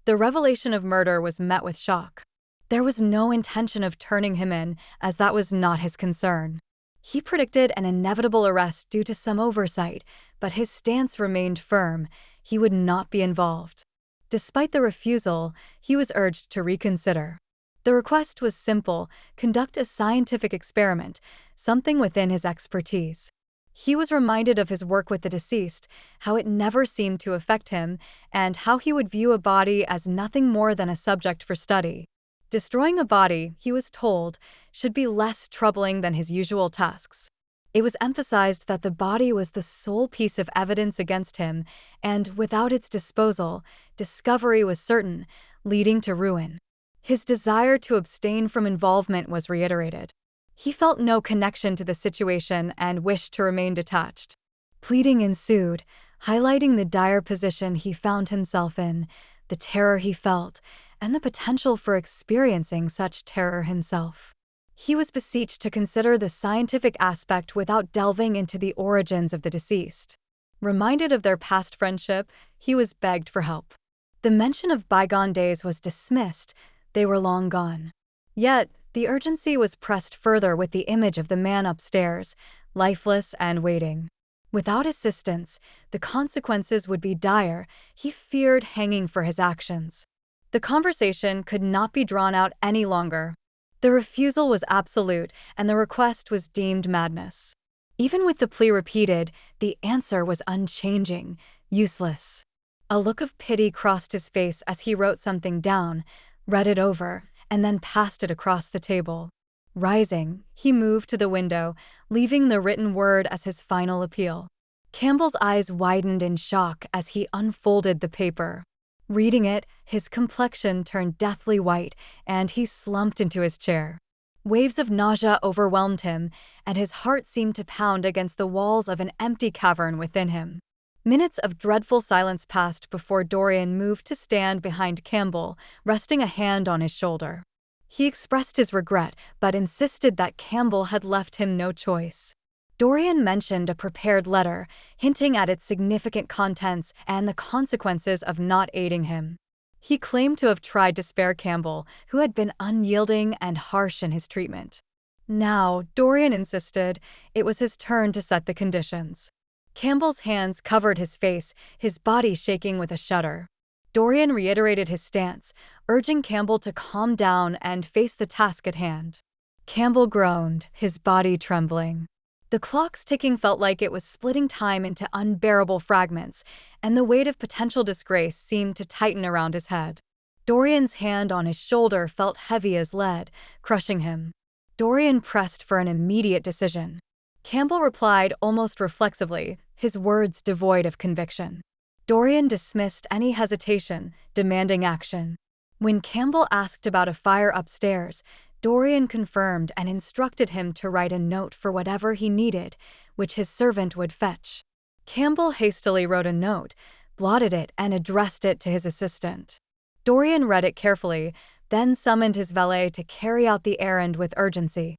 The revelation of murder was met with shock. There was no intention of turning him in, as that was not his concern. He predicted an inevitable arrest due to some oversight, but his stance remained firm. He would not be involved. Despite the refusal, he was urged to reconsider. The request was simple: conduct a scientific experiment, something within his expertise. He was reminded of his work with the deceased, how it never seemed to affect him, and how he would view a body as nothing more than a subject for study. Destroying a body, he was told, should be less troubling than his usual tasks. It was emphasized that the body was the sole piece of evidence against him, and without its disposal, discovery was certain, leading to ruin. His desire to abstain from involvement was reiterated. He felt no connection to the situation and wished to remain detached. Pleading ensued, highlighting the dire position he found himself in, the terror he felt, and the potential for experiencing such terror himself. He was beseeched to consider the scientific aspect without delving into the origins of the deceased. Reminded of their past friendship, he was begged for help. The mention of bygone days was dismissed; they were long gone. Yet, the urgency was pressed further with the image of the man upstairs, lifeless and waiting. Without assistance, the consequences would be dire. He feared hanging for his actions. The conversation could not be drawn out any longer. The refusal was absolute, and the request was deemed madness. Even with the plea repeated, the answer was unchanging, useless. A look of pity crossed his face as he wrote something down, read it over, and then passed it across the table. Rising, he moved to the window, leaving the written word as his final appeal. Campbell's eyes widened in shock as he unfolded the paper. Reading it, his complexion turned deathly white, and he slumped into his chair. Waves of nausea overwhelmed him, and his heart seemed to pound against the walls of an empty cavern within him. Minutes of dreadful silence passed before Dorian moved to stand behind Campbell, resting a hand on his shoulder. He expressed his regret, but insisted that Campbell had left him no choice. Dorian mentioned a prepared letter, hinting at its significant contents and the consequences of not aiding him. He claimed to have tried to spare Campbell, who had been unyielding and harsh in his treatment. Now, Dorian insisted, it was his turn to set the conditions. Campbell's hands covered his face, his body shaking with a shudder. Dorian reiterated his stance, urging Campbell to calm down and face the task at hand. Campbell groaned, his body trembling. The clock's ticking felt like it was splitting time into unbearable fragments, and the weight of potential disgrace seemed to tighten around his head. Dorian's hand on his shoulder felt heavy as lead, crushing him. Dorian pressed for an immediate decision. Campbell replied almost reflexively, his words devoid of conviction. Dorian dismissed any hesitation, demanding action. When Campbell asked about a fire upstairs, Dorian confirmed and instructed him to write a note for whatever he needed, which his servant would fetch. Campbell hastily wrote a note, blotted it, and addressed it to his assistant. Dorian read it carefully, then summoned his valet to carry out the errand with urgency.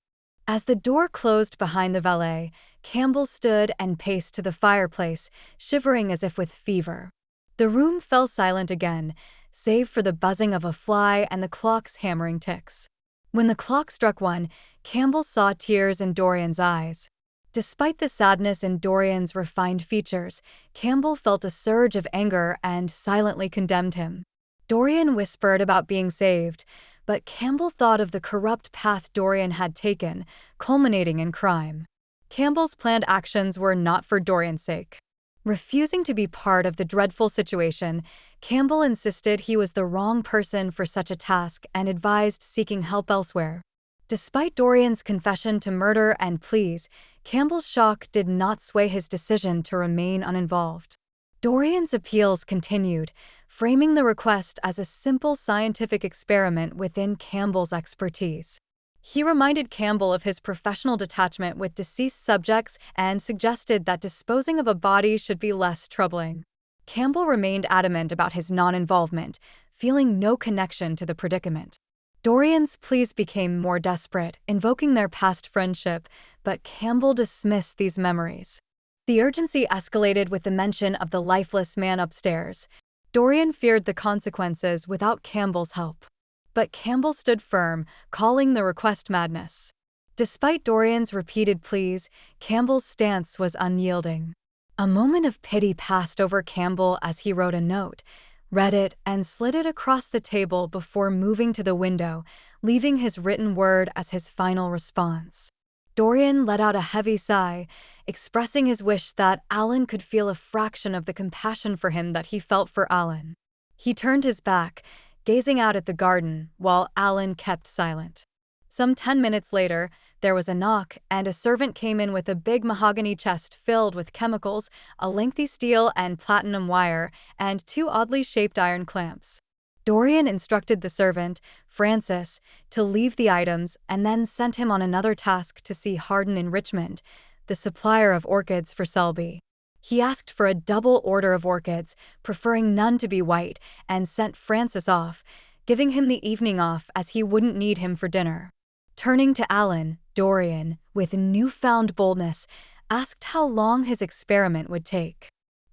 As the door closed behind the valet, Campbell stood and paced to the fireplace, shivering as if with fever. The room fell silent again, save for the buzzing of a fly and the clock's hammering ticks. When the clock struck 1, Campbell saw tears in Dorian's eyes. Despite the sadness in Dorian's refined features, Campbell felt a surge of anger and silently condemned him. Dorian whispered about being saved, but Campbell thought of the corrupt path Dorian had taken, culminating in crime. Campbell's planned actions were not for Dorian's sake. Refusing to be part of the dreadful situation, Campbell insisted he was the wrong person for such a task and advised seeking help elsewhere. Despite Dorian's confession to murder and pleas, Campbell's shock did not sway his decision to remain uninvolved. Dorian's appeals continued, framing the request as a simple scientific experiment within Campbell's expertise. He reminded Campbell of his professional detachment with deceased subjects and suggested that disposing of a body should be less troubling. Campbell remained adamant about his non-involvement, feeling no connection to the predicament. Dorian's pleas became more desperate, invoking their past friendship, but Campbell dismissed these memories. The urgency escalated with the mention of the lifeless man upstairs. Dorian feared the consequences without Campbell's help. But Campbell stood firm, calling the request madness. Despite Dorian's repeated pleas, Campbell's stance was unyielding. A moment of pity passed over Campbell as he wrote a note, read it, and slid it across the table before moving to the window, leaving his written word as his final response. Dorian let out a heavy sigh, expressing his wish that Alan could feel a fraction of the compassion for him that he felt for Alan. He turned his back, gazing out at the garden, while Alan kept silent. Some 10 minutes later, there was a knock, and a servant came in with a big mahogany chest filled with chemicals, a lengthy steel and platinum wire, and 2 oddly shaped iron clamps. Dorian instructed the servant, Francis, to leave the items and then sent him on another task to see Harden Enrichment, the supplier of orchids for Selby. He asked for a double order of orchids, preferring none to be white, and sent Francis off, giving him the evening off as he wouldn't need him for dinner. Turning to Alan, Dorian, with newfound boldness, asked how long his experiment would take.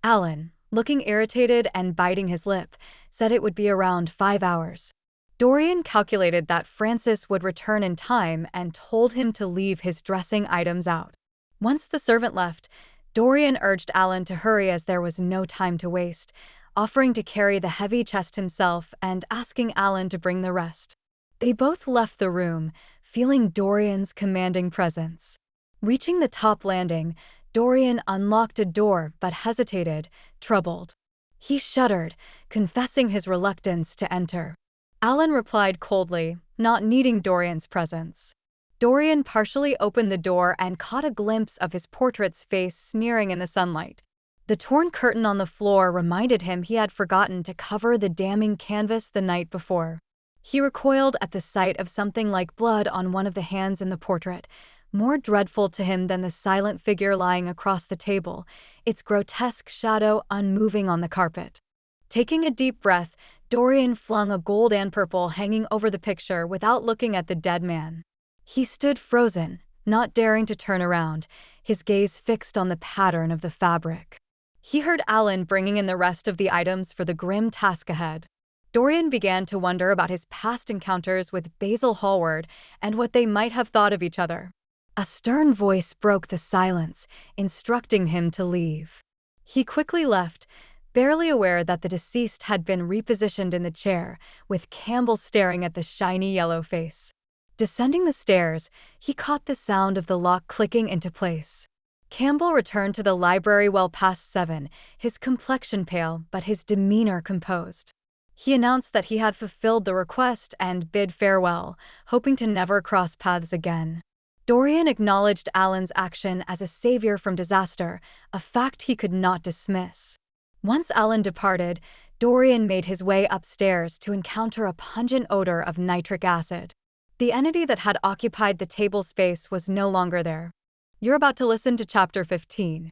Alan, looking irritated and biting his lip, said it would be around 5 hours. Dorian calculated that Francis would return in time and told him to leave his dressing items out. Once the servant left, Dorian urged Alan to hurry as there was no time to waste, offering to carry the heavy chest himself and asking Alan to bring the rest. They both left the room, feeling Dorian's commanding presence. Reaching the top landing, Dorian unlocked a door but hesitated, troubled. He shuddered, confessing his reluctance to enter. Alan replied coldly, not needing Dorian's presence. Dorian partially opened the door and caught a glimpse of his portrait's face sneering in the sunlight. The torn curtain on the floor reminded him he had forgotten to cover the damning canvas the night before. He recoiled at the sight of something like blood on one of the hands in the portrait, more dreadful to him than the silent figure lying across the table, its grotesque shadow unmoving on the carpet. Taking a deep breath, Dorian flung a gold and purple hanging over the picture without looking at the dead man. He stood frozen, not daring to turn around, his gaze fixed on the pattern of the fabric. He heard Alan bringing in the rest of the items for the grim task ahead. Dorian began to wonder about his past encounters with Basil Hallward and what they might have thought of each other. A stern voice broke the silence, instructing him to leave. He quickly left, barely aware that the deceased had been repositioned in the chair, with Campbell staring at the shiny yellow face. Descending the stairs, he caught the sound of the lock clicking into place. Campbell returned to the library well past 7, his complexion pale but his demeanor composed. He announced that he had fulfilled the request and bid farewell, hoping to never cross paths again. Dorian acknowledged Alan's action as a savior from disaster, a fact he could not dismiss. Once Alan departed, Dorian made his way upstairs to encounter a pungent odor of nitric acid. The entity that had occupied the table space was no longer there. You're about to listen to Chapter 15.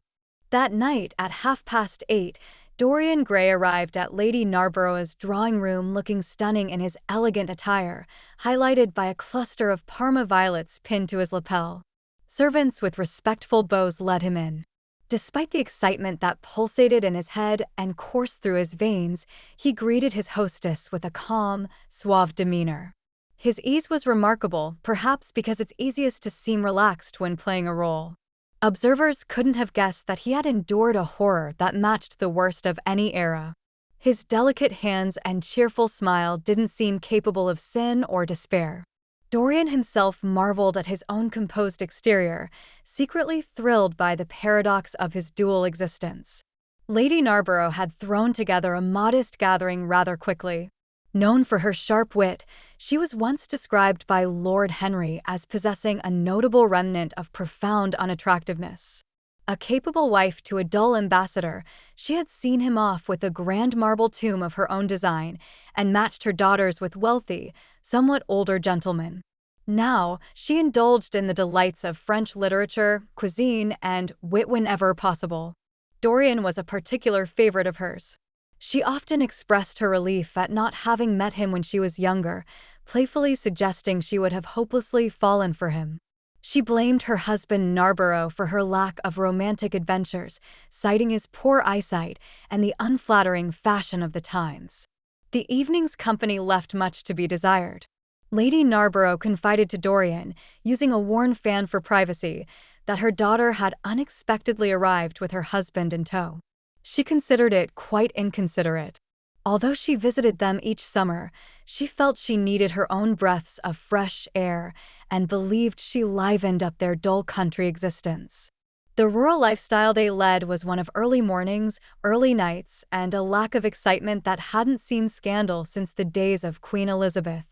That night, at 8:30, Dorian Gray arrived at Lady Narborough's drawing room looking stunning in his elegant attire, highlighted by a cluster of Parma violets pinned to his lapel. Servants with respectful bows led him in. Despite the excitement that pulsated in his head and coursed through his veins, he greeted his hostess with a calm, suave demeanor. His ease was remarkable, perhaps because it's easiest to seem relaxed when playing a role. Observers couldn't have guessed that he had endured a horror that matched the worst of any era. His delicate hands and cheerful smile didn't seem capable of sin or despair. Dorian himself marveled at his own composed exterior, secretly thrilled by the paradox of his dual existence. Lady Narborough had thrown together a modest gathering rather quickly. Known for her sharp wit, she was once described by Lord Henry as possessing a notable remnant of profound unattractiveness. A capable wife to a dull ambassador, she had seen him off with a grand marble tomb of her own design and matched her daughters with wealthy, somewhat older gentlemen. Now, she indulged in the delights of French literature, cuisine, and wit whenever possible. Dorian was a particular favorite of hers. She often expressed her relief at not having met him when she was younger, playfully suggesting she would have hopelessly fallen for him. She blamed her husband Narborough for her lack of romantic adventures, citing his poor eyesight and the unflattering fashion of the times. The evening's company left much to be desired. Lady Narborough confided to Dorian, using a worn fan for privacy, that her daughter had unexpectedly arrived with her husband in tow. She considered it quite inconsiderate. Although she visited them each summer, she felt she needed her own breaths of fresh air and believed she livened up their dull country existence. The rural lifestyle they led was one of early mornings, early nights, and a lack of excitement that hadn't seen scandal since the days of Queen Elizabeth.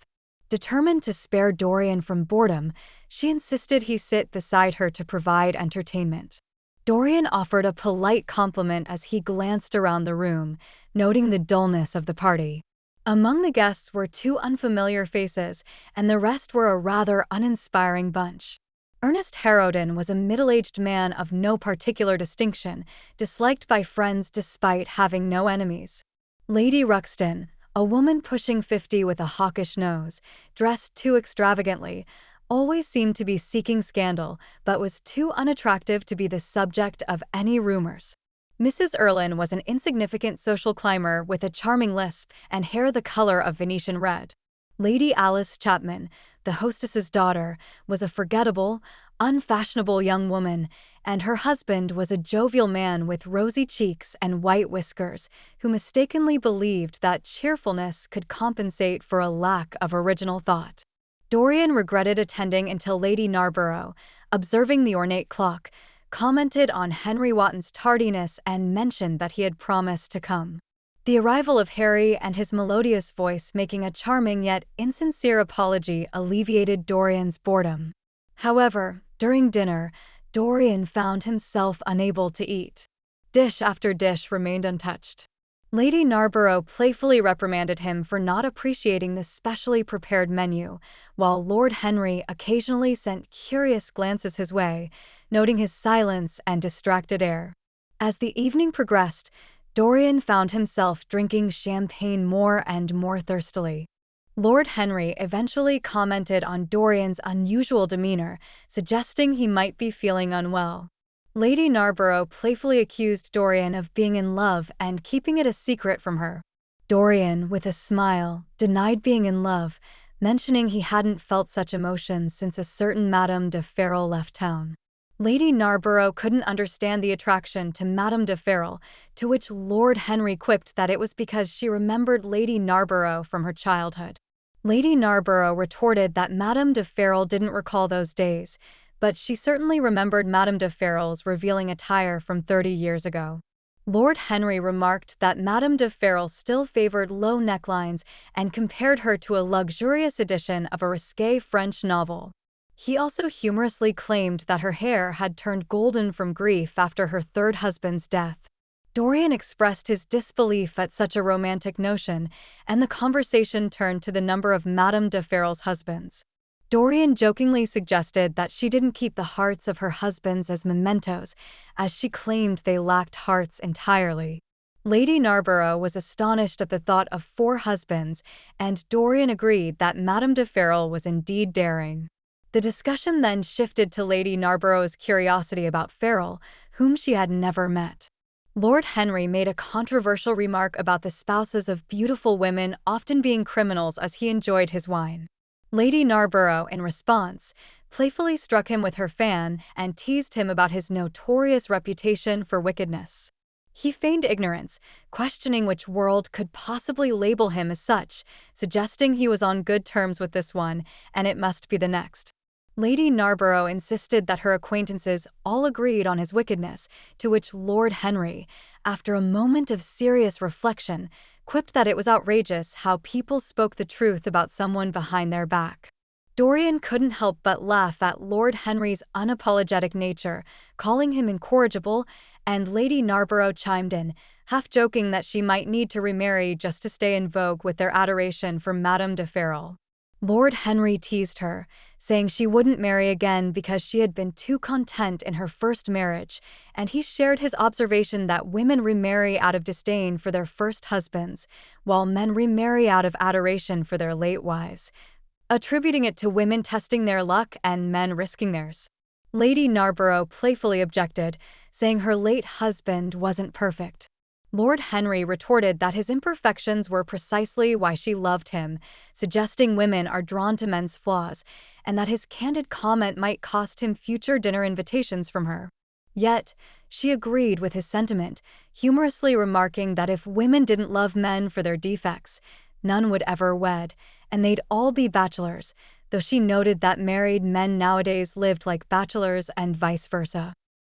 Determined to spare Dorian from boredom, she insisted he sit beside her to provide entertainment. Dorian offered a polite compliment as he glanced around the room, noting the dullness of the party. Among the guests were two unfamiliar faces, and the rest were a rather uninspiring bunch. Ernest Harrowden was a middle-aged man of no particular distinction, disliked by friends despite having no enemies. Lady Ruxton, a woman pushing 50 with a hawkish nose, dressed too extravagantly, always seemed to be seeking scandal, but was too unattractive to be the subject of any rumors. Mrs. Erlin was an insignificant social climber with a charming lisp and hair the color of Venetian red. Lady Alice Chapman, the hostess's daughter, was a forgettable, unfashionable young woman, and her husband was a jovial man with rosy cheeks and white whiskers, who mistakenly believed that cheerfulness could compensate for a lack of original thought. Dorian regretted attending until Lady Narborough, observing the ornate clock, commented on Henry Wotton's tardiness and mentioned that he had promised to come. The arrival of Harry and his melodious voice making a charming yet insincere apology alleviated Dorian's boredom. However, during dinner, Dorian found himself unable to eat. Dish after dish remained untouched. Lady Narborough playfully reprimanded him for not appreciating the specially prepared menu, while Lord Henry occasionally sent curious glances his way, noting his silence and distracted air. As the evening progressed, Dorian found himself drinking champagne more and more thirstily. Lord Henry eventually commented on Dorian's unusual demeanor, suggesting he might be feeling unwell. Lady Narborough playfully accused Dorian of being in love and keeping it a secret from her. Dorian, with a smile, denied being in love, mentioning he hadn't felt such emotions since a certain Madame de Ferrol left town. Lady Narborough couldn't understand the attraction to Madame de Ferrol, to which Lord Henry quipped that it was because she remembered Lady Narborough from her childhood. Lady Narborough retorted that Madame de Ferrol didn't recall those days, but she certainly remembered Madame de Ferrol's revealing attire from 30 years ago. Lord Henry remarked that Madame de Ferrol still favored low necklines and compared her to a luxurious edition of a risque French novel. He also humorously claimed that her hair had turned golden from grief after her third husband's death. Dorian expressed his disbelief at such a romantic notion, and the conversation turned to the number of Madame de Ferrol's husbands. Dorian jokingly suggested that she didn't keep the hearts of her husbands as mementos, as she claimed they lacked hearts entirely. Lady Narborough was astonished at the thought of 4 husbands, and Dorian agreed that Madame de Ferrol was indeed daring. The discussion then shifted to Lady Narborough's curiosity about Ferrol, whom she had never met. Lord Henry made a controversial remark about the spouses of beautiful women often being criminals as he enjoyed his wine. Lady Narborough, in response, playfully struck him with her fan and teased him about his notorious reputation for wickedness. He feigned ignorance, questioning which world could possibly label him as such, suggesting he was on good terms with this one, and it must be the next. Lady Narborough insisted that her acquaintances all agreed on his wickedness, to which Lord Henry, after a moment of serious reflection, quipped that it was outrageous how people spoke the truth about someone behind their back. Dorian couldn't help but laugh at Lord Henry's unapologetic nature, calling him incorrigible, and Lady Narborough chimed in, half joking that she might need to remarry just to stay in vogue with their adoration for Madame de Ferrol. Lord Henry teased her, saying she wouldn't marry again because she had been too content in her first marriage, and he shared his observation that women remarry out of disdain for their first husbands, while men remarry out of adoration for their late wives, attributing it to women testing their luck and men risking theirs. Lady Narborough playfully objected, saying her late husband wasn't perfect. Lord Henry retorted that his imperfections were precisely why she loved him, suggesting women are drawn to men's flaws, and that his candid comment might cost him future dinner invitations from her. Yet, she agreed with his sentiment, humorously remarking that if women didn't love men for their defects, none would ever wed, and they'd all be bachelors, though she noted that married men nowadays lived like bachelors and vice versa.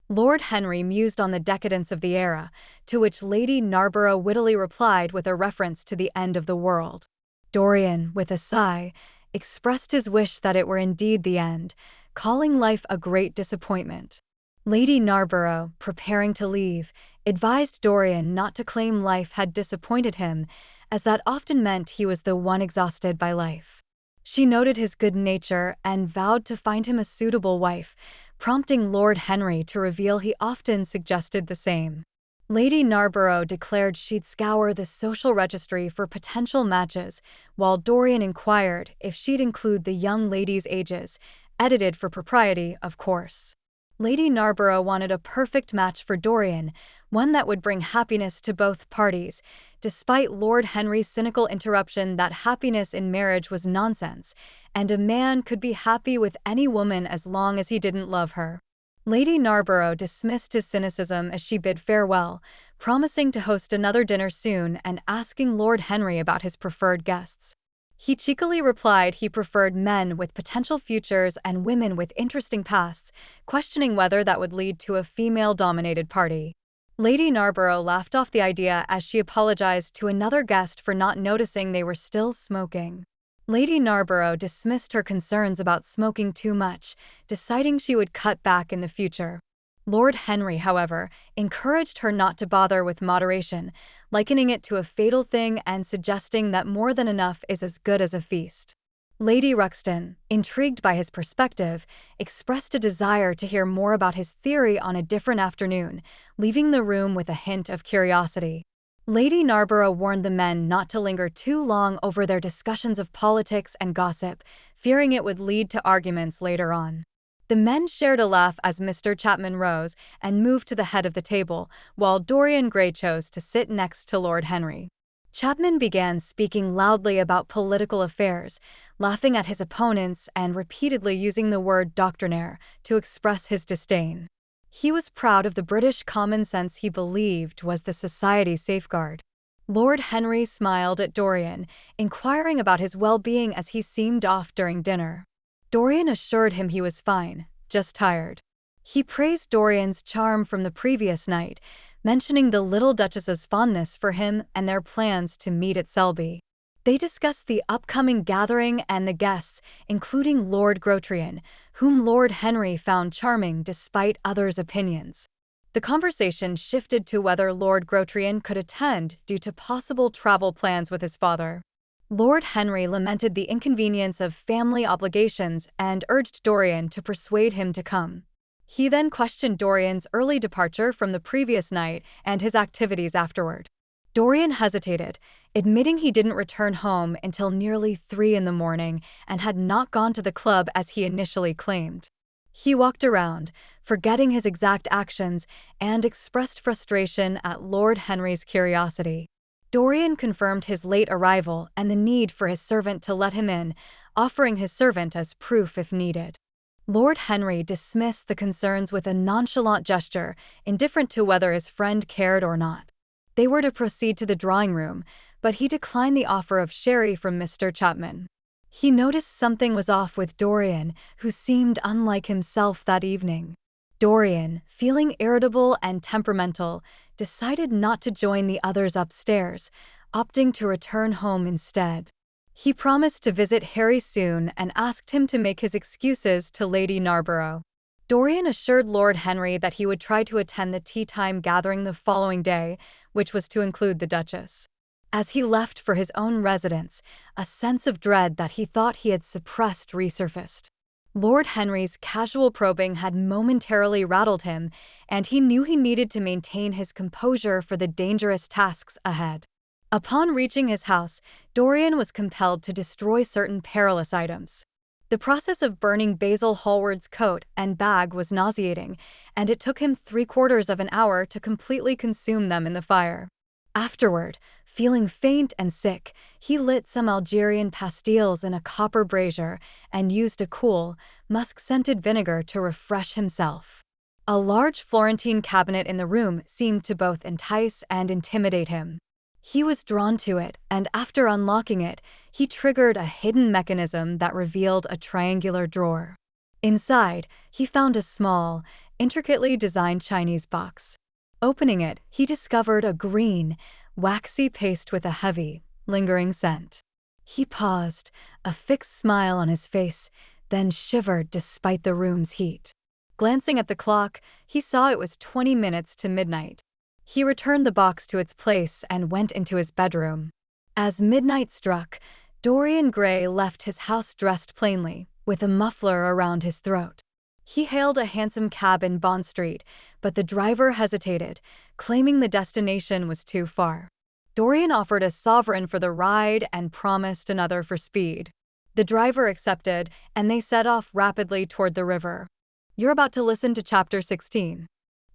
Lord Henry mused on the decadence of the era, to which Lady Narborough wittily replied with a reference to the end of the world. Dorian, with a sigh, expressed his wish that it were indeed the end, calling life a great disappointment. Lady Narborough, preparing to leave, advised Dorian not to claim life had disappointed him, as that often meant he was the one exhausted by life. She noted his good nature and vowed to find him a suitable wife, prompting Lord Henry to reveal he often suggested the same. Lady Narborough declared she'd scour the social registry for potential matches, while Dorian inquired if she'd include the young ladies' ages, edited for propriety, of course. Lady Narborough wanted a perfect match for Dorian, one that would bring happiness to both parties, despite Lord Henry's cynical interruption that happiness in marriage was nonsense, and a man could be happy with any woman as long as he didn't love her. Lady Narborough dismissed his cynicism as she bid farewell, promising to host another dinner soon and asking Lord Henry about his preferred guests. He cheekily replied he preferred men with potential futures and women with interesting pasts, questioning whether that would lead to a female-dominated party. Lady Narborough laughed off the idea as she apologized to another guest for not noticing they were still smoking. Lady Narborough dismissed her concerns about smoking too much, deciding she would cut back in the future. Lord Henry, however, encouraged her not to bother with moderation, likening it to a fatal thing and suggesting that more than enough is as good as a feast. Lady Ruxton, intrigued by his perspective, expressed a desire to hear more about his theory on a different afternoon, leaving the room with a hint of curiosity. Lady Narborough warned the men not to linger too long over their discussions of politics and gossip, fearing it would lead to arguments later on. The men shared a laugh as Mr. Chapman rose and moved to the head of the table, while Dorian Gray chose to sit next to Lord Henry. Chapman began speaking loudly about political affairs, laughing at his opponents and repeatedly using the word doctrinaire to express his disdain. He was proud of the British common sense he believed was the society's safeguard. Lord Henry smiled at Dorian, inquiring about his well-being as he seemed off during dinner. Dorian assured him he was fine, just tired. He praised Dorian's charm from the previous night, mentioning the little Duchess's fondness for him and their plans to meet at Selby. They discussed the upcoming gathering and the guests, including Lord Grotrian, whom Lord Henry found charming despite others' opinions. The conversation shifted to whether Lord Grotrian could attend due to possible travel plans with his father. Lord Henry lamented the inconvenience of family obligations and urged Dorian to persuade him to come. He then questioned Dorian's early departure from the previous night and his activities afterward. Dorian hesitated, admitting he didn't return home until nearly 3 in the morning and had not gone to the club as he initially claimed. He walked around, forgetting his exact actions, and expressed frustration at Lord Henry's curiosity. Dorian confirmed his late arrival and the need for his servant to let him in, offering his servant as proof if needed. Lord Henry dismissed the concerns with a nonchalant gesture, indifferent to whether his friend cared or not. They were to proceed to the drawing room, but he declined the offer of sherry from Mr. Chapman. He noticed something was off with Dorian, who seemed unlike himself that evening. Dorian, feeling irritable and temperamental, decided not to join the others upstairs, opting to return home instead. He promised to visit Harry soon and asked him to make his excuses to Lady Narborough. Dorian assured Lord Henry that he would try to attend the tea-time gathering the following day, which was to include the Duchess. As he left for his own residence, a sense of dread that he thought he had suppressed resurfaced. Lord Henry's casual probing had momentarily rattled him, and he knew he needed to maintain his composure for the dangerous tasks ahead. Upon reaching his house, Dorian was compelled to destroy certain perilous items. The process of burning Basil Hallward's coat and bag was nauseating, and it took him 3/4 of an hour to completely consume them in the fire. Afterward, feeling faint and sick, he lit some Algerian pastilles in a copper brazier and used a cool, musk-scented vinegar to refresh himself. A large Florentine cabinet in the room seemed to both entice and intimidate him. He was drawn to it, and after unlocking it, he triggered a hidden mechanism that revealed a triangular drawer. Inside, he found a small, intricately designed Chinese box. Opening it, he discovered a green, waxy paste with a heavy, lingering scent. He paused, a fixed smile on his face, then shivered despite the room's heat. Glancing at the clock, he saw it was 20 minutes to midnight. He returned the box to its place and went into his bedroom. As midnight struck, Dorian Gray left his house dressed plainly, with a muffler around his throat. He hailed a hansom cab in Bond Street, but the driver hesitated, claiming the destination was too far. Dorian offered a sovereign for the ride and promised another for speed. The driver accepted, and they set off rapidly toward the river. You're about to listen to Chapter 16.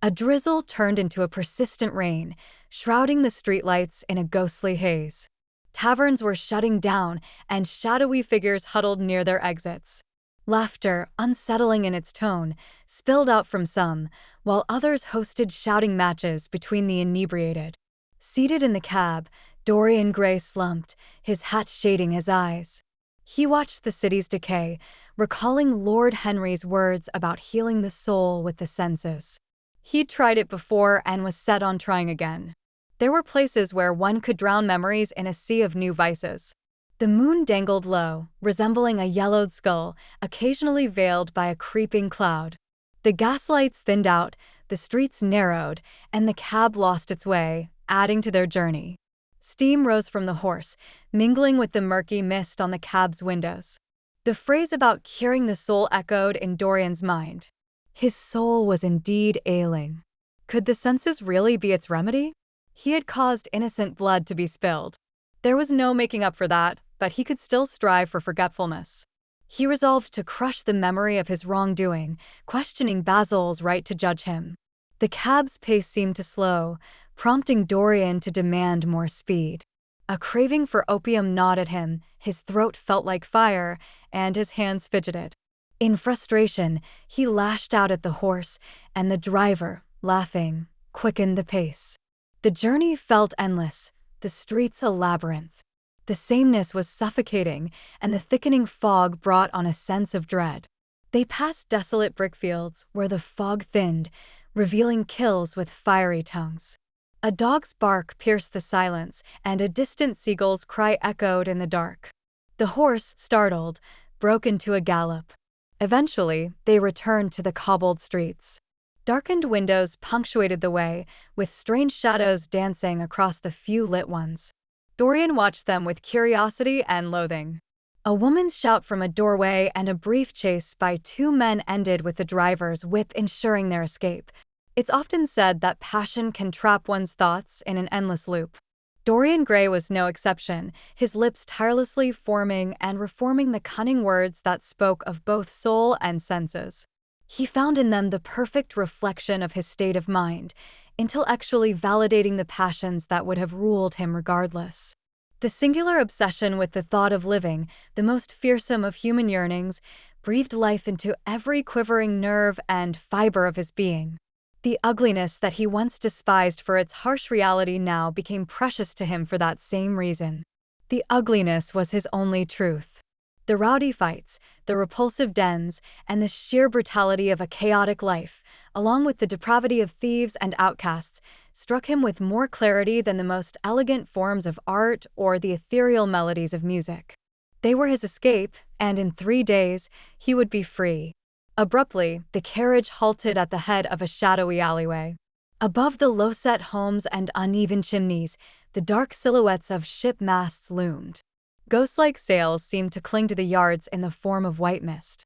A drizzle turned into a persistent rain, shrouding the streetlights in a ghostly haze. Taverns were shutting down, and shadowy figures huddled near their exits. Laughter, unsettling in its tone, spilled out from some, while others hosted shouting matches between the inebriated. Seated in the cab, Dorian Gray slumped, his hat shading his eyes. He watched the city's decay, recalling Lord Henry's words about healing the soul with the senses. He'd tried it before and was set on trying again. There were places where one could drown memories in a sea of new vices. The moon dangled low, resembling a yellowed skull, occasionally veiled by a creeping cloud. The gaslights thinned out, the streets narrowed, and the cab lost its way, adding to their journey. Steam rose from the horse, mingling with the murky mist on the cab's windows. The phrase about curing the soul echoed in Dorian's mind. His soul was indeed ailing. Could the senses really be its remedy? He had caused innocent blood to be spilled. There was no making up for that, but he could still strive for forgetfulness. He resolved to crush the memory of his wrongdoing, questioning Basil's right to judge him. The cab's pace seemed to slow, prompting Dorian to demand more speed. A craving for opium gnawed at him, his throat felt like fire, and his hands fidgeted. In frustration, he lashed out at the horse, and the driver, laughing, quickened the pace. The journey felt endless, the streets a labyrinth. The sameness was suffocating, and the thickening fog brought on a sense of dread. They passed desolate brickfields where the fog thinned, revealing kills with fiery tongues. A dog's bark pierced the silence, and a distant seagull's cry echoed in the dark. The horse, startled, broke into a gallop. Eventually, they returned to the cobbled streets. Darkened windows punctuated the way, with strange shadows dancing across the few lit ones. Dorian watched them with curiosity and loathing. A woman's shout from a doorway and a brief chase by two men ended with the driver's whip ensuring their escape. It's often said that passion can trap one's thoughts in an endless loop. Dorian Gray was no exception, his lips tirelessly forming and reforming the cunning words that spoke of both soul and senses. He found in them the perfect reflection of his state of mind, intellectually validating the passions that would have ruled him regardless. The singular obsession with the thought of living, the most fearsome of human yearnings, breathed life into every quivering nerve and fiber of his being. The ugliness that he once despised for its harsh reality now became precious to him for that same reason. The ugliness was his only truth. The rowdy fights, the repulsive dens, and the sheer brutality of a chaotic life, along with the depravity of thieves and outcasts, struck him with more clarity than the most elegant forms of art or the ethereal melodies of music. They were his escape, and in 3 days, he would be free. Abruptly, the carriage halted at the head of a shadowy alleyway. Above the low-set homes and uneven chimneys, the dark silhouettes of ship masts loomed. Ghost-like sails seemed to cling to the yards in the form of white mist.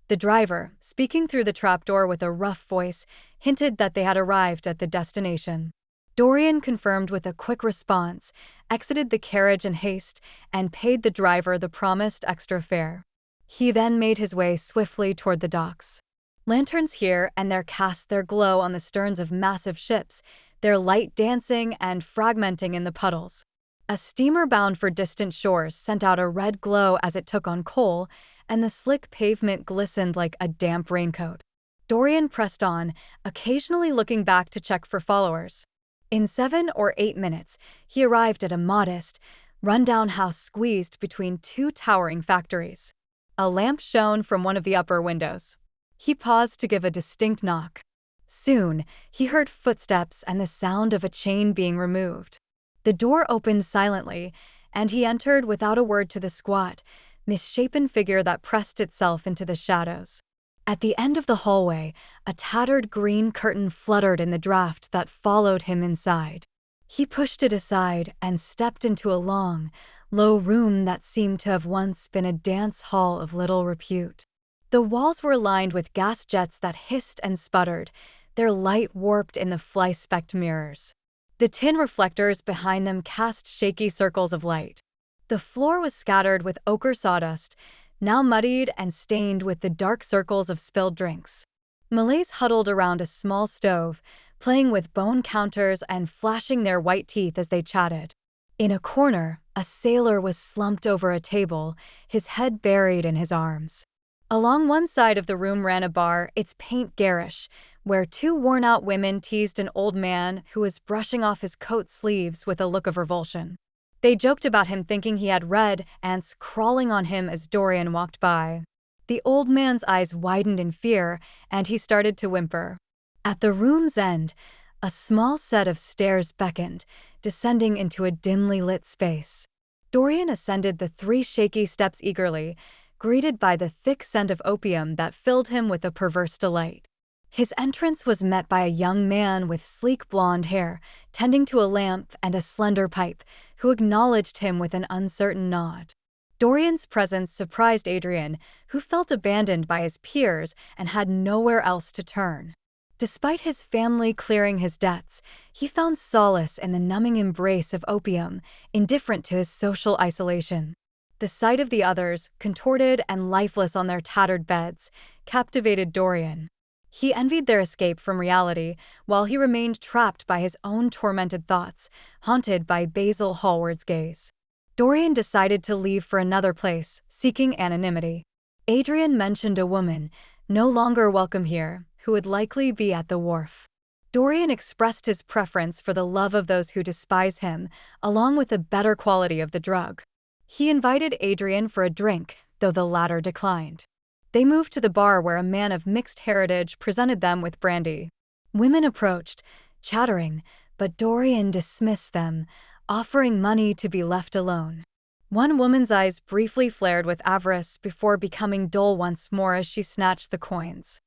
The driver, speaking through the trapdoor with a rough voice, hinted that they had arrived at the destination. Dorian confirmed with a quick response, exited the carriage in haste, and paid the driver the promised extra fare. He then made his way swiftly toward the docks. Lanterns here and there cast their glow on the sterns of massive ships, their light dancing and fragmenting in the puddles. A steamer bound for distant shores sent out a red glow as it took on coal, and the slick pavement glistened like a damp raincoat. Dorian pressed on, occasionally looking back to check for followers. In 7 or 8 minutes, he arrived at a modest, run-down house squeezed between two towering factories. A lamp shone from one of the upper windows. He paused to give a distinct knock. Soon, he heard footsteps and the sound of a chain being removed. The door opened silently, and he entered without a word to the squat, misshapen figure that pressed itself into the shadows. At the end of the hallway, a tattered green curtain fluttered in the draft that followed him inside. He pushed it aside and stepped into a long, low room that seemed to have once been a dance hall of little repute. The walls were lined with gas jets that hissed and sputtered, their light warped in the fly-specked mirrors. The tin reflectors behind them cast shaky circles of light. The floor was scattered with ochre sawdust, now muddied and stained with the dark circles of spilled drinks. Malays huddled around a small stove, playing with bone counters and flashing their white teeth as they chatted. In a corner, a sailor was slumped over a table, his head buried in his arms. Along one side of the room ran a bar, its paint garish, where two worn-out women teased an old man who was brushing off his coat sleeves with a look of revulsion. They joked about him thinking he had red ants crawling on him as Dorian walked by. The old man's eyes widened in fear, and he started to whimper. At the room's end, a small set of stairs beckoned, descending into a dimly lit space. Dorian ascended the 3 shaky steps eagerly, greeted by the thick scent of opium that filled him with a perverse delight. His entrance was met by a young man with sleek blonde hair, tending to a lamp and a slender pipe, who acknowledged him with an uncertain nod. Dorian's presence surprised Adrian, who felt abandoned by his peers and had nowhere else to turn. Despite his family clearing his debts, he found solace in the numbing embrace of opium, indifferent to his social isolation. The sight of the others, contorted and lifeless on their tattered beds, captivated Dorian. He envied their escape from reality, while he remained trapped by his own tormented thoughts, haunted by Basil Hallward's gaze. Dorian decided to leave for another place, seeking anonymity. Adrian mentioned a woman, no longer welcome here, who would likely be at the wharf. Dorian expressed his preference for the love of those who despise him, along with the better quality of the drug. He invited Adrian for a drink, though the latter declined. They moved to the bar where a man of mixed heritage presented them with brandy. Women approached, chattering, but Dorian dismissed them, offering money to be left alone. One woman's eyes briefly flared with avarice before becoming dull once more as she snatched the coins.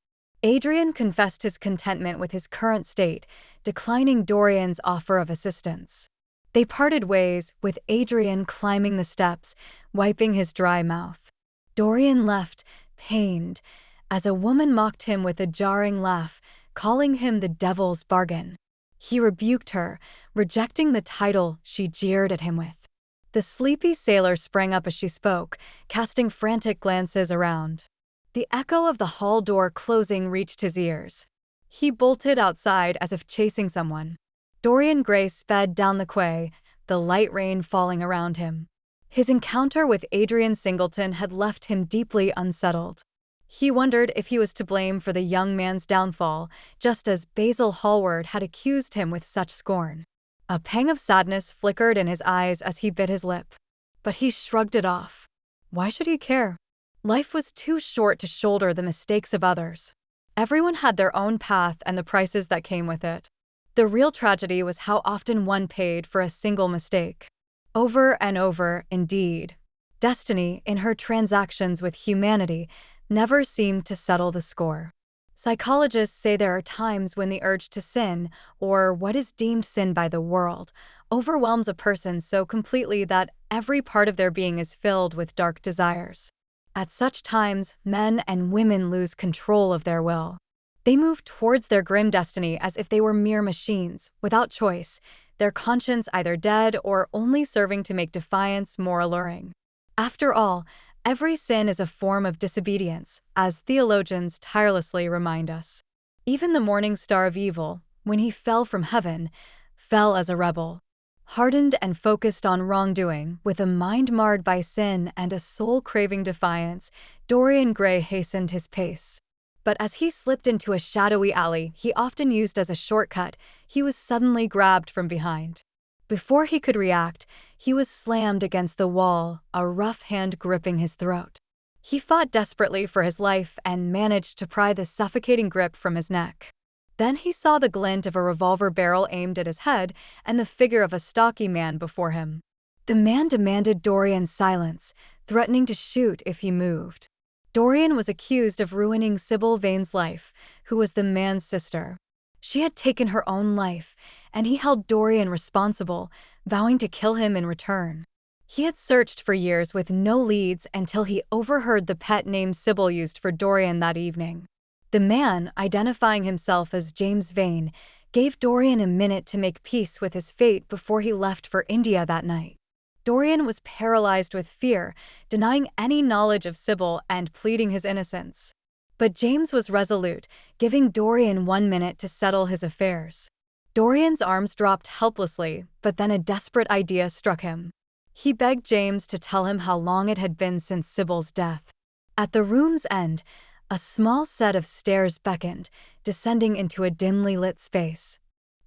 Adrian confessed his contentment with his current state, declining Dorian's offer of assistance. They parted ways, with Adrian climbing the steps, wiping his dry mouth. Dorian left, pained, as a woman mocked him with a jarring laugh, calling him the devil's bargain. He rebuked her, rejecting the title she jeered at him with. The sleepy sailor sprang up as she spoke, casting frantic glances around. The echo of the hall door closing reached his ears. He bolted outside as if chasing someone. Dorian Gray sped down the quay, the light rain falling around him. His encounter with Adrian Singleton had left him deeply unsettled. He wondered if he was to blame for the young man's downfall, just as Basil Hallward had accused him with such scorn. A pang of sadness flickered in his eyes as he bit his lip. But he shrugged it off. Why should he care? Life was too short to shoulder the mistakes of others. Everyone had their own path and the prices that came with it. The real tragedy was how often one paid for a single mistake. Over and over, indeed. Destiny, in her transactions with humanity, never seemed to settle the score. Psychologists say there are times when the urge to sin, or what is deemed sin by the world, overwhelms a person so completely that every part of their being is filled with dark desires. At such times, men and women lose control of their will. They move towards their grim destiny as if they were mere machines, without choice, their conscience either dead or only serving to make defiance more alluring. After all, every sin is a form of disobedience, as theologians tirelessly remind us. Even the morning star of evil, when he fell from heaven, fell as a rebel. Hardened and focused on wrongdoing, with a mind marred by sin and a soul craving defiance, Dorian Gray hastened his pace. But as he slipped into a shadowy alley he often used as a shortcut, he was suddenly grabbed from behind. Before he could react, he was slammed against the wall, a rough hand gripping his throat. He fought desperately for his life and managed to pry the suffocating grip from his neck. Then he saw the glint of a revolver barrel aimed at his head and the figure of a stocky man before him. The man demanded Dorian's silence, threatening to shoot if he moved. Dorian was accused of ruining Sybil Vane's life, who was the man's sister. She had taken her own life, and he held Dorian responsible, vowing to kill him in return. He had searched for years with no leads until he overheard the pet name Sybil used for Dorian that evening. The man, identifying himself as James Vane, gave Dorian a minute to make peace with his fate before he left for India that night. Dorian was paralyzed with fear, denying any knowledge of Sybil and pleading his innocence. But James was resolute, giving Dorian 1 minute to settle his affairs. Dorian's arms dropped helplessly, but then a desperate idea struck him. He begged James to tell him how long it had been since Sybil's death. At the room's end, a small set of stairs beckoned, descending into a dimly lit space.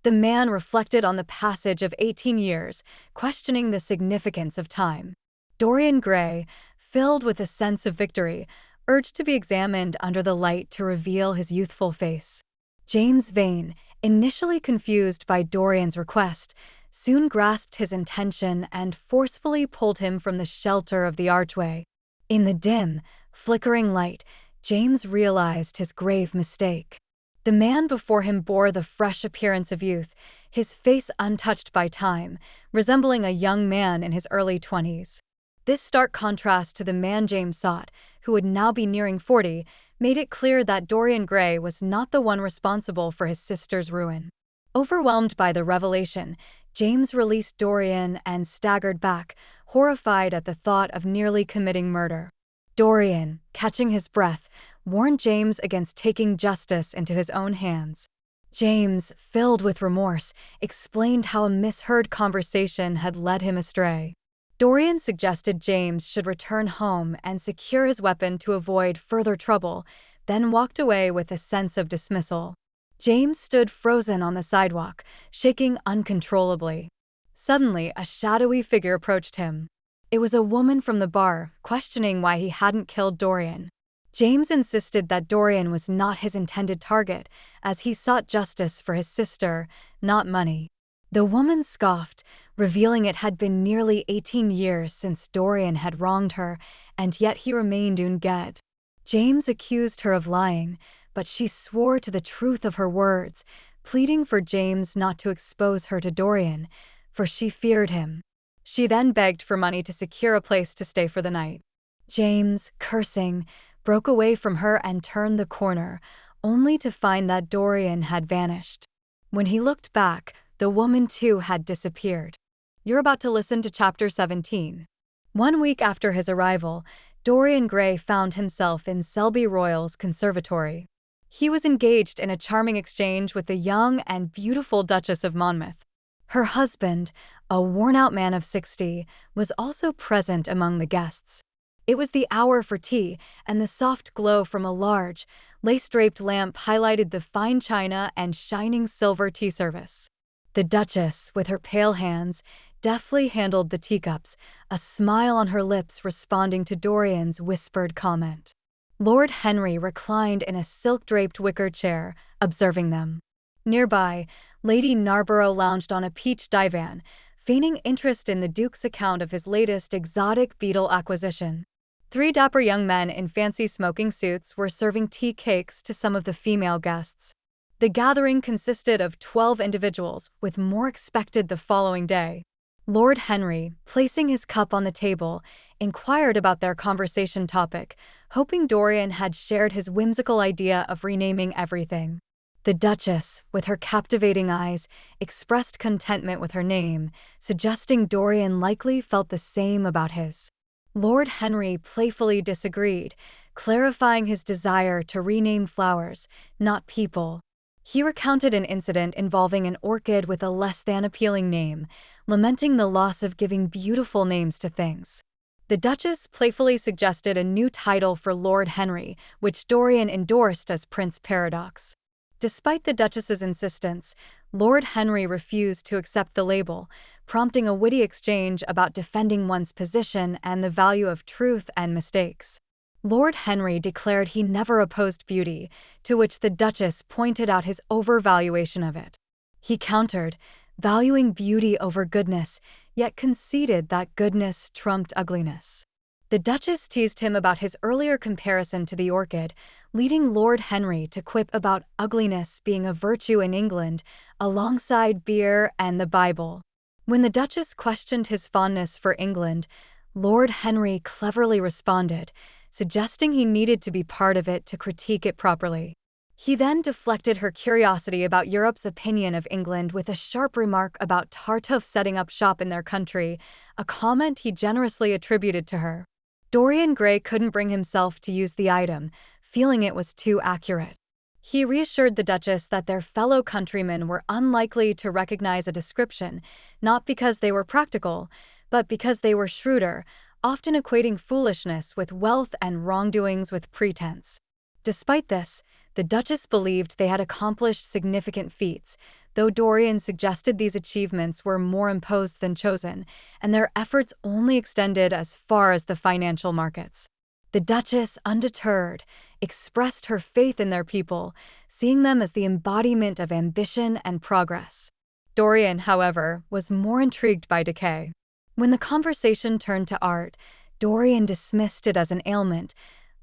The man reflected on the passage of 18 years, questioning the significance of time. Dorian Gray, filled with a sense of victory, urged to be examined under the light to reveal his youthful face. James Vane, initially confused by Dorian's request, soon grasped his intention and forcefully pulled him from the shelter of the archway. In the dim, flickering light, James realized his grave mistake. The man before him bore the fresh appearance of youth, his face untouched by time, resembling a young man in his early 20s. This stark contrast to the man James sought, who would now be nearing 40, made it clear that Dorian Gray was not the one responsible for his sister's ruin. Overwhelmed by the revelation, James released Dorian and staggered back, horrified at the thought of nearly committing murder. Dorian, catching his breath, warned James against taking justice into his own hands. James, filled with remorse, explained how a misheard conversation had led him astray. Dorian suggested James should return home and secure his weapon to avoid further trouble, then walked away with a sense of dismissal. James stood frozen on the sidewalk, shaking uncontrollably. Suddenly, a shadowy figure approached him. It was a woman from the bar, questioning why he hadn't killed Dorian. James insisted that Dorian was not his intended target, as he sought justice for his sister, not money. The woman scoffed, revealing it had been nearly 18 years since Dorian had wronged her, and yet he remained unged. James accused her of lying, but she swore to the truth of her words, pleading for James not to expose her to Dorian, for she feared him. She then begged for money to secure a place to stay for the night. James, cursing, broke away from her and turned the corner, only to find that Dorian had vanished. When he looked back, the woman too had disappeared. You're about to listen to Chapter 17. 1 week after his arrival, Dorian Gray found himself in Selby Royal's conservatory. He was engaged in a charming exchange with the young and beautiful Duchess of Monmouth. Her husband, a worn-out man of 60, was also present among the guests. It was the hour for tea, and the soft glow from a large, lace-draped lamp highlighted the fine china and shining silver tea service. The Duchess, with her pale hands, deftly handled the teacups, a smile on her lips responding to Dorian's whispered comment. Lord Henry reclined in a silk-draped wicker chair, observing them. Nearby, Lady Narborough lounged on a peach divan, feigning interest in the Duke's account of his latest exotic beetle acquisition. 3 dapper young men in fancy smoking suits were serving tea cakes to some of the female guests. The gathering consisted of 12 individuals, with more expected the following day. Lord Henry, placing his cup on the table, inquired about their conversation topic, hoping Dorian had shared his whimsical idea of renaming everything. The Duchess, with her captivating eyes, expressed contentment with her name, suggesting Dorian likely felt the same about his. Lord Henry playfully disagreed, clarifying his desire to rename flowers, not people. He recounted an incident involving an orchid with a less-than-appealing name, lamenting the loss of giving beautiful names to things. The Duchess playfully suggested a new title for Lord Henry, which Dorian endorsed as Prince Paradox. Despite the Duchess's insistence, Lord Henry refused to accept the label, prompting a witty exchange about defending one's position and the value of truth and mistakes. Lord Henry declared he never opposed beauty, to which the Duchess pointed out his overvaluation of it. He countered, valuing beauty over goodness, yet conceded that goodness trumped ugliness. The Duchess teased him about his earlier comparison to the orchid, leading Lord Henry to quip about ugliness being a virtue in England, alongside beer and the Bible. When the Duchess questioned his fondness for England, Lord Henry cleverly responded, suggesting he needed to be part of it to critique it properly. He then deflected her curiosity about Europe's opinion of England with a sharp remark about Tartuffe setting up shop in their country, a comment he generously attributed to her. Dorian Gray couldn't bring himself to use the item, feeling it was too accurate. He reassured the Duchess that their fellow countrymen were unlikely to recognize a description, not because they were practical, but because they were shrewder, often equating foolishness with wealth and wrongdoings with pretense. Despite this, the Duchess believed they had accomplished significant feats, though Dorian suggested these achievements were more imposed than chosen, and their efforts only extended as far as the financial markets. The Duchess, undeterred, expressed her faith in their people, seeing them as the embodiment of ambition and progress. Dorian, however, was more intrigued by decay. When the conversation turned to art, Dorian dismissed it as an ailment,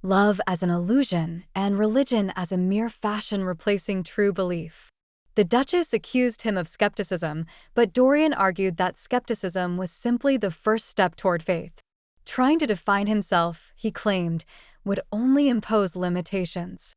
love as an illusion, and religion as a mere fashion replacing true belief. The Duchess accused him of skepticism, but Dorian argued that skepticism was simply the first step toward faith. Trying to define himself, he claimed, would only impose limitations.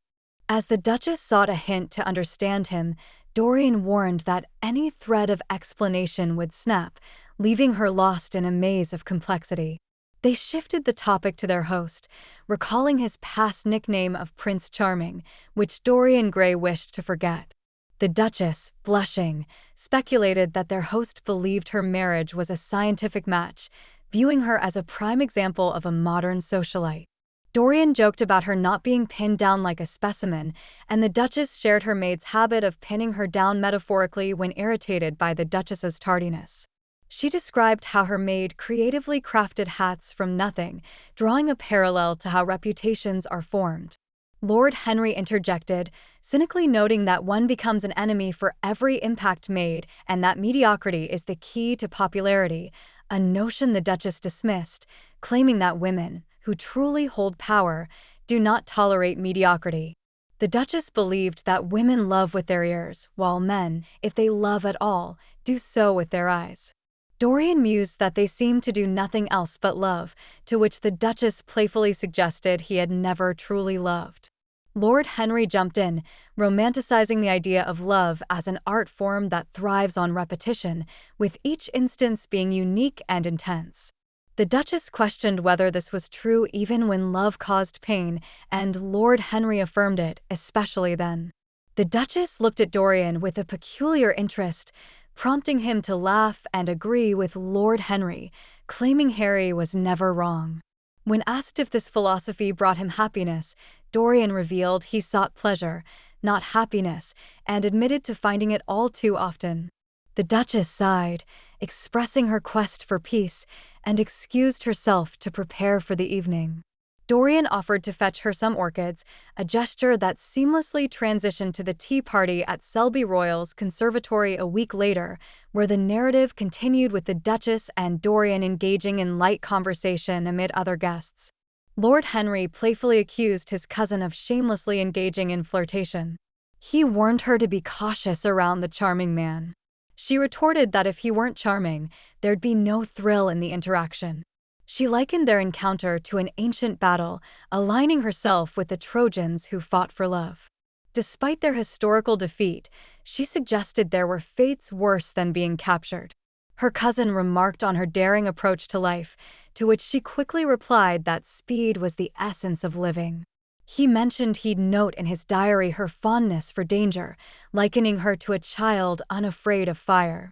As the Duchess sought a hint to understand him, Dorian warned that any thread of explanation would snap, leaving her lost in a maze of complexity. They shifted the topic to their host, recalling his past nickname of Prince Charming, which Dorian Gray wished to forget. The Duchess, blushing, speculated that their host believed her marriage was a scientific match, viewing her as a prime example of a modern socialite. Dorian joked about her not being pinned down like a specimen, and the Duchess shared her maid's habit of pinning her down metaphorically when irritated by the Duchess's tardiness. She described how her maid creatively crafted hats from nothing, drawing a parallel to how reputations are formed. Lord Henry interjected, cynically noting that one becomes an enemy for every impact made and that mediocrity is the key to popularity, a notion the Duchess dismissed, claiming that women, who truly hold power, do not tolerate mediocrity. The Duchess believed that women love with their ears, while men, if they love at all, do so with their eyes. Dorian mused that they seemed to do nothing else but love, to which the Duchess playfully suggested he had never truly loved. Lord Henry jumped in, romanticizing the idea of love as an art form that thrives on repetition, with each instance being unique and intense. The Duchess questioned whether this was true even when love caused pain, and Lord Henry affirmed it, especially then. The Duchess looked at Dorian with a peculiar interest, prompting him to laugh and agree with Lord Henry, claiming Harry was never wrong. When asked if this philosophy brought him happiness, Dorian revealed he sought pleasure, not happiness, and admitted to finding it all too often. The Duchess sighed, expressing her quest for peace, and excused herself to prepare for the evening. Dorian offered to fetch her some orchids, a gesture that seamlessly transitioned to the tea party at Selby Royal's conservatory a week later, where the narrative continued with the Duchess and Dorian engaging in light conversation amid other guests. Lord Henry playfully accused his cousin of shamelessly engaging in flirtation. He warned her to be cautious around the charming man. She retorted that if he weren't charming, there'd be no thrill in the interaction. She likened their encounter to an ancient battle, aligning herself with the Trojans who fought for love. Despite their historical defeat, she suggested there were fates worse than being captured. Her cousin remarked on her daring approach to life, to which she quickly replied that speed was the essence of living. He mentioned he'd note in his diary her fondness for danger, likening her to a child unafraid of fire.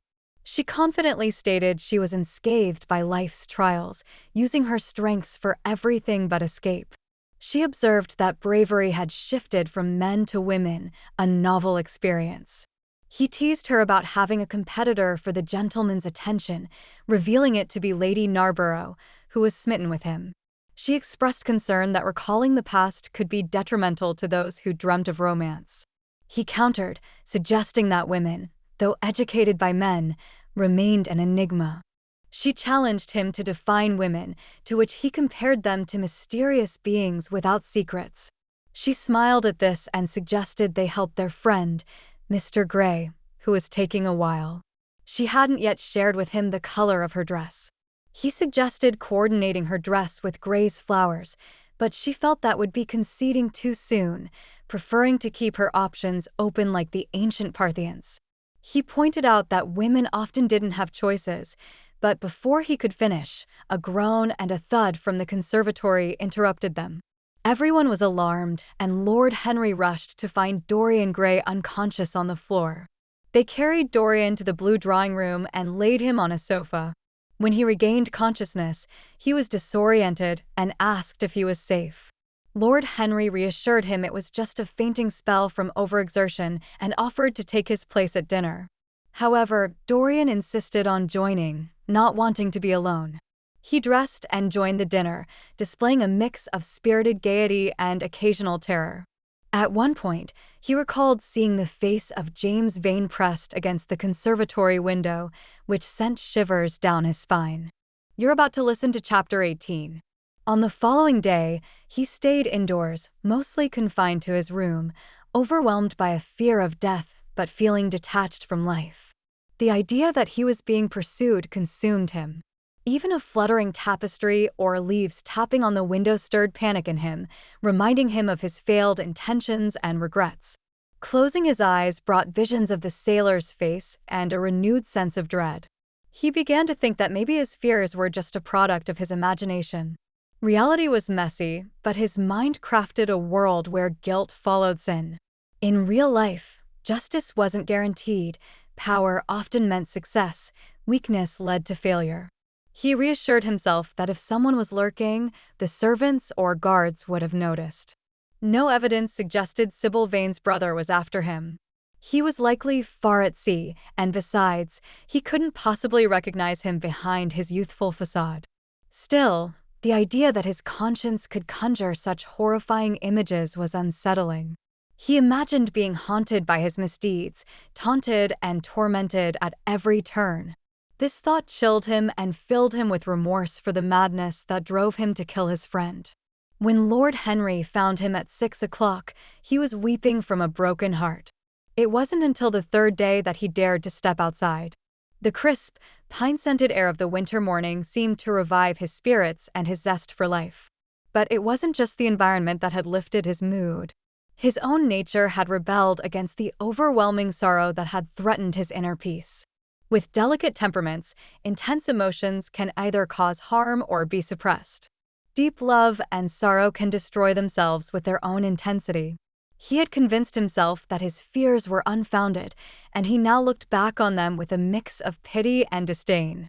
She confidently stated she was unscathed by life's trials, using her strengths for everything but escape. She observed that bravery had shifted from men to women, a novel experience. He teased her about having a competitor for the gentleman's attention, revealing it to be Lady Narborough, who was smitten with him. She expressed concern that recalling the past could be detrimental to those who dreamt of romance. He countered, suggesting that women, though educated by men, remained an enigma. She challenged him to define women, to which he compared them to mysterious beings without secrets. She smiled at this and suggested they help their friend, Mr. Gray, who was taking a while. She hadn't yet shared with him the color of her dress. He suggested coordinating her dress with Gray's flowers, but she felt that would be conceding too soon, preferring to keep her options open like the ancient Parthians. He pointed out that women often didn't have choices, but before he could finish, a groan and a thud from the conservatory interrupted them. Everyone was alarmed, and Lord Henry rushed to find Dorian Gray unconscious on the floor. They carried Dorian to the blue drawing room and laid him on a sofa. When he regained consciousness, he was disoriented and asked if he was safe. Lord Henry reassured him it was just a fainting spell from overexertion and offered to take his place at dinner. However, Dorian insisted on joining, not wanting to be alone. He dressed and joined the dinner, displaying a mix of spirited gaiety and occasional terror. At one point, he recalled seeing the face of James Vane pressed against the conservatory window, which sent shivers down his spine. You're about to listen to Chapter 18. On the following day, he stayed indoors, mostly confined to his room, overwhelmed by a fear of death but feeling detached from life. The idea that he was being pursued consumed him. Even a fluttering tapestry or leaves tapping on the window stirred panic in him, reminding him of his failed intentions and regrets. Closing his eyes brought visions of the sailor's face and a renewed sense of dread. He began to think that maybe his fears were just a product of his imagination. Reality was messy, but his mind crafted a world where guilt followed sin. In real life, justice wasn't guaranteed, power often meant success, weakness led to failure. He reassured himself that if someone was lurking, the servants or guards would have noticed. No evidence suggested Sybil Vane's brother was after him. He was likely far at sea, and besides, he couldn't possibly recognize him behind his youthful facade. Still, The idea that his conscience could conjure such horrifying images was unsettling. He imagined being haunted by his misdeeds, taunted and tormented at every turn. This thought chilled him and filled him with remorse for the madness that drove him to kill his friend. When Lord Henry found him at 6 o'clock, he was weeping from a broken heart. It wasn't until the third day that he dared to step outside. The crisp, pine-scented air of the winter morning seemed to revive his spirits and his zest for life. But it wasn't just the environment that had lifted his mood. His own nature had rebelled against the overwhelming sorrow that had threatened his inner peace. With delicate temperaments, intense emotions can either cause harm or be suppressed. Deep love and sorrow can destroy themselves with their own intensity. He had convinced himself that his fears were unfounded, and he now looked back on them with a mix of pity and disdain.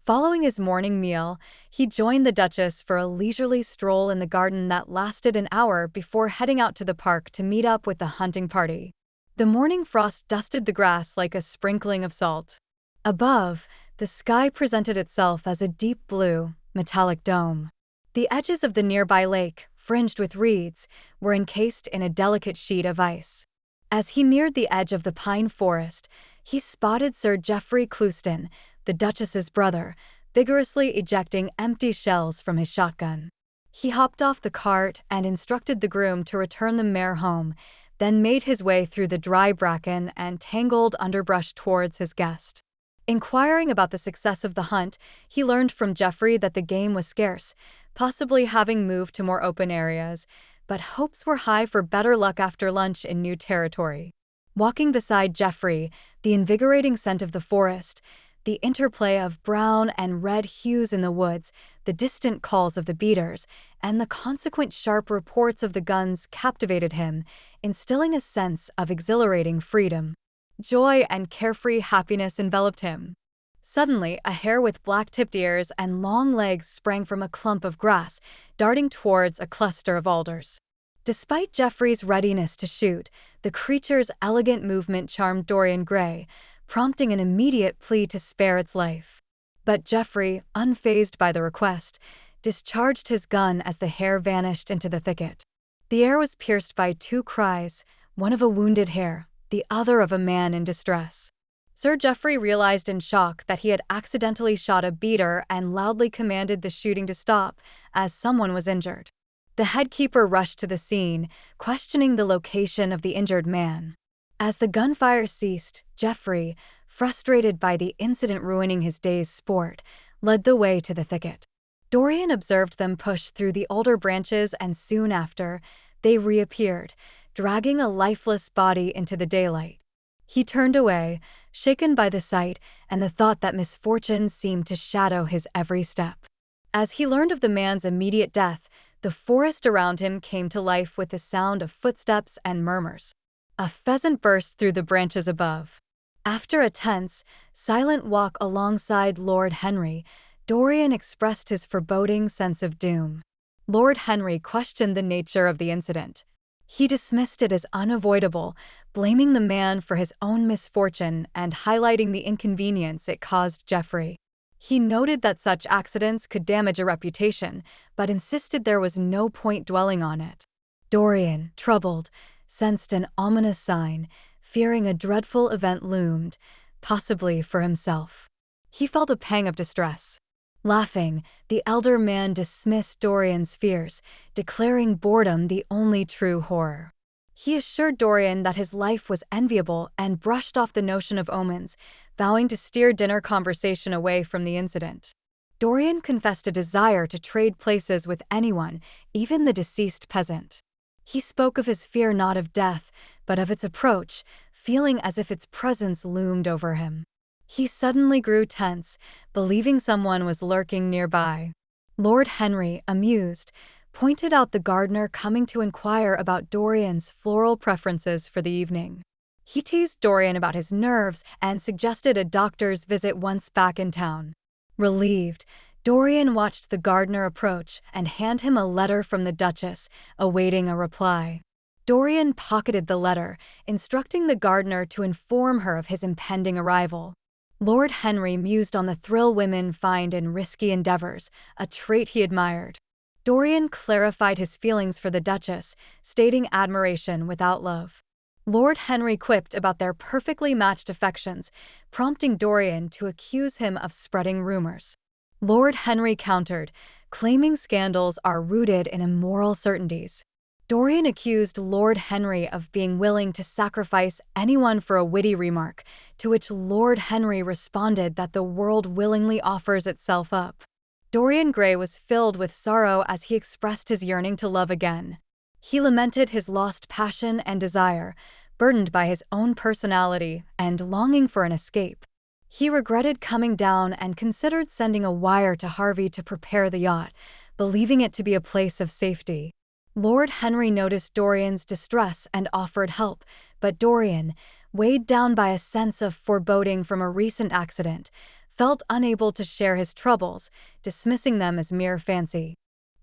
Following his morning meal, he joined the Duchess for a leisurely stroll in the garden that lasted an hour before heading out to the park to meet up with the hunting party. The morning frost dusted the grass like a sprinkling of salt. Above, the sky presented itself as a deep blue, metallic dome. The edges of the nearby lake, fringed with reeds, were encased in a delicate sheet of ice. As he neared the edge of the pine forest, he spotted Sir Geoffrey Clouston, the Duchess's brother, vigorously ejecting empty shells from his shotgun. He hopped off the cart and instructed the groom to return the mare home, then made his way through the dry bracken and tangled underbrush towards his guest. Inquiring about the success of the hunt, he learned from Geoffrey that the game was scarce, possibly having moved to more open areas, but hopes were high for better luck after lunch in new territory. Walking beside Geoffrey, the invigorating scent of the forest, the interplay of brown and red hues in the woods, the distant calls of the beaters, and the consequent sharp reports of the guns captivated him, instilling a sense of exhilarating freedom. Joy and carefree happiness enveloped him. Suddenly, a hare with black-tipped ears and long legs sprang from a clump of grass, darting towards a cluster of alders. Despite Geoffrey's readiness to shoot, the creature's elegant movement charmed Dorian Gray, prompting an immediate plea to spare its life. But Geoffrey, unfazed by the request, discharged his gun as the hare vanished into the thicket. The air was pierced by two cries, one of a wounded hare, the other of a man in distress. Sir Geoffrey realized in shock that he had accidentally shot a beater and loudly commanded the shooting to stop, as someone was injured. The headkeeper rushed to the scene, questioning the location of the injured man. As the gunfire ceased, Geoffrey, frustrated by the incident ruining his day's sport, led the way to the thicket. Dorian observed them push through the older branches, and soon after, they reappeared, dragging a lifeless body into the daylight. He turned away, shaken by the sight and the thought that misfortune seemed to shadow his every step. As he learned of the man's immediate death, the forest around him came to life with the sound of footsteps and murmurs. A pheasant burst through the branches above. After a tense, silent walk alongside Lord Henry, Dorian expressed his foreboding sense of doom. Lord Henry questioned the nature of the incident. He dismissed it as unavoidable, blaming the man for his own misfortune and highlighting the inconvenience it caused Geoffrey. He noted that such accidents could damage a reputation, but insisted there was no point dwelling on it. Dorian, troubled, sensed an ominous sign, fearing a dreadful event loomed, possibly for himself. He felt a pang of distress. Laughing, the elder man dismissed Dorian's fears, declaring boredom the only true horror. He assured Dorian that his life was enviable and brushed off the notion of omens, vowing to steer dinner conversation away from the incident. Dorian confessed a desire to trade places with anyone, even the deceased peasant. He spoke of his fear not of death, but of its approach, feeling as if its presence loomed over him. He suddenly grew tense, believing someone was lurking nearby. Lord Henry, amused, pointed out the gardener coming to inquire about Dorian's floral preferences for the evening. He teased Dorian about his nerves and suggested a doctor's visit once back in town. Relieved, Dorian watched the gardener approach and hand him a letter from the Duchess, awaiting a reply. Dorian pocketed the letter, instructing the gardener to inform her of his impending arrival. Lord Henry mused on the thrill women find in risky endeavors, a trait he admired. Dorian clarified his feelings for the Duchess, stating admiration without love. Lord Henry quipped about their perfectly matched affections, prompting Dorian to accuse him of spreading rumors. Lord Henry countered, claiming scandals are rooted in immoral certainties. Dorian accused Lord Henry of being willing to sacrifice anyone for a witty remark, to which Lord Henry responded that the world willingly offers itself up. Dorian Gray was filled with sorrow as he expressed his yearning to love again. He lamented his lost passion and desire, burdened by his own personality and longing for an escape. He regretted coming down and considered sending a wire to Harvey to prepare the yacht, believing it to be a place of safety. Lord Henry noticed Dorian's distress and offered help, but Dorian, weighed down by a sense of foreboding from a recent accident, felt unable to share his troubles, dismissing them as mere fancy.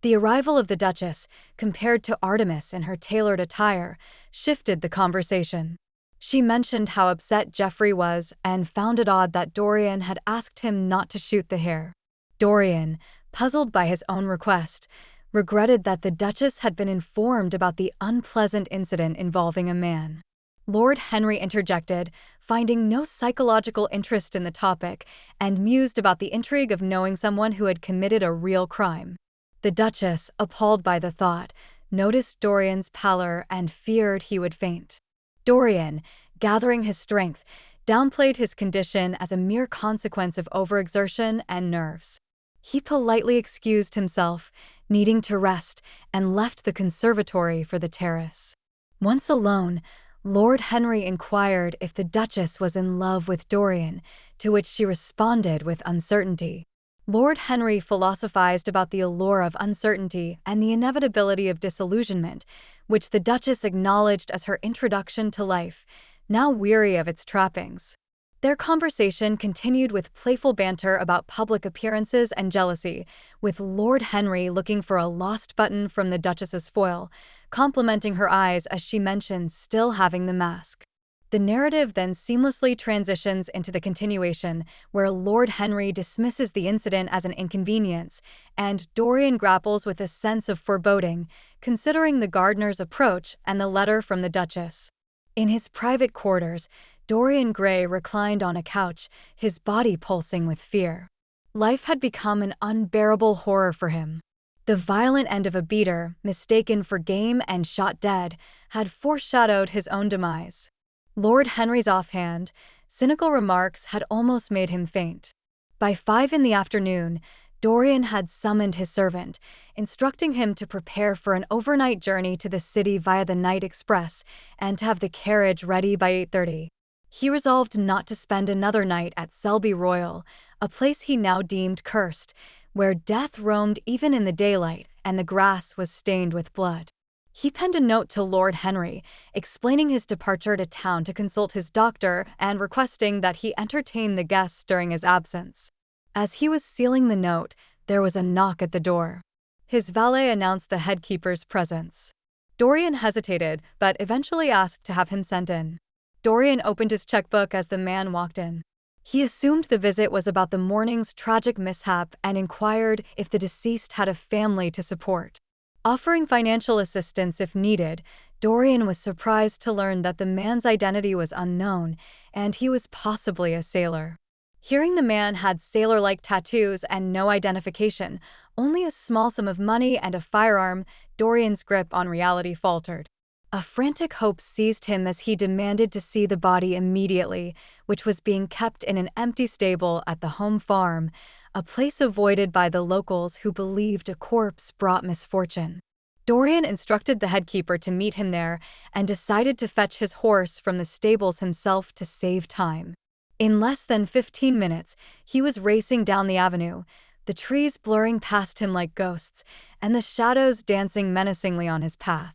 The arrival of the Duchess, compared to Artemis in her tailored attire, shifted the conversation. She mentioned how upset Geoffrey was and found it odd that Dorian had asked him not to shoot the hare. Dorian, puzzled by his own request, regretted that the Duchess had been informed about the unpleasant incident involving a man. Lord Henry interjected, finding no psychological interest in the topic, and mused about the intrigue of knowing someone who had committed a real crime. The Duchess, appalled by the thought, noticed Dorian's pallor and feared he would faint. Dorian, gathering his strength, downplayed his condition as a mere consequence of overexertion and nerves. He politely excused himself, needing to rest, and left the conservatory for the terrace. Once alone, Lord Henry inquired if the Duchess was in love with Dorian, to which she responded with uncertainty. Lord Henry philosophized about the allure of uncertainty and the inevitability of disillusionment, which the Duchess acknowledged as her introduction to life, now weary of its trappings. Their conversation continued with playful banter about public appearances and jealousy, with Lord Henry looking for a lost button from the Duchess's foil, complimenting her eyes as she mentioned still having the mask. The narrative then seamlessly transitions into the continuation, where Lord Henry dismisses the incident as an inconvenience, and Dorian grapples with a sense of foreboding, considering the gardener's approach and the letter from the Duchess. In his private quarters, Dorian Gray reclined on a couch, his body pulsing with fear. Life had become an unbearable horror for him. The violent end of a beater, mistaken for game and shot dead, had foreshadowed his own demise. Lord Henry's offhand, cynical remarks had almost made him faint. By 5 p.m, Dorian had summoned his servant, instructing him to prepare for an overnight journey to the city via the night express and to have the carriage ready by 8:30. He resolved not to spend another night at Selby Royal, a place he now deemed cursed, where death roamed even in the daylight and the grass was stained with blood. He penned a note to Lord Henry, explaining his departure to town to consult his doctor and requesting that he entertain the guests during his absence. As he was sealing the note, there was a knock at the door. His valet announced the headkeeper's presence. Dorian hesitated, but eventually asked to have him sent in. Dorian opened his checkbook as the man walked in. He assumed the visit was about the morning's tragic mishap and inquired if the deceased had a family to support. Offering financial assistance if needed, Dorian was surprised to learn that the man's identity was unknown and he was possibly a sailor. Hearing the man had sailor-like tattoos and no identification, only a small sum of money and a firearm, Dorian's grip on reality faltered. A frantic hope seized him as he demanded to see the body immediately, which was being kept in an empty stable at the home farm, a place avoided by the locals who believed a corpse brought misfortune. Dorian instructed the headkeeper to meet him there and decided to fetch his horse from the stables himself to save time. In less than 15 minutes, he was racing down the avenue, the trees blurring past him like ghosts, and the shadows dancing menacingly on his path.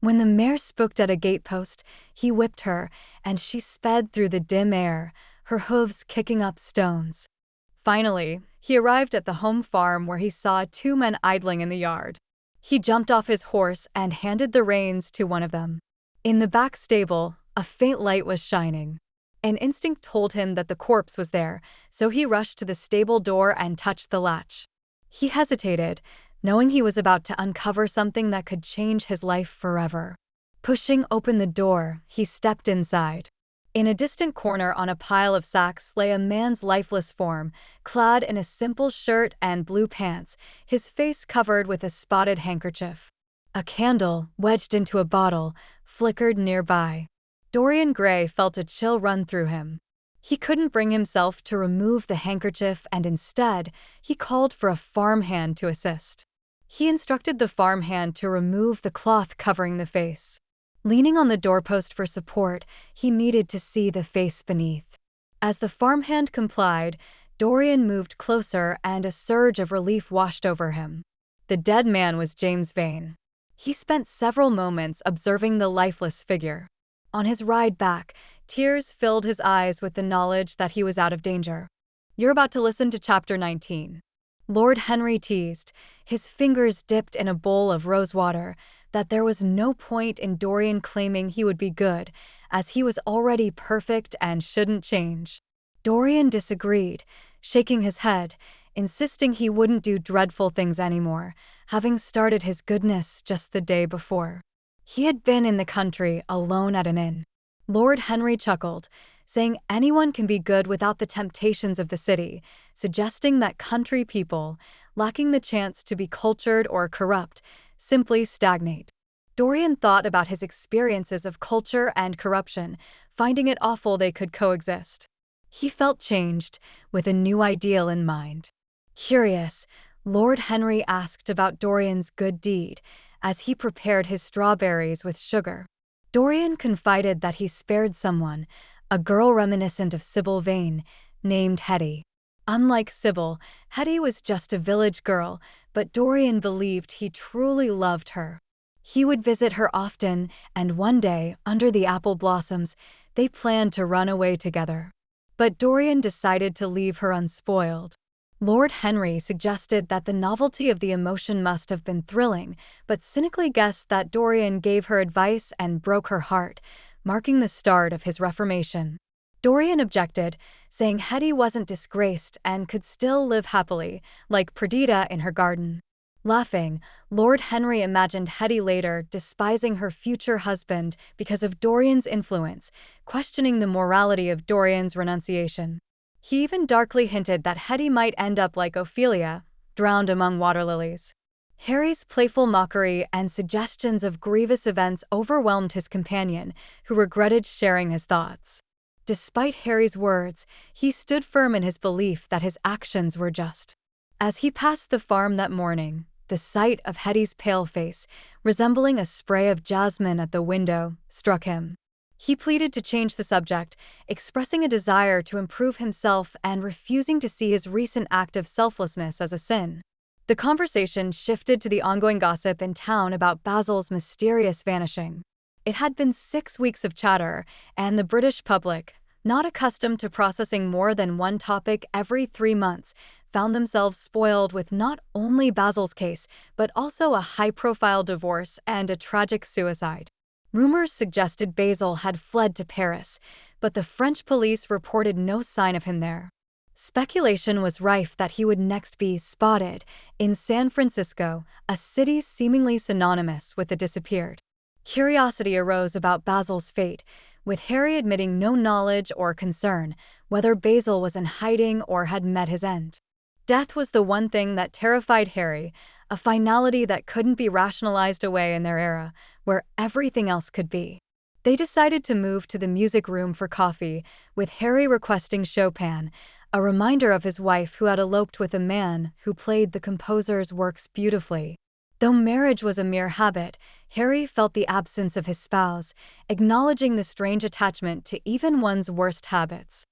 When the mare spooked at a gatepost, he whipped her, and she sped through the dim air, her hooves kicking up stones. Finally, he arrived at the home farm where he saw 2 men idling in the yard. He jumped off his horse and handed the reins to one of them. In the back stable, a faint light was shining. An instinct told him that the corpse was there, so he rushed to the stable door and touched the latch. He hesitated, knowing he was about to uncover something that could change his life forever. Pushing open the door, he stepped inside. In a distant corner on a pile of sacks lay a man's lifeless form, clad in a simple shirt and blue pants, his face covered with a spotted handkerchief. A candle, wedged into a bottle, flickered nearby. Dorian Gray felt a chill run through him. He couldn't bring himself to remove the handkerchief, and instead, he called for a farmhand to assist. He instructed the farmhand to remove the cloth covering the face. Leaning on the doorpost for support, he needed to see the face beneath. As the farmhand complied, Dorian moved closer and a surge of relief washed over him. The dead man was James Vane. He spent several moments observing the lifeless figure. On his ride back, tears filled his eyes with the knowledge that he was out of danger. You're about to listen to Chapter 19. Lord Henry teased, his fingers dipped in a bowl of rose water, that there was no point in Dorian claiming he would be good, as he was already perfect and shouldn't change. Dorian disagreed, shaking his head, insisting he wouldn't do dreadful things anymore, having started his goodness just the day before. He had been in the country, alone at an inn. Lord Henry chuckled, saying anyone can be good without the temptations of the city, suggesting that country people, lacking the chance to be cultured or corrupt, simply stagnate. Dorian thought about his experiences of culture and corruption, finding it awful they could coexist. He felt changed, with a new ideal in mind. Curious, Lord Henry asked about Dorian's good deed, as he prepared his strawberries with sugar. Dorian confided that he spared someone, a girl reminiscent of Sybil Vane, named Hetty. Unlike Sybil, Hetty was just a village girl, but Dorian believed he truly loved her. He would visit her often, and one day, under the apple blossoms, they planned to run away together. But Dorian decided to leave her unspoiled. Lord Henry suggested that the novelty of the emotion must have been thrilling, but cynically guessed that Dorian gave her advice and broke her heart, marking the start of his reformation. Dorian objected, saying Hetty wasn't disgraced and could still live happily, like Perdita in her garden. Laughing, Lord Henry imagined Hetty later despising her future husband because of Dorian's influence, questioning the morality of Dorian's renunciation. He even darkly hinted that Hetty might end up like Ophelia, drowned among water lilies. Harry's playful mockery and suggestions of grievous events overwhelmed his companion, who regretted sharing his thoughts. Despite Harry's words, he stood firm in his belief that his actions were just. As he passed the farm that morning, the sight of Hetty's pale face, resembling a spray of jasmine at the window, struck him. He pleaded to change the subject, expressing a desire to improve himself and refusing to see his recent act of selflessness as a sin. The conversation shifted to the ongoing gossip in town about Basil's mysterious vanishing. It had been 6 weeks of chatter, and the British public, not accustomed to processing more than one topic every 3 months, found themselves spoiled with not only Basil's case, but also a high-profile divorce and a tragic suicide. Rumors suggested Basil had fled to Paris, but the French police reported no sign of him there. Speculation was rife that he would next be spotted in San Francisco, a city seemingly synonymous with the disappeared. Curiosity arose about Basil's fate, with Harry admitting no knowledge or concern whether Basil was in hiding or had met his end. Death was the one thing that terrified Harry, a finality that couldn't be rationalized away in their era, where everything else could be. They decided to move to the music room for coffee, with Harry requesting Chopin, a reminder of his wife who had eloped with a man who played the composer's works beautifully. Though marriage was a mere habit, Harry felt the absence of his spouse, acknowledging the strange attachment to even one's worst habits.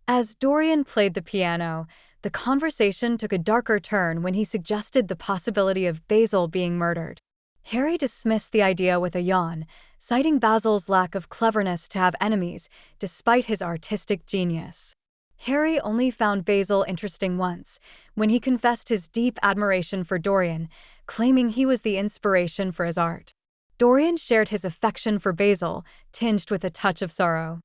As Dorian played the piano, the conversation took a darker turn when he suggested the possibility of Basil being murdered. Harry dismissed the idea with a yawn, citing Basil's lack of cleverness to have enemies, despite his artistic genius. Harry only found Basil interesting once, when he confessed his deep admiration for Dorian, claiming he was the inspiration for his art. Dorian shared his affection for Basil, tinged with a touch of sorrow.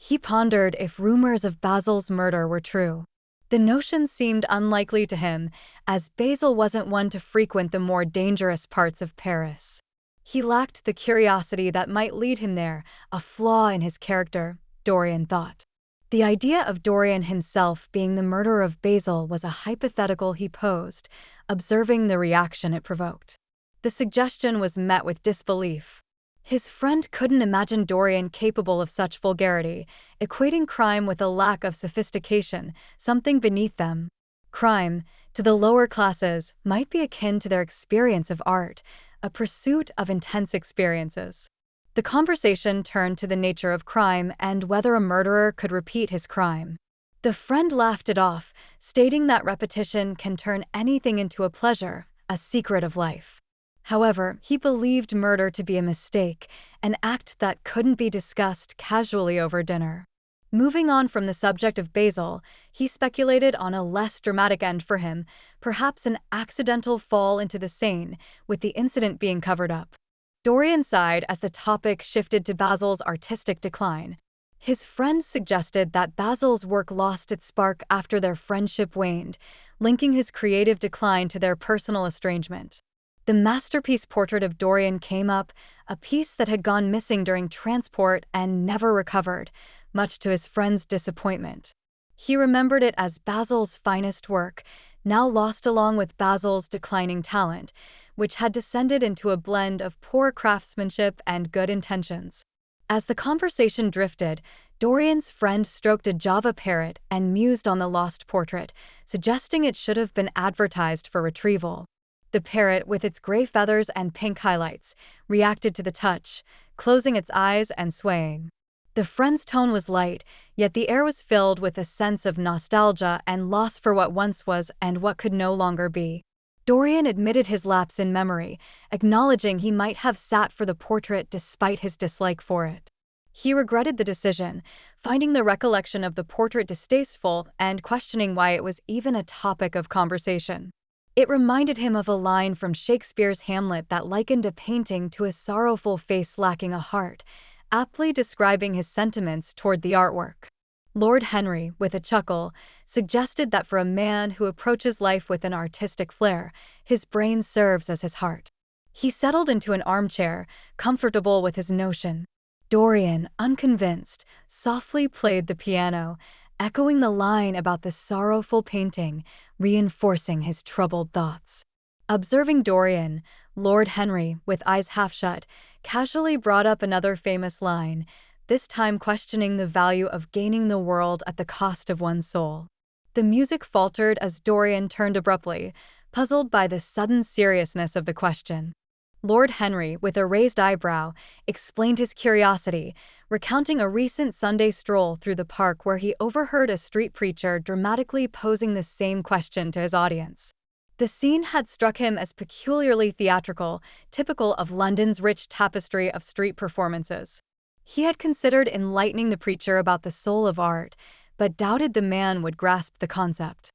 He pondered if rumors of Basil's murder were true. The notion seemed unlikely to him, as Basil wasn't one to frequent the more dangerous parts of Paris. He lacked the curiosity that might lead him there, a flaw in his character, Dorian thought. The idea of Dorian himself being the murderer of Basil was a hypothetical he posed, observing the reaction it provoked. The suggestion was met with disbelief. His friend couldn't imagine Dorian capable of such vulgarity, equating crime with a lack of sophistication, something beneath them. Crime, to the lower classes, might be akin to their experience of art, a pursuit of intense experiences. The conversation turned to the nature of crime and whether a murderer could repeat his crime. The friend laughed it off, stating that repetition can turn anything into a pleasure, a secret of life. However, he believed murder to be a mistake, an act that couldn't be discussed casually over dinner. Moving on from the subject of Basil, he speculated on a less dramatic end for him, perhaps an accidental fall into the Seine, with the incident being covered up. Dorian sighed as the topic shifted to Basil's artistic decline. His friend suggested that Basil's work lost its spark after their friendship waned, linking his creative decline to their personal estrangement. The masterpiece portrait of Dorian came up, a piece that had gone missing during transport and never recovered, much to his friend's disappointment. He remembered it as Basil's finest work, now lost along with Basil's declining talent, which had descended into a blend of poor craftsmanship and good intentions. As the conversation drifted, Dorian's friend stroked a Java parrot and mused on the lost portrait, suggesting it should have been advertised for retrieval. The parrot, with its gray feathers and pink highlights, reacted to the touch, closing its eyes and swaying. The friend's tone was light, yet the air was filled with a sense of nostalgia and loss for what once was and what could no longer be. Dorian admitted his lapse in memory, acknowledging he might have sat for the portrait despite his dislike for it. He regretted the decision, finding the recollection of the portrait distasteful and questioning why it was even a topic of conversation. It reminded him of a line from Shakespeare's Hamlet that likened a painting to a sorrowful face lacking a heart, aptly describing his sentiments toward the artwork. Lord Henry, with a chuckle, suggested that for a man who approaches life with an artistic flair, his brain serves as his heart. He settled into an armchair, comfortable with his notion. Dorian, unconvinced, softly played the piano, echoing the line about the sorrowful painting, reinforcing his troubled thoughts. Observing Dorian, Lord Henry, with eyes half shut, casually brought up another famous line, this time questioning the value of gaining the world at the cost of one's soul. The music faltered as Dorian turned abruptly, puzzled by the sudden seriousness of the question. Lord Henry, with a raised eyebrow, explained his curiosity, recounting a recent Sunday stroll through the park where he overheard a street preacher dramatically posing the same question to his audience. The scene had struck him as peculiarly theatrical, typical of London's rich tapestry of street performances. He had considered enlightening the preacher about the soul of art, but doubted the man would grasp the concept.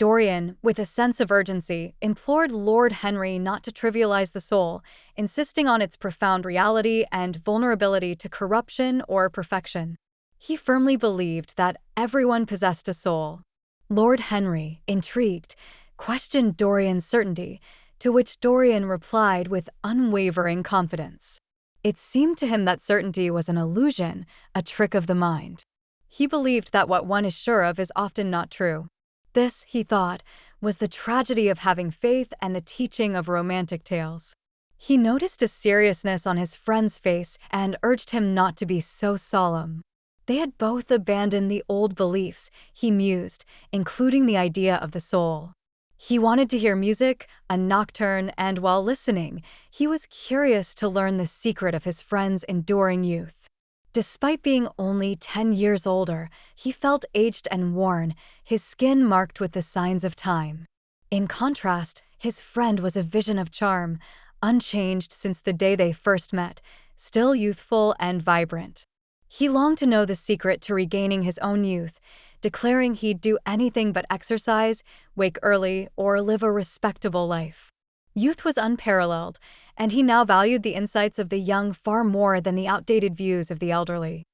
Dorian, with a sense of urgency, implored Lord Henry not to trivialize the soul, insisting on its profound reality and vulnerability to corruption or perfection. He firmly believed that everyone possessed a soul. Lord Henry, intrigued, questioned Dorian's certainty, to which Dorian replied with unwavering confidence. It seemed to him that certainty was an illusion, a trick of the mind. He believed that what one is sure of is often not true. This, he thought, was the tragedy of having faith and the teaching of romantic tales. He noticed a seriousness on his friend's face and urged him not to be so solemn. They had both abandoned the old beliefs, he mused, including the idea of the soul. He wanted to hear music, a nocturne, and while listening, he was curious to learn the secret of his friend's enduring youth. Despite being only 10 years older, he felt aged and worn, his skin marked with the signs of time. In contrast, his friend was a vision of charm, unchanged since the day they first met, still youthful and vibrant. He longed to know the secret to regaining his own youth, declaring he'd do anything but exercise, wake early, or live a respectable life. Youth was unparalleled, and he now valued the insights of the young far more than the outdated views of the elderly.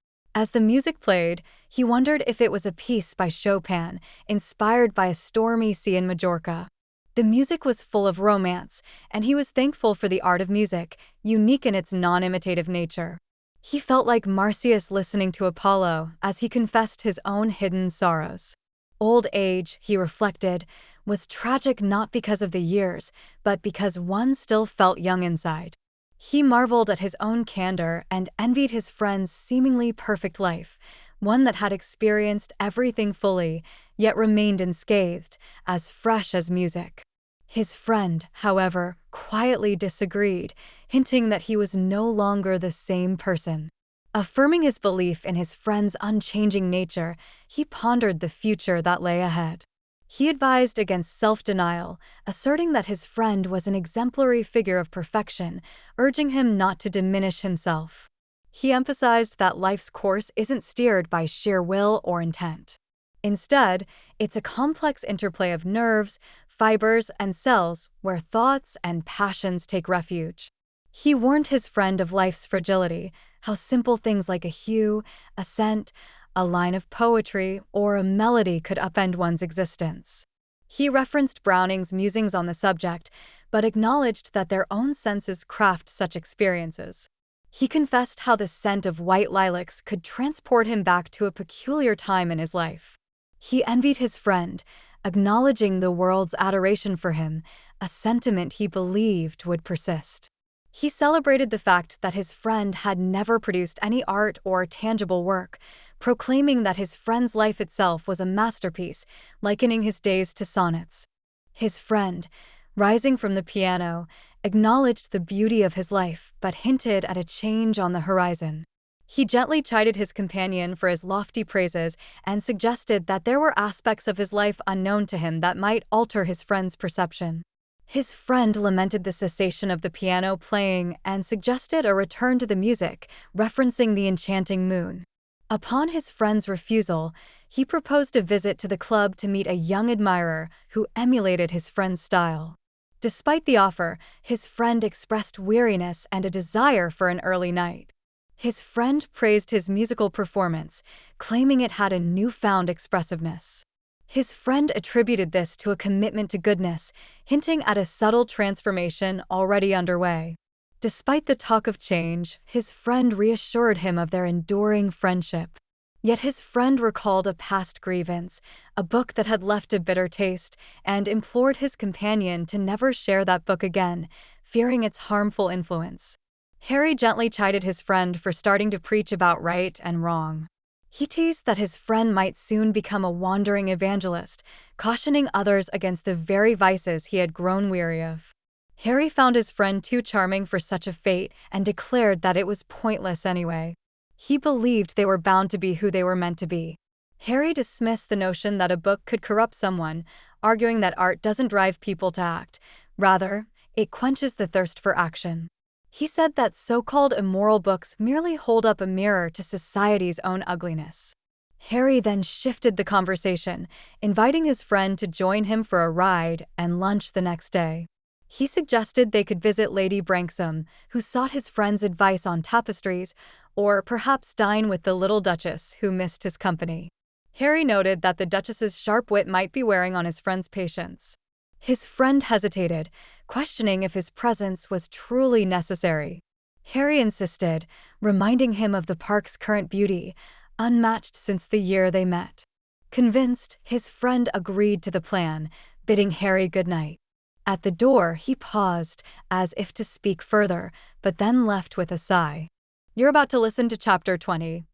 As the music played, he wondered if it was a piece by Chopin, inspired by a stormy sea in Majorca. The music was full of romance, and he was thankful for the art of music, unique in its non-imitative nature. He felt like Marsyas listening to Apollo as he confessed his own hidden sorrows. Old age, he reflected, was tragic not because of the years, but because one still felt young inside. He marveled at his own candor and envied his friend's seemingly perfect life, one that had experienced everything fully, yet remained unscathed, as fresh as music. His friend, however, quietly disagreed, hinting that he was no longer the same person. Affirming his belief in his friend's unchanging nature, he pondered the future that lay ahead. He advised against self-denial, asserting that his friend was an exemplary figure of perfection, urging him not to diminish himself. He emphasized that life's course isn't steered by sheer will or intent. Instead, it's a complex interplay of nerves, fibers, and cells where thoughts and passions take refuge. He warned his friend of life's fragility, how simple things like a hue, a scent, a line of poetry, or a melody could upend one's existence. He referenced Browning's musings on the subject, but acknowledged that their own senses craft such experiences. He confessed how the scent of white lilacs could transport him back to a peculiar time in his life. He envied his friend, acknowledging the world's adoration for him, a sentiment he believed would persist. He celebrated the fact that his friend had never produced any art or tangible work, proclaiming that his friend's life itself was a masterpiece, likening his days to sonnets. His friend, rising from the piano, acknowledged the beauty of his life but hinted at a change on the horizon. He gently chided his companion for his lofty praises and suggested that there were aspects of his life unknown to him that might alter his friend's perception. His friend lamented the cessation of the piano playing and suggested a return to the music, referencing the enchanting moon. Upon his friend's refusal, he proposed a visit to the club to meet a young admirer who emulated his friend's style. Despite the offer, his friend expressed weariness and a desire for an early night. His friend praised his musical performance, claiming it had a newfound expressiveness. His friend attributed this to a commitment to goodness, hinting at a subtle transformation already underway. Despite the talk of change, his friend reassured him of their enduring friendship. Yet his friend recalled a past grievance, a book that had left a bitter taste, and implored his companion to never share that book again, fearing its harmful influence. Harry gently chided his friend for starting to preach about right and wrong. He teased that his friend might soon become a wandering evangelist, cautioning others against the very vices he had grown weary of. Harry found his friend too charming for such a fate and declared that it was pointless anyway. He believed they were bound to be who they were meant to be. Harry dismissed the notion that a book could corrupt someone, arguing that art doesn't drive people to act. Rather, it quenches the thirst for action. He said that so-called immoral books merely hold up a mirror to society's own ugliness. Harry then shifted the conversation, inviting his friend to join him for a ride and lunch the next day. He suggested they could visit Lady Branksome, who sought his friend's advice on tapestries, or perhaps dine with the little Duchess, who missed his company. Harry noted that the Duchess's sharp wit might be wearing on his friend's patience. His friend hesitated, questioning if his presence was truly necessary. Harry insisted, reminding him of the park's current beauty, unmatched since the year they met. Convinced, his friend agreed to the plan, bidding Harry goodnight. At the door, he paused, as if to speak further, but then left with a sigh. You're about to listen to Chapter 20.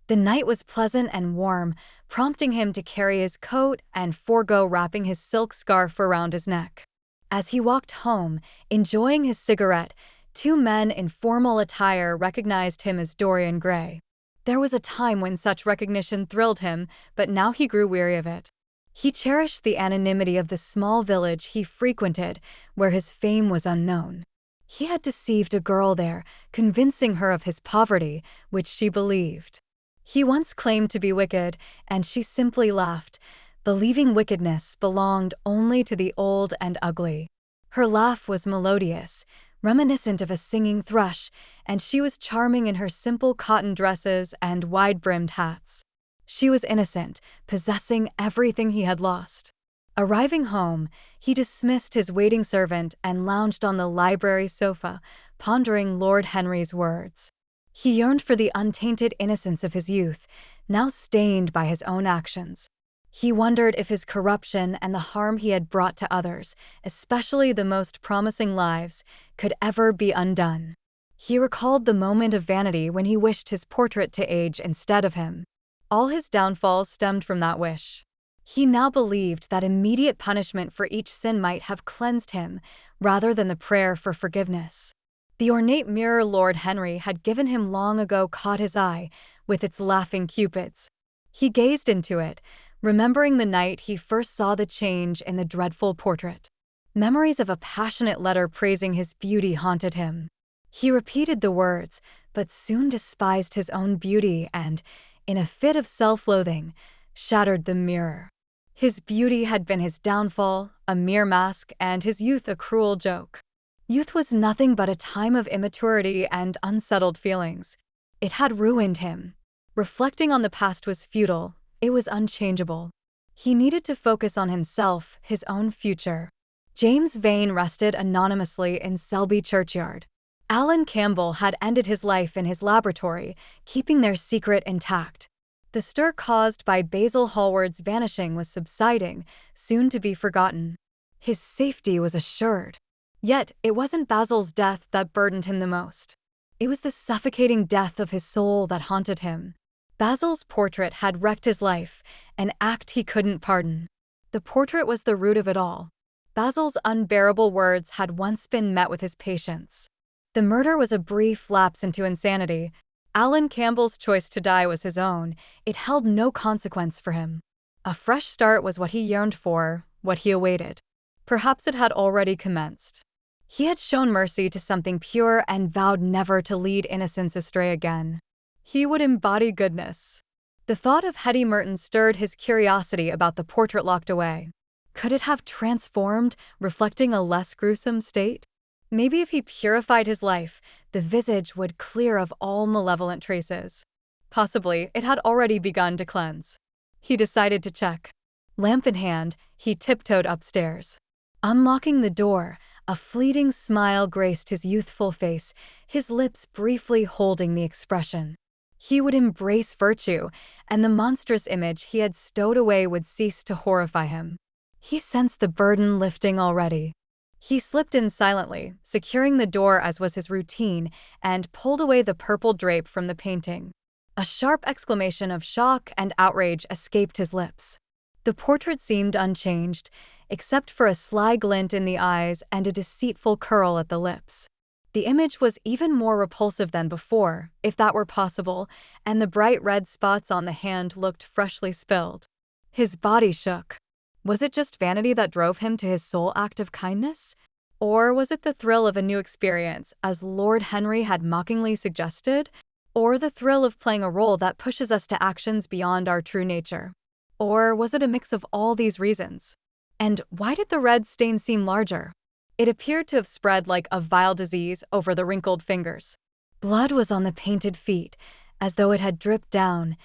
The night was pleasant and warm, prompting him to carry his coat and forego wrapping his silk scarf around his neck. As he walked home, enjoying his cigarette, two men in formal attire recognized him as Dorian Gray. There was a time when such recognition thrilled him, but now he grew weary of it. He cherished the anonymity of the small village he frequented, where his fame was unknown. He had deceived a girl there, convincing her of his poverty, which she believed. He once claimed to be wicked, and she simply laughed, believing wickedness belonged only to the old and ugly. Her laugh was melodious, reminiscent of a singing thrush, and she was charming in her simple cotton dresses and wide-brimmed hats. She was innocent, possessing everything he had lost. Arriving home, he dismissed his waiting servant and lounged on the library sofa, pondering Lord Henry's words. He yearned for the untainted innocence of his youth, now stained by his own actions. He wondered if his corruption and the harm he had brought to others, especially the most promising lives, could ever be undone. He recalled the moment of vanity when he wished his portrait to age instead of him. All his downfalls stemmed from that wish. He now believed that immediate punishment for each sin might have cleansed him, rather than the prayer for forgiveness. The ornate mirror Lord Henry had given him long ago caught his eye, with its laughing cupids. He gazed into it, remembering the night he first saw the change in the dreadful portrait. Memories of a passionate letter praising his beauty haunted him. He repeated the words, but soon despised his own beauty and, in a fit of self-loathing, shattered the mirror. His beauty had been his downfall, a mere mask, and his youth a cruel joke. Youth was nothing but a time of immaturity and unsettled feelings. It had ruined him. Reflecting on the past was futile. It was unchangeable. He needed to focus on himself, his own future. James Vane rested anonymously in Selby churchyard. Alan Campbell had ended his life in his laboratory, keeping their secret intact. The stir caused by Basil Hallward's vanishing was subsiding, soon to be forgotten. His safety was assured. Yet, it wasn't Basil's death that burdened him the most. It was the suffocating death of his soul that haunted him. Basil's portrait had wrecked his life, an act he couldn't pardon. The portrait was the root of it all. Basil's unbearable words had once been met with his patience. The murder was a brief lapse into insanity. Alan Campbell's choice to die was his own. It held no consequence for him. A fresh start was what he yearned for, what he awaited. Perhaps it had already commenced. He had shown mercy to something pure and vowed never to lead innocence astray again. He would embody goodness. The thought of Hetty Merton stirred his curiosity about the portrait locked away. Could it have transformed, reflecting a less gruesome state? Maybe if he purified his life, the visage would clear of all malevolent traces. Possibly, it had already begun to cleanse. He decided to check. Lamp in hand, he tiptoed upstairs. Unlocking the door, a fleeting smile graced his youthful face, his lips briefly holding the expression. He would embrace virtue, and the monstrous image he had stowed away would cease to horrify him. He sensed the burden lifting already. He slipped in silently, securing the door as was his routine, and pulled away the purple drape from the painting. A sharp exclamation of shock and outrage escaped his lips. The portrait seemed unchanged, except for a sly glint in the eyes and a deceitful curl at the lips. The image was even more repulsive than before, if that were possible, and the bright red spots on the hand looked freshly spilled. His body shook. Was it just vanity that drove him to his sole act of kindness? Or was it the thrill of a new experience, as Lord Henry had mockingly suggested? Or the thrill of playing a role that pushes us to actions beyond our true nature? Or was it a mix of all these reasons? And why did the red stain seem larger? It appeared to have spread like a vile disease over the wrinkled fingers. Blood was on the painted feet, as though it had dripped down,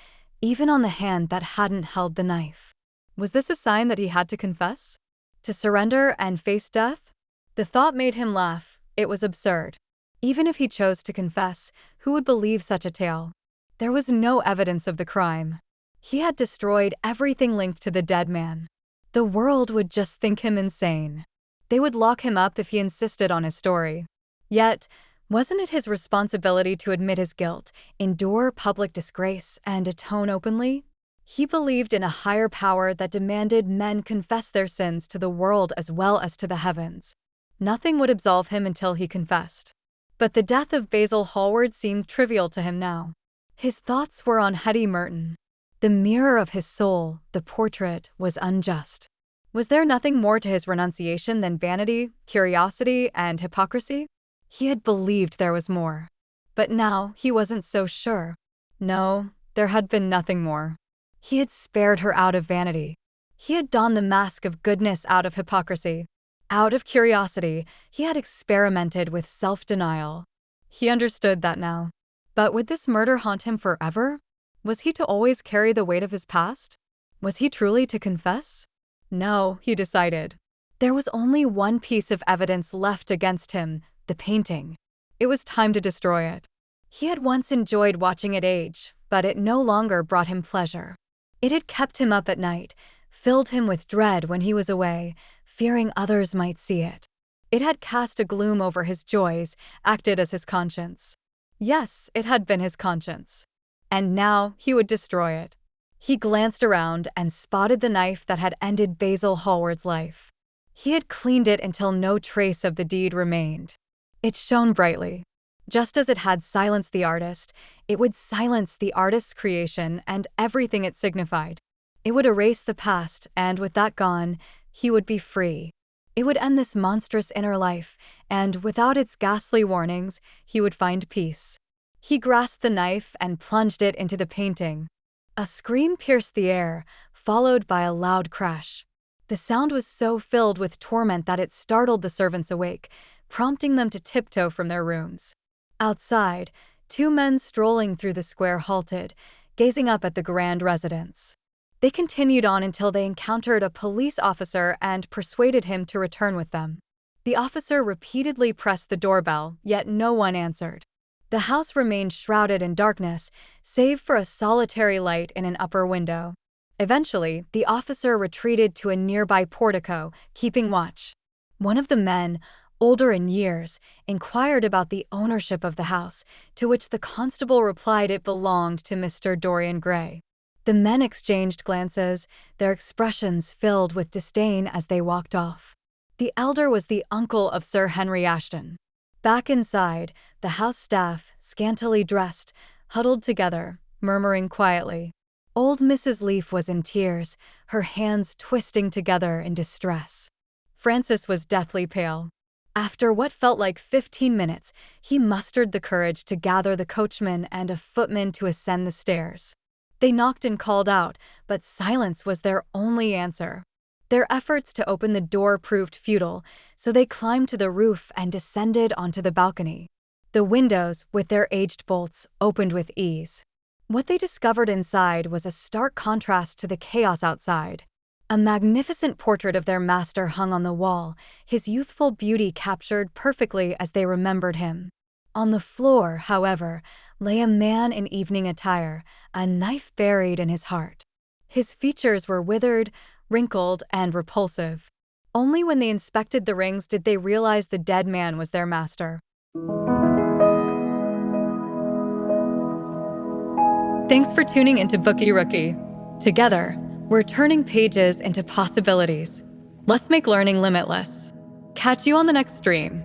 even on the hand that hadn't held the knife. Was this a sign that he had to confess? To surrender and face death? The thought made him laugh. It was absurd. Even if he chose to confess, who would believe such a tale? There was no evidence of the crime. He had destroyed everything linked to the dead man. The world would just think him insane. They would lock him up if he insisted on his story. Yet, wasn't it his responsibility to admit his guilt, endure public disgrace, and atone openly? He believed in a higher power that demanded men confess their sins to the world as well as to the heavens. Nothing would absolve him until he confessed. But the death of Basil Hallward seemed trivial to him now. His thoughts were on Hetty Merton. The mirror of his soul, the portrait, was unjust. Was there nothing more to his renunciation than vanity, curiosity, and hypocrisy? He had believed there was more. But now he wasn't so sure. No, there had been nothing more. He had spared her out of vanity. He had donned the mask of goodness out of hypocrisy. Out of curiosity, he had experimented with self-denial. He understood that now. But would this murder haunt him forever? Was he to always carry the weight of his past? Was he truly to confess? No, he decided. There was only one piece of evidence left against him, the painting. It was time to destroy it. He had once enjoyed watching it age, but it no longer brought him pleasure. It had kept him up at night, filled him with dread when he was away, fearing others might see it. It had cast a gloom over his joys, acted as his conscience. Yes, it had been his conscience. And now he would destroy it. He glanced around and spotted the knife that had ended Basil Hallward's life. He had cleaned it until no trace of the deed remained. It shone brightly. Just as it had silenced the artist, it would silence the artist's creation and everything it signified. It would erase the past, and with that gone, he would be free. It would end this monstrous inner life, and without its ghastly warnings, he would find peace. He grasped the knife and plunged it into the painting. A scream pierced the air, followed by a loud crash. The sound was so filled with torment that it startled the servants awake, prompting them to tiptoe from their rooms. Outside, two men strolling through the square halted, gazing up at the grand residence. They continued on until they encountered a police officer and persuaded him to return with them. The officer repeatedly pressed the doorbell, yet no one answered. The house remained shrouded in darkness, save for a solitary light in an upper window. Eventually, the officer retreated to a nearby portico, keeping watch. One of the men, older in years, inquired about the ownership of the house, to which the constable replied it belonged to Mr. Dorian Gray. The men exchanged glances, their expressions filled with disdain as they walked off. The elder was the uncle of Sir Henry Ashton. Back inside, the house staff, scantily dressed, huddled together, murmuring quietly. Old Mrs. Leaf was in tears, her hands twisting together in distress. Francis was deathly pale. After what felt like 15 minutes, he mustered the courage to gather the coachman and a footman to ascend the stairs. They knocked and called out, but silence was their only answer. Their efforts to open the door proved futile, so they climbed to the roof and descended onto the balcony. The windows, with their aged bolts, opened with ease. What they discovered inside was a stark contrast to the chaos outside. A magnificent portrait of their master hung on the wall, his youthful beauty captured perfectly as they remembered him. On the floor, however, lay a man in evening attire, a knife buried in his heart. His features were withered, wrinkled, and repulsive. Only when they inspected the rings did they realize the dead man was their master. Thanks for tuning into BookyRookie. Together, we're turning pages into possibilities. Let's make learning limitless. Catch you on the next stream.